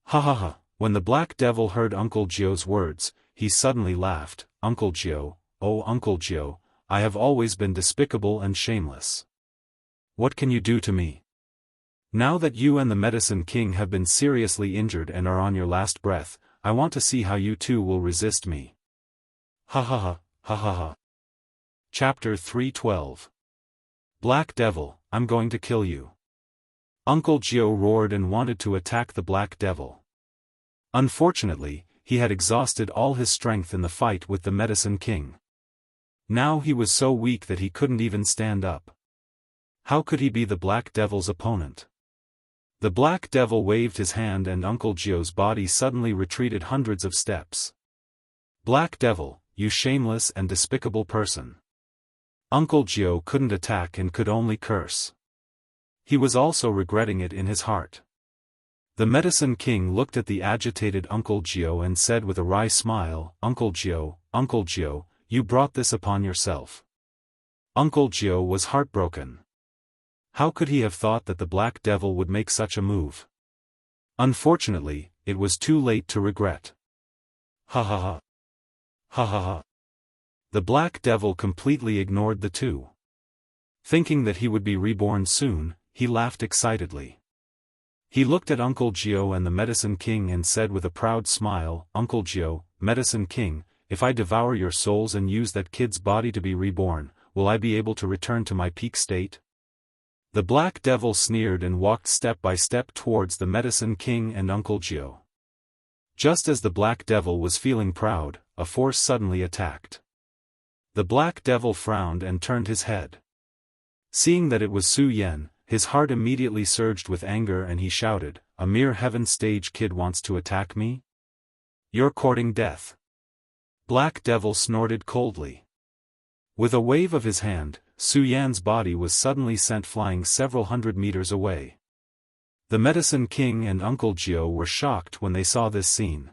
Ha ha ha. When the Black Devil heard Uncle Jiao's words, he suddenly laughed. "Uncle Jiao, oh Uncle Jiao, I have always been despicable and shameless. What can you do to me? Now that you and the Medicine King have been seriously injured and are on your last breath, I want to see how you two will resist me." Ha ha ha, ha ha ha. Chapter 312. Black Devil, I'm going to kill you. Uncle Jiao roared and wanted to attack the Black Devil. Unfortunately, he had exhausted all his strength in the fight with the Medicine King. Now he was so weak that he couldn't even stand up. How could he be the Black Devil's opponent? The Black Devil waved his hand and Uncle Jio's body suddenly retreated hundreds of steps. Black Devil, you shameless and despicable person. Uncle Jio couldn't attack and could only curse. He was also regretting it in his heart. The Medicine King looked at the agitated Uncle Jio and said with a wry smile, Uncle Jio, you brought this upon yourself. Uncle Jio was heartbroken. How could he have thought that the Black Devil would make such a move? Unfortunately, it was too late to regret. Ha ha ha. Ha ha ha. The Black Devil completely ignored the two. Thinking that he would be reborn soon, he laughed excitedly. He looked at Uncle Jio and the Medicine King and said with a proud smile, Uncle Jio, Medicine King, if I devour your souls and use that kid's body to be reborn, will I be able to return to my peak state? The Black Devil sneered and walked step by step towards the Medicine King and Uncle Jio. Just as the Black Devil was feeling proud, a force suddenly attacked. The Black Devil frowned and turned his head. Seeing that it was Su Yan, his heart immediately surged with anger and he shouted, a mere heaven stage kid wants to attack me? You're courting death. Black Devil snorted coldly. With a wave of his hand, Su Yan's body was suddenly sent flying several hundred meters away. The Medicine King and Uncle Jio were shocked when they saw this scene.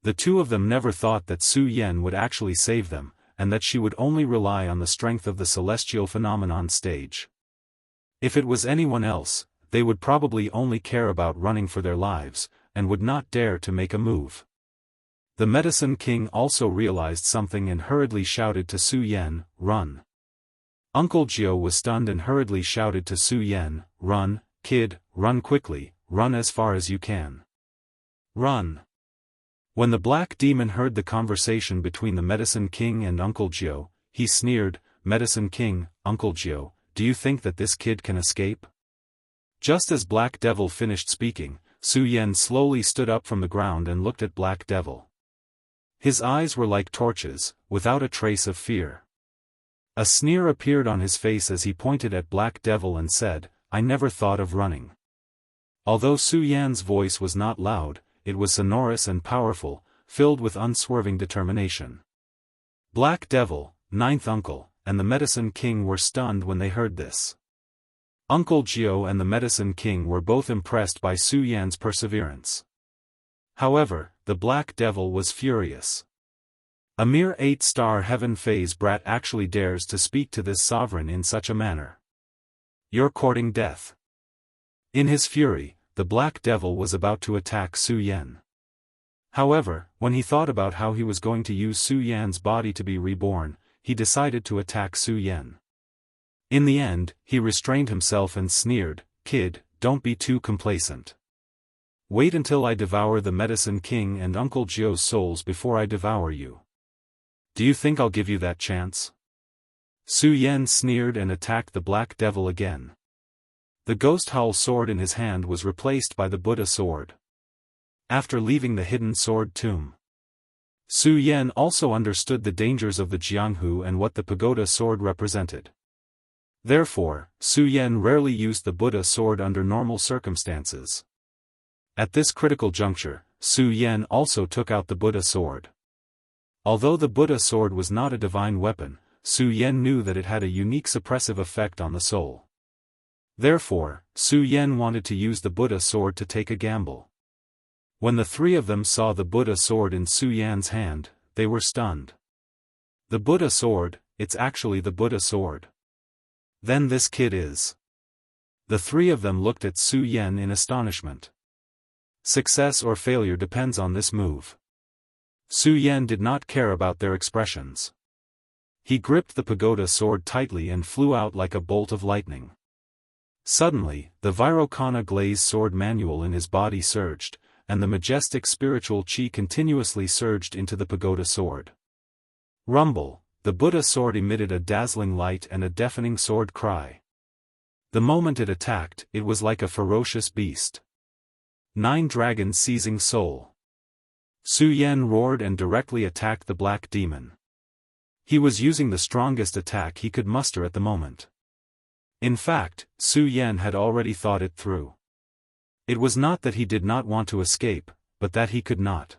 The two of them never thought that Su Yan would actually save them, and that she would only rely on the strength of the celestial phenomenon stage. If it was anyone else, they would probably only care about running for their lives, and would not dare to make a move. The Medicine King also realized something and hurriedly shouted to Su Yan, run. Uncle Jio was stunned and hurriedly shouted to Su Yan, run, kid, run quickly, run as far as you can. Run. When the Black Demon heard the conversation between the Medicine King and Uncle Jio, he sneered, Medicine King, Uncle Jio, do you think that this kid can escape? Just as Black Devil finished speaking, Su Yan slowly stood up from the ground and looked at Black Devil. His eyes were like torches, without a trace of fear. A sneer appeared on his face as he pointed at Black Devil and said, I never thought of running. Although Su Yan's voice was not loud, it was sonorous and powerful, filled with unswerving determination. Black Devil, Ninth Uncle, and the Medicine King were stunned when they heard this. Uncle Jio and the Medicine King were both impressed by Su Yan's perseverance. However, the Black Devil was furious. A mere 8-star heaven phase brat actually dares to speak to this sovereign in such a manner. You're courting death. In his fury, the Black Devil was about to attack Su Yan. However, when he thought about how he was going to use Su Yan's body to be reborn, he decided to attack Su Yan. In the end, he restrained himself and sneered, kid, don't be too complacent. Wait until I devour the Medicine King and Uncle Jio's souls before I devour you. Do you think I'll give you that chance? Su Yan sneered and attacked the Black Devil again. The Ghost Howl sword in his hand was replaced by the Buddha sword. After leaving the hidden sword tomb, Su Yan also understood the dangers of the Jianghu and what the pagoda sword represented. Therefore, Su Yan rarely used the Buddha sword under normal circumstances. At this critical juncture, Su Yan also took out the Buddha sword. Although the Buddha sword was not a divine weapon, Su Yan knew that it had a unique suppressive effect on the soul. Therefore, Su Yan wanted to use the Buddha sword to take a gamble. When the three of them saw the Buddha sword in Su Yan's hand, they were stunned. The Buddha sword, it's actually the Buddha sword. Then this kid is. The three of them looked at Su Yan in astonishment. Success or failure depends on this move. Su Yan did not care about their expressions. He gripped the pagoda sword tightly and flew out like a bolt of lightning. Suddenly, the Vairocana Glaze sword manual in his body surged, and the majestic spiritual chi continuously surged into the pagoda sword. Rumble, the Buddha sword emitted a dazzling light and a deafening sword cry. The moment it attacked, it was like a ferocious beast. 9 dragons seizing soul. Su Yan roared and directly attacked the black demon. He was using the strongest attack he could muster at the moment. In fact, Su Yan had already thought it through. It was not that he did not want to escape, but that he could not.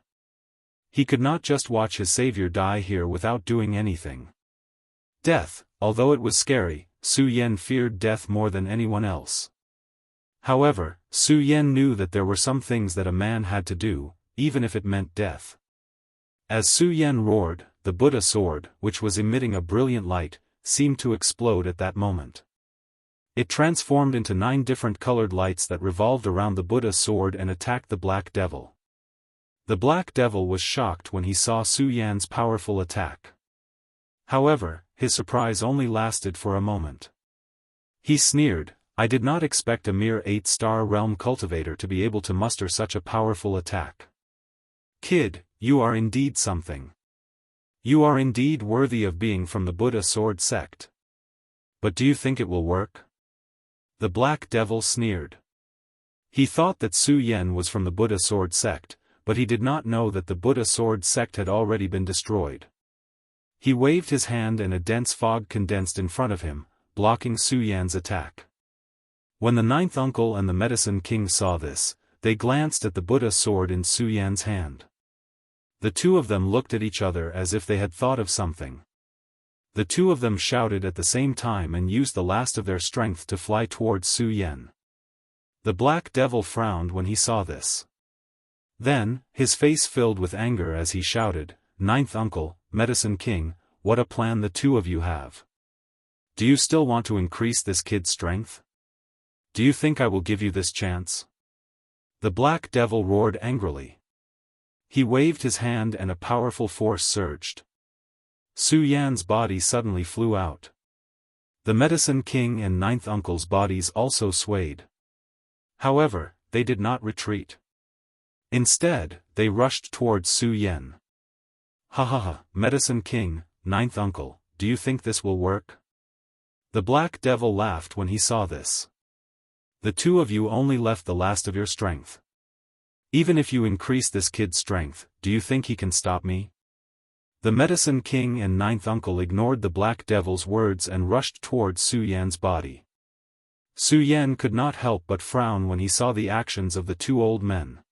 He could not just watch his savior die here without doing anything. Death, although it was scary, Su Yan feared death more than anyone else. However, Su Yan knew that there were some things that a man had to do, even if it meant death. As Su Yan roared, the Buddha sword, which was emitting a brilliant light, seemed to explode at that moment. It transformed into 9 different colored lights that revolved around the Buddha sword and attacked the Black Devil. The Black Devil was shocked when he saw Su Yan's powerful attack. However, his surprise only lasted for a moment. He sneered, "I did not expect a mere 8-star realm cultivator to be able to muster such a powerful attack. Kid, you are indeed something. You are indeed worthy of being from the Buddha sword sect. But do you think it will work?" The Black Devil sneered. He thought that Su Yan was from the Buddha sword sect, but he did not know that the Buddha sword sect had already been destroyed. He waved his hand and a dense fog condensed in front of him, blocking Su Yan's attack. When the 9th uncle and the medicine king saw this, they glanced at the Buddha sword in Su Yan's hand. The two of them looked at each other as if they had thought of something. The two of them shouted at the same time and used the last of their strength to fly towards Su Yan. The Black Devil frowned when he saw this. Then, his face filled with anger as he shouted, "9th uncle, medicine king, what a plan the two of you have. Do you still want to increase this kid's strength? Do you think I will give you this chance?" The Black Devil roared angrily. He waved his hand and a powerful force surged. Su Yan's body suddenly flew out. The medicine king and 9th uncle's bodies also swayed. However, they did not retreat. Instead, they rushed towards Su Yan. "Ha ha ha, medicine king, 9th uncle, do you think this will work?" The Black Devil laughed when he saw this. "The two of you only left the last of your strength. Even if you increase this kid's strength, do you think he can stop me?" The medicine king and 9th uncle ignored the Black Devil's words and rushed towards Su Yan's body. Su Yan could not help but frown when he saw the actions of the two old men.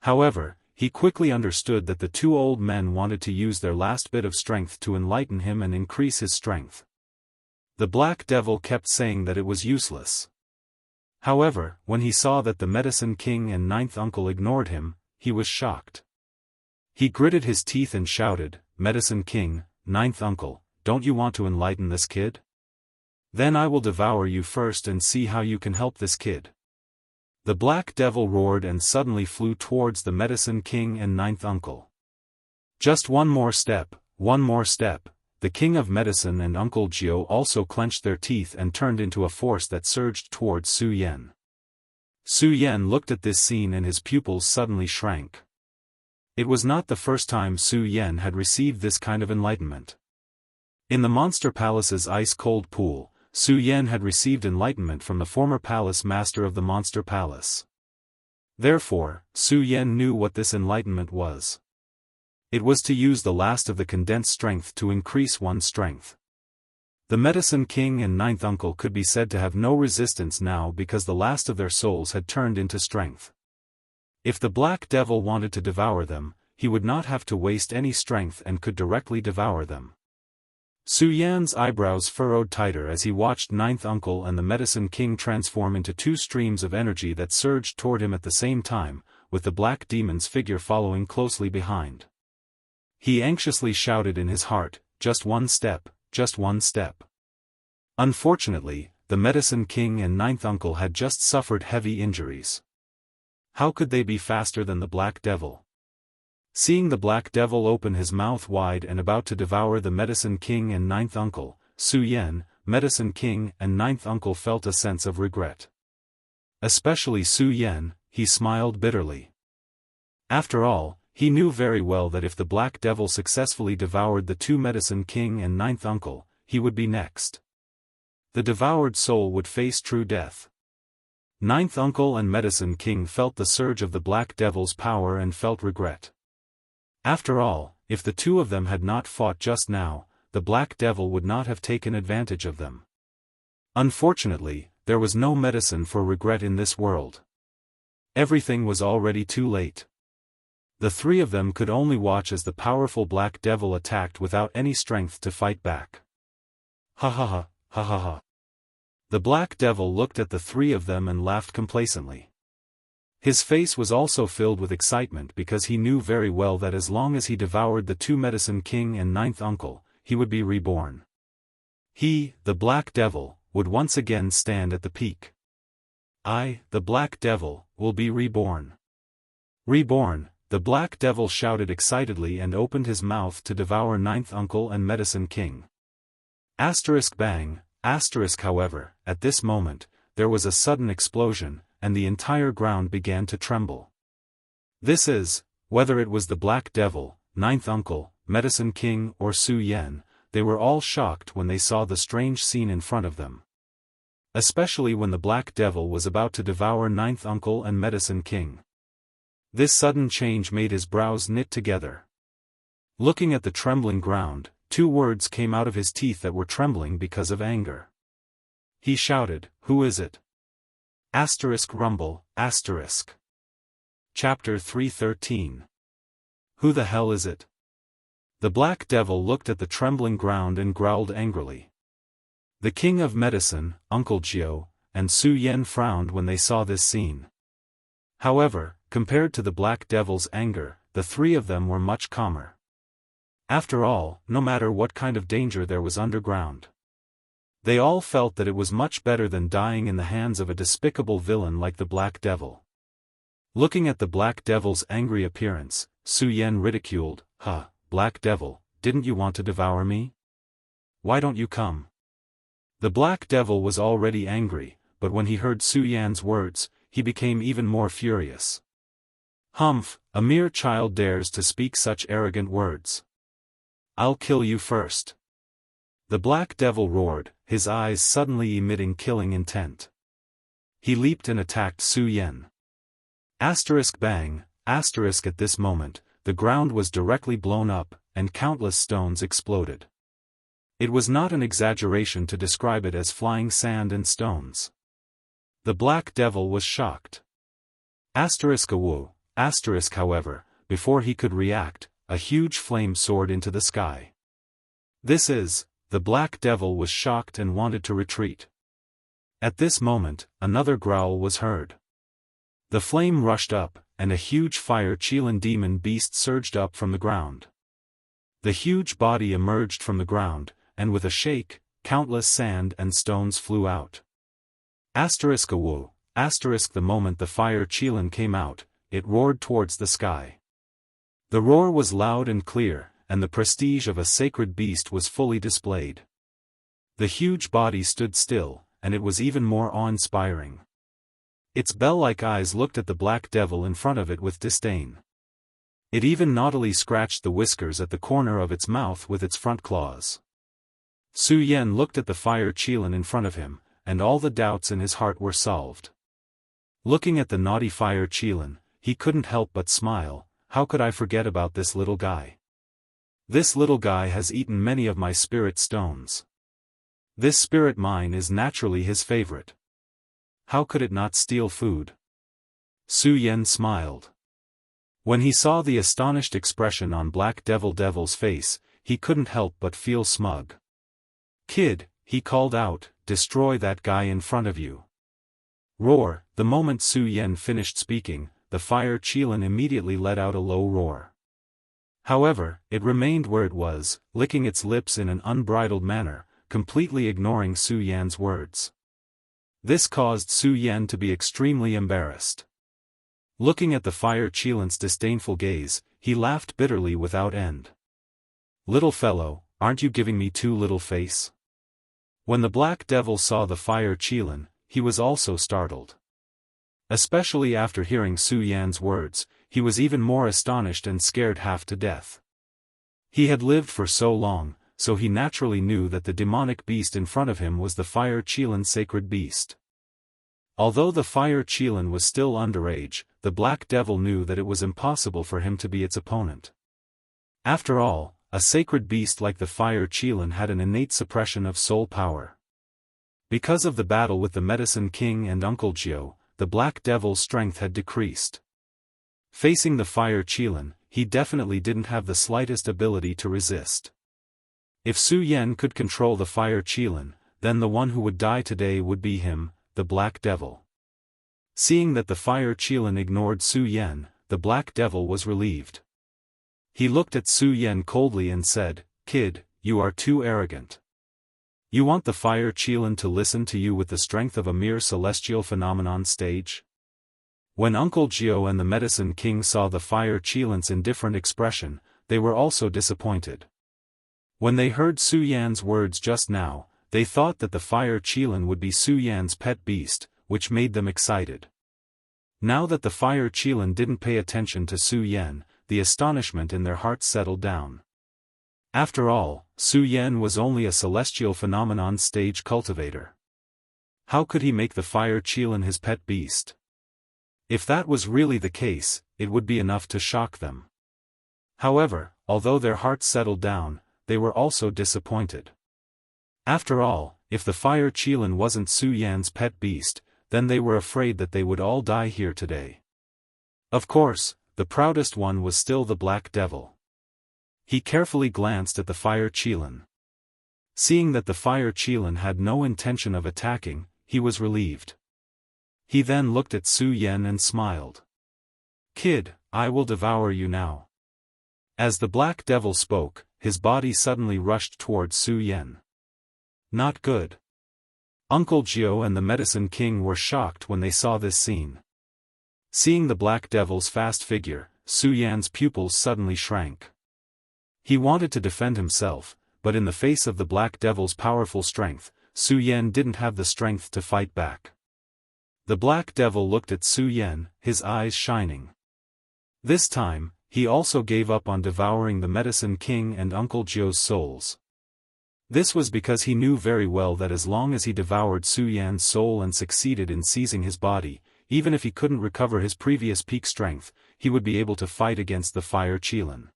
However, he quickly understood that the two old men wanted to use their last bit of strength to enlighten him and increase his strength. The Black Devil kept saying that it was useless. However, when he saw that the medicine king and 9th uncle ignored him, he was shocked. He gritted his teeth and shouted, "Medicine king, 9th uncle, don't you want to enlighten this kid? Then I will devour you first and see how you can help this kid." The Black Devil roared and suddenly flew towards the medicine king and 9th uncle. Just one more step, one more step. The king of medicine and Uncle Jiao also clenched their teeth and turned into a force that surged towards Su Yan. Su Yan looked at this scene and his pupils suddenly shrank. It was not the first time Su Yan had received this kind of enlightenment. In the Monster Palace's ice-cold pool, Su Yan had received enlightenment from the former palace master of the Monster Palace. Therefore, Su Yan knew what this enlightenment was. It was to use the last of the condensed strength to increase one's strength. The medicine king and 9th uncle could be said to have no resistance now because the last of their souls had turned into strength. If the Black Devil wanted to devour them, he would not have to waste any strength and could directly devour them. Su Yan's eyebrows furrowed tighter as he watched 9th uncle and the medicine king transform into two streams of energy that surged toward him at the same time, with the black demon's figure following closely behind. He anxiously shouted in his heart, "Just one step, just one step." Unfortunately, the medicine king and 9th uncle had just suffered heavy injuries. How could they be faster than the Black Devil? Seeing the Black Devil open his mouth wide and about to devour the medicine king and 9th uncle, Su Yan, medicine king and 9th uncle felt a sense of regret. Especially Su Yan, he smiled bitterly. After all, he knew very well that if the Black Devil successfully devoured the two medicine king and 9th uncle, he would be next. The devoured soul would face true death. 9th uncle and medicine king felt the surge of the Black Devil's power and felt regret. After all, if the two of them had not fought just now, the Black Devil would not have taken advantage of them. Unfortunately, there was no medicine for regret in this world. Everything was already too late. The three of them could only watch as the powerful Black Devil attacked without any strength to fight back. Ha ha ha, ha ha ha. The Black Devil looked at the three of them and laughed complacently. His face was also filled with excitement because he knew very well that as long as he devoured the two Medicine King and ninth uncle, he would be reborn. He, the Black Devil, would once again stand at the peak. I, the Black Devil, will be reborn. Reborn, the Black Devil shouted excitedly and opened his mouth to devour ninth uncle and Medicine King. Asterisk bang, asterisk however, at this moment, there was a sudden explosion, and the entire ground began to tremble. This is, whether it was the Black Devil, ninth uncle, Medicine King or Su Yan, they were all shocked when they saw the strange scene in front of them. Especially when the Black Devil was about to devour ninth uncle and Medicine King. This sudden change made his brows knit together. Looking at the trembling ground, two words came out of his teeth that were trembling because of anger. He shouted, "Who is it?" Asterisk rumble, asterisk. Chapter 313. Who the hell is it? The Black Devil looked at the trembling ground and growled angrily. The King of Medicine, Uncle Jiao, and Su Yan frowned when they saw this scene. However, compared to the Black Devil's anger, the three of them were much calmer. After all, no matter what kind of danger there was underground, they all felt that it was much better than dying in the hands of a despicable villain like the Black Devil. Looking at the Black Devil's angry appearance, Su Yan ridiculed, "Huh, Black Devil, didn't you want to devour me? Why don't you come?" The Black Devil was already angry, but when he heard Su Yan's words, he became even more furious. Humph, a mere child dares to speak such arrogant words. I'll kill you first. The Black Devil roared, his eyes suddenly emitting killing intent. He leaped and attacked Su Yan. Asterisk bang, asterisk at this moment, the ground was directly blown up, and countless stones exploded. It was not an exaggeration to describe it as flying sand and stones. The Black Devil was shocked. Asterisk awoo, asterisk however, before he could react, a huge flame soared into the sky. This is, the Black Devil was shocked and wanted to retreat. At this moment, another growl was heard. The flame rushed up, and a huge fire Qilin demon beast surged up from the ground. The huge body emerged from the ground, and with a shake, countless sand and stones flew out. Asterisk awoo, asterisk the moment the fire Qilin came out, it roared towards the sky. The roar was loud and clear, and the prestige of a sacred beast was fully displayed. The huge body stood still, and it was even more awe-inspiring. Its bell-like eyes looked at the Black Devil in front of it with disdain. It even naughtily scratched the whiskers at the corner of its mouth with its front claws. Su Yan looked at the fire Qilin in front of him, and all the doubts in his heart were solved. Looking at the naughty fire Qilin, he couldn't help but smile. How could I forget about this little guy? This little guy has eaten many of my spirit stones. This spirit mine is naturally his favorite. How could it not steal food? Su Yan smiled. When he saw the astonished expression on Black Devil's face, he couldn't help but feel smug. Kid, he called out, destroy that guy in front of you. Roar, the moment Su Yan finished speaking, the fire Qilin immediately let out a low roar. However, it remained where it was, licking its lips in an unbridled manner, completely ignoring Su Yan's words. This caused Su Yan to be extremely embarrassed. Looking at the fire Qilin's disdainful gaze, he laughed bitterly without end. Little fellow, aren't you giving me too little face? When the Black Devil saw the fire Qilin, he was also startled. Especially after hearing Su Yan's words, he was even more astonished and scared half to death. He had lived for so long, so he naturally knew that the demonic beast in front of him was the fire Qilin sacred beast. Although the fire Qilin was still underage, the Black Devil knew that it was impossible for him to be its opponent. After all, a sacred beast like the fire Qilin had an innate suppression of soul power. Because of the battle with the Medicine King and Uncle Jiao, the Black Devil's strength had decreased. Facing the fire Qilin, he definitely didn't have the slightest ability to resist. If Su Yan could control the fire Qilin, then the one who would die today would be him, the Black Devil. Seeing that the fire Qilin ignored Su Yan, the Black Devil was relieved. He looked at Su Yan coldly and said, "Kid, you are too arrogant. You want the fire Qilin to listen to you with the strength of a mere celestial phenomenon stage?" When Uncle Jiao and the Medicine King saw the fire Qilin's indifferent expression, they were also disappointed. When they heard Su Yan's words just now, they thought that the fire Qilin would be Su Yan's pet beast, which made them excited. Now that the fire Qilin didn't pay attention to Su Yan, the astonishment in their hearts settled down. After all, Su Yan was only a celestial phenomenon stage cultivator. How could he make the fire Qilin his pet beast? If that was really the case, it would be enough to shock them. However, although their hearts settled down, they were also disappointed. After all, if the fire Qilin wasn't Su Yan's pet beast, then they were afraid that they would all die here today. Of course, the proudest one was still the Black Devil. He carefully glanced at the fire Qilin. Seeing that the fire Qilin had no intention of attacking, he was relieved. He then looked at Su Yan and smiled. "Kid, I will devour you now." As the Black Devil spoke, his body suddenly rushed towards Su Yan. Not good. Uncle Jiao and the Medicine King were shocked when they saw this scene. Seeing the Black Devil's fast figure, Su Yan's pupils suddenly shrank. He wanted to defend himself, but in the face of the Black Devil's powerful strength, Su Yan didn't have the strength to fight back. The Black Devil looked at Su Yan, his eyes shining. This time, he also gave up on devouring the Medicine King and Uncle Jiao's souls. This was because he knew very well that as long as he devoured Su Yan's soul and succeeded in seizing his body, even if he couldn't recover his previous peak strength, he would be able to fight against the fire Qilin.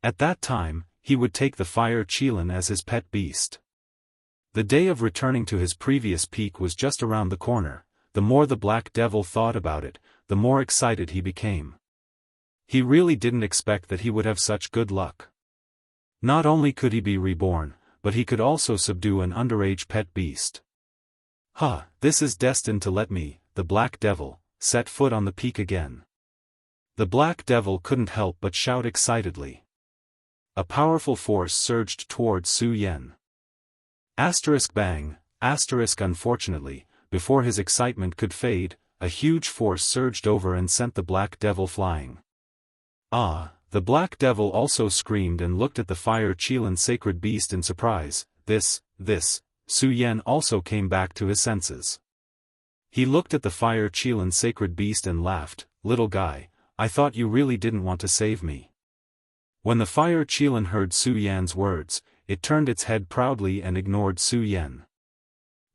At that time, he would take the fire Qilin as his pet beast. The day of returning to his previous peak was just around the corner. The more the Black Devil thought about it, the more excited he became. He really didn't expect that he would have such good luck. Not only could he be reborn, but he could also subdue an underage pet beast. This is destined to let me, the Black Devil, set foot on the peak again. The Black Devil couldn't help but shout excitedly. A powerful force surged towards Su Yan. Bang, unfortunately, before his excitement could fade, a huge force surged over and sent the Black Devil flying. The Black Devil also screamed and looked at the fire Qilin sacred beast in surprise. This, Su Yan also came back to his senses. He looked at the fire Qilin sacred beast and laughed. "Little guy, I thought you really didn't want to save me." When the fire Qilin heard Su Yan's words, it turned its head proudly and ignored Su Yan.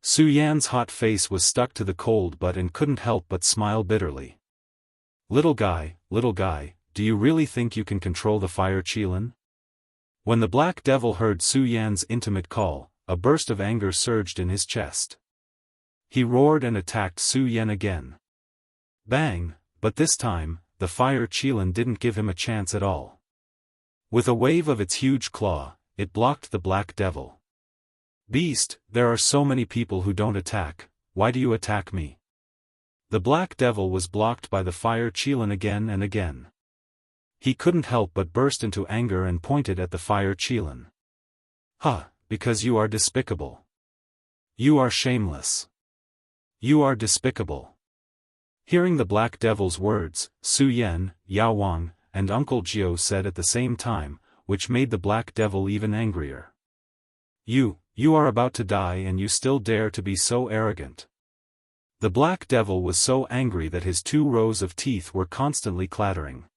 Su Yan's hot face was stuck to the cold butt and couldn't help but smile bitterly. Little guy, do you really think you can control the fire Qilin?" When the Black Devil heard Su Yan's intimate call, a burst of anger surged in his chest. He roared and attacked Su Yan again. Bang, but this time, the fire Qilin didn't give him a chance at all. With a wave of its huge claw, it blocked the Black Devil. "Beast, there are so many people who don't attack, why do you attack me?" The Black Devil was blocked by the fire Qilin again and again. He couldn't help but burst into anger and pointed at the fire Qilin. Because you are despicable. You are shameless. You are despicable." Hearing the Black Devil's words, Su Yan, Yao Wang, and Uncle Jiao said at the same time, which made the Black Devil even angrier. You are about to die and you still dare to be so arrogant." The Black Devil was so angry that his 2 rows of teeth were constantly clattering.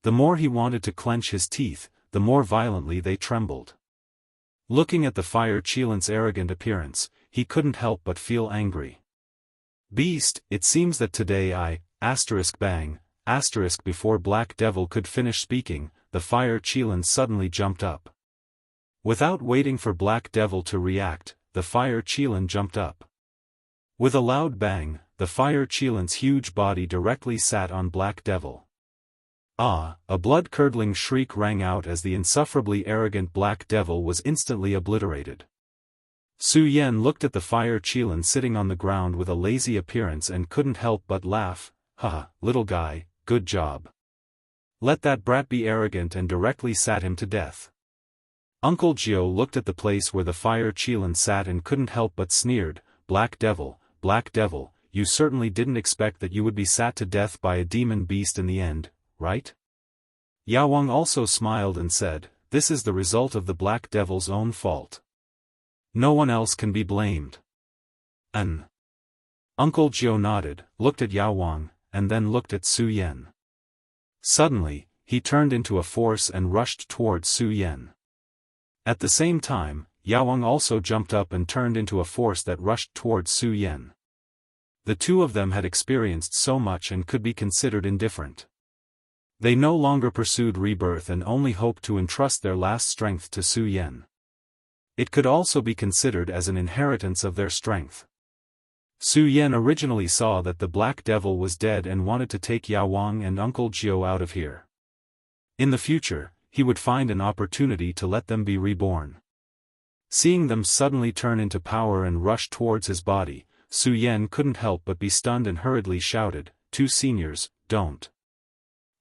The more he wanted to clench his teeth, the more violently they trembled. Looking at the fire Qilin's arrogant appearance, he couldn't help but feel angry. "Beast, it seems that today bang, before Black Devil could finish speaking, the fire Qilin suddenly jumped up. Without waiting for Black Devil to react, the fire Qilin jumped up. With a loud bang, the fire Qilin's huge body directly sat on Black Devil. Ah! A blood-curdling shriek rang out as the insufferably arrogant Black Devil was instantly obliterated. Su Yan looked at the fire Qilin sitting on the ground with a lazy appearance and couldn't help but laugh. Haha, little guy, good job. Let that brat be arrogant, and directly sat him to death. Uncle Gio looked at the place where the fire Qilin sat and couldn't help but sneered. Black Devil, you certainly didn't expect that you would be sat to death by a demon beast in the end, right? Yao Wang also smiled and said, this is the result of the Black Devil's own fault. No one else can be blamed. Uncle Gio nodded, looked at Yao Wang, and then looked at Su Yan. Suddenly, he turned into a force and rushed towards Su Yan. At the same time, Yao Wang also jumped up and turned into a force that rushed towards Su Yan. The two of them had experienced so much and could be considered indifferent. They no longer pursued rebirth and only hoped to entrust their last strength to Su Yan. It could also be considered as an inheritance of their strength. Su Yan originally saw that the Black Devil was dead and wanted to take Yao Wang and Uncle Gio out of here. In the future, he would find an opportunity to let them be reborn. Seeing them suddenly turn into power and rush towards his body, Su Yan couldn't help but be stunned and hurriedly shouted, "Two seniors, don't."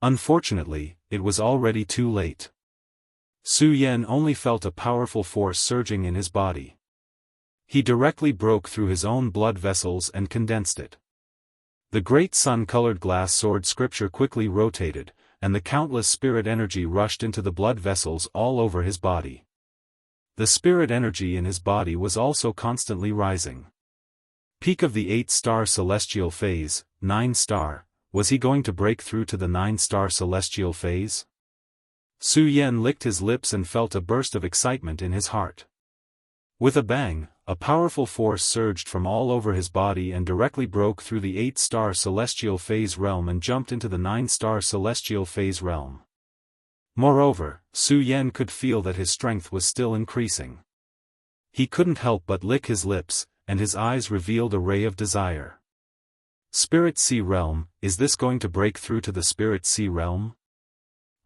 Unfortunately, it was already too late. Su Yan only felt a powerful force surging in his body. He directly broke through his own blood vessels and condensed it. The great sun-colored glass sword scripture quickly rotated, and the countless spirit energy rushed into the blood vessels all over his body. The spirit energy in his body was also constantly rising. Peak of the 8-star celestial phase, 9-star, was he going to break through to the 9-star celestial phase? Su Yan licked his lips and felt a burst of excitement in his heart. With a bang, a powerful force surged from all over his body and directly broke through the 8-star celestial phase realm and jumped into the 9-star celestial phase realm. Moreover, Su Yan could feel that his strength was still increasing. He couldn't help but lick his lips, and his eyes revealed a ray of desire. Spirit Sea Realm, is this going to break through to the Spirit Sea Realm?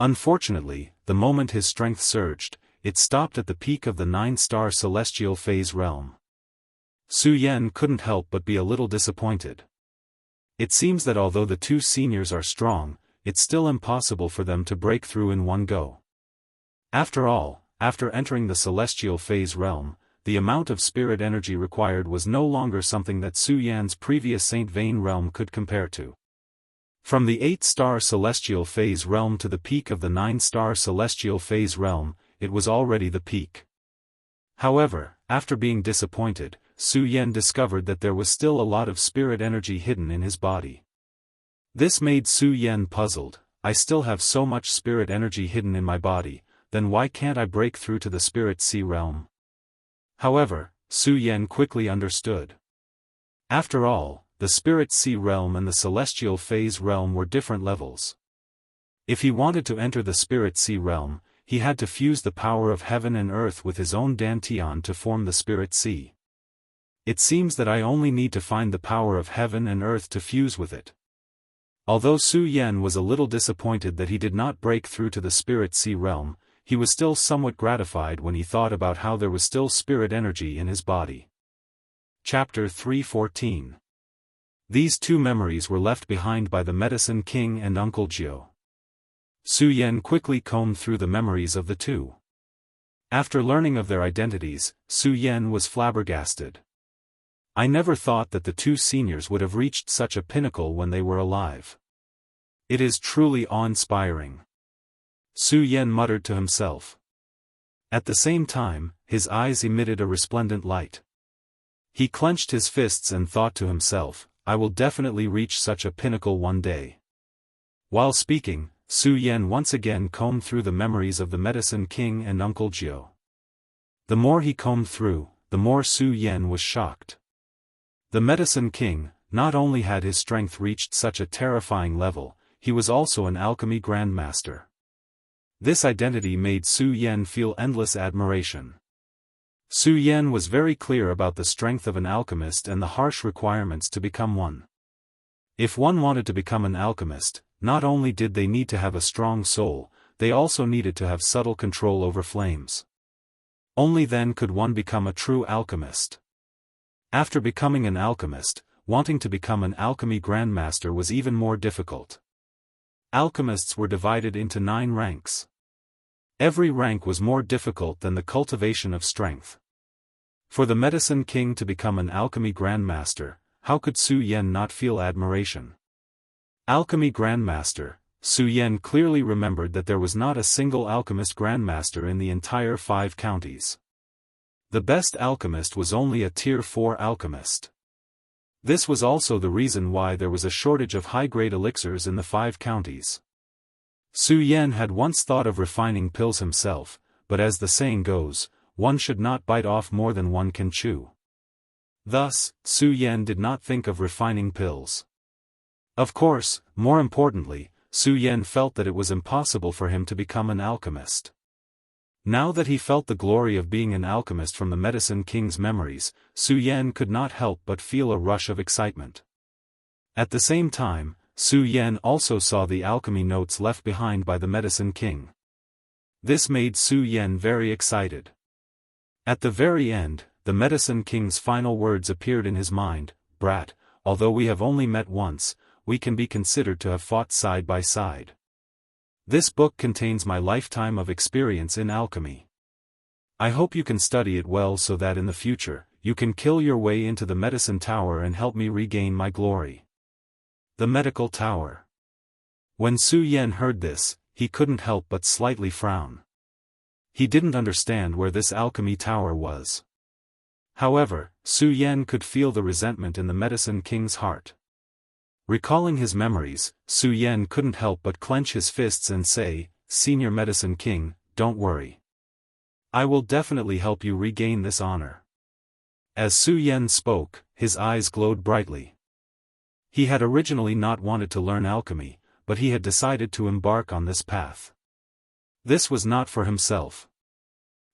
Unfortunately, the moment his strength surged, it stopped at the peak of the 9-star celestial phase realm. Su Yan couldn't help but be a little disappointed. It seems that although the two seniors are strong, it's still impossible for them to break through in one go. After all, after entering the celestial phase realm, the amount of spirit energy required was no longer something that Su Yan's previous Saint Vane realm could compare to. From the 8-star celestial phase realm to the peak of the 9-star celestial phase realm, it was already the peak. However, after being disappointed, Su Yan discovered that there was still a lot of spirit energy hidden in his body. This made Su Yan puzzled. I still have so much spirit energy hidden in my body, then why can't I break through to the Spirit Sea realm? However, Su Yan quickly understood. After all, the Spirit Sea realm and the Celestial Phase realm were different levels. If he wanted to enter the Spirit Sea realm, he had to fuse the power of heaven and earth with his own Dantian to form the Spirit Sea. It seems that I only need to find the power of heaven and earth to fuse with it. Although Su Yan was a little disappointed that he did not break through to the Spirit Sea realm, he was still somewhat gratified when he thought about how there was still spirit energy in his body. Chapter 314. These two memories were left behind by the Medicine King and Uncle Gio. Su Yan quickly combed through the memories of the two. After learning of their identities, Su Yan was flabbergasted. I never thought that the two seniors would have reached such a pinnacle when they were alive. It is truly awe-inspiring. Su Yan muttered to himself. At the same time, his eyes emitted a resplendent light. He clenched his fists and thought to himself, I will definitely reach such a pinnacle one day. While speaking, Su Yan once again combed through the memories of the Medicine King and Uncle Gio. The more he combed through, the more Su Yan was shocked. The Medicine King, not only had his strength reached such a terrifying level, he was also an alchemy grandmaster. This identity made Su Yan feel endless admiration. Su Yan was very clear about the strength of an alchemist and the harsh requirements to become one. If one wanted to become an alchemist, not only did they need to have a strong soul, they also needed to have subtle control over flames. Only then could one become a true alchemist. After becoming an alchemist, wanting to become an alchemy grandmaster was even more difficult. Alchemists were divided into 9 ranks. Every rank was more difficult than the cultivation of strength. For the medicine king to become an alchemy grandmaster, how could Su Yan not feel admiration? Alchemy grandmaster, Su Yan clearly remembered that there was not a single alchemist grandmaster in the entire 5 counties. The best alchemist was only a tier 4 alchemist. This was also the reason why there was a shortage of high-grade elixirs in the 5 counties. Su Yan had once thought of refining pills himself, but as the saying goes, one should not bite off more than one can chew. Thus, Su Yan did not think of refining pills. Of course, more importantly, Su Yan felt that it was impossible for him to become an alchemist. Now that he felt the glory of being an alchemist from the Medicine King's memories, Su Yan could not help but feel a rush of excitement. At the same time, Su Yan also saw the alchemy notes left behind by the Medicine King. This made Su Yan very excited. At the very end, the Medicine King's final words appeared in his mind, "Brat, although we have only met once, we can be considered to have fought side by side. This book contains my lifetime of experience in alchemy. I hope you can study it well so that in the future, you can kill your way into the medicine tower and help me regain my glory." The medical tower. When Su Yan heard this, he couldn't help but slightly frown. He didn't understand where this alchemy tower was. However, Su Yan could feel the resentment in the Medicine King's heart. Recalling his memories, Su Yan couldn't help but clench his fists and say, "Senior Medicine King, don't worry. I will definitely help you regain this honor." As Su Yan spoke, his eyes glowed brightly. He had originally not wanted to learn alchemy, but he had decided to embark on this path. This was not for himself.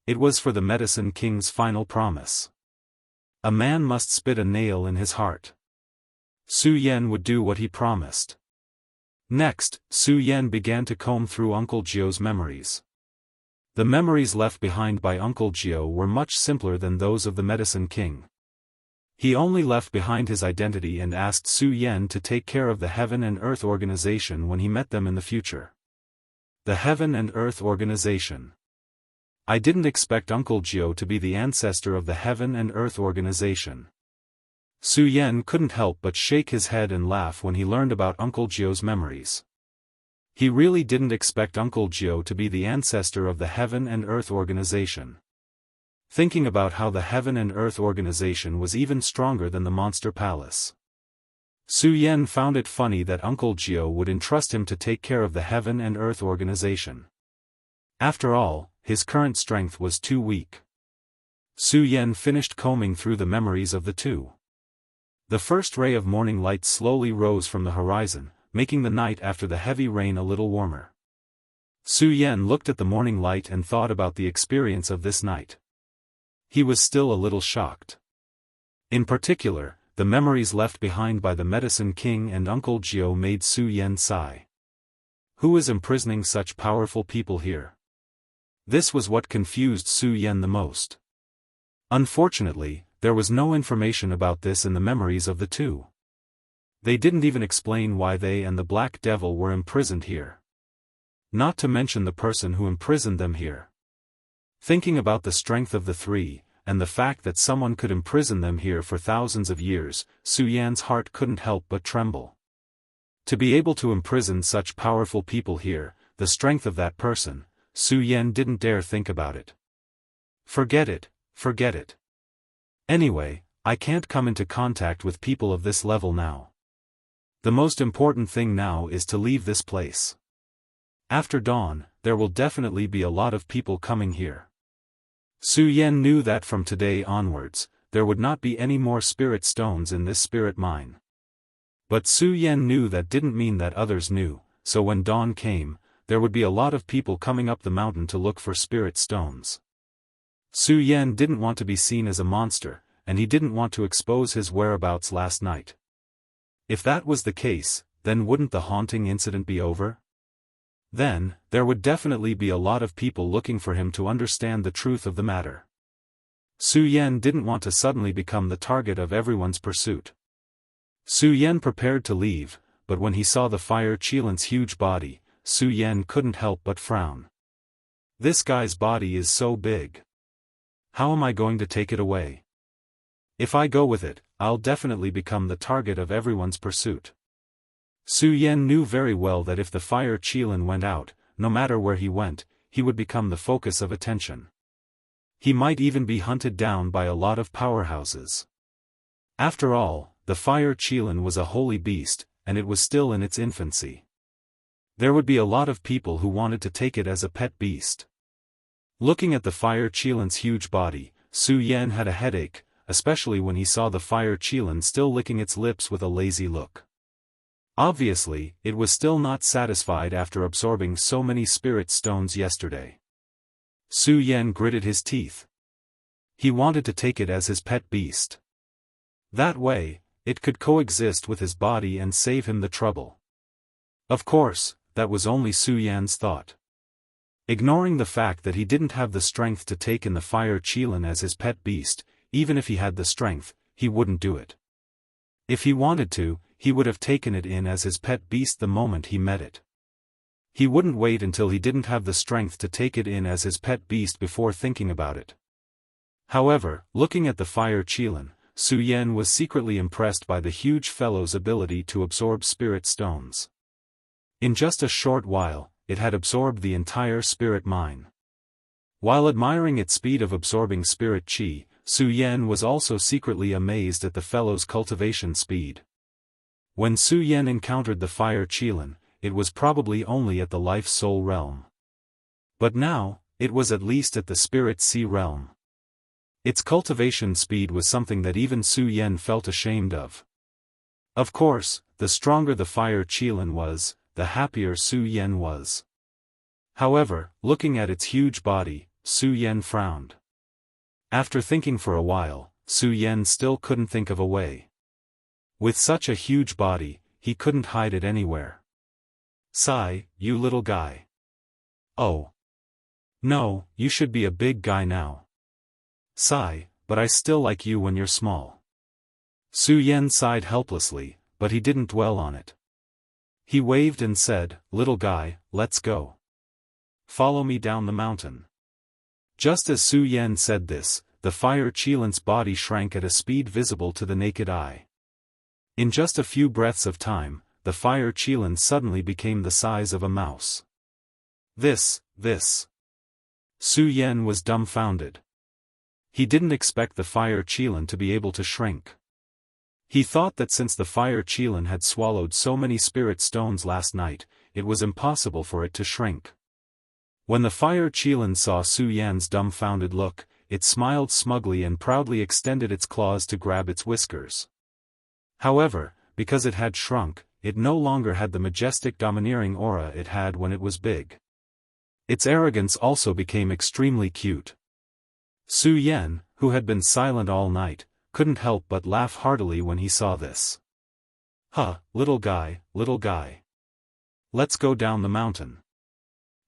It was for the Medicine King's final promise. A man must spit a nail in his heart. Su Yan would do what he promised. Next, Su Yan began to comb through Uncle Jio's memories. The memories left behind by Uncle Jio were much simpler than those of the Medicine King. He only left behind his identity and asked Su Yan to take care of the Heaven and Earth Organization when he met them in the future. The Heaven and Earth Organization. I didn't expect Uncle Jio to be the ancestor of the Heaven and Earth Organization. Su Yan couldn't help but shake his head and laugh when he learned about Uncle Jio's memories. He really didn't expect Uncle Jio to be the ancestor of the Heaven and Earth Organization. Thinking about how the Heaven and Earth Organization was even stronger than the Monster Palace. Su Yan found it funny that Uncle Jio would entrust him to take care of the Heaven and Earth Organization. After all, his current strength was too weak. Su Yan finished combing through the memories of the two. The first ray of morning light slowly rose from the horizon, making the night after the heavy rain a little warmer. Su Yan looked at the morning light and thought about the experience of this night. He was still a little shocked. In particular, the memories left behind by the Medicine King and Uncle Jio made Su Yan sigh. Who is imprisoning such powerful people here? This was what confused Su Yan the most. Unfortunately, there was no information about this in the memories of the two. They didn't even explain why they and the Black Devil were imprisoned here. Not to mention the person who imprisoned them here. Thinking about the strength of the three, and the fact that someone could imprison them here for thousands of years, Su Yan's heart couldn't help but tremble. To be able to imprison such powerful people here, the strength of that person, Su Yan didn't dare think about it. Forget it, forget it. Anyway, I can't come into contact with people of this level now. The most important thing now is to leave this place. After dawn, there will definitely be a lot of people coming here. Su Yan knew that from today onwards, there would not be any more spirit stones in this spirit mine. But Su Yan knew that didn't mean that others knew, so when dawn came, there would be a lot of people coming up the mountain to look for spirit stones. Su Yan didn't want to be seen as a monster, and he didn't want to expose his whereabouts last night. If that was the case, then wouldn't the haunting incident be over? Then, there would definitely be a lot of people looking for him to understand the truth of the matter. Su Yan didn't want to suddenly become the target of everyone's pursuit. Su Yan prepared to leave, but when he saw the fire Qilin's huge body, Su Yan couldn't help but frown. This guy's body is so big. How am I going to take it away? If I go with it, I'll definitely become the target of everyone's pursuit. Su Yan knew very well that if the fire Qilin went out, no matter where he went, he would become the focus of attention. He might even be hunted down by a lot of powerhouses. After all, the fire Qilin was a holy beast, and it was still in its infancy. There would be a lot of people who wanted to take it as a pet beast. Looking at the fire Qilin's huge body, Su Yan had a headache, especially when he saw the fire Qilin still licking its lips with a lazy look. Obviously, it was still not satisfied after absorbing so many spirit stones yesterday. Su Yan gritted his teeth. He wanted to take it as his pet beast. That way, it could coexist with his body and save him the trouble. Of course, that was only Su Yan's thought. Ignoring the fact that he didn't have the strength to take in the fire Qilin as his pet beast, even if he had the strength, he wouldn't do it. If he wanted to, he would have taken it in as his pet beast the moment he met it. He wouldn't wait until he didn't have the strength to take it in as his pet beast before thinking about it. However, looking at the fire Qilin, Su Yan was secretly impressed by the huge fellow's ability to absorb spirit stones. In just a short while, it had absorbed the entire spirit mine. While admiring its speed of absorbing spirit qi, Su Yan was also secretly amazed at the fellow's cultivation speed. When Su Yan encountered the fire Qilin, it was probably only at the life-soul realm. But now, it was at least at the spirit-sea realm. Its cultivation speed was something that even Su Yan felt ashamed of. Of course, the stronger the fire Qilin was, the happier Su Yan was. However, looking at its huge body, Su Yan frowned. After thinking for a while, Su Yan still couldn't think of a way. With such a huge body, he couldn't hide it anywhere. Sigh, you little guy. Oh. No, you should be a big guy now. Sigh, but I still like you when you're small. Su Yan sighed helplessly, but he didn't dwell on it. He waved and said, "Little guy, let's go. Follow me down the mountain." Just as Su Yan said this, the fire Qilin's body shrank at a speed visible to the naked eye. In just a few breaths of time, the fire Qilin suddenly became the size of a mouse. This. Su Yan was dumbfounded. He didn't expect the fire Qilin to be able to shrink. He thought that since the fire Qilin had swallowed so many spirit stones last night, it was impossible for it to shrink. When the fire Qilin saw Su Yan's dumbfounded look, it smiled smugly and proudly extended its claws to grab its whiskers. However, because it had shrunk, it no longer had the majestic domineering aura it had when it was big. Its arrogance also became extremely cute. Su Yan, who had been silent all night, couldn't help but laugh heartily when he saw this. "Huh, little guy. Let's go down the mountain."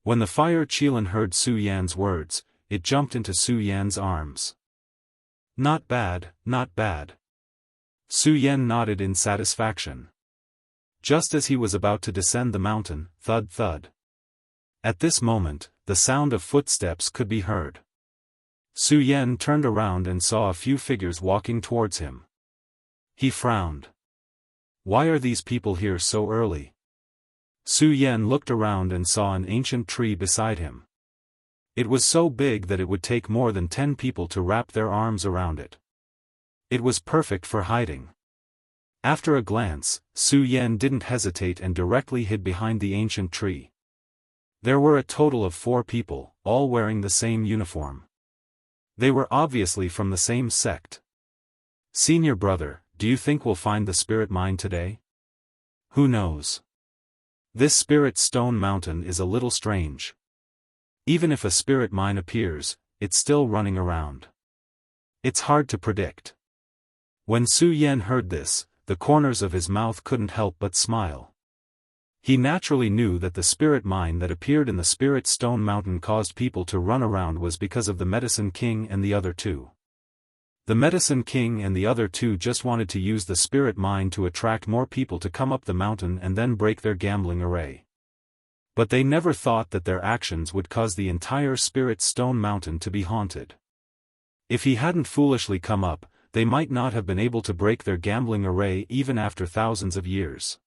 When the fire Qilin heard Su Yan's words, it jumped into Su Yan's arms. Not bad. Su Yan nodded in satisfaction. Just as he was about to descend the mountain, thud thud. At this moment, the sound of footsteps could be heard. Su Yan turned around and saw a few figures walking towards him. He frowned. Why are these people here so early? Su Yan looked around and saw an ancient tree beside him. It was so big that it would take more than 10 people to wrap their arms around it. It was perfect for hiding. After a glance, Su Yan didn't hesitate and directly hid behind the ancient tree. There were a total of 4 people, all wearing the same uniform. They were obviously from the same sect. "Senior brother, do you think we'll find the spirit mine today?" "Who knows?" This spirit stone mountain is a little strange. Even if a spirit mine appears, it's still running around. It's hard to predict. When Su Yan heard this, the corners of his mouth couldn't help but smile. He naturally knew that the spirit mine that appeared in the spirit stone mountain caused people to run around was because of the Medicine King and the other two. The Medicine King and the other two just wanted to use the spirit mine to attract more people to come up the mountain and then break their gambling array. But they never thought that their actions would cause the entire spirit stone mountain to be haunted. If he hadn't foolishly come up, they might not have been able to break their gambling array even after thousands of years.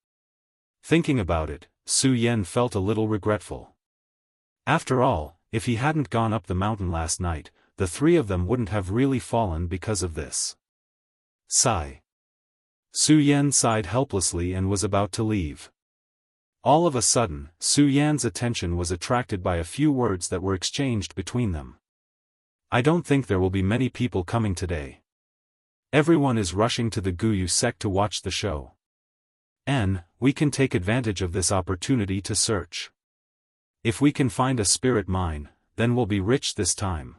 Thinking about it, Su Yan felt a little regretful. After all, if he hadn't gone up the mountain last night, the three of them wouldn't have really fallen because of this. Sigh. Su Yan sighed helplessly and was about to leave. All of a sudden, Su Yan's attention was attracted by a few words that were exchanged between them. I don't think there will be many people coming today. Everyone is rushing to the Guyu sect to watch the show. We can take advantage of this opportunity to search. If we can find a spirit mine, then we'll be rich this time.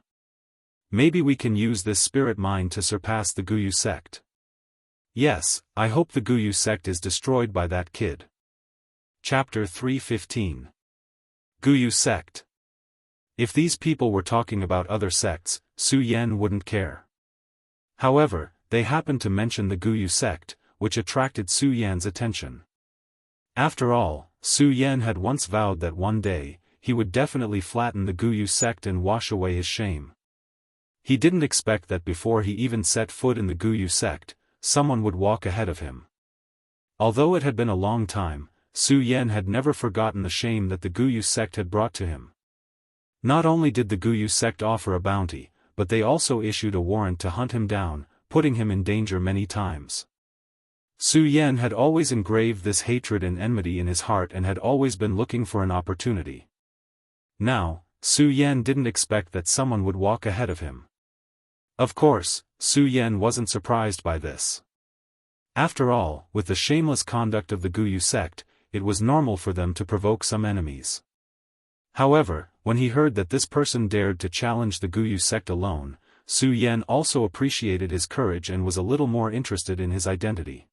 Maybe we can use this spirit mine to surpass the Guyu sect. Yes, I hope the Guyu sect is destroyed by that kid. Chapter 3:15. Guyu sect. If these people were talking about other sects, Su Yan wouldn't care. However, they happened to mention the Guyu sect, which attracted Su Yan's attention. After all, Su Yan had once vowed that one day, he would definitely flatten the Guyu sect and wash away his shame. He didn't expect that before he even set foot in the Guyu sect, someone would walk ahead of him. Although it had been a long time, Su Yan had never forgotten the shame that the Guyu sect had brought to him. Not only did the Guyu sect offer a bounty, but they also issued a warrant to hunt him down, putting him in danger many times. Su Yan had always engraved this hatred and enmity in his heart and had always been looking for an opportunity. Now, Su Yan didn't expect that someone would walk ahead of him. Of course, Su Yan wasn't surprised by this. After all, with the shameless conduct of the Guyu sect, it was normal for them to provoke some enemies. However, when he heard that this person dared to challenge the Guyu sect alone, Su Yan also appreciated his courage and was a little more interested in his identity.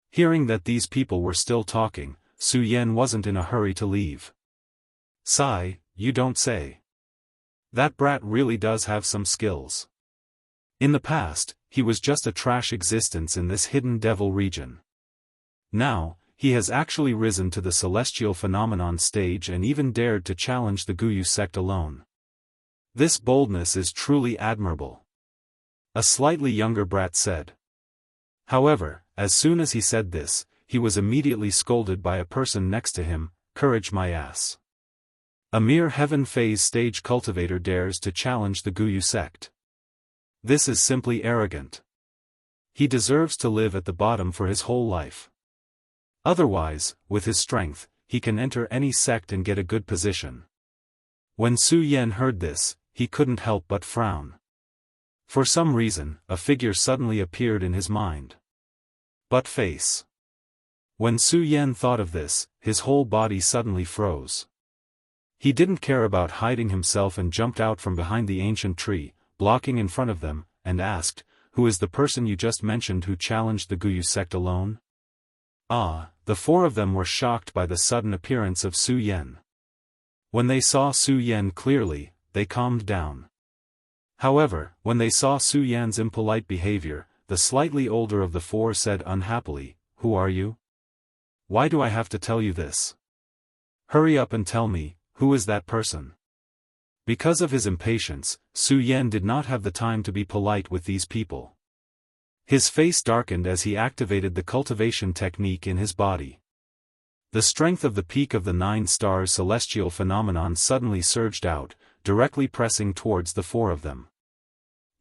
Hearing that these people were still talking, Su Yan wasn't in a hurry to leave. Sigh, you don't say. That brat really does have some skills. In the past, he was just a trash existence in this hidden devil region. Now, he has actually risen to the celestial phenomenon stage and even dared to challenge the Guyu sect alone. This boldness is truly admirable. A slightly younger brat said. However, as soon as he said this, he was immediately scolded by a person next to him. Courage, my ass. A mere heaven phase stage cultivator dares to challenge the Guyu sect. This is simply arrogant. He deserves to live at the bottom for his whole life. Otherwise, with his strength, he can enter any sect and get a good position. When Su Yan heard this, he couldn't help but frown. For some reason, a figure suddenly appeared in his mind. But face. When Su Yan thought of this, his whole body suddenly froze. He didn't care about hiding himself and jumped out from behind the ancient tree, blocking in front of them, and asked, "Who is the person you just mentioned who challenged the Guyu sect alone?" The four of them were shocked by the sudden appearance of Su Yan. When they saw Su Yan clearly, they calmed down. However, when they saw Su Yan's impolite behavior, the slightly older of the four said unhappily, "Who are you? Why do I have to tell you this? Hurry up and tell me, who is that person?" Because of his impatience, Su Yan did not have the time to be polite with these people. His face darkened as he activated the cultivation technique in his body. The strength of the peak of the 9 stars celestial phenomenon suddenly surged out, directly pressing towards the four of them.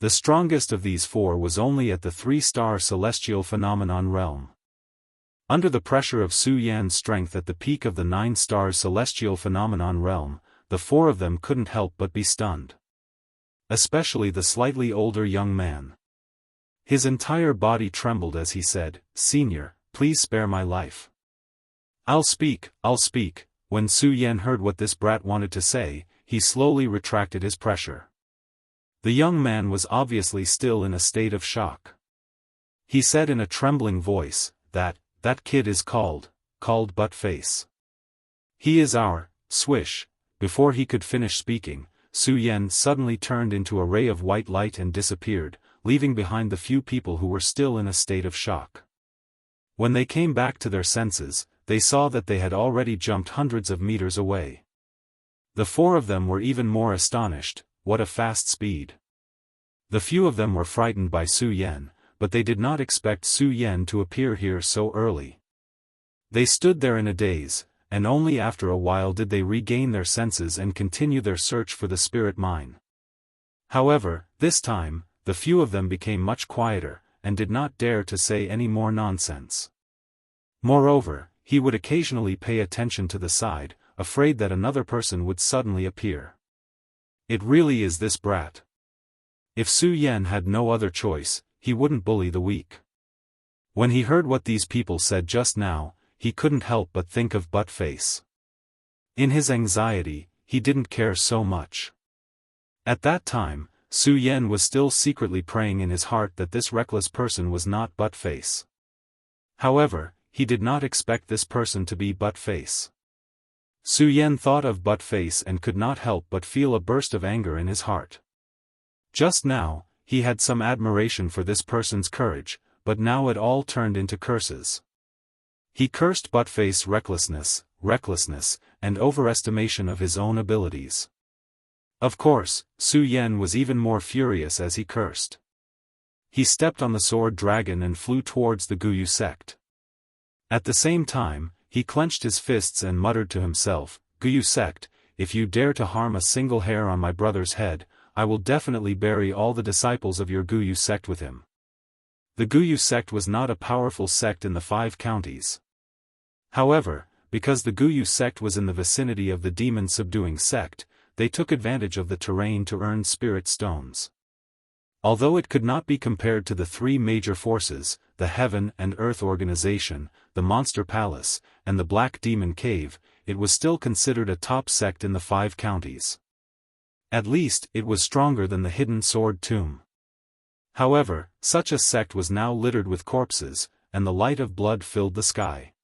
The strongest of these four was only at the 3-star celestial phenomenon realm. Under the pressure of Su Yan's strength at the peak of the 9 stars celestial phenomenon realm, the four of them couldn't help but be stunned. Especially the slightly older young man. His entire body trembled as he said, "Senior, please spare my life. I'll speak, I'll speak." When Su Yan heard what this brat wanted to say, he slowly retracted his pressure. The young man was obviously still in a state of shock. He said in a trembling voice, that kid is called Buttface. He is our, swish." Before he could finish speaking, Su Yan suddenly turned into a ray of white light and disappeared, leaving behind the few people who were still in a state of shock. When they came back to their senses, they saw that they had already jumped hundreds of meters away. The four of them were even more astonished. What a fast speed. The few of them were frightened by Su Yan, but they did not expect Su Yan to appear here so early. They stood there in a daze, and only after a while did they regain their senses and continue their search for the spirit mine. However, this time, the few of them became much quieter, and did not dare to say any more nonsense. Moreover, he would occasionally pay attention to the side, afraid that another person would suddenly appear. It really is this brat. If Su Yan had no other choice, he wouldn't bully the weak. When he heard what these people said just now, he couldn't help but think of Buttface. In his anxiety, he didn't care so much. At that time, Su Yan was still secretly praying in his heart that this reckless person was not Buttface. However, he did not expect this person to be Buttface. Su Yan thought of Buttface and could not help but feel a burst of anger in his heart. Just now, he had some admiration for this person's courage, but now it all turned into curses. He cursed Buttface's recklessness, and overestimation of his own abilities. Of course, Su Yan was even more furious as he cursed. He stepped on the sword dragon and flew towards the Guyu sect. At the same time, he clenched his fists and muttered to himself, "Guyu sect, if you dare to harm a single hair on my brother's head, I will definitely bury all the disciples of your Guyu sect with him." The Guyu sect was not a powerful sect in the 5 counties. However, because the Guyu sect was in the vicinity of the demon-subduing sect, they took advantage of the terrain to earn spirit stones. Although it could not be compared to the 3 major forces, the Heaven and Earth Organization, the Monster Palace, and the Black Demon Cave, it was still considered a top sect in the 5 counties. At least, it was stronger than the Hidden Sword Tomb. However, such a sect was now littered with corpses, and the light of blood filled the sky.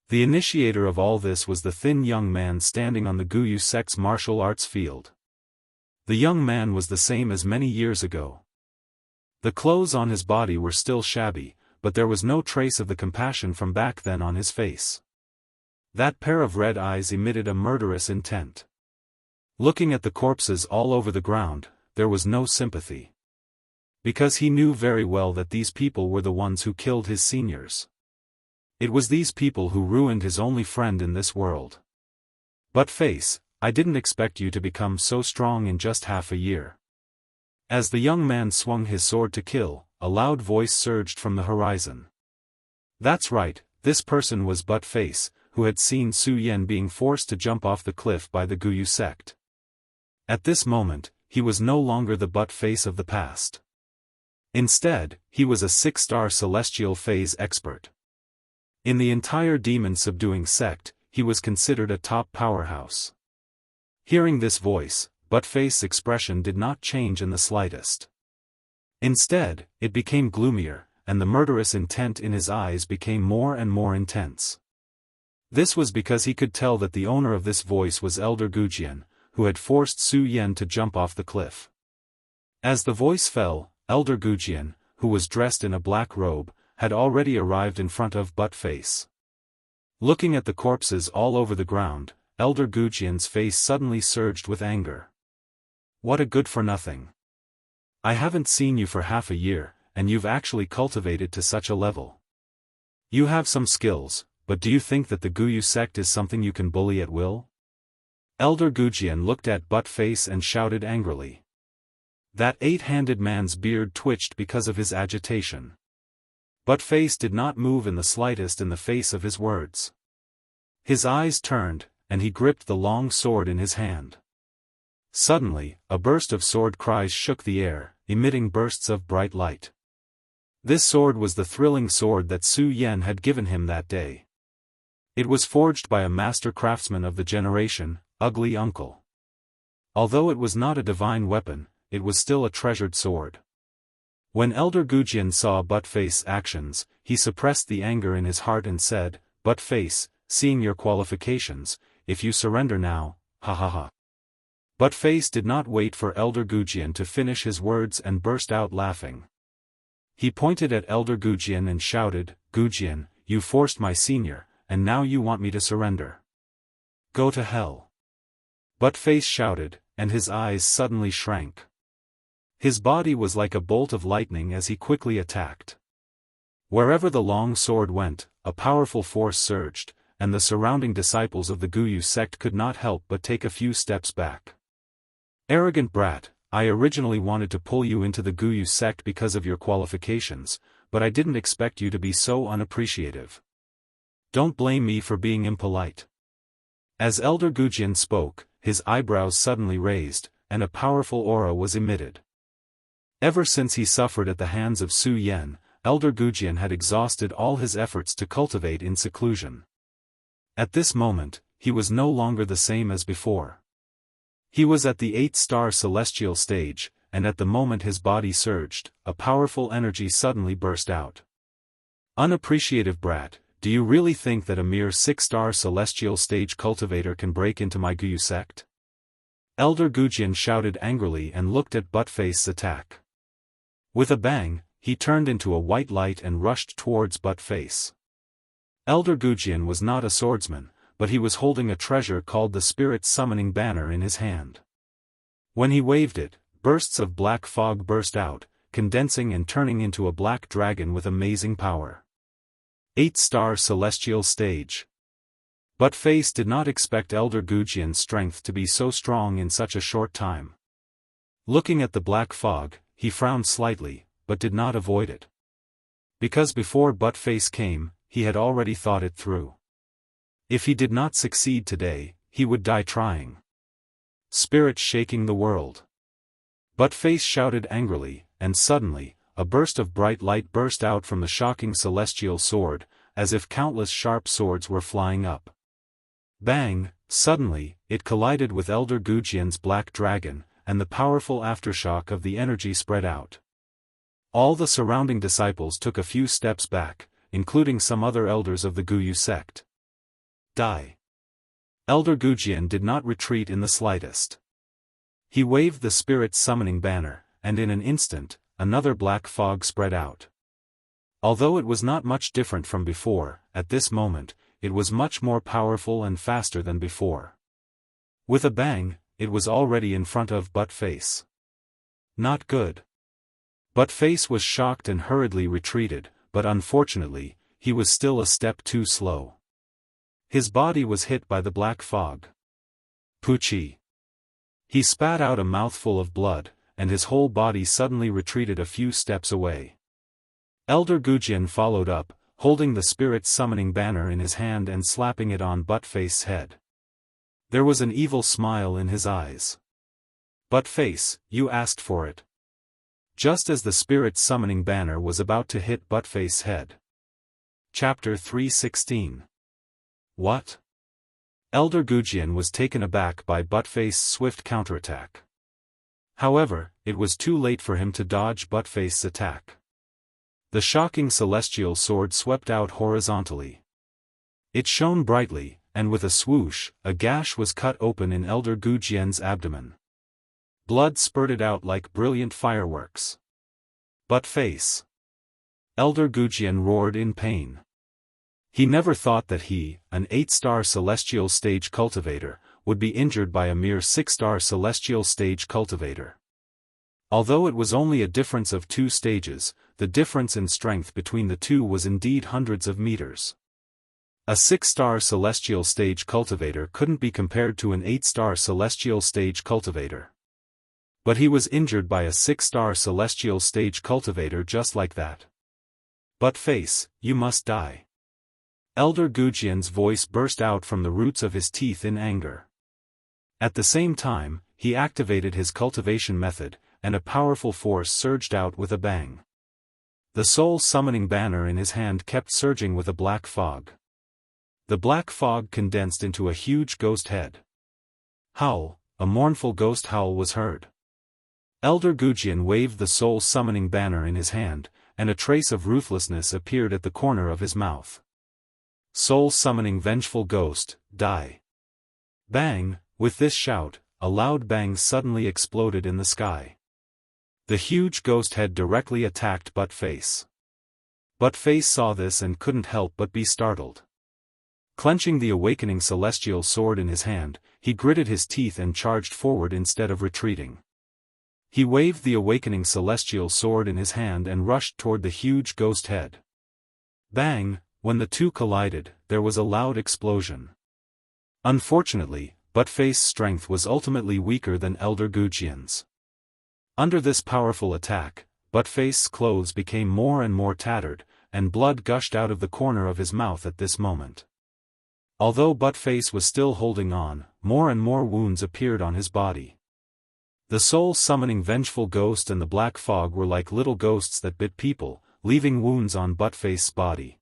The initiator of all this was the thin young man standing on the Guyu sect's martial arts field. The young man was the same as many years ago. The clothes on his body were still shabby, but there was no trace of the compassion from back then on his face. That pair of red eyes emitted a murderous intent. Looking at the corpses all over the ground, there was no sympathy. Because he knew very well that these people were the ones who killed his seniors. It was these people who ruined his only friend in this world. Buttface, I didn't expect you to become so strong in just half a year. As the young man swung his sword to kill, a loud voice surged from the horizon. That's right, this person was Buttface, who had seen Su Yan being forced to jump off the cliff by the Guyu sect. At this moment, he was no longer the Buttface of the past. Instead, he was a 6-star celestial phase expert. In the entire demon-subduing sect, he was considered a top powerhouse. Hearing this voice, Buttface's expression did not change in the slightest. Instead, it became gloomier, and the murderous intent in his eyes became more and more intense. This was because he could tell that the owner of this voice was Elder Gujian, who had forced Su Yan to jump off the cliff. As the voice fell, Elder Gujian, who was dressed in a black robe, had already arrived in front of Buttface. Looking at the corpses all over the ground, Elder Gujian's face suddenly surged with anger. What a good-for-nothing. I haven't seen you for half a year, and you've actually cultivated to such a level. You have some skills, but do you think that the Guyu sect is something you can bully at will? Elder Gujian looked at Buttface and shouted angrily. That 8-handed man's beard twitched because of his agitation. Buttface did not move in the slightest in the face of his words. His eyes turned, and he gripped the long sword in his hand. Suddenly, a burst of sword cries shook the air, emitting bursts of bright light. This sword was the thrilling sword that Su Yan had given him that day. It was forged by a master craftsman of the generation, Ugly Uncle. Although it was not a divine weapon, it was still a treasured sword. When Elder Gujian saw Buttface's actions, he suppressed the anger in his heart and said, "Buttface, seeing your qualifications, if you surrender now, ha ha ha." Buttface did not wait for Elder Gujian to finish his words and burst out laughing. He pointed at Elder Gujian and shouted, "Gujian, you forced my senior, and now you want me to surrender. Go to hell." Buttface shouted, and his eyes suddenly shrank. His body was like a bolt of lightning as he quickly attacked. Wherever the long sword went, a powerful force surged, and the surrounding disciples of the Guyu sect could not help but take a few steps back. "Arrogant brat, I originally wanted to pull you into the Guyu sect because of your qualifications, but I didn't expect you to be so unappreciative. Don't blame me for being impolite." As Elder Gujian spoke, his eyebrows suddenly raised, and a powerful aura was emitted. Ever since he suffered at the hands of Su Yan, Elder Gujian had exhausted all his efforts to cultivate in seclusion. At this moment, he was no longer the same as before. He was at the 8-star celestial stage, and at the moment his body surged, a powerful energy suddenly burst out. "Unappreciative brat, do you really think that a mere 6-star celestial stage cultivator can break into my Guyu sect?" Elder Gujian shouted angrily and looked at Buttface's attack. With a bang, he turned into a white light and rushed towards Buttface. Elder Gujian was not a swordsman, but he was holding a treasure called the Spirit Summoning Banner in his hand. When he waved it, bursts of black fog burst out, condensing and turning into a black dragon with amazing power. 8-star celestial stage. Buttface did not expect Elder Gujian's strength to be so strong in such a short time. Looking at the black fog, he frowned slightly, but did not avoid it. Because before Buttface came, he had already thought it through. If he did not succeed today, he would die trying. Spirit shaking the world. Buttface shouted angrily, and suddenly, a burst of bright light burst out from the shocking celestial sword, as if countless sharp swords were flying up. Bang! Suddenly, it collided with Elder Gujian's black dragon, and the powerful aftershock of the energy spread out. All the surrounding disciples took a few steps back, including some other elders of the Guyu sect. Die! Elder Gujian did not retreat in the slightest. He waved the Spirit Summoning Banner, and in an instant, another black fog spread out. Although it was not much different from before, at this moment, it was much more powerful and faster than before. With a bang, it was already in front of Buttface. Not good. Buttface was shocked and hurriedly retreated, but unfortunately, he was still a step too slow. His body was hit by the black fog. Poochie. He spat out a mouthful of blood, and his whole body suddenly retreated a few steps away. Elder Gujian followed up, holding the Spirit Summoning Banner in his hand and slapping it on Buttface's head. There was an evil smile in his eyes. "Buttface, you asked for it." Just as the Spirit Summoning Banner was about to hit Buttface's head. Chapter 316. What? Elder Gujian was taken aback by Buttface's swift counterattack. However, it was too late for him to dodge Buttface's attack. The shocking celestial sword swept out horizontally. It shone brightly, and with a swoosh, a gash was cut open in Elder Gujian's abdomen. Blood spurted out like brilliant fireworks. Buttface! Elder Gujian roared in pain. He never thought that he, an 8-star celestial stage cultivator, would be injured by a mere 6-star celestial stage cultivator. Although it was only a difference of 2 stages, the difference in strength between the two was indeed hundreds of meters. A 6-star celestial stage cultivator couldn't be compared to an 8-star celestial stage cultivator. But he was injured by a 6-star celestial stage cultivator just like that. Buttface, you must die. Elder Gujian's voice burst out from the roots of his teeth in anger. At the same time, he activated his cultivation method, and a powerful force surged out with a bang. The soul summoning banner in his hand kept surging with a black fog. The black fog condensed into a huge ghost head. Howl, a mournful ghost howl was heard. Elder Gujian waved the soul-summoning banner in his hand, and a trace of ruthlessness appeared at the corner of his mouth. Soul-summoning vengeful ghost, die. Bang! With this shout, a loud bang suddenly exploded in the sky. The huge ghost head directly attacked Buttface. Buttface saw this and couldn't help but be startled. Clenching the awakening celestial sword in his hand, he gritted his teeth and charged forward instead of retreating. He waved the awakening celestial sword in his hand and rushed toward the huge ghost head. Bang! When the two collided, there was a loud explosion. Unfortunately, Buttface's strength was ultimately weaker than Elder Gujian's. Under this powerful attack, Buttface's clothes became more and more tattered, and blood gushed out of the corner of his mouth at this moment. Although Buttface was still holding on, more and more wounds appeared on his body. The soul-summoning vengeful ghost and the black fog were like little ghosts that bit people, leaving wounds on Buttface's body.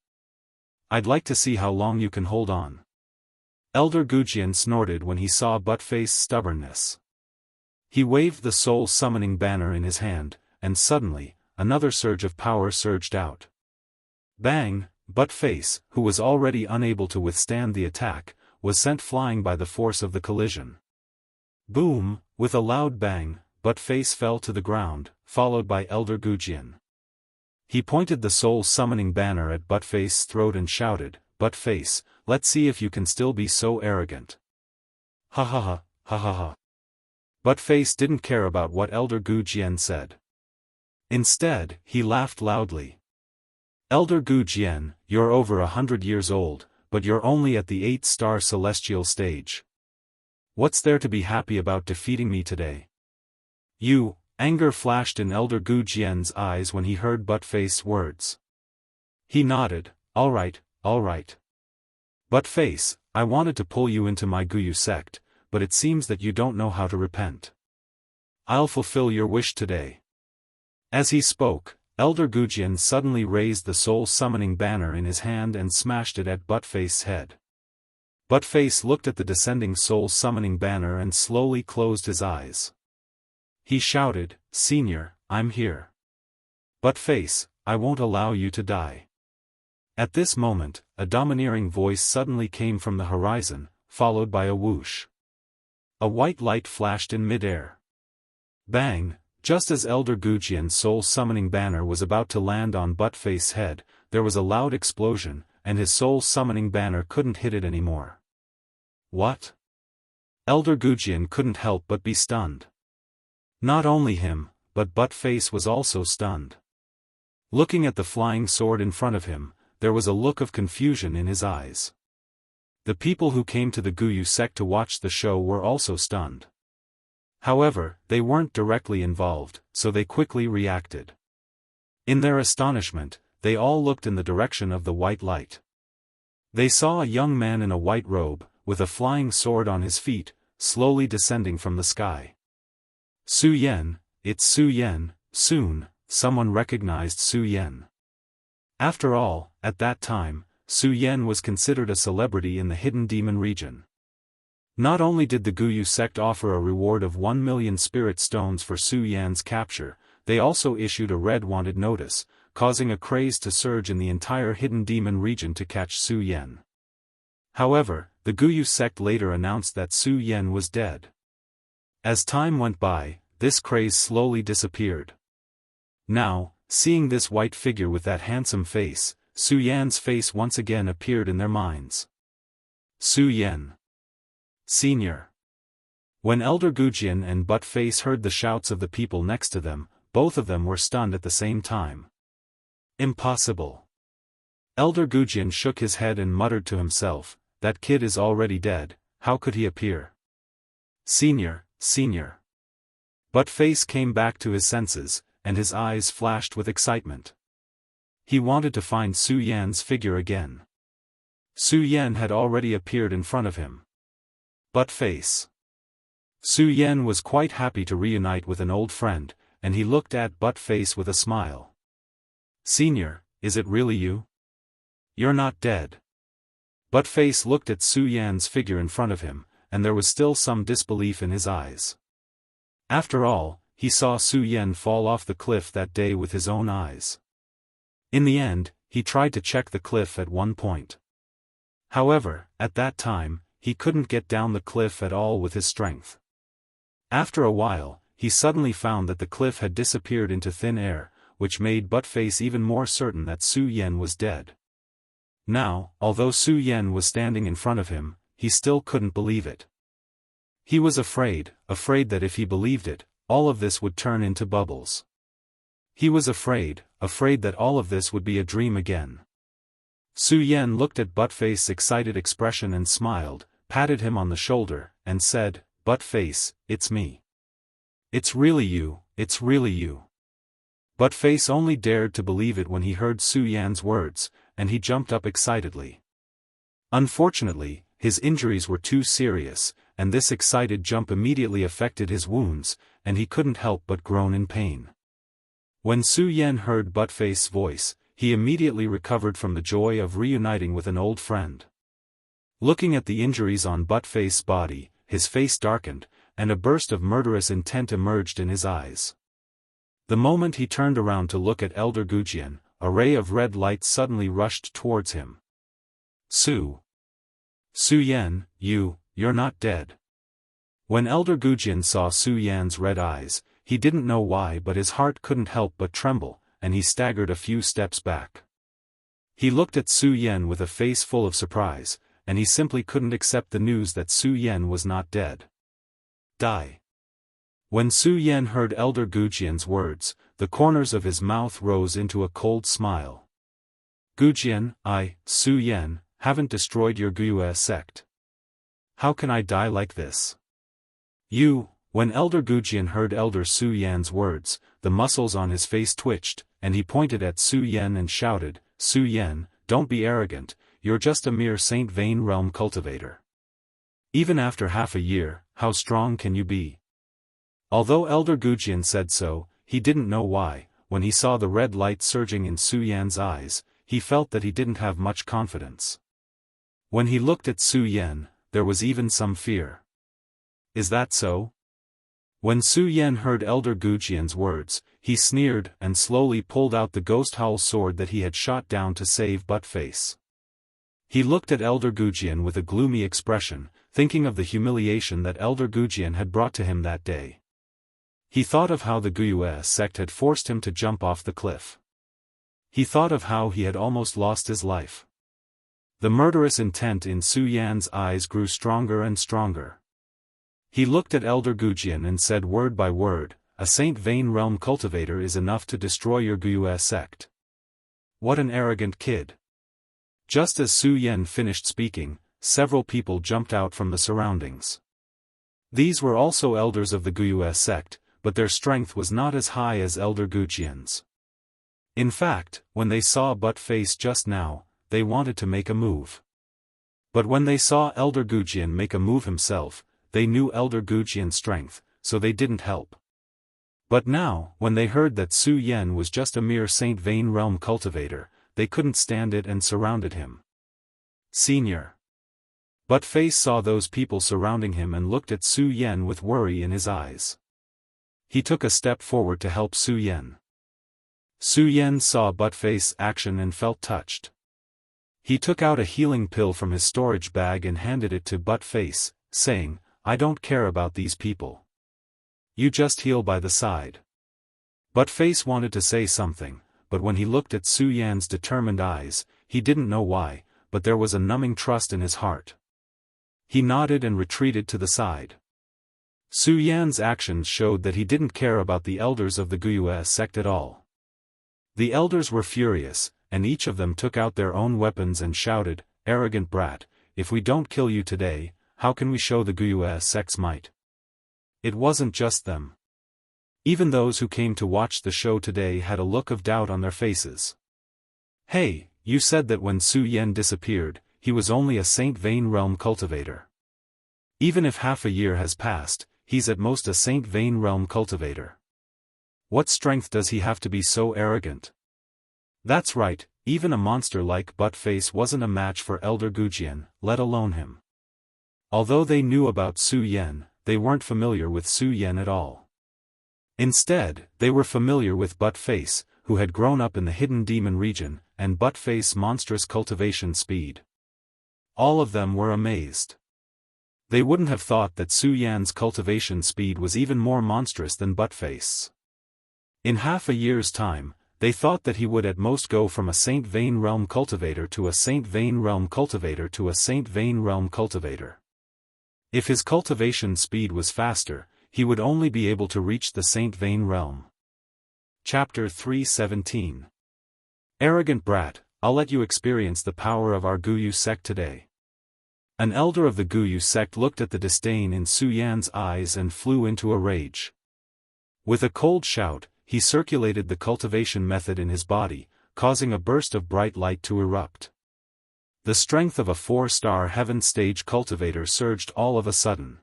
I'd like to see how long you can hold on. Elder Gujian snorted when he saw Buttface's stubbornness. He waved the soul-summoning banner in his hand, and suddenly, another surge of power surged out. Bang! Buttface, who was already unable to withstand the attack, was sent flying by the force of the collision. Boom! With a loud bang, Buttface fell to the ground, followed by Elder Gujian. He pointed the soul-summoning banner at Buttface's throat and shouted, "Buttface, let's see if you can still be so arrogant." Ha ha ha, ha ha ha. Buttface didn't care about what Elder Gujian said. Instead, he laughed loudly. "Elder Gujian, you're over 100 years old, but you're only at the 8-star celestial stage. What's there to be happy about defeating me today?" Anger flashed in Elder Gujian's eyes when he heard Buttface's words. He nodded, all right. Buttface, I wanted to pull you into my Guyu sect, but it seems that you don't know how to repent. I'll fulfill your wish today." As he spoke, Elder Gujian suddenly raised the soul-summoning banner in his hand and smashed it at Buttface's head. Buttface looked at the descending soul-summoning banner and slowly closed his eyes. He shouted, "Senior, I'm here. Buttface, I won't allow you to die." At this moment, a domineering voice suddenly came from the horizon, followed by a whoosh. A white light flashed in midair. Bang! Just as Elder Gujian's soul-summoning banner was about to land on Buttface's head, there was a loud explosion, and his soul-summoning banner couldn't hit it anymore. What? Elder Gujian couldn't help but be stunned. Not only him, but Buttface was also stunned. Looking at the flying sword in front of him, there was a look of confusion in his eyes. The people who came to the Guyu sect to watch the show were also stunned. However, they weren't directly involved, so they quickly reacted. In their astonishment, they all looked in the direction of the white light. They saw a young man in a white robe, with a flying sword on his feet, slowly descending from the sky. Su Yan, it's Su Yan. Soon, someone recognized Su Yan. After all, at that time, Su Yan was considered a celebrity in the hidden demon region. Not only did the Guyu sect offer a reward of 1 million spirit stones for Su Yan's capture, they also issued a red wanted notice, causing a craze to surge in the entire hidden demon region to catch Su Yan. However, the Guyu sect later announced that Su Yan was dead. As time went by, this craze slowly disappeared. Now, seeing this white figure with that handsome face, Su Yan's face once again appeared in their minds. Su Yan. Senior. When Elder Gujian and Buttface heard the shouts of the people next to them, both of them were stunned at the same time. Impossible. Elder Gujian shook his head and muttered to himself, "That kid is already dead, how could he appear?" Senior. Buttface came back to his senses, and his eyes flashed with excitement. He wanted to find Su Yan's figure again. Su Yan had already appeared in front of him. Buttface. Su Yan was quite happy to reunite with an old friend, and he looked at Buttface with a smile. "Senior, is it really you? You're not dead." Buttface looked at Su Yan's figure in front of him, and there was still some disbelief in his eyes. After all, he saw Su Yan fall off the cliff that day with his own eyes. In the end, he tried to check the cliff at one point. However, at that time, he couldn't get down the cliff at all with his strength. After a while, he suddenly found that the cliff had disappeared into thin air, which made Buttface even more certain that Su Yan was dead. Now, although Su Yan was standing in front of him, he still couldn't believe it. He was afraid that if he believed it, all of this would turn into bubbles. He was afraid that all of this would be a dream again. Su Yan looked at Buttface's excited expression and smiled, patted him on the shoulder, and said, "Buttface, it's me. It's really you, it's really you." Buttface only dared to believe it when he heard Su Yan's words, and he jumped up excitedly. Unfortunately, his injuries were too serious, and this excited jump immediately affected his wounds, and he couldn't help but groan in pain. When Su Yan heard Buttface's voice, he immediately recovered from the joy of reuniting with an old friend. Looking at the injuries on Buttface's body, his face darkened, and a burst of murderous intent emerged in his eyes. The moment he turned around to look at Elder Gujian, a ray of red light suddenly rushed towards him. Su Yan, you're not dead." When Elder Gujian saw Su Yan's red eyes, he didn't know why but his heart couldn't help but tremble, and he staggered a few steps back. He looked at Su Yan with a face full of surprise, and he simply couldn't accept the news that Su Yan was not dead. Die. When Su Yan heard Elder Gujian's words, the corners of his mouth rose into a cold smile. "Gujian, Su Yan, haven't destroyed your Wuxia sect. How can I die like this?" When Elder Gujian heard Elder Su Yan's words, the muscles on his face twitched, and he pointed at Su Yan and shouted, "Su Yan, don't be arrogant, you're just a mere Saint Vane Realm cultivator. Even after half a year, how strong can you be?" Although Elder Gujian said so, he didn't know why. When he saw the red light surging in Su Yan's eyes, he felt that he didn't have much confidence. When he looked at Su Yan, there was even some fear. "Is that so?" When Su Yan heard Elder Gujian's words, he sneered and slowly pulled out the ghost howl sword that he had shot down to save Buttface. He looked at Elder Gujian with a gloomy expression, thinking of the humiliation that Elder Gujian had brought to him that day. He thought of how the Wuxia sect had forced him to jump off the cliff. He thought of how he had almost lost his life. The murderous intent in Su Yan's eyes grew stronger and stronger. He looked at Elder Gujian and said word by word, "A Saint Vane Realm cultivator is enough to destroy your Wuxia sect. What an arrogant kid." Just as Su Yan finished speaking, several people jumped out from the surroundings. These were also elders of the Wuxia sect, but their strength was not as high as Elder Gujian's. In fact, when they saw Buttface just now, they wanted to make a move. But when they saw Elder Gujian make a move himself, they knew Elder Gujian's strength, so they didn't help. But now, when they heard that Su Yan was just a mere Saint Vane Realm cultivator, they couldn't stand it and surrounded him. "Senior." Buttface saw those people surrounding him and looked at Su Yan with worry in his eyes. He took a step forward to help Su Yan. Su Yan saw Buttface's action and felt touched. He took out a healing pill from his storage bag and handed it to Buttface, saying, "I don't care about these people. You just heal by the side." Buttface wanted to say something, but when he looked at Su Yan's determined eyes, he didn't know why, but there was a numbing trust in his heart. He nodded and retreated to the side. Su Yan's actions showed that he didn't care about the elders of the Wuxia sect at all. The elders were furious, and each of them took out their own weapons and shouted, "Arrogant brat, if we don't kill you today, how can we show the Wuxia sect's might?" It wasn't just them. Even those who came to watch the show today had a look of doubt on their faces. "Hey, you said that when Su Yan disappeared, he was only a Saint Vane Realm cultivator. Even if half a year has passed, he's at most a Saint Vane Realm cultivator. What strength does he have to be so arrogant?" "That's right, even a monster like Buttface wasn't a match for Elder Gujian, let alone him. Although they knew about Su Yan, they weren't familiar with Su Yan at all. Instead, they were familiar with Buttface, who had grown up in the hidden demon region, and Buttface's monstrous cultivation speed. All of them were amazed. They wouldn't have thought that Su Yan's cultivation speed was even more monstrous than Buttface's. In half a year's time, they thought that he would at most go from a Saint Vein Realm cultivator to a Saint Vein Realm cultivator to a Saint Vein Realm cultivator. If his cultivation speed was faster, he would only be able to reach the Saint Vein Realm. Chapter 317. Arrogant brat, I'll let you experience the power of our Guyu sect today. An elder of the Guyu sect looked at the disdain in Su Yan's eyes and flew into a rage. With a cold shout, he circulated the cultivation method in his body, causing a burst of bright light to erupt. The strength of a 4-star heaven stage cultivator surged all of a sudden.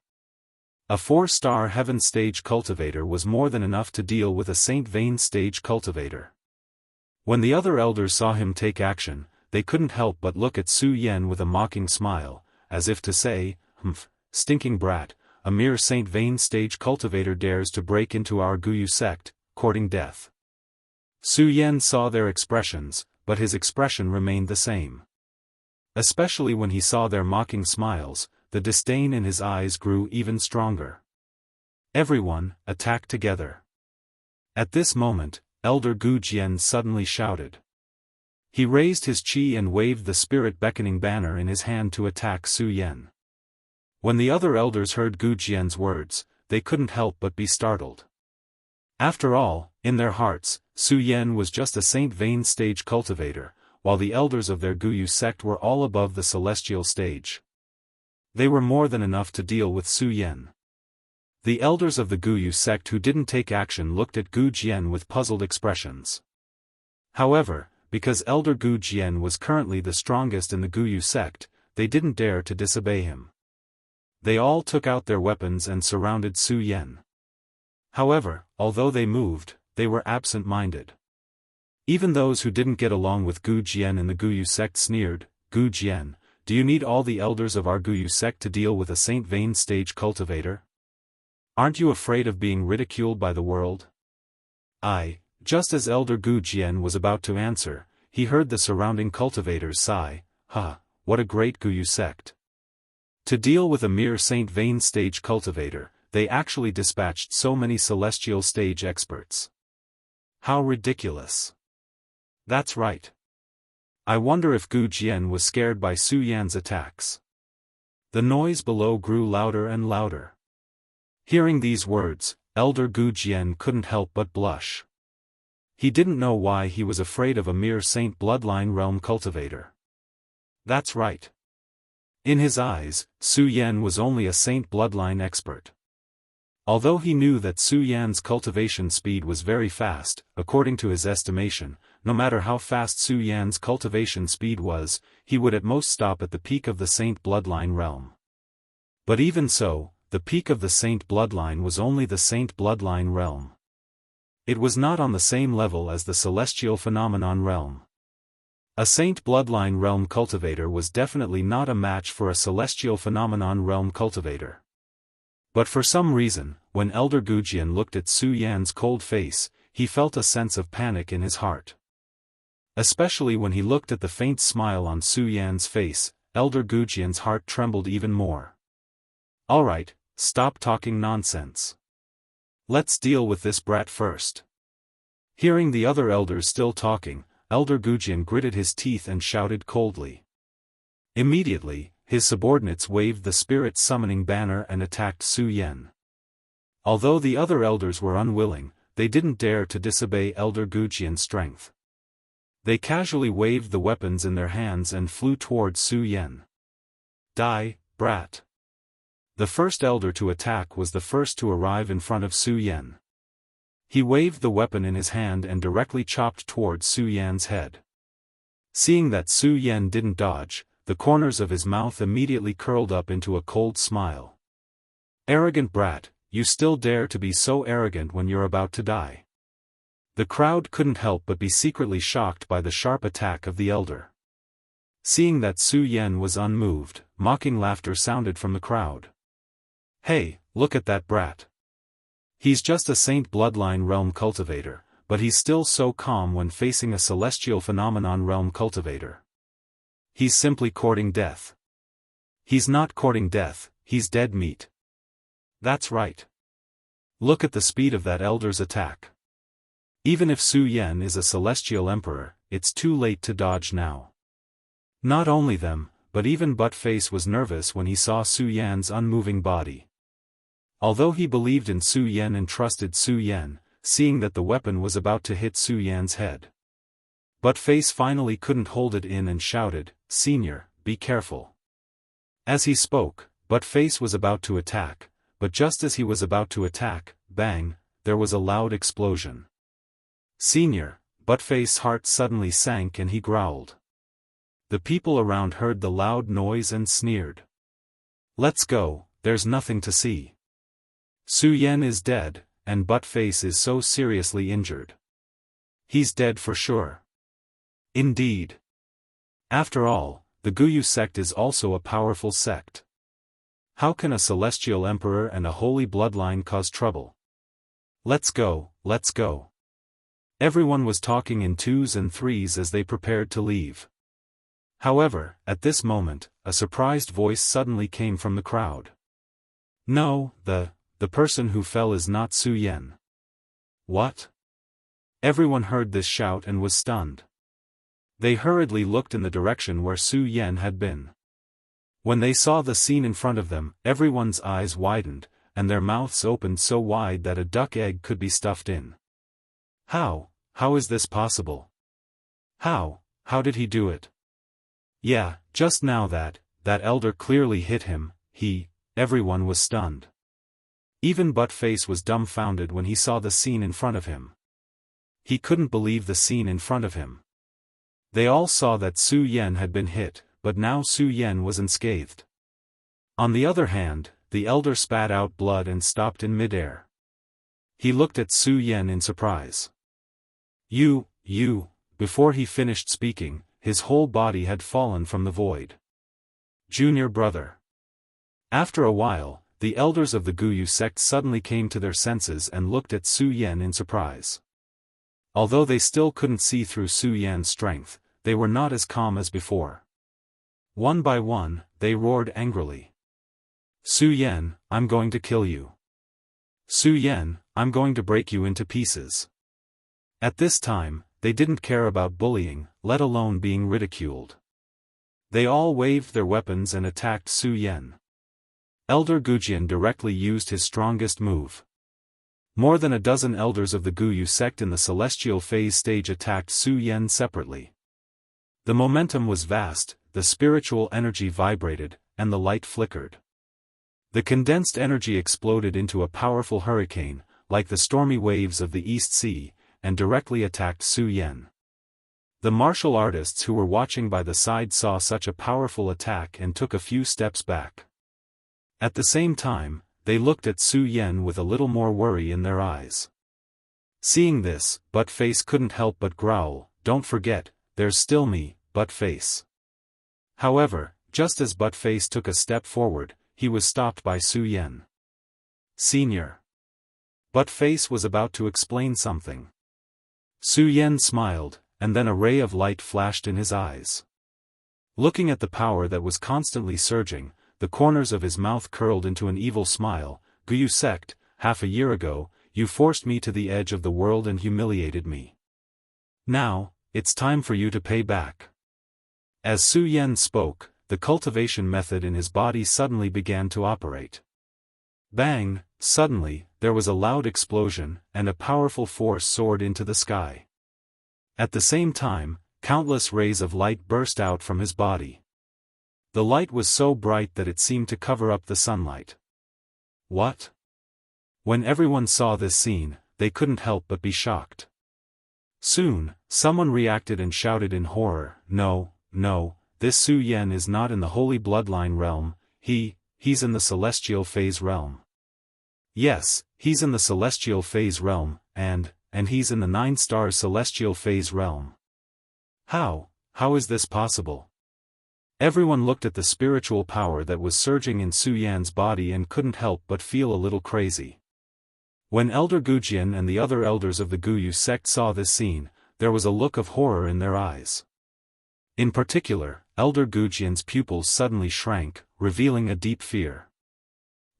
A 4-star heaven stage cultivator was more than enough to deal with a Saint Vein stage cultivator. When the other elders saw him take action, they couldn't help but look at Su Yan with a mocking smile, as if to say, "Humph, stinking brat, a mere Saint Vein stage cultivator dares to break into our Guyu sect, courting death." Su Yan saw their expressions, but his expression remained the same. Especially when he saw their mocking smiles, the disdain in his eyes grew even stronger. Everyone, attack together. At this moment, Elder Gujian suddenly shouted. He raised his chi and waved the spirit beckoning banner in his hand to attack Su Yan. When the other elders heard Gujian's words, they couldn't help but be startled. After all, in their hearts, Su Yan was just a Saint Vein stage cultivator, while the elders of their Guyu sect were all above the celestial stage. They were more than enough to deal with Su Yan. The elders of the Guyu sect who didn't take action looked at Gujian with puzzled expressions. However, because Elder Gujian was currently the strongest in the Guyu sect, they didn't dare to disobey him. They all took out their weapons and surrounded Su Yan. However, although they moved, they were absent-minded. Even those who didn't get along with Gujian in the Guyu sect sneered, "Gujian, do you need all the elders of our Guyu sect to deal with a Saint Vein stage cultivator? Aren't you afraid of being ridiculed by the world?" Just as Elder Gujian was about to answer, he heard the surrounding cultivators sigh, what a great Guyu sect. To deal with a mere Saint Vein stage cultivator, they actually dispatched so many celestial stage experts. How ridiculous. That's right. I wonder if Gujian was scared by Su Yan's attacks. The noise below grew louder and louder. Hearing these words, Elder Gujian couldn't help but blush. He didn't know why he was afraid of a mere Saint Bloodline Realm cultivator. That's right. In his eyes, Su Yan was only a Saint Bloodline expert. Although he knew that Su Yan's cultivation speed was very fast, according to his estimation, no matter how fast Su Yan's cultivation speed was, he would at most stop at the peak of the Saint Bloodline realm. But even so, the peak of the Saint Bloodline was only the Saint Bloodline realm. It was not on the same level as the Celestial Phenomenon realm. A Saint Bloodline realm cultivator was definitely not a match for a Celestial Phenomenon realm cultivator. But for some reason, when Elder Gujian looked at Su Yan's cold face, he felt a sense of panic in his heart. Especially when he looked at the faint smile on Su Yan's face, Elder Gujian's heart trembled even more. Alright, stop talking nonsense. Let's deal with this brat first. Hearing the other elders still talking, Elder Gujian gritted his teeth and shouted coldly. Immediately, his subordinates waved the spirit summoning banner and attacked Su Yan. Although the other elders were unwilling, they didn't dare to disobey Elder Gujian's strength. They casually waved the weapons in their hands and flew towards Su Yan. Die, brat. The first elder to attack was the first to arrive in front of Su Yan. He waved the weapon in his hand and directly chopped towards Su Yan's head. Seeing that Su Yan didn't dodge, the corners of his mouth immediately curled up into a cold smile. Arrogant brat, you still dare to be so arrogant when you're about to die. The crowd couldn't help but be secretly shocked by the sharp attack of the elder. Seeing that Su Yan was unmoved, mocking laughter sounded from the crowd. "Hey, look at that brat. He's just a Saint Bloodline Realm cultivator, but he's still so calm when facing a Celestial Phenomenon Realm cultivator. He's simply courting death." "He's not courting death, he's dead meat." "That's right. Look at the speed of that elder's attack. Even if Su Yan is a Celestial Emperor, it's too late to dodge now." Not only them, but even Buttface was nervous when he saw Su Yan's unmoving body. Although he believed in Su Yan and trusted Su Yan, seeing that the weapon was about to hit Su Yan's head, Buttface finally couldn't hold it in and shouted, "Senior, be careful." As he spoke, Buttface was about to attack, but just as he was about to attack, bang, there was a loud explosion. "Senior," Buttface's heart suddenly sank and he growled. The people around heard the loud noise and sneered. "Let's go, there's nothing to see. Su Yan is dead, and Buttface is so seriously injured. He's dead for sure." Indeed. After all, the Guyu sect is also a powerful sect. How can a Celestial Emperor and a holy bloodline cause trouble? "Let's go, let's go." Everyone was talking in twos and threes as they prepared to leave. However, at this moment, a surprised voice suddenly came from the crowd. "No, the person who fell is not Su Yan." "What?" Everyone heard this shout and was stunned. They hurriedly looked in the direction where Su Yan had been. When they saw the scene in front of them, everyone's eyes widened, and their mouths opened so wide that a duck egg could be stuffed in. How is this possible? How did he do it? Yeah, just now that elder clearly hit him, everyone was stunned. Even Buttface was dumbfounded when he saw the scene in front of him. He couldn't believe the scene in front of him. They all saw that Su Yan had been hit, but now Su Yan was unscathed. On the other hand, the elder spat out blood and stopped in midair. He looked at Su Yan in surprise. You, before he finished speaking, his whole body had fallen from the void. Junior brother. After a while, the elders of the Guyu sect suddenly came to their senses and looked at Su Yan in surprise. Although they still couldn't see through Su Yan's strength, they were not as calm as before. One by one, they roared angrily. "Su Yan, I'm going to kill you. Su Yan, I'm going to break you into pieces." At this time, they didn't care about bullying, let alone being ridiculed. They all waved their weapons and attacked Su Yan. Elder Gujian directly used his strongest move. More than a dozen elders of the Guyu sect in the celestial phase stage attacked Su Yan separately. The momentum was vast, the spiritual energy vibrated, and the light flickered. The condensed energy exploded into a powerful hurricane, like the stormy waves of the East Sea, and directly attacked Su Yan. The martial artists who were watching by the side saw such a powerful attack and took a few steps back. At the same time, they looked at Su Yan with a little more worry in their eyes. Seeing this, Buttface couldn't help but growl, "Don't forget, there's still me, Buttface." However, just as Buttface took a step forward, he was stopped by Su Yan. "Senior." Buttface was about to explain something. Su Yan smiled, and then a ray of light flashed in his eyes. Looking at the power that was constantly surging, the corners of his mouth curled into an evil smile. "Guyu sect, half a year ago, you forced me to the edge of the world and humiliated me. Now, it's time for you to pay back." As Su Yan spoke, the cultivation method in his body suddenly began to operate. Bang! Suddenly, there was a loud explosion, and a powerful force soared into the sky. At the same time, countless rays of light burst out from his body. The light was so bright that it seemed to cover up the sunlight. What? When everyone saw this scene, they couldn't help but be shocked. Soon, someone reacted and shouted in horror, No, this Su Yan is not in the Holy Bloodline realm, he's in the Celestial Phase realm. Yes, he's in the Celestial Phase realm, and and he's in the 9 stars celestial phase realm. How is this possible? Everyone looked at the spiritual power that was surging in Su Yan's body and couldn't help but feel a little crazy. When Elder Gujian and the other elders of the Guyu sect saw this scene, there was a look of horror in their eyes. In particular, Elder Gujian's pupils suddenly shrank, revealing a deep fear.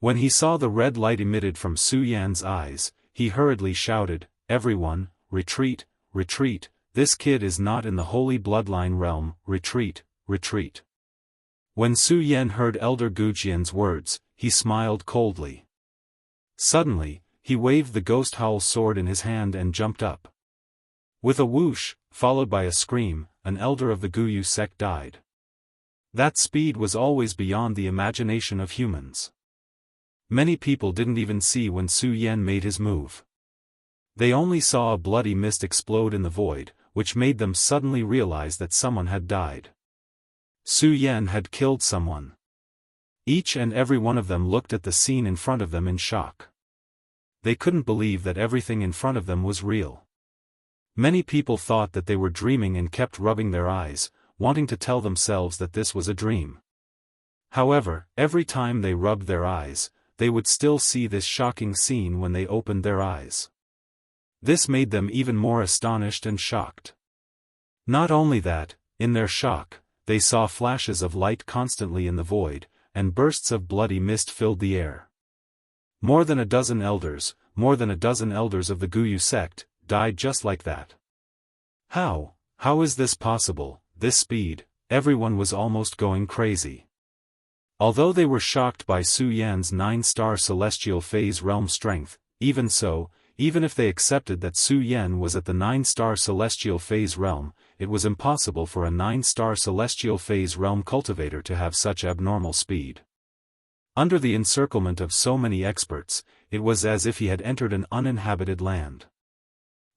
When he saw the red light emitted from Su Yan's eyes, he hurriedly shouted, "Everyone, retreat, retreat, this kid is not in the holy bloodline realm, retreat, retreat." When Su Yan heard Elder Gujian's words, he smiled coldly. Suddenly, he waved the ghost howl sword in his hand and jumped up. With a whoosh, followed by a scream, an elder of the Guyu sect died. That speed was always beyond the imagination of humans. Many people didn't even see when Su Yan made his move. They only saw a bloody mist explode in the void, which made them suddenly realize that someone had died. Su Yan had killed someone. Each and every one of them looked at the scene in front of them in shock. They couldn't believe that everything in front of them was real. Many people thought that they were dreaming and kept rubbing their eyes, wanting to tell themselves that this was a dream. However, every time they rubbed their eyes, they would still see this shocking scene when they opened their eyes. This made them even more astonished and shocked. Not only that, in their shock, they saw flashes of light constantly in the void, and bursts of bloody mist filled the air. More than a dozen elders of the Guyu sect, died just like that. How is this possible, this speed? Everyone was almost going crazy. Although they were shocked by Su Yan's 9-star celestial phase realm strength, even so, even if they accepted that Su Yan was at the 9-star celestial phase realm, it was impossible for a 9-star celestial phase realm cultivator to have such abnormal speed. Under the encirclement of so many experts, it was as if he had entered an uninhabited land.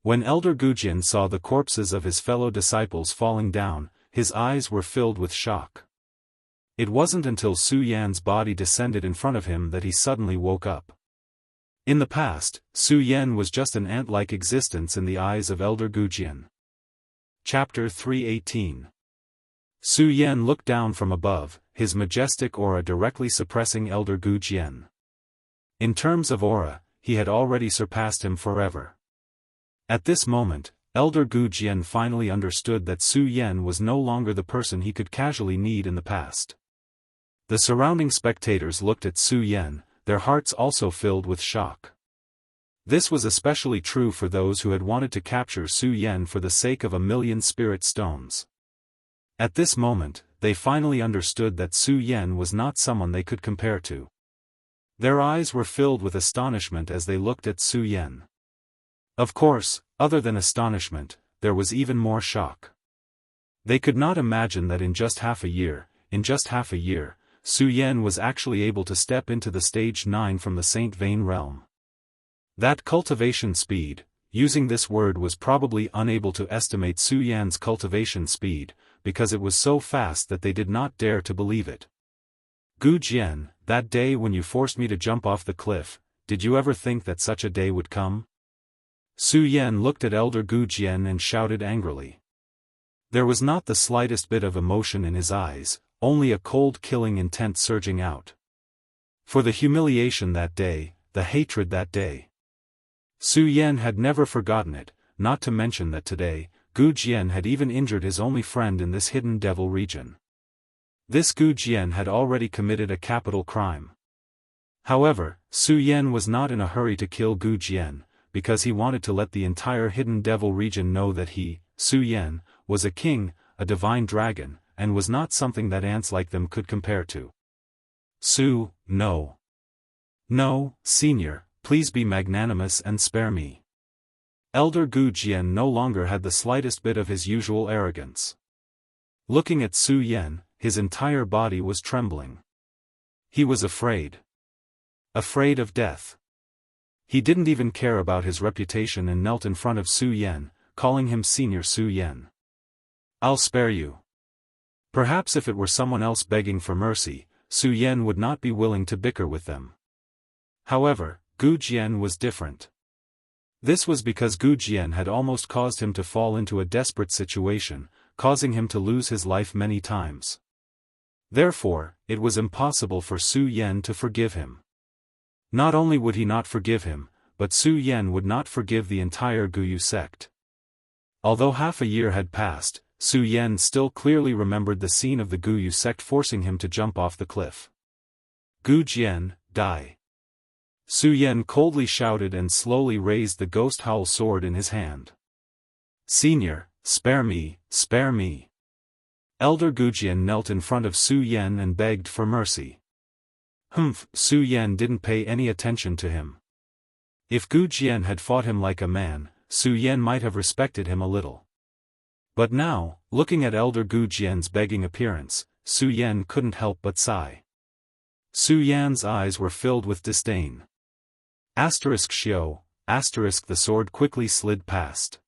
When Elder Gujian saw the corpses of his fellow disciples falling down, his eyes were filled with shock. It wasn't until Su Yan's body descended in front of him that he suddenly woke up. In the past, Su Yan was just an ant-like existence in the eyes of Elder Gujian. Chapter 318. Su Yan looked down from above, his majestic aura directly suppressing Elder Gujian. In terms of aura, he had already surpassed him forever. At this moment, Elder Gujian finally understood that Su Yan was no longer the person he could casually need in the past. The surrounding spectators looked at Su Yan, their hearts also filled with shock. This was especially true for those who had wanted to capture Su Yan for the sake of 1,000,000 spirit stones. At this moment, they finally understood that Su Yan was not someone they could compare to. Their eyes were filled with astonishment as they looked at Su Yan. Of course, other than astonishment, there was even more shock. They could not imagine that in just half a year, Su Yan was actually able to step into the stage 9 from the Saint Vein realm. That cultivation speed, using this word was probably unable to estimate Su Yan's cultivation speed, because it was so fast that they did not dare to believe it. Gujian, that day when you forced me to jump off the cliff, did you ever think that such a day would come? Su Yan looked at Elder Gujian and shouted angrily. There was not the slightest bit of emotion in his eyes, only a cold killing intent surging out. For the humiliation that day, the hatred that day. Su Yan had never forgotten it, not to mention that today, Gujian had even injured his only friend in this hidden devil region. This Gujian had already committed a capital crime. However, Su Yan was not in a hurry to kill Gujian, because he wanted to let the entire hidden devil region know that he, Su Yan, was a king, a divine dragon, and was not something that ants like them could compare to. No. No, senior, please be magnanimous and spare me. Elder Gujian no longer had the slightest bit of his usual arrogance. Looking at Su Yan, his entire body was trembling. He was afraid. Afraid of death. He didn't even care about his reputation and knelt in front of Su Yan, calling him Senior Su Yan. I'll spare you. Perhaps if it were someone else begging for mercy, Su Yan would not be willing to bicker with them. However, Gujian was different. This was because Gu Jian had almost caused him to fall into a desperate situation, causing him to lose his life many times. Therefore, it was impossible for Su Yan to forgive him. Not only would he not forgive him, but Su Yan would not forgive the entire Guyu sect. Although half a year had passed, Su Yan still clearly remembered the scene of the Guyu sect forcing him to jump off the cliff. Gu Jian, die! Su Yan coldly shouted and slowly raised the ghost howl sword in his hand. Senior, spare me, spare me. Elder Gu Jian knelt in front of Su Yan and begged for mercy. Su Yan didn't pay any attention to him. If Gu Jian had fought him like a man, Su Yan might have respected him a little. But now, looking at Elder Gu Jian's begging appearance, Su Yan couldn't help but sigh. Su Yan's eyes were filled with disdain. *Shio, the sword quickly slid past.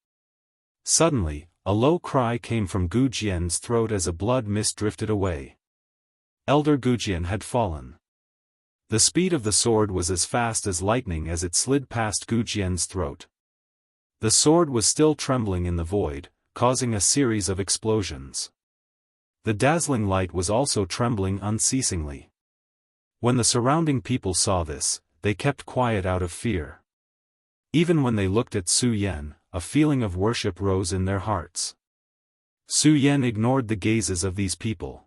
Suddenly, a low cry came from Gu Jian's throat as a blood mist drifted away. Elder Gu Jian had fallen. The speed of the sword was as fast as lightning as it slid past Gu Jian's throat. The sword was still trembling in the void, causing a series of explosions. The dazzling light was also trembling unceasingly. When the surrounding people saw this, they kept quiet out of fear. Even when they looked at Su Yan, a feeling of worship rose in their hearts. Su Yan ignored the gazes of these people.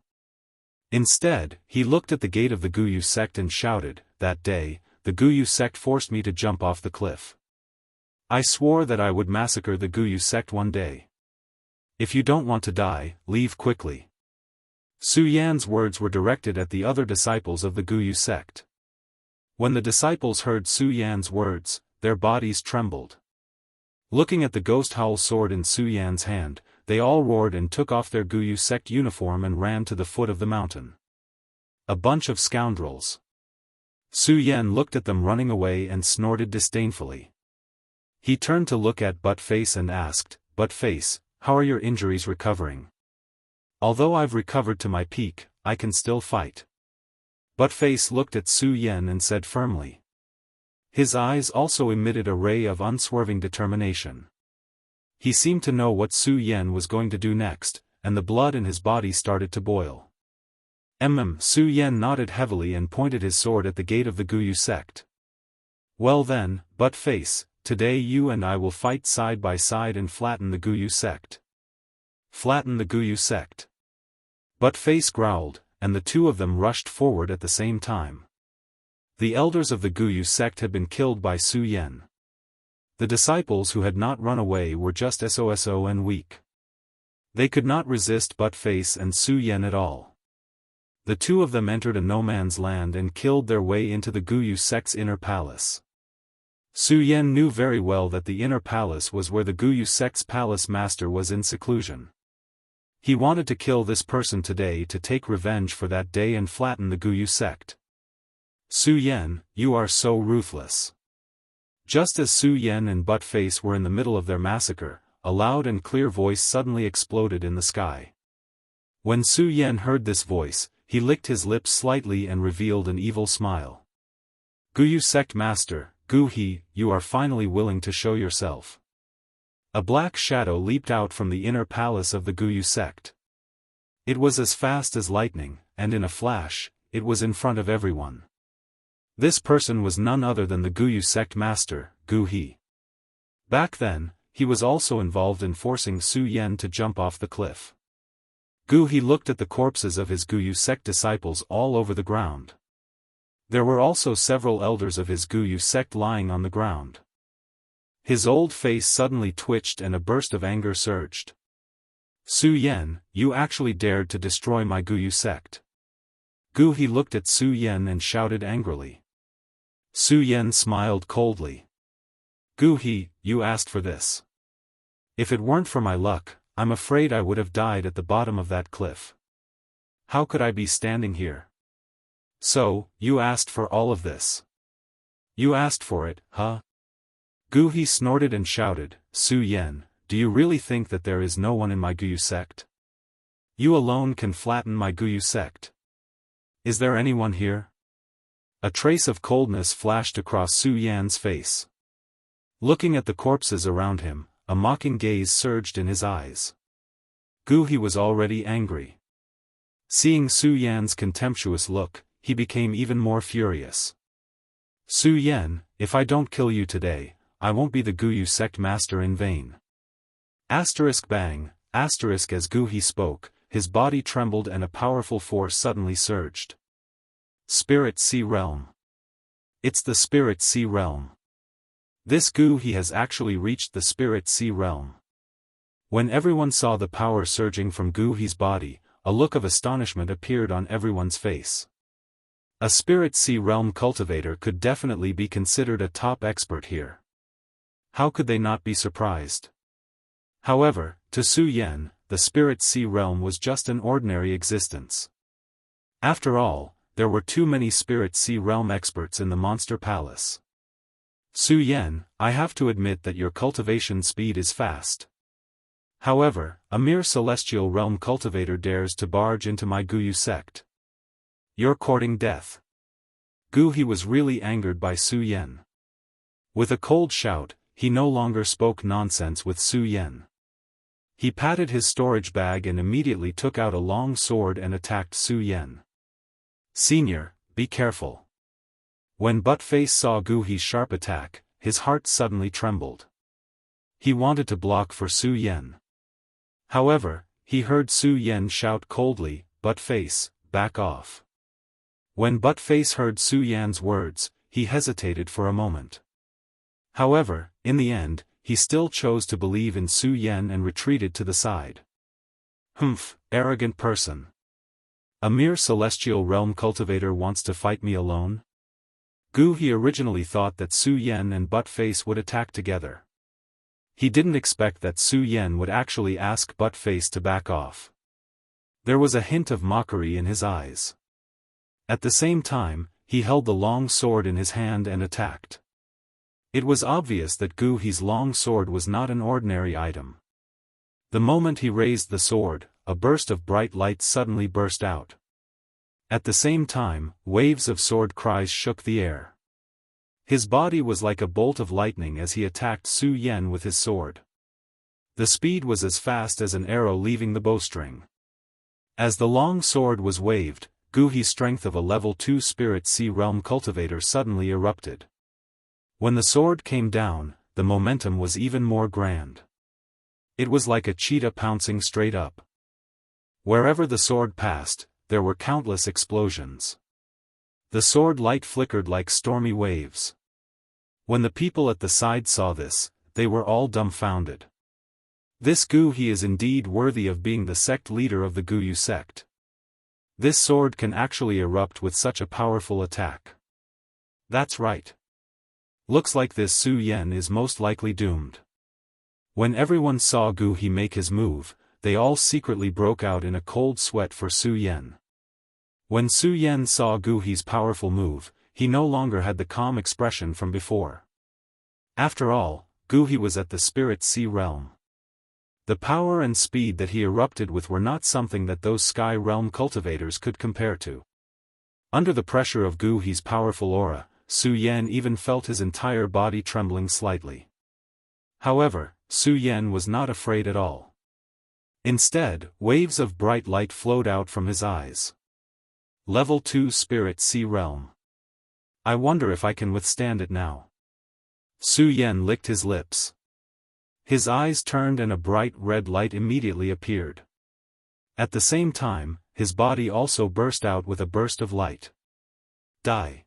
Instead, he looked at the gate of the Guyu sect and shouted, "That day, the Guyu sect forced me to jump off the cliff. I swore that I would massacre the Guyu sect one day. If you don't want to die, leave quickly." Su Yan's words were directed at the other disciples of the Guyu sect. When the disciples heard Su Yan's words, their bodies trembled. Looking at the ghost howl sword in Su Yan's hand, they all roared and took off their Guyu sect uniform and ran to the foot of the mountain. A bunch of scoundrels. Su Yan looked at them running away and snorted disdainfully. He turned to look at Buttface and asked, "Buttface, how are your injuries recovering?" "Although I've recovered to my peak, I can still fight." Buttface looked at Su Yan and said firmly. His eyes also emitted a ray of unswerving determination. He seemed to know what Su Yan was going to do next, and the blood in his body started to boil. Su Yan nodded heavily and pointed his sword at the gate of the Guyu sect. "Well then, Buttface, today you and I will fight side by side and flatten the Guyu sect." "Flatten the Guyu sect." Buttface growled, and the two of them rushed forward at the same time. The elders of the Guyu sect had been killed by Su Yan. The disciples who had not run away were just so and weak. They could not resist Buttface and Su Yan at all. The two of them entered a no-man's land and killed their way into the Guyu sect's inner palace. Su Yan knew very well that the inner palace was where the Guyu sect's palace master was in seclusion. He wanted to kill this person today to take revenge for that day and flatten the Guyu sect. "Su Yan, you are so ruthless." Just as Su Yan and Buttface were in the middle of their massacre, a loud and clear voice suddenly exploded in the sky. When Su Yan heard this voice, he licked his lips slightly and revealed an evil smile. "Guyu sect master, Gu He, you are finally willing to show yourself." A black shadow leaped out from the inner palace of the Guyu sect. It was as fast as lightning, and in a flash, it was in front of everyone. This person was none other than the Guyu sect master, Gu He. Back then, he was also involved in forcing Su Yan to jump off the cliff. Gu He looked at the corpses of his Guyu sect disciples all over the ground. There were also several elders of his Guyu sect lying on the ground. His old face suddenly twitched and a burst of anger surged. "Su Yan, you actually dared to destroy my Guyu sect." Gu He looked at Su Yan and shouted angrily. Su Yan smiled coldly. "Gu He, you asked for this. If it weren't for my luck, I'm afraid I would have died at the bottom of that cliff. How could I be standing here? So, you asked for all of this. You asked for it, huh?" Gu He snorted and shouted, "Su Yan, do you really think that there is no one in my Guyu sect? You alone can flatten my Guyu sect. Is there anyone here?" A trace of coldness flashed across Su Yan's face. Looking at the corpses around him, a mocking gaze surged in his eyes. Gu He was already angry. Seeing Su Yan's contemptuous look, he became even more furious. Su Yan, if I don't kill you today, I won't be the Guyu sect master in vain. Asterisk bang, asterisk as Gu He spoke, his body trembled and a powerful force suddenly surged. Spirit Sea Realm. It's the Spirit Sea Realm. This Gu He has actually reached the Spirit Sea Realm. When everyone saw the power surging from Gu He's body, a look of astonishment appeared on everyone's face. A Spirit Sea Realm cultivator could definitely be considered a top expert here. How could they not be surprised? However, to Su Yan, the Spirit Sea Realm was just an ordinary existence. After all, there were too many Spirit Sea Realm experts in the Monster Palace. Su Yan, I have to admit that your cultivation speed is fast. However, a mere Celestial Realm cultivator dares to barge into my Guyu sect. You're courting death. Gu He was really angered by Su Yan. With a cold shout, he no longer spoke nonsense with Su Yan. He patted his storage bag and immediately took out a long sword and attacked Su Yan. Senior, be careful. When Buttface saw Gu He's sharp attack, his heart suddenly trembled. He wanted to block for Su Yan. However, he heard Su Yan shout coldly, Buttface, back off. When Buttface heard Su Yan's words, he hesitated for a moment. However, in the end, he still chose to believe in Su Yan and retreated to the side. Humph, arrogant person. A mere Celestial Realm cultivator wants to fight me alone? Gu He originally thought that Su Yan and Buttface would attack together. He didn't expect that Su Yan would actually ask Buttface to back off. There was a hint of mockery in his eyes. At the same time, he held the long sword in his hand and attacked. It was obvious that Gu He's long sword was not an ordinary item. The moment he raised the sword, a burst of bright light suddenly burst out. At the same time, waves of sword cries shook the air. His body was like a bolt of lightning as he attacked Su Yan with his sword. The speed was as fast as an arrow leaving the bowstring. As the long sword was waved, Gu He's strength of a level 2 Spirit Sea Realm cultivator suddenly erupted. When the sword came down, the momentum was even more grand. It was like a cheetah pouncing straight up. Wherever the sword passed, there were countless explosions. The sword light flickered like stormy waves. When the people at the side saw this, they were all dumbfounded. This Gu He is indeed worthy of being the sect leader of the Guyu sect. This sword can actually erupt with such a powerful attack. That's right. Looks like this Su Yan is most likely doomed. When everyone saw Gu He make his move, they all secretly broke out in a cold sweat for Su Yan. When Su Yan saw Gu He's powerful move, he no longer had the calm expression from before. After all, Gu He was at the Spirit Sea Realm. The power and speed that he erupted with were not something that those Sky Realm cultivators could compare to. Under the pressure of Gu He's powerful aura, Su Yan even felt his entire body trembling slightly. However, Su Yan was not afraid at all. Instead, waves of bright light flowed out from his eyes. Level 2 Spirit Sea Realm. I wonder if I can withstand it now. Su Yan licked his lips. His eyes turned and a bright red light immediately appeared. At the same time, his body also burst out with a burst of light. Die!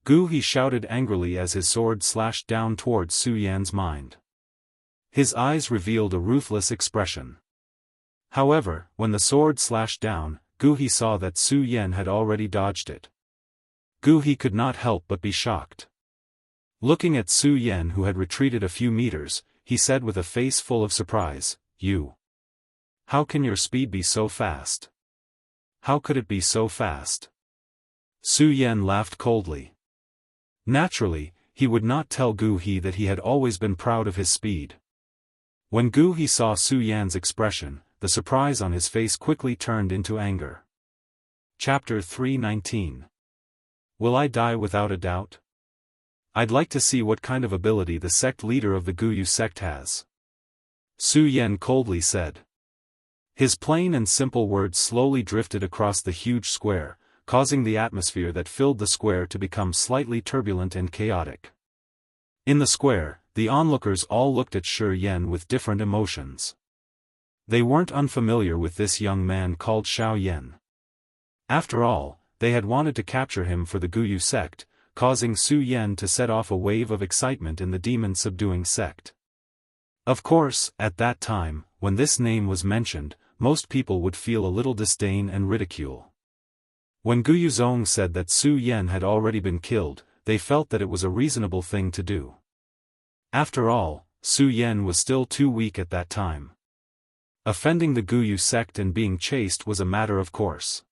Gu He shouted angrily as his sword slashed down towards Su Yan's mind. His eyes revealed a ruthless expression. However, when the sword slashed down, Gu He saw that Su Yan had already dodged it. Gu He could not help but be shocked. Looking at Su Yan who had retreated a few meters, he said with a face full of surprise, "You. How can your speed be so fast? How could it be so fast?" Su Yan laughed coldly. Naturally, he would not tell Gu He that he had always been proud of his speed. When Gu He saw Su Yan's expression, the surprise on his face quickly turned into anger. Chapter 319. Will I die without a doubt? I'd like to see what kind of ability the sect leader of the Guyu sect has. Su Yan coldly said. His plain and simple words slowly drifted across the huge square, causing the atmosphere that filled the square to become slightly turbulent and chaotic. In the square, the onlookers all looked at Shi Yan with different emotions. They weren't unfamiliar with this young man called Xiao Yan. After all, they had wanted to capture him for the Guyu sect, causing Su Yan to set off a wave of excitement in the demon-subduing sect. Of course, at that time, when this name was mentioned, most people would feel a little disdain and ridicule. When Guyu Zong said that Su Yan had already been killed, they felt that it was a reasonable thing to do. After all, Su Yan was still too weak at that time. Offending the Guyu sect and being chased was a matter of course.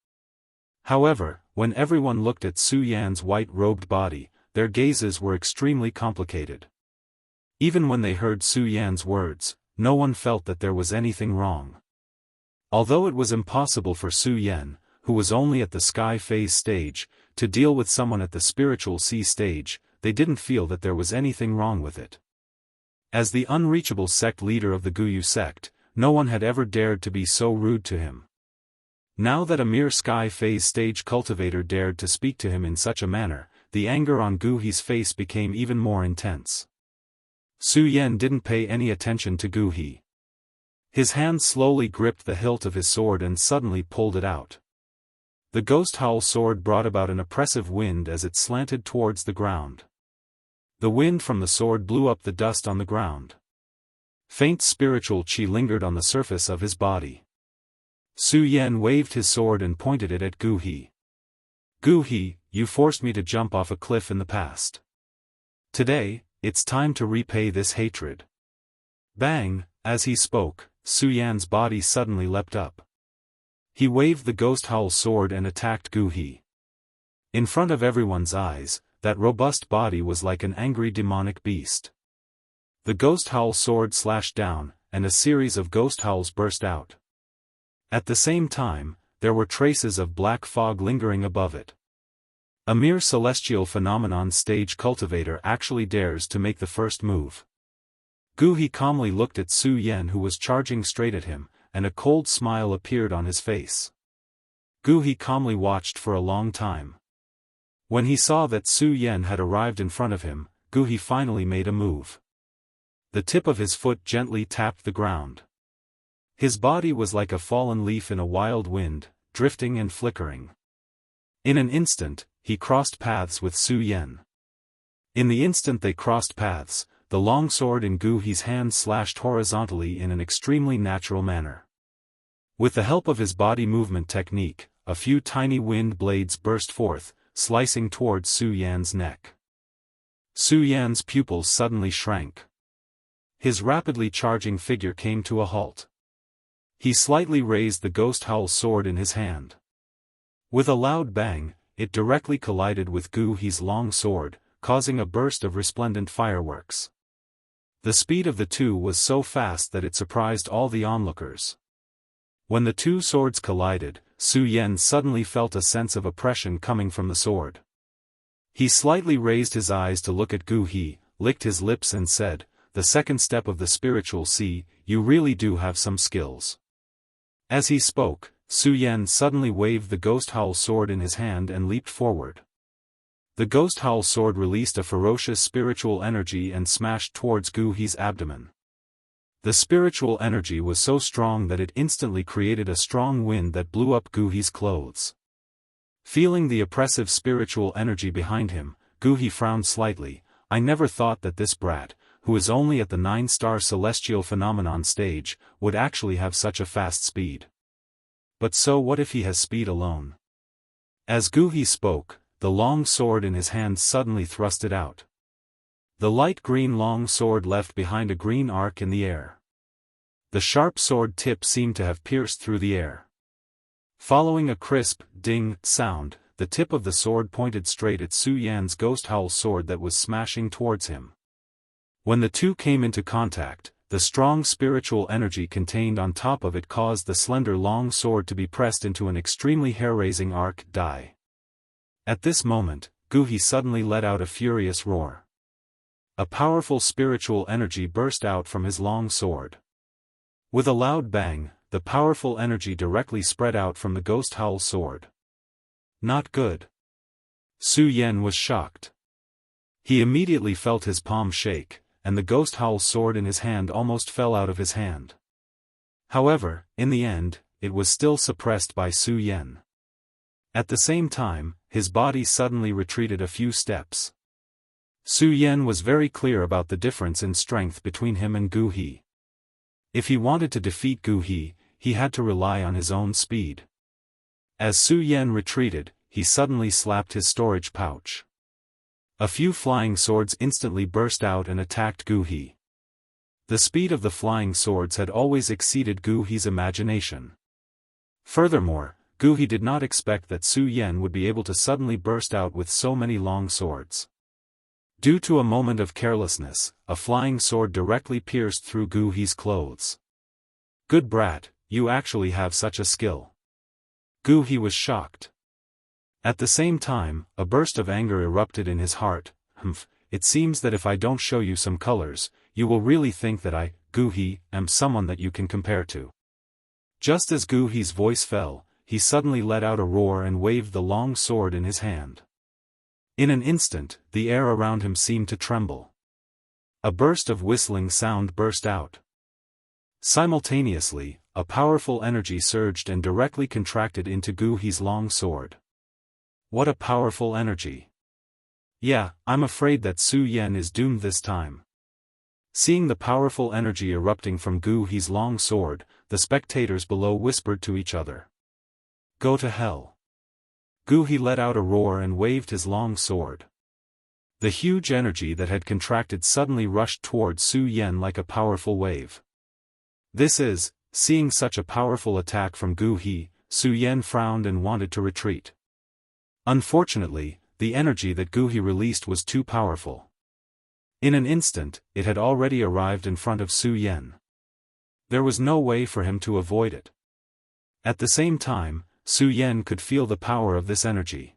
However, when everyone looked at Su Yan's white-robed body, their gazes were extremely complicated. Even when they heard Su Yan's words, no one felt that there was anything wrong. Although it was impossible for Su Yan, who was only at the sky phase stage, to deal with someone at the spiritual sea stage, they didn't feel that there was anything wrong with it. As the unreachable sect leader of the Guyu sect, no one had ever dared to be so rude to him. Now that a mere sky phase stage cultivator dared to speak to him in such a manner, the anger on Gu He's face became even more intense. Su Yan didn't pay any attention to Gu He. His hand slowly gripped the hilt of his sword and suddenly pulled it out. The ghost howl sword brought about an oppressive wind as it slanted towards the ground. The wind from the sword blew up the dust on the ground. Faint spiritual qi lingered on the surface of his body. Su Yan waved his sword and pointed it at Gu He. Gu He, you forced me to jump off a cliff in the past. Today, it's time to repay this hatred. Bang! As he spoke, Su Yan's body suddenly leapt up. He waved the ghost howl sword and attacked Gu He. In front of everyone's eyes, that robust body was like an angry demonic beast. The ghost howl sword slashed down, and a series of ghost howls burst out. At the same time, there were traces of black fog lingering above it. A mere celestial phenomenon stage cultivator actually dares to make the first move. Gu He calmly looked at Su Yan, who was charging straight at him, and a cold smile appeared on his face. Gu He calmly watched for a long time. When he saw that Su Yan had arrived in front of him, Gu He finally made a move. The tip of his foot gently tapped the ground. His body was like a fallen leaf in a wild wind, drifting and flickering. In an instant, he crossed paths with Su Yan. In the instant they crossed paths, the longsword in Gu He's hand slashed horizontally in an extremely natural manner. With the help of his body movement technique, a few tiny wind blades burst forth, slicing towards Su Yan's neck. Su Yan's pupils suddenly shrank. His rapidly charging figure came to a halt. He slightly raised the ghost howl sword in his hand. With a loud bang, it directly collided with Gu He's long sword, causing a burst of resplendent fireworks. The speed of the two was so fast that it surprised all the onlookers. When the two swords collided, Su Yan suddenly felt a sense of oppression coming from the sword. He slightly raised his eyes to look at Gu He, licked his lips and said, "The second step of the spiritual sea, you really do have some skills." As he spoke, Su Yan suddenly waved the ghost howl sword in his hand and leaped forward. The ghost howl sword released a ferocious spiritual energy and smashed towards Gu He's abdomen. The spiritual energy was so strong that it instantly created a strong wind that blew up Gu He's clothes. Feeling the oppressive spiritual energy behind him, Gu He frowned slightly. "I never thought that this brat, who is only at the 9-star celestial phenomenon stage, would actually have such a fast speed. But so what if he has speed alone?" As Gu He spoke, the long sword in his hand suddenly thrusted out. The light green long sword left behind a green arc in the air. The sharp sword tip seemed to have pierced through the air. Following a crisp, ding, sound, the tip of the sword pointed straight at Su Yan's ghost howl sword that was smashing towards him. When the two came into contact, the strong spiritual energy contained on top of it caused the slender long sword to be pressed into an extremely hair-raising arc die. At this moment, Gu He suddenly let out a furious roar. a powerful spiritual energy burst out from his long sword. With a loud bang, the powerful energy directly spread out from the ghost howl sword. Not good. Su Yan was shocked. He immediately felt his palm shake, and the ghost howl sword in his hand almost fell out of his hand. However, in the end, it was still suppressed by Su Yan. At the same time, his body suddenly retreated a few steps. Su Yan was very clear about the difference in strength between him and Gu He. If he wanted to defeat Gu He, he had to rely on his own speed. As Su Yan retreated, he suddenly slapped his storage pouch. A few flying swords instantly burst out and attacked Gu He. The speed of the flying swords had always exceeded Gu He's imagination. Furthermore, Gu He did not expect that Su Yan would be able to suddenly burst out with so many long swords. Due to a moment of carelessness, a flying sword directly pierced through Gu He's clothes. Good brat, you actually have such a skill. Gu He was shocked. At the same time, a burst of anger erupted in his heart. It seems that if I don't show you some colors, you will really think that I, Gu He, am someone that you can compare to. Just as Gu He's voice fell, he suddenly let out a roar and waved the long sword in his hand. In an instant, the air around him seemed to tremble. A burst of whistling sound burst out. Simultaneously, a powerful energy surged and directly contracted into Gu He's long sword. What a powerful energy. Yeah, I'm afraid that Su Yan is doomed this time. Seeing the powerful energy erupting from Gu He's long sword, the spectators below whispered to each other. Go to hell. Gu He let out a roar and waved his long sword. The huge energy that had contracted suddenly rushed toward Su Yan like a powerful wave. Seeing such a powerful attack from Gu He, Su Yan frowned and wanted to retreat. Unfortunately, the energy that Gu He released was too powerful. In an instant, it had already arrived in front of Su Yan. There was no way for him to avoid it. At the same time, Su Yan could feel the power of this energy.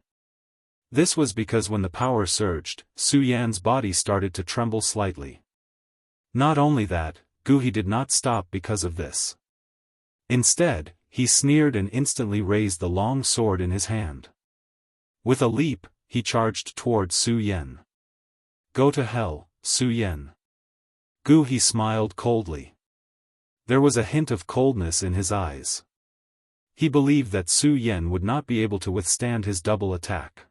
This was because when the power surged, Su Yan's body started to tremble slightly. Not only that, Gu He did not stop because of this. Instead, he sneered and instantly raised the long sword in his hand. With a leap, he charged towards Su Yan. Go to hell, Su Yan. Gu He smiled coldly. There was a hint of coldness in his eyes. He believed that Su Yan would not be able to withstand his double attack.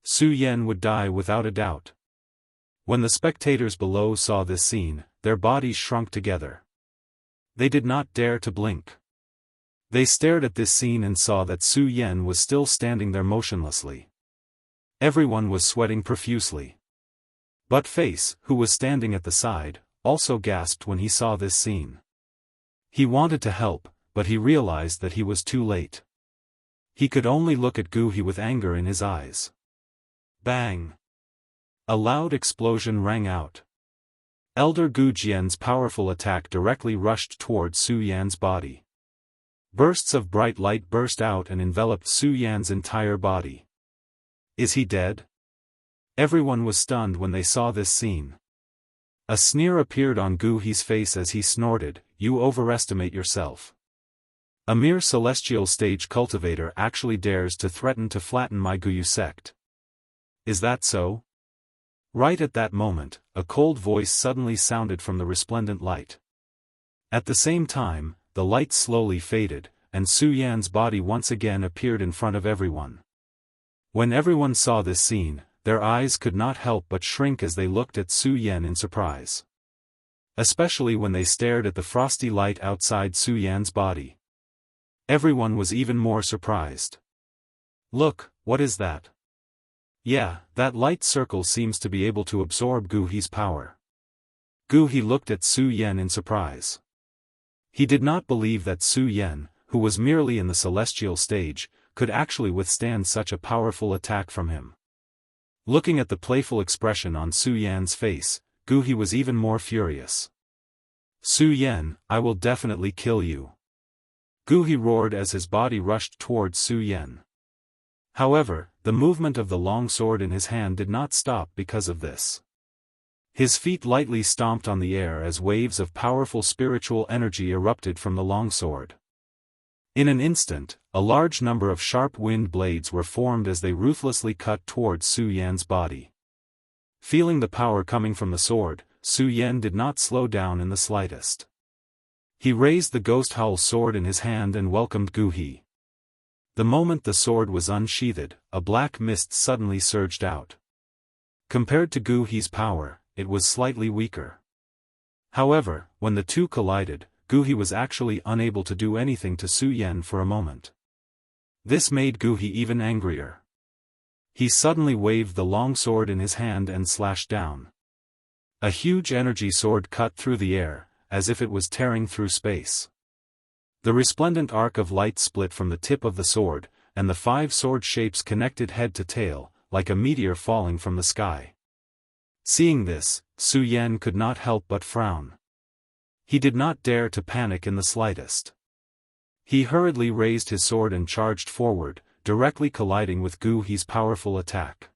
Su Yan would die without a doubt. When the spectators below saw this scene, their bodies shrunk together. They did not dare to blink. They stared at this scene and saw that Su Yan was still standing there motionlessly. Everyone was sweating profusely. But Face, who was standing at the side, also gasped when he saw this scene. He wanted to help, but he realized that he was too late. He could only look at Gu He with anger in his eyes. Bang! A loud explosion rang out. Elder Gu Jian's powerful attack directly rushed towards Su Yan's body. Bursts of bright light burst out and enveloped Su Yan's entire body. Is he dead? Everyone was stunned when they saw this scene. A sneer appeared on Gu He's face as he snorted, "You overestimate yourself. A mere celestial stage cultivator actually dares to threaten to flatten my Guyu sect. Is that so?" Right at that moment, a cold voice suddenly sounded from the resplendent light. At the same time, the light slowly faded, and Su Yan's body once again appeared in front of everyone. When everyone saw this scene, their eyes could not help but shrink as they looked at Su Yan in surprise. Especially when they stared at the frosty light outside Su Yan's body. Everyone was even more surprised. Look, what is that? Yeah, that light circle seems to be able to absorb Gu He's power. Gu He looked at Su Yan in surprise. He did not believe that Su Yan, who was merely in the celestial stage, could actually withstand such a powerful attack from him. Looking at the playful expression on Su Yan's face, Gu He was even more furious. Su Yan, I will definitely kill you. Gu He roared as his body rushed towards Su Yan. However, the movement of the long sword in his hand did not stop because of this. His feet lightly stomped on the air as waves of powerful spiritual energy erupted from the longsword. In an instant, a large number of sharp wind blades were formed as they ruthlessly cut towards Su Yan's body. Feeling the power coming from the sword, Su Yan did not slow down in the slightest. He raised the ghost howl sword in his hand and welcomed Gu He. The moment the sword was unsheathed, a black mist suddenly surged out. Compared to Gu He's power, it was slightly weaker. However, when the two collided, Gu He was actually unable to do anything to Su Yan for a moment. This made Gu He even angrier. He suddenly waved the long sword in his hand and slashed down. A huge energy sword cut through the air, as if it was tearing through space. The resplendent arc of light split from the tip of the sword, and the 5 sword shapes connected head to tail, like a meteor falling from the sky. Seeing this, Su Yan could not help but frown. He did not dare to panic in the slightest. He hurriedly raised his sword and charged forward, directly colliding with Gu He's powerful attack.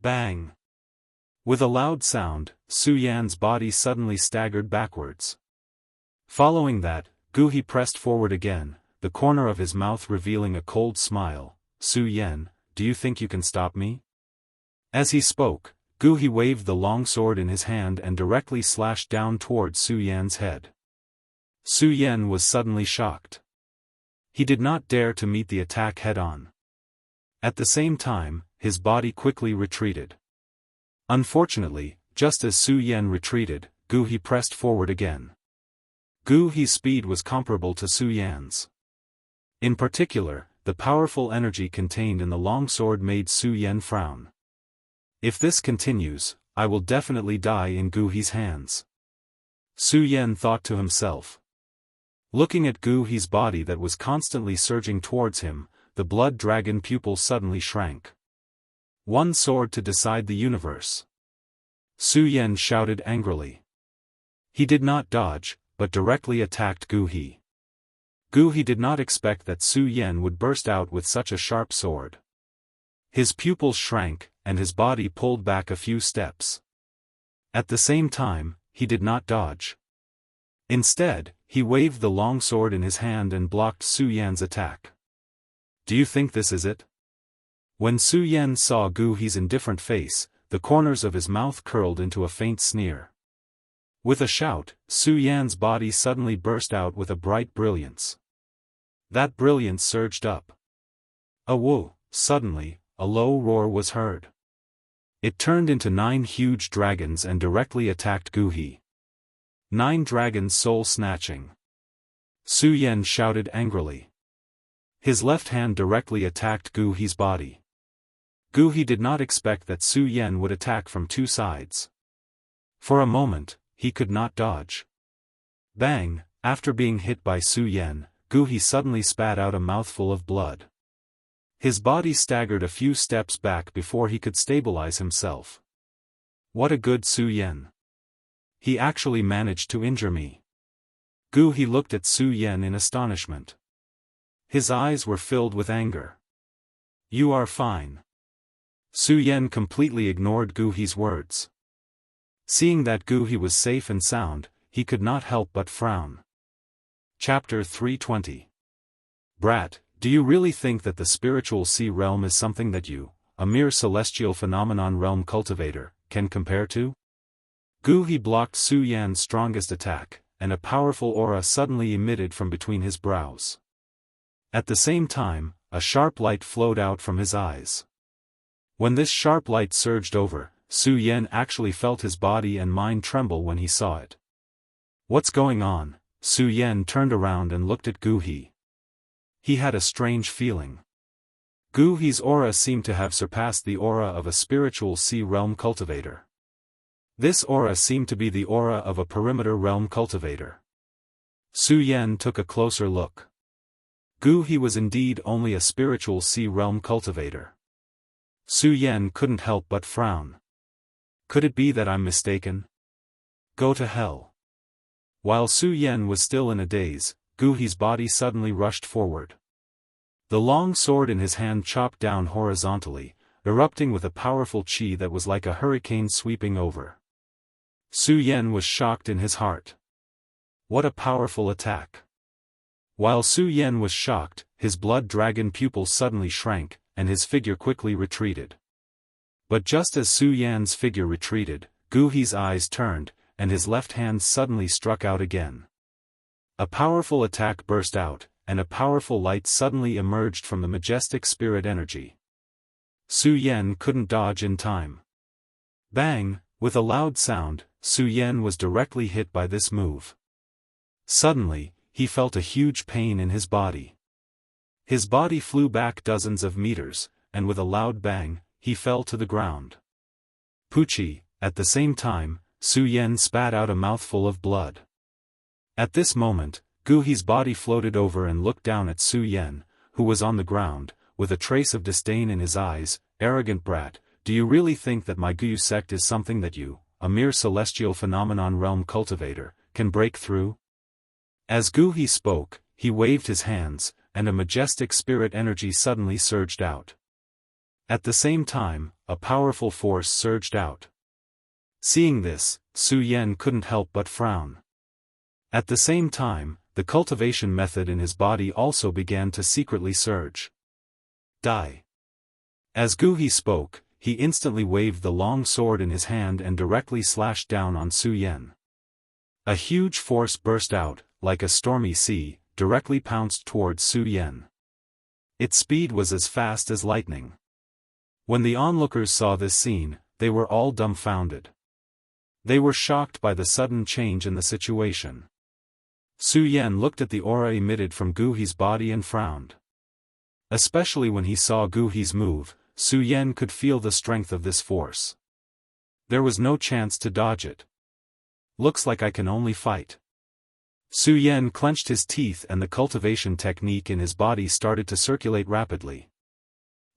Bang! With a loud sound, Su Yan's body suddenly staggered backwards. Following that, Gu He pressed forward again, the corner of his mouth revealing a cold smile. "Su Yan, do you think you can stop me?" As he spoke, Gu He waved the long sword in his hand and directly slashed down towards Su Yan's head. Su Yan was suddenly shocked. He did not dare to meet the attack head-on. At the same time, his body quickly retreated. Unfortunately, just as Su Yan retreated, Gu He pressed forward again. Gu He's speed was comparable to Su Yan's. In particular, the powerful energy contained in the long sword made Su Yan frown. If this continues, I will definitely die in Gu He's hands. Su Yan thought to himself. Looking at Gu He's body that was constantly surging towards him, the blood dragon pupil suddenly shrank. One sword to decide the universe. Su Yan shouted angrily. He did not dodge, but directly attacked Gu He. Gu He did not expect that Su Yan would burst out with such a sharp sword. His pupils shrank, and his body pulled back a few steps. At the same time, he did not dodge. Instead, he waved the long sword in his hand and blocked Su Yan's attack. Do you think this is it? When Su Yan saw Gu He's indifferent face, the corners of his mouth curled into a faint sneer. With a shout, Su Yan's body suddenly burst out with a bright brilliance. That brilliance surged up. Whoa! Suddenly, a low roar was heard. It turned into 9 huge dragons and directly attacked Gu He. 9 dragons soul-snatching. Su Yan shouted angrily. His left hand directly attacked Gu He's body. Gu He did not expect that Su Yan would attack from 2 sides. For a moment, he could not dodge. Bang! After being hit by Su Yan, Gu He suddenly spat out a mouthful of blood. His body staggered a few steps back before he could stabilize himself. What a good Su Yan! He actually managed to injure me. Gu He looked at Su Yan in astonishment. His eyes were filled with anger. You are fine. Su Yan completely ignored Gu He's words. Seeing that Gu He was safe and sound, he could not help but frown. Chapter 320. Brat, do you really think that the spiritual sea realm is something that you, a mere celestial phenomenon realm cultivator, can compare to? Gu He blocked Su Yan's strongest attack, and a powerful aura suddenly emitted from between his brows. At the same time, a sharp light flowed out from his eyes. When this sharp light surged over, Su Yan actually felt his body and mind tremble when he saw it. What's going on? Su Yan turned around and looked at Gu He. He had a strange feeling. Gu He's aura seemed to have surpassed the aura of a spiritual sea realm cultivator. This aura seemed to be the aura of a perimeter realm cultivator. Su Yan took a closer look. Gu He was indeed only a spiritual sea realm cultivator. Su Yan couldn't help but frown. Could it be that I'm mistaken? Go to hell. While Su Yan was still in a daze, Gu He's body suddenly rushed forward. The long sword in his hand chopped down horizontally, erupting with a powerful chi that was like a hurricane sweeping over. Su Yan was shocked in his heart. What a powerful attack! While Su Yan was shocked, his blood dragon pupil suddenly shrank, and his figure quickly retreated. But just as Su Yan's figure retreated, Gu He's eyes turned, and his left hand suddenly struck out again. A powerful attack burst out, and a powerful light suddenly emerged from the majestic spirit energy. Su Yan couldn't dodge in time. Bang! With a loud sound, Su Yan was directly hit by this move. Suddenly, he felt a huge pain in his body. His body flew back dozens of meters, and with a loud bang, he fell to the ground. Poochie! At the same time, Su Yan spat out a mouthful of blood. At this moment, Gu He's body floated over and looked down at Su Yan, who was on the ground, with a trace of disdain in his eyes. Arrogant brat, do you really think that my Gu sect is something that you, a mere celestial phenomenon realm cultivator, can break through? As Gu He spoke, he waved his hands, and a majestic spirit energy suddenly surged out. At the same time, a powerful force surged out. Seeing this, Su Yan couldn't help but frown. At the same time, the cultivation method in his body also began to secretly surge. Die! As Gu He spoke, he instantly waved the long sword in his hand and directly slashed down on Su Yan. A huge force burst out, like a stormy sea, directly pounced towards Su Yan. Its speed was as fast as lightning. When the onlookers saw this scene, they were all dumbfounded. They were shocked by the sudden change in the situation. Su Yan looked at the aura emitted from Gu He's body and frowned. Especially when he saw Gu He's move, Su Yan could feel the strength of this force. There was no chance to dodge it. Looks like I can only fight. Su Yan clenched his teeth and the cultivation technique in his body started to circulate rapidly.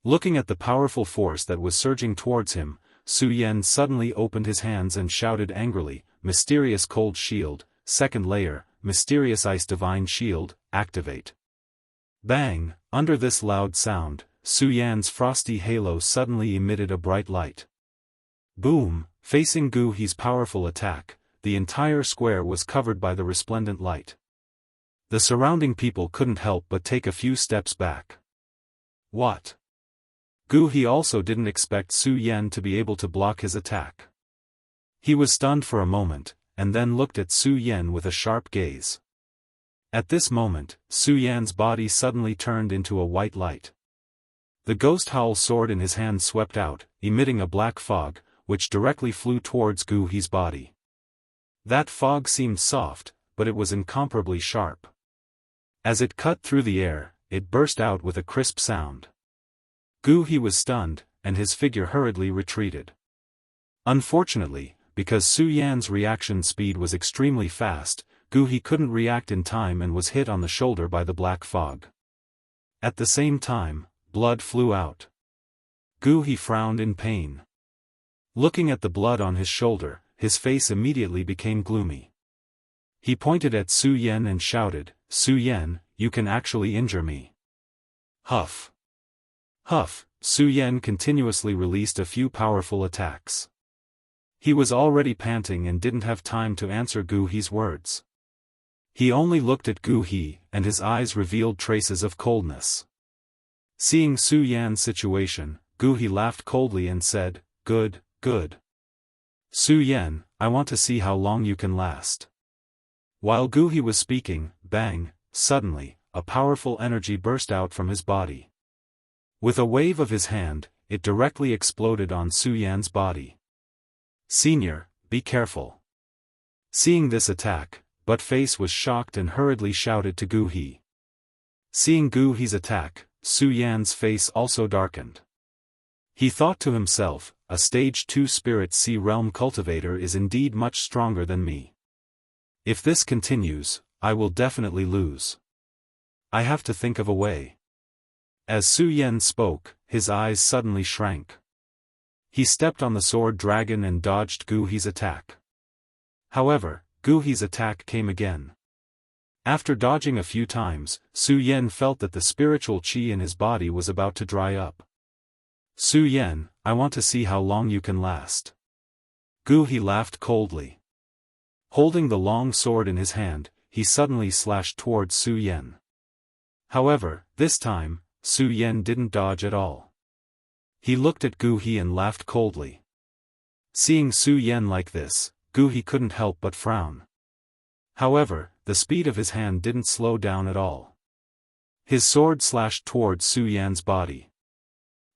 Looking at the powerful force that was surging towards him, Su Yan suddenly opened his hands and shouted angrily, "Mysterious Cold Shield, second layer, Mysterious Ice Divine Shield, activate." Bang! Under this loud sound, Su Yan's frosty halo suddenly emitted a bright light. Boom! Facing Gu He's powerful attack, the entire square was covered by the resplendent light. The surrounding people couldn't help but take a few steps back. What? Gu He also didn't expect Su Yan to be able to block his attack. He was stunned for a moment, and then looked at Su Yan with a sharp gaze. At this moment, Su Yan's body suddenly turned into a white light. The ghost howl sword in his hand swept out, emitting a black fog, which directly flew towards Gu He's body. That fog seemed soft, but it was incomparably sharp. As it cut through the air, it burst out with a crisp sound. Gu He was stunned, and his figure hurriedly retreated. Unfortunately, because Su Yan's reaction speed was extremely fast, Gu He couldn't react in time and was hit on the shoulder by the black fog. At the same time, blood flew out. Gu He frowned in pain. Looking at the blood on his shoulder, his face immediately became gloomy. He pointed at Su Yan and shouted, "Su Yan, you can actually injure me." Huff! Huff! Su Yan continuously released a few powerful attacks. He was already panting and didn't have time to answer Gu He's words. He only looked at Gu He, and his eyes revealed traces of coldness. Seeing Su Yan's situation, Gu He laughed coldly and said, "Good, good. Su Yan, I want to see how long you can last." While Gu He was speaking, bang, suddenly, a powerful energy burst out from his body. With a wave of his hand, it directly exploded on Su Yan's body. "Senior, be careful." Seeing this attack, Buttface was shocked and hurriedly shouted to Gu He. Seeing Gu He's attack, Su Yan's face also darkened. He thought to himself, a stage 2 spirit sea realm cultivator is indeed much stronger than me. If this continues, I will definitely lose. I have to think of a way. As Su Yan spoke, his eyes suddenly shrank. He stepped on the sword dragon and dodged Gu He's attack. However, Gu He's attack came again. After dodging a few times, Su Yan felt that the spiritual qi in his body was about to dry up. "Su Yan, I want to see how long you can last." Gu He laughed coldly. Holding the long sword in his hand, he suddenly slashed towards Su Yan. However, this time, Su Yan didn't dodge at all. He looked at Gu He and laughed coldly. Seeing Su Yan like this, Gu He couldn't help but frown. However, the speed of his hand didn't slow down at all. His sword slashed towards Su Yan's body.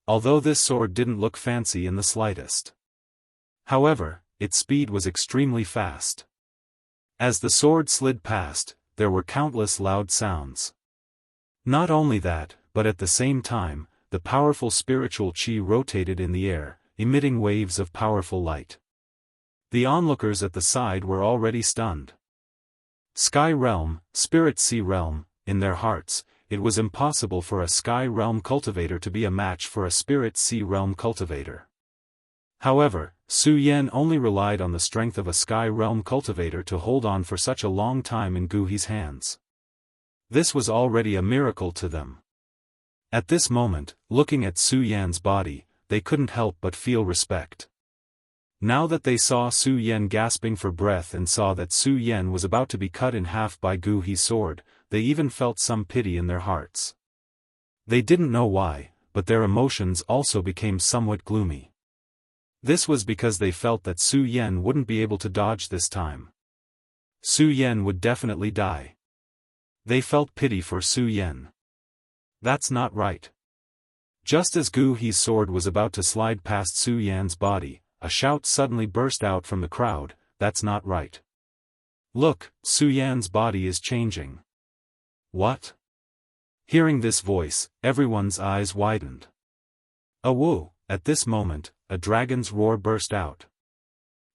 Although this sword didn't look fancy in the slightest. However, its speed was extremely fast. As the sword slid past, there were countless loud sounds. Not only that, but at the same time, the powerful spiritual chi rotated in the air, emitting waves of powerful light. The onlookers at the side were already stunned. Sky Realm, Spirit Sea Realm, in their hearts, it was impossible for a Sky Realm cultivator to be a match for a Spirit Sea Realm cultivator. However, Su Yan only relied on the strength of a Sky Realm cultivator to hold on for such a long time in Gu He's hands. This was already a miracle to them. At this moment, looking at Su Yan's body, they couldn't help but feel respect. Now that they saw Su Yan gasping for breath and saw that Su Yan was about to be cut in half by Gu He's sword, they even felt some pity in their hearts. They didn't know why, but their emotions also became somewhat gloomy. This was because they felt that Su Yan wouldn't be able to dodge this time. Su Yan would definitely die. They felt pity for Su Yan. That's not right. Just as Gu He's sword was about to slide past Su Yan's body, a shout suddenly burst out from the crowd, "That's not right. Look, Su Yan's body is changing." What? Hearing this voice, everyone's eyes widened. Woo! At this moment, a dragon's roar burst out.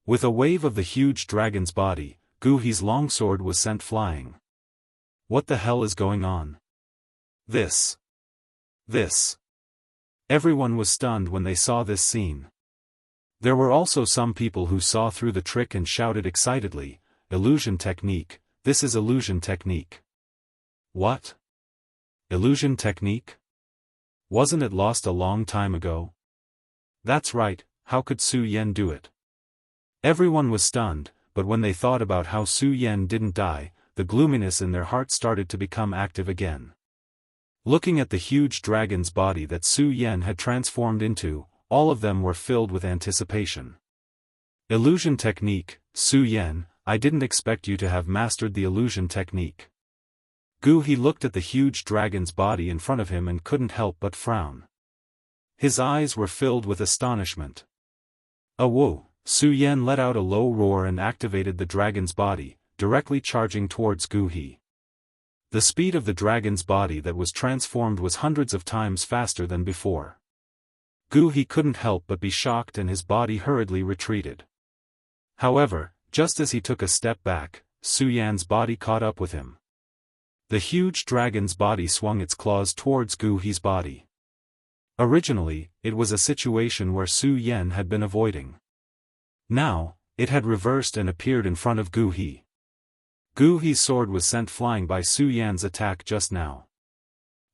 With a wave of the huge dragon's body, Gu He's longsword was sent flying. What the hell is going on? This. Everyone was stunned when they saw this scene. There were also some people who saw through the trick and shouted excitedly, "Illusion technique, this is illusion technique." What? Illusion technique? Wasn't it lost a long time ago? That's right, how could Su Yan do it? Everyone was stunned, but when they thought about how Su Yan didn't die, the gloominess in their hearts started to become active again. Looking at the huge dragon's body that Su Yan had transformed into, all of them were filled with anticipation. Illusion technique, Su Yan, I didn't expect you to have mastered the illusion technique. Gu He looked at the huge dragon's body in front of him and couldn't help but frown. His eyes were filled with astonishment. Whoa! Su Yan let out a low roar and activated the dragon's body, directly charging towards Gu He. The speed of the dragon's body that was transformed was hundreds of times faster than before. Gu He couldn't help but be shocked and his body hurriedly retreated. However, just as he took a step back, Su Yan's body caught up with him. The huge dragon's body swung its claws towards Gu He's body. Originally, it was a situation where Su Yan had been avoiding. Now, it had reversed and appeared in front of Gu He. Gu He's sword was sent flying by Su Yan's attack just now.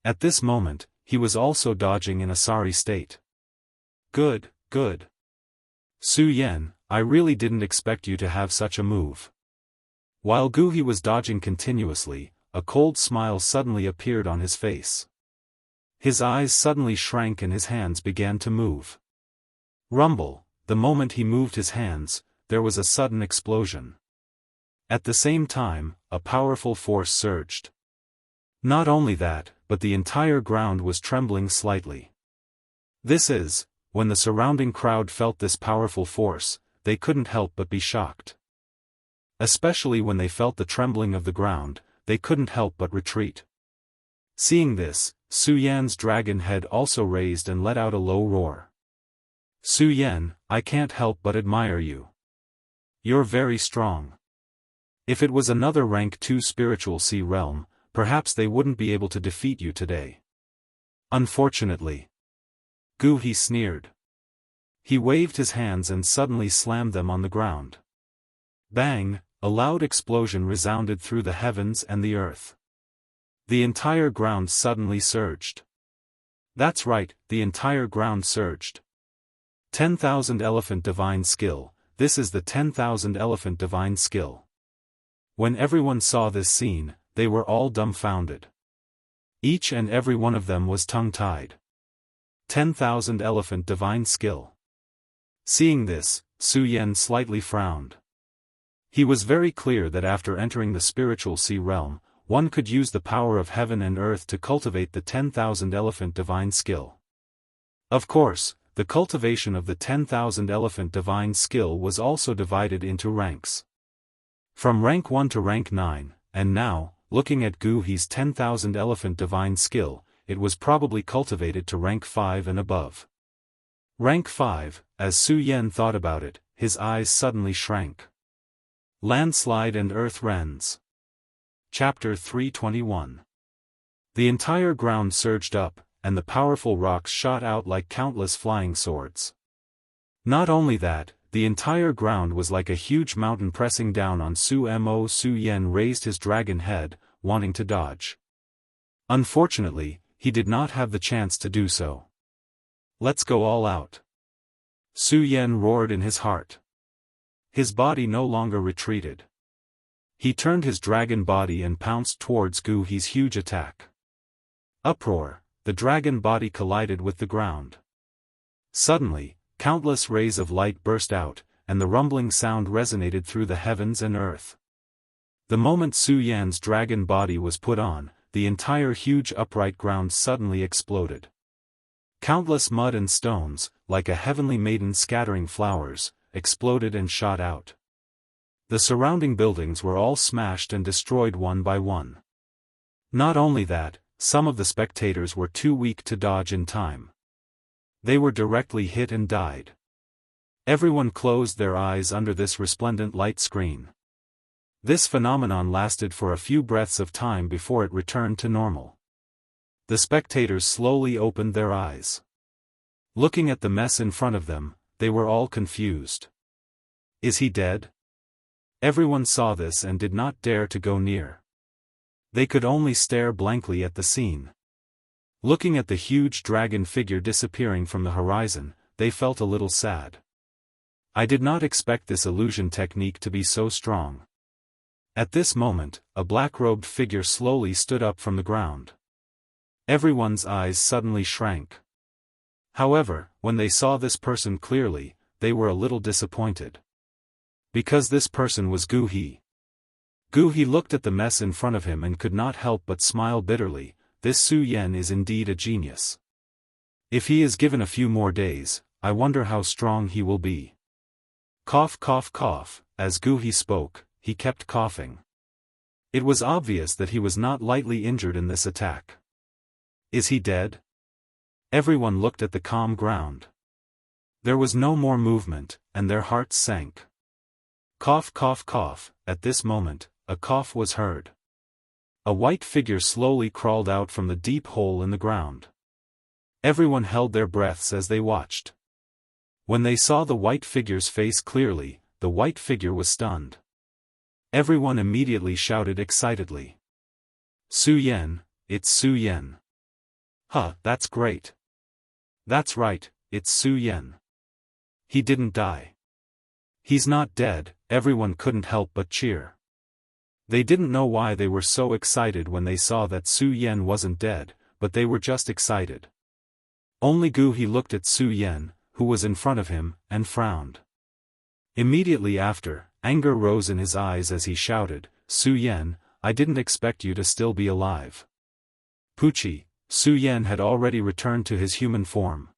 At this moment, he was also dodging in a sorry state. Good. Su Yan, I really didn't expect you to have such a move. While Gu He was dodging continuously, a cold smile suddenly appeared on his face. His eyes suddenly shrank and his hands began to move. Rumble, the moment he moved his hands, there was a sudden explosion. At the same time, a powerful force surged. Not only that, but the entire ground was trembling slightly. When the surrounding crowd felt this powerful force, they couldn't help but be shocked. Especially when they felt the trembling of the ground, they couldn't help but retreat. Seeing this, Su Yan's dragon head also raised and let out a low roar. Su Yan, I can't help but admire you. You're very strong. If it was another rank 2 spiritual sea realm, perhaps they wouldn't be able to defeat you today. Unfortunately. Gu He sneered. He waved his hands and suddenly slammed them on the ground. Bang! A loud explosion resounded through the heavens and the earth. The entire ground suddenly surged. That's right, the entire ground surged. 10,000 elephant divine skill, this is the 10,000 elephant divine skill. When everyone saw this scene, they were all dumbfounded. Each and every one of them was tongue-tied. 10,000 elephant divine skill. Seeing this, Su Yan slightly frowned. He was very clear that after entering the spiritual sea realm, one could use the power of heaven and earth to cultivate the 10,000 elephant divine skill. Of course, the cultivation of the 10,000 elephant divine skill was also divided into ranks. From rank 1 to rank 9, and now, looking at Gu He's 10,000 elephant divine skill, it was probably cultivated to rank 5 and above. Rank 5, as Su Yan thought about it, his eyes suddenly shrank. Landslide and Earth Rends. Chapter 321. The entire ground surged up, and the powerful rocks shot out like countless flying swords. Not only that, the entire ground was like a huge mountain pressing down on Su Yan raised his dragon head, wanting to dodge. Unfortunately, he did not have the chance to do so. Let's go all out. Su Yan roared in his heart. His body no longer retreated. He turned his dragon body and pounced towards Gu He's huge attack. Uproar, the dragon body collided with the ground. Suddenly, countless rays of light burst out, and the rumbling sound resonated through the heavens and earth. The moment Su Yan's dragon body was put on, the entire huge upright ground suddenly exploded. Countless mud and stones, like a heavenly maiden scattering flowers, exploded and shot out. The surrounding buildings were all smashed and destroyed one by one. Not only that, some of the spectators were too weak to dodge in time. They were directly hit and died. Everyone closed their eyes under this resplendent light screen. This phenomenon lasted for a few breaths of time before it returned to normal. The spectators slowly opened their eyes. Looking at the mess in front of them, they were all confused. Is he dead? Everyone saw this and did not dare to go near. They could only stare blankly at the scene. Looking at the huge dragon figure disappearing from the horizon, they felt a little sad. I did not expect this illusion technique to be so strong. At this moment, a black-robed figure slowly stood up from the ground. Everyone's eyes suddenly shrank. However, when they saw this person clearly, they were a little disappointed. Because this person was Gu He. Gu He looked at the mess in front of him and could not help but smile bitterly. This Su Yan is indeed a genius. If he is given a few more days, I wonder how strong he will be. Cough cough cough, as Gu He spoke, he kept coughing. It was obvious that he was not lightly injured in this attack. Is he dead? Everyone looked at the calm ground. There was no more movement, and their hearts sank. Cough cough cough, at this moment, a cough was heard. A white figure slowly crawled out from the deep hole in the ground. Everyone held their breaths as they watched. When they saw the white figure's face clearly, the white figure was stunned. Everyone immediately shouted excitedly. Su Yan, it's Su Yan. Huh, that's great. That's right, it's Su Yan. He didn't die. He's not dead, everyone couldn't help but cheer. They didn't know why they were so excited when they saw that Su Yan wasn't dead, but they were just excited. Only Gu He looked at Su Yan, who was in front of him, and frowned. Immediately after, anger rose in his eyes as he shouted, Su Yan, I didn't expect you to still be alive. Pucci, Su Yan had already returned to his human form.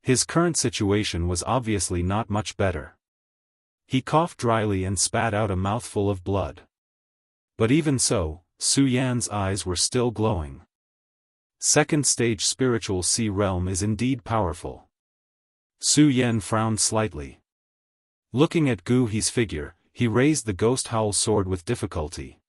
His current situation was obviously not much better. He coughed dryly and spat out a mouthful of blood. But even so, Su Yan's eyes were still glowing. Second stage spiritual sea realm is indeed powerful. Su Yan frowned slightly. Looking at Gu He's figure, he raised the ghost howl sword with difficulty.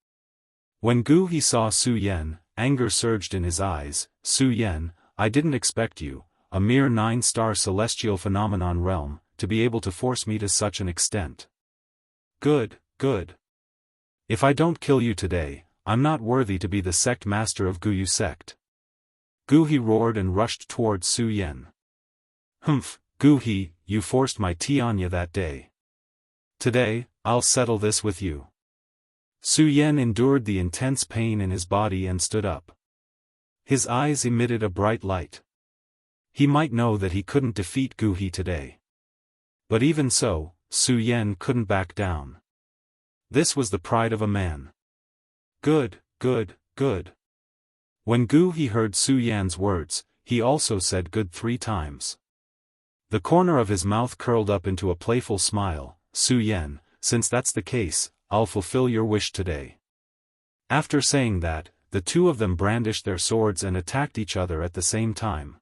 When Gu He saw Su Yan, anger surged in his eyes. Su Yan, I didn't expect you, a mere 9-star celestial phenomenon realm, to be able to force me to such an extent. Good, good. If I don't kill you today, I'm not worthy to be the sect master of Guyu sect. Gu He roared and rushed towards Su Yan. Humph, Gu He, you forced my Tianya that day. Today, I'll settle this with you. Su Yan endured the intense pain in his body and stood up. His eyes emitted a bright light. He might know that he couldn't defeat Gu He today. But even so, Su Yan couldn't back down. This was the pride of a man. Good, good, good. When Gu He heard Su Yan's words, he also said good 3 times. The corner of his mouth curled up into a playful smile. Su Yan, since that's the case, I'll fulfill your wish today. After saying that, the two of them brandished their swords and attacked each other at the same time.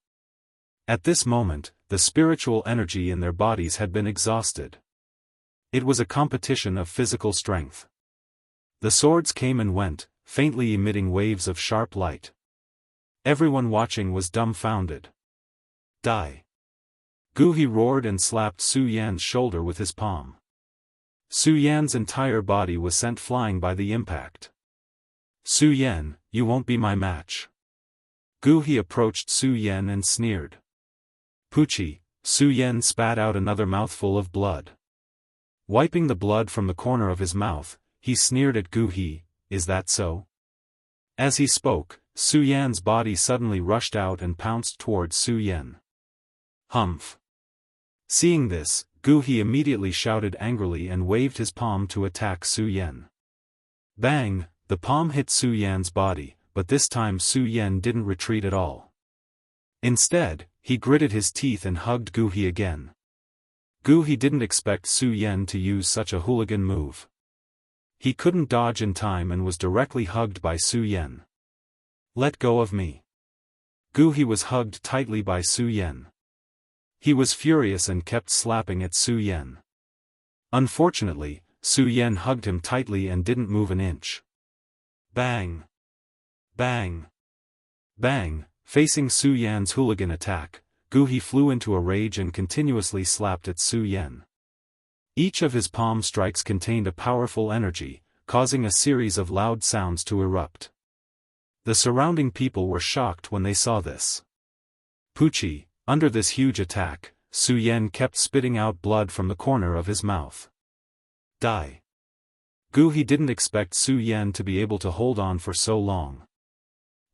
At this moment, the spiritual energy in their bodies had been exhausted. It was a competition of physical strength. The swords came and went, faintly emitting waves of sharp light. Everyone watching was dumbfounded. Die! Gu He roared and slapped Su Yan's shoulder with his palm. Su Yan's entire body was sent flying by the impact. Su Yan, you won't be my match. Gu He approached Su Yan and sneered. Poochie, Su Yan spat out another mouthful of blood. Wiping the blood from the corner of his mouth, he sneered at Gu He, is that so? As he spoke, Su Yan's body suddenly rushed out and pounced towards Su Yan. Humph! Seeing this, Gu He immediately shouted angrily and waved his palm to attack Su Yan. Bang! The palm hit Su Yan's body, but this time Su Yan didn't retreat at all. Instead, he gritted his teeth and hugged Gu He again. Gu He didn't expect Su Yan to use such a hooligan move. He couldn't dodge in time and was directly hugged by Su Yan. Let go of me. Gu He was hugged tightly by Su Yan. He was furious and kept slapping at Su Yan. Unfortunately, Su Yan hugged him tightly and didn't move an inch. Bang! Bang! Bang! Facing Su Yan's hooligan attack, Gu He flew into a rage and continuously slapped at Su Yan. Each of his palm strikes contained a powerful energy, causing a series of loud sounds to erupt. The surrounding people were shocked when they saw this. Poochie, under this huge attack, Su Yan kept spitting out blood from the corner of his mouth. Die! Gu He didn't expect Su Yan to be able to hold on for so long.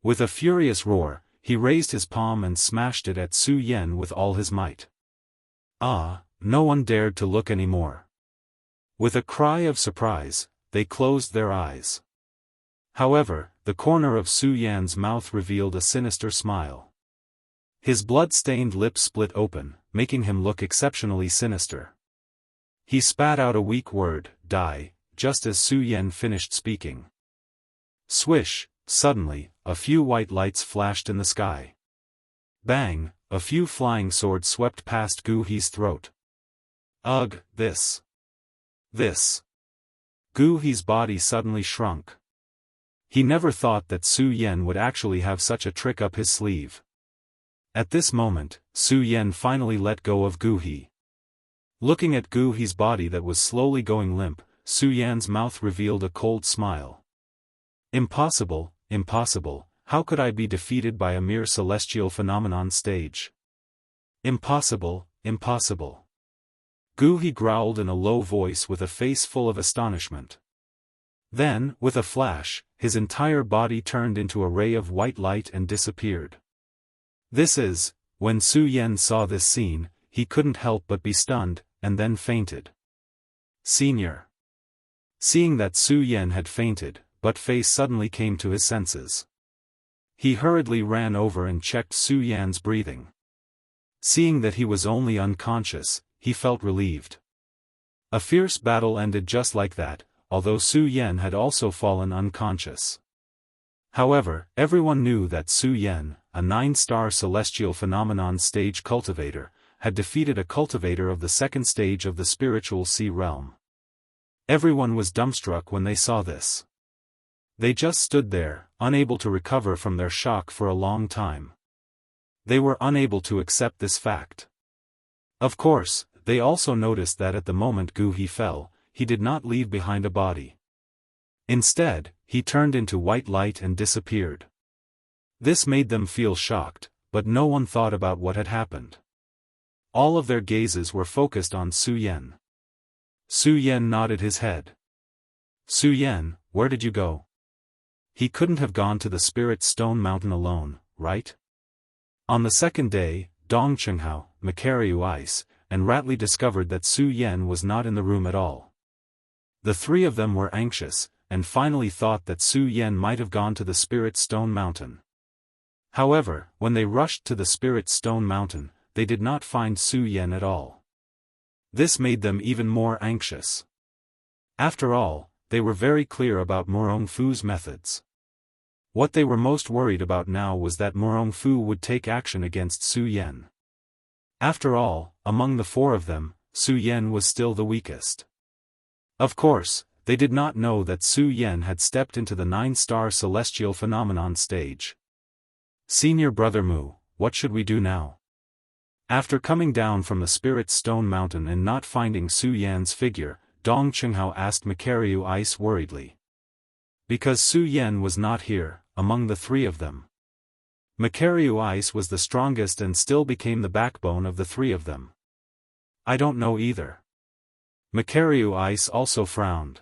With a furious roar, he raised his palm and smashed it at Su Yan with all his might. Ah! No one dared to look anymore. With a cry of surprise, they closed their eyes. However, the corner of Su Yan's mouth revealed a sinister smile. His blood-stained lips split open, making him look exceptionally sinister. He spat out a weak word, die, just as Su Yan finished speaking. Swish! Suddenly, a few white lights flashed in the sky. Bang! A few flying swords swept past Gu He's throat. Ugh, this. Gu He's body suddenly shrunk. He never thought that Su Yan would actually have such a trick up his sleeve. At this moment, Su Yan finally let go of Gu He. Looking at Gu He's body that was slowly going limp, Su Yan's mouth revealed a cold smile. Impossible, impossible, how could I be defeated by a mere celestial phenomenon stage? Impossible, impossible. Gu He growled in a low voice with a face full of astonishment. Then, with a flash, his entire body turned into a ray of white light and disappeared. When Su Yan saw this scene, he couldn't help but be stunned, and then fainted. Senior. Seeing that Su Yan had fainted, But Face suddenly came to his senses. He hurriedly ran over and checked Su Yan's breathing. Seeing that he was only unconscious, he felt relieved. A fierce battle ended just like that, although Su Yan had also fallen unconscious. However, everyone knew that Su Yan, a 9-star celestial phenomenon stage cultivator, had defeated a cultivator of the 2nd stage of the spiritual sea realm. Everyone was dumbstruck when they saw this. They just stood there, unable to recover from their shock for a long time. They were unable to accept this fact. Of course, they also noticed that at the moment Gu He fell, he did not leave behind a body. Instead, he turned into white light and disappeared. This made them feel shocked, but no one thought about what had happened. All of their gazes were focused on Su Yan. Su Yan nodded his head. Su Yan, where did you go? He couldn't have gone to the Spirit Stone Mountain alone, right? On the second day, Dong Chenghao, Macariu Ice, and Ratley discovered that Su Yan was not in the room at all. The three of them were anxious, and finally thought that Su Yan might have gone to the Spirit Stone Mountain. However, when they rushed to the Spirit Stone Mountain, they did not find Su Yan at all. This made them even more anxious. After all, they were very clear about Morong Fu's methods. What they were most worried about now was that Morong Fu would take action against Su Yan. After all, among the four of them, Su Yan was still the weakest. Of course, they did not know that Su Yan had stepped into the 9-star celestial phenomenon stage. Senior Brother Mu, what should we do now? After coming down from the Spirit Stone Mountain and not finding Su Yan's figure, Dong Chenghao asked Macariu Ice worriedly. Because Su Yan was not here, among the three of them. Macariu Ice was the strongest and still became the backbone of the three of them. I don't know either. Macariu Ice also frowned.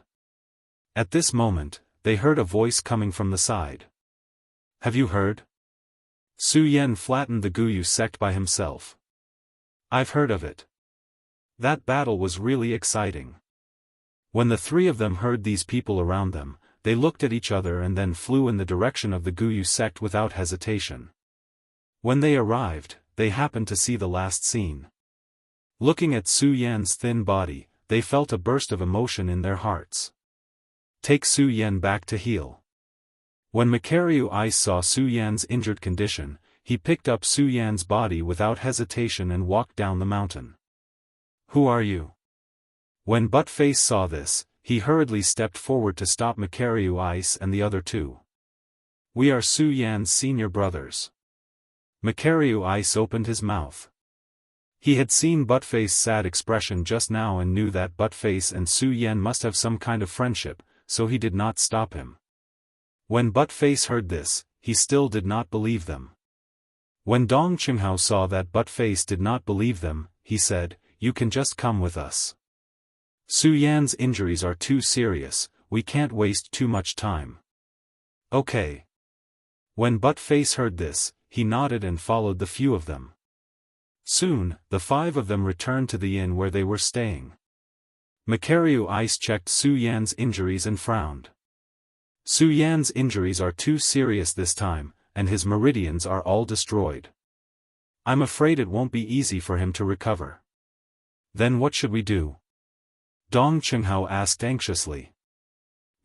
At this moment, they heard a voice coming from the side. Have you heard? Su Yan flattened the Guyu sect by himself. I've heard of it. That battle was really exciting. When the three of them heard these people around them, they looked at each other and then flew in the direction of the Guyu sect without hesitation. When they arrived, they happened to see the last scene. Looking at Su Yan's thin body, they felt a burst of emotion in their hearts. Take Su Yan back to heal. When Macariu Ice saw Su Yan's injured condition, he picked up Su Yan's body without hesitation and walked down the mountain. Who are you? When Buttface saw this, he hurriedly stepped forward to stop Macariu Ice and the other two. We are Su Yan's senior brothers. Macariu Ice opened his mouth. He had seen Buttface's sad expression just now and knew that Buttface and Su Yan must have some kind of friendship, so he did not stop him. When Buttface heard this, he still did not believe them. When Dong Chenghao saw that Buttface did not believe them, he said, "You can just come with us. Su Yan's injuries are too serious, we can't waste too much time." Okay. When Buttface heard this, he nodded and followed the few of them. Soon, the five of them returned to the inn where they were staying. Macariu Ice checked Su Yan's injuries and frowned. Su Yan's injuries are too serious this time, and his meridians are all destroyed. I'm afraid it won't be easy for him to recover. Then what should we do? Dong Chenghao asked anxiously.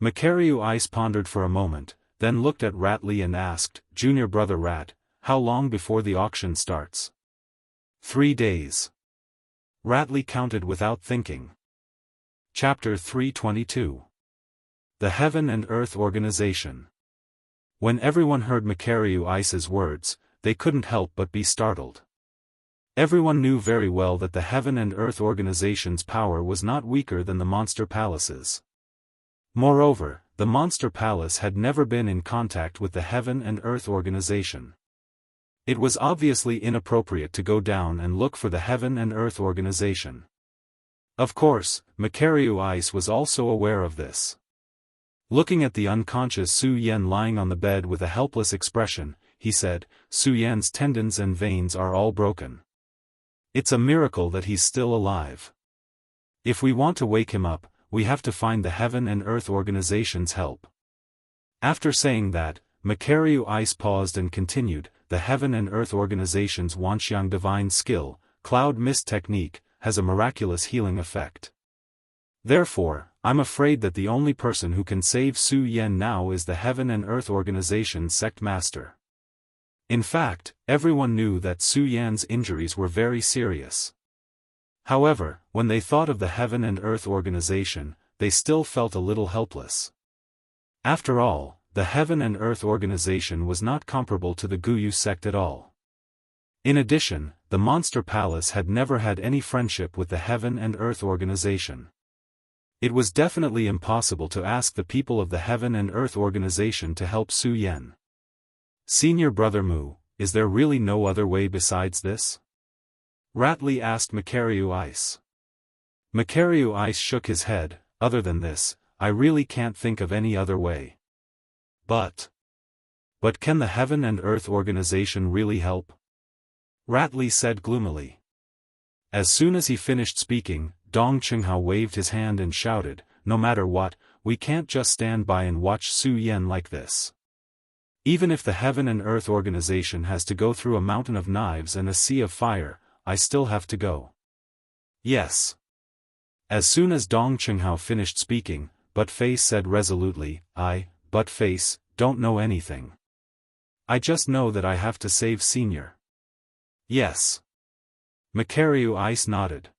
Macariu Ice pondered for a moment, then looked at Ratley and asked, Junior Brother Rat, how long before the auction starts? 3 days. Ratley counted without thinking. Chapter 322. The Heaven and Earth Organization. When everyone heard Macariu Ice's words, they couldn't help but be startled. Everyone knew very well that the Heaven and Earth Organization's power was not weaker than the Monster Palace's. Moreover, the Monster Palace had never been in contact with the Heaven and Earth Organization. It was obviously inappropriate to go down and look for the Heaven and Earth Organization. Of course, Macariu Ice was also aware of this. Looking at the unconscious Su Yan lying on the bed with a helpless expression, he said, Su Yan's tendons and veins are all broken. It's a miracle that he's still alive. If we want to wake him up, we have to find the Heaven and Earth Organization's help. After saying that, Macariu Ice paused and continued, the Heaven and Earth Organization's Wanxiang divine skill, cloud mist technique, has a miraculous healing effect. Therefore, I'm afraid that the only person who can save Su Yan now is the Heaven and Earth Organization's sect master. In fact, everyone knew that Su Yan's injuries were very serious. However, when they thought of the Heaven and Earth Organization, they still felt a little helpless. After all, the Heaven and Earth Organization was not comparable to the Guyu sect at all. In addition, the Monster Palace had never had any friendship with the Heaven and Earth Organization. It was definitely impossible to ask the people of the Heaven and Earth Organization to help Su Yan. Senior Brother Mu, is there really no other way besides this? Ratley asked Macariu Ice. Macariu Ice shook his head, other than this, I really can't think of any other way. But can the Heaven and Earth Organization really help? Ratley said gloomily. As soon as he finished speaking, Dong Qinghao waved his hand and shouted, "No matter what, we can't just stand by and watch Su Yan like this. Even if the Heaven and Earth Organization has to go through a mountain of knives and a sea of fire, I still have to go." Yes. As soon as Dong Qinghao finished speaking, Butt-Face said resolutely, "I, Butt-Face, don't know anything. I just know that I have to save Senior." Yes. Macariu Ice nodded.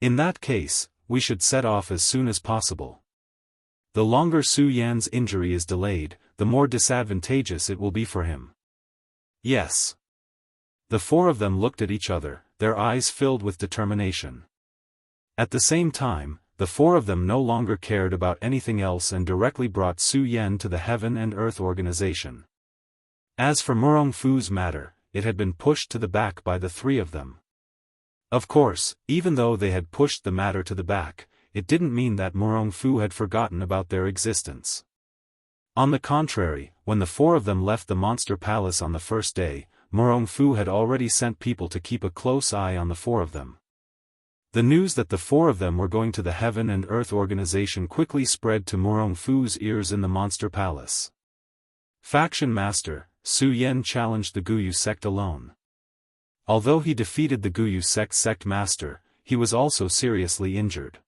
In that case, we should set off as soon as possible. The longer Su Yan's injury is delayed, the more disadvantageous it will be for him. Yes. The four of them looked at each other, their eyes filled with determination. At the same time, the four of them no longer cared about anything else and directly brought Su Yan to the Heaven and Earth Organization. As for Murong Fu's matter, it had been pushed to the back by the three of them. Of course, even though they had pushed the matter to the back, it didn't mean that Murong Fu had forgotten about their existence. On the contrary, when the four of them left the Monster Palace on the first day, Murong Fu had already sent people to keep a close eye on the four of them. The news that the four of them were going to the Heaven and Earth Organization quickly spread to Murong Fu's ears in the Monster Palace. Faction Master, Su Yan challenged the Guyu sect alone. Although he defeated the Guyu sect master, he was also seriously injured.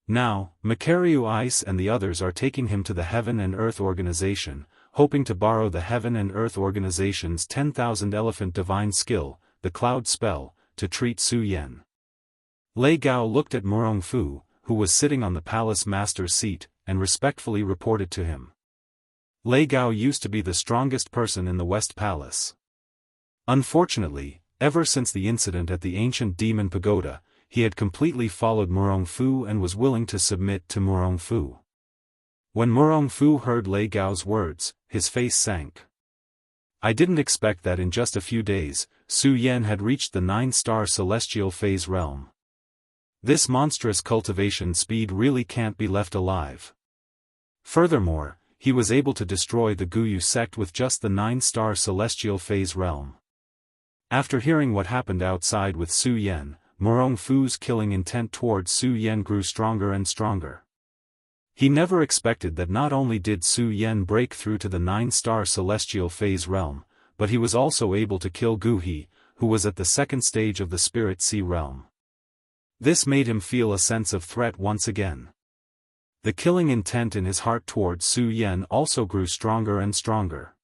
Now, Macariu Ice and the others are taking him to the Heaven and Earth Organization, hoping to borrow the Heaven and Earth Organization's 10,000 elephant divine skill, the Cloud Spell, to treat Su Yan. Lei Gao looked at Murong Fu, who was sitting on the palace master's seat, and respectfully reported to him. Lei Gao used to be the strongest person in the West Palace. Unfortunately, ever since the incident at the ancient demon pagoda, he had completely followed Murong Fu and was willing to submit to Murong Fu. When Murong Fu heard Lei Gao's words, his face sank. I didn't expect that in just a few days, Su Yan had reached the 9-star celestial phase realm. This monstrous cultivation speed really can't be left alive. Furthermore, he was able to destroy the Guyu sect with just the 9-star celestial phase realm. After hearing what happened outside with Su Yan, Murong Fu's killing intent towards Su Yan grew stronger and stronger. He never expected that not only did Su Yan break through to the 9-star celestial phase realm, but he was also able to kill Gu He, who was at the second stage of the Spirit Sea realm. This made him feel a sense of threat once again. The killing intent in his heart towards Su Yan also grew stronger and stronger.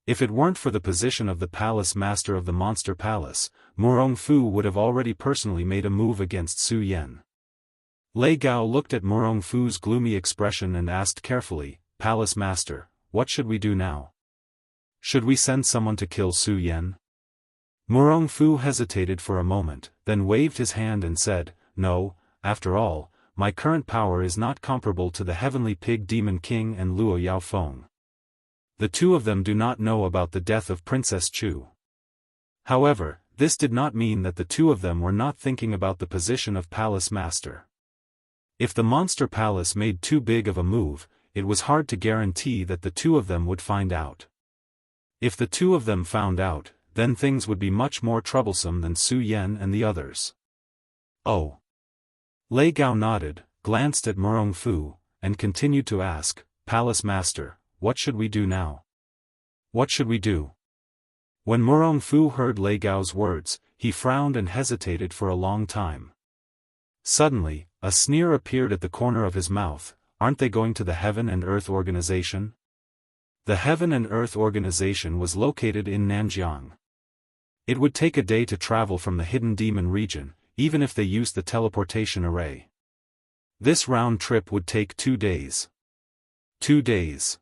If it weren't for the position of the palace master of the Monster Palace, Murong Fu would have already personally made a move against Su Yan. Lei Gao looked at Murong Fu's gloomy expression and asked carefully, "Palace master, what should we do now? Should we send someone to kill Su Yan?" Murong Fu hesitated for a moment, then waved his hand and said, "No, after all, my current power is not comparable to the Heavenly Pig Demon King and Luo Yaofeng. The two of them do not know about the death of Princess Chu." However, this did not mean that the two of them were not thinking about the position of Palace Master. If the Monster Palace made too big of a move, it was hard to guarantee that the two of them would find out. If the two of them found out, then things would be much more troublesome than Su Yan and the others. "Oh." Lei Gao nodded, glanced at Murong Fu, and continued to ask, "Palace Master, what should we do now? What should we do?" When Murong Fu heard Lei Gao's words, he frowned and hesitated for a long time. Suddenly, a sneer appeared at the corner of his mouth. "Aren't they going to the Heaven and Earth Organization?" The Heaven and Earth Organization was located in Nanjiang. It would take a day to travel from the Hidden Demon region, even if they used the teleportation array. This round trip would take 2 days. 2 days.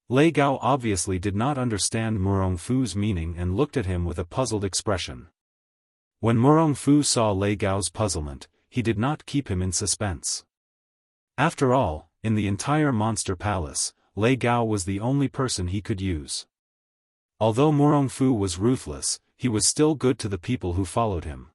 Lei Gao obviously did not understand Murong Fu's meaning and looked at him with a puzzled expression. When Murong Fu saw Lei Gao's puzzlement, he did not keep him in suspense. After all, in the entire Monster Palace, Lei Gao was the only person he could use. Although Murong Fu was ruthless, he was still good to the people who followed him.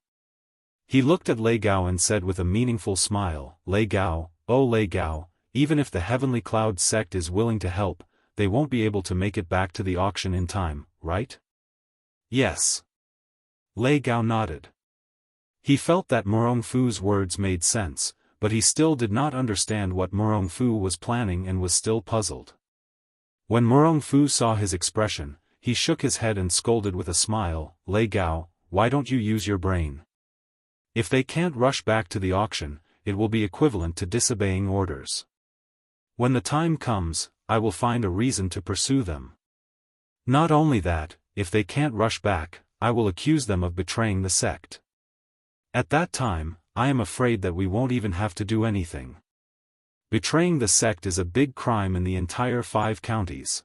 He looked at Lei Gao and said with a meaningful smile, Lei Gao, oh Lei Gao, even if the Heavenly Cloud sect is willing to help, they won't be able to make it back to the auction in time, right? Yes. Lei Gao nodded. He felt that Murong Fu's words made sense, but he still did not understand what Murong Fu was planning and was still puzzled. When Murong Fu saw his expression, he shook his head and scolded with a smile, Lei Gao, why don't you use your brain? If they can't rush back to the auction, it will be equivalent to disobeying orders. When the time comes, I will find a reason to pursue them. Not only that, if they can't rush back, I will accuse them of betraying the sect. At that time, I am afraid that we won't even have to do anything. Betraying the sect is a big crime in the entire 5 counties.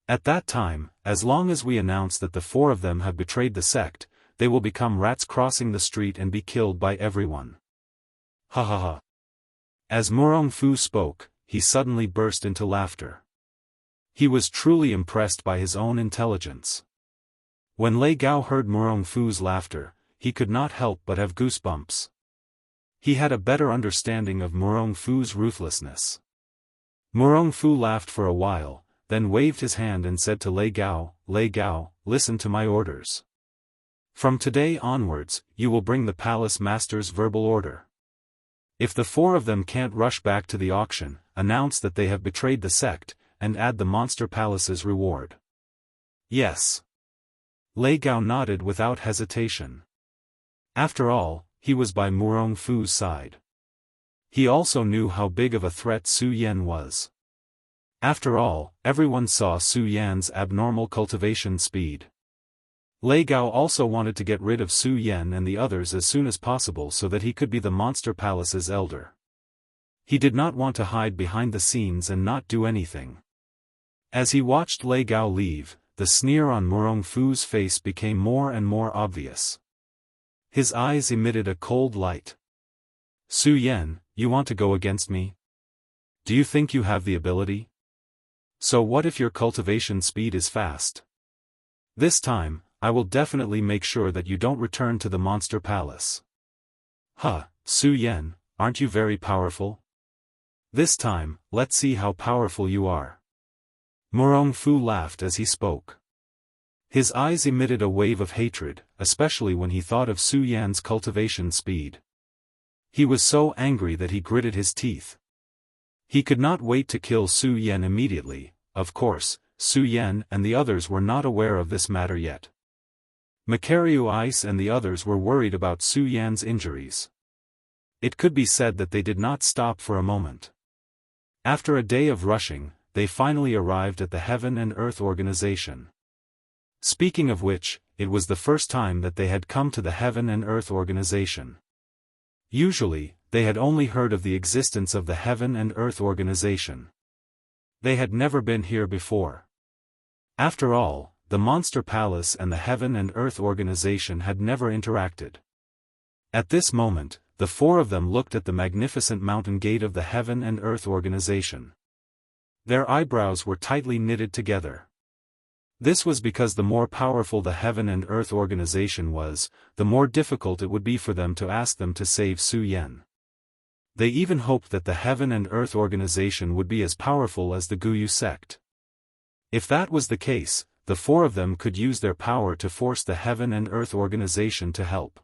At that time, as long as we announce that the 4 of them have betrayed the sect, they will become rats crossing the street and be killed by everyone. Ha ha ha. As Murong Fu spoke, he suddenly burst into laughter. He was truly impressed by his own intelligence. When Lei Gao heard Murong Fu's laughter, he could not help but have goosebumps. He had a better understanding of Murong Fu's ruthlessness. Murong Fu laughed for a while, then waved his hand and said to Lei Gao, listen to my orders. From today onwards, you will bring the palace master's verbal order. If the 4 of them can't rush back to the auction, announce that they have betrayed the sect, and add the monster palace's reward. Yes. Lei Gao nodded without hesitation. After all, he was by Murong Fu's side. He also knew how big of a threat Su Yan was. After all, everyone saw Su Yan's abnormal cultivation speed. Lei Gao also wanted to get rid of Su Yan and the others as soon as possible so that he could be the monster palace's elder. He did not want to hide behind the scenes and not do anything. As he watched Lei Gao leave, the sneer on Murong Fu's face became more and more obvious. His eyes emitted a cold light. Su Yan, you want to go against me? Do you think you have the ability? So what if your cultivation speed is fast? This time, I will definitely make sure that you don't return to the monster palace. Huh, Su Yan, aren't you very powerful? This time, let's see how powerful you are. Murong Fu laughed as he spoke. His eyes emitted a wave of hatred, especially when he thought of Su Yan's cultivation speed. He was so angry that he gritted his teeth. He could not wait to kill Su Yan immediately. Of course, Su Yan and the others were not aware of this matter yet. Macariu Ice and the others were worried about Su Yan's injuries. It could be said that they did not stop for a moment. After a day of rushing, they finally arrived at the Heaven and Earth Organization. Speaking of which, it was the first time that they had come to the Heaven and Earth Organization. Usually, they had only heard of the existence of the Heaven and Earth Organization. They had never been here before. After all, the Monster Palace and the Heaven and Earth Organization had never interacted. At this moment, the 4 of them looked at the magnificent mountain gate of the Heaven and Earth Organization. Their eyebrows were tightly knitted together. This was because the more powerful the Heaven and Earth Organization was, the more difficult it would be for them to ask them to save Su Yan. They even hoped that the Heaven and Earth Organization would be as powerful as the Guyu sect. If that was the case, the 4 of them could use their power to force the Heaven and Earth Organization to help.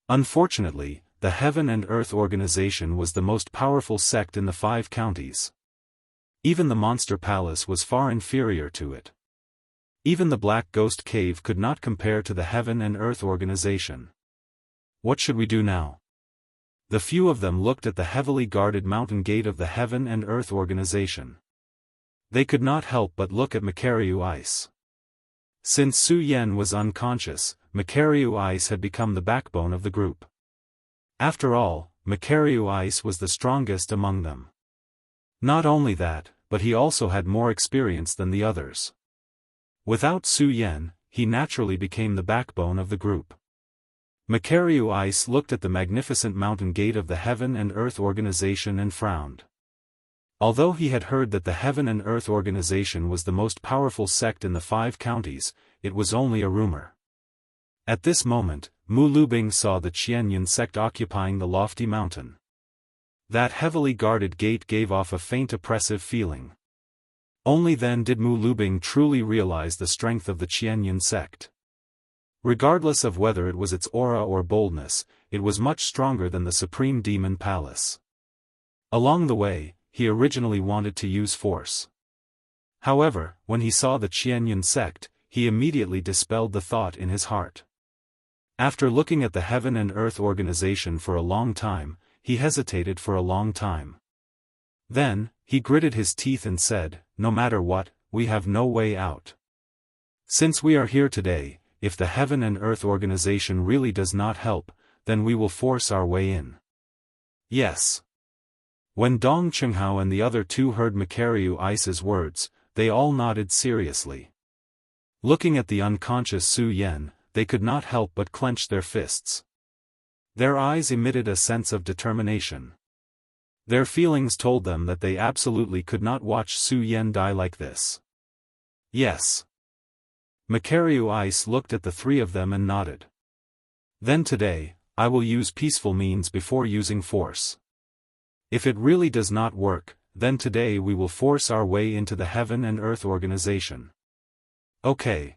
Unfortunately, the Heaven and Earth Organization was the most powerful sect in the 5 counties. Even the Monster Palace was far inferior to it. Even the Black Ghost Cave could not compare to the Heaven and Earth Organization. What should we do now? The few of them looked at the heavily guarded mountain gate of the Heaven and Earth Organization. They could not help but look at Macariu Ice. Since Su Yan was unconscious, Macariu Ice had become the backbone of the group. After all, Macariu Ice was the strongest among them. Not only that, but he also had more experience than the others. Without Su Yan, he naturally became the backbone of the group. Macariu Ice looked at the magnificent mountain gate of the Heaven and Earth Organization and frowned. Although he had heard that the Heaven and Earth Organization was the most powerful sect in the 5 counties, it was only a rumor. At this moment, Mu Lubing saw the Qianyan sect occupying the lofty mountain. That heavily guarded gate gave off a faint oppressive feeling. Only then did Mu Lubing truly realize the strength of the Qianyan sect. Regardless of whether it was its aura or boldness, it was much stronger than the Supreme Demon Palace. Along the way, he originally wanted to use force. However, when he saw the Qianyan sect, he immediately dispelled the thought in his heart. After looking at the Heaven and Earth organization for a long time, he hesitated for a long time. Then, he gritted his teeth and said, "No matter what, we have no way out. Since we are here today, if the Heaven and Earth organization really does not help, then we will force our way in." Yes. When Dong Chenghao and the other two heard Macariu Ice's words, they all nodded seriously. Looking at the unconscious Su Yen, they could not help but clench their fists. Their eyes emitted a sense of determination. Their feelings told them that they absolutely could not watch Su Yen die like this. Yes. Macariu Ice looked at the three of them and nodded. Then today, I will use peaceful means before using force. If it really does not work, then today we will force our way into the Heaven and Earth organization. Okay.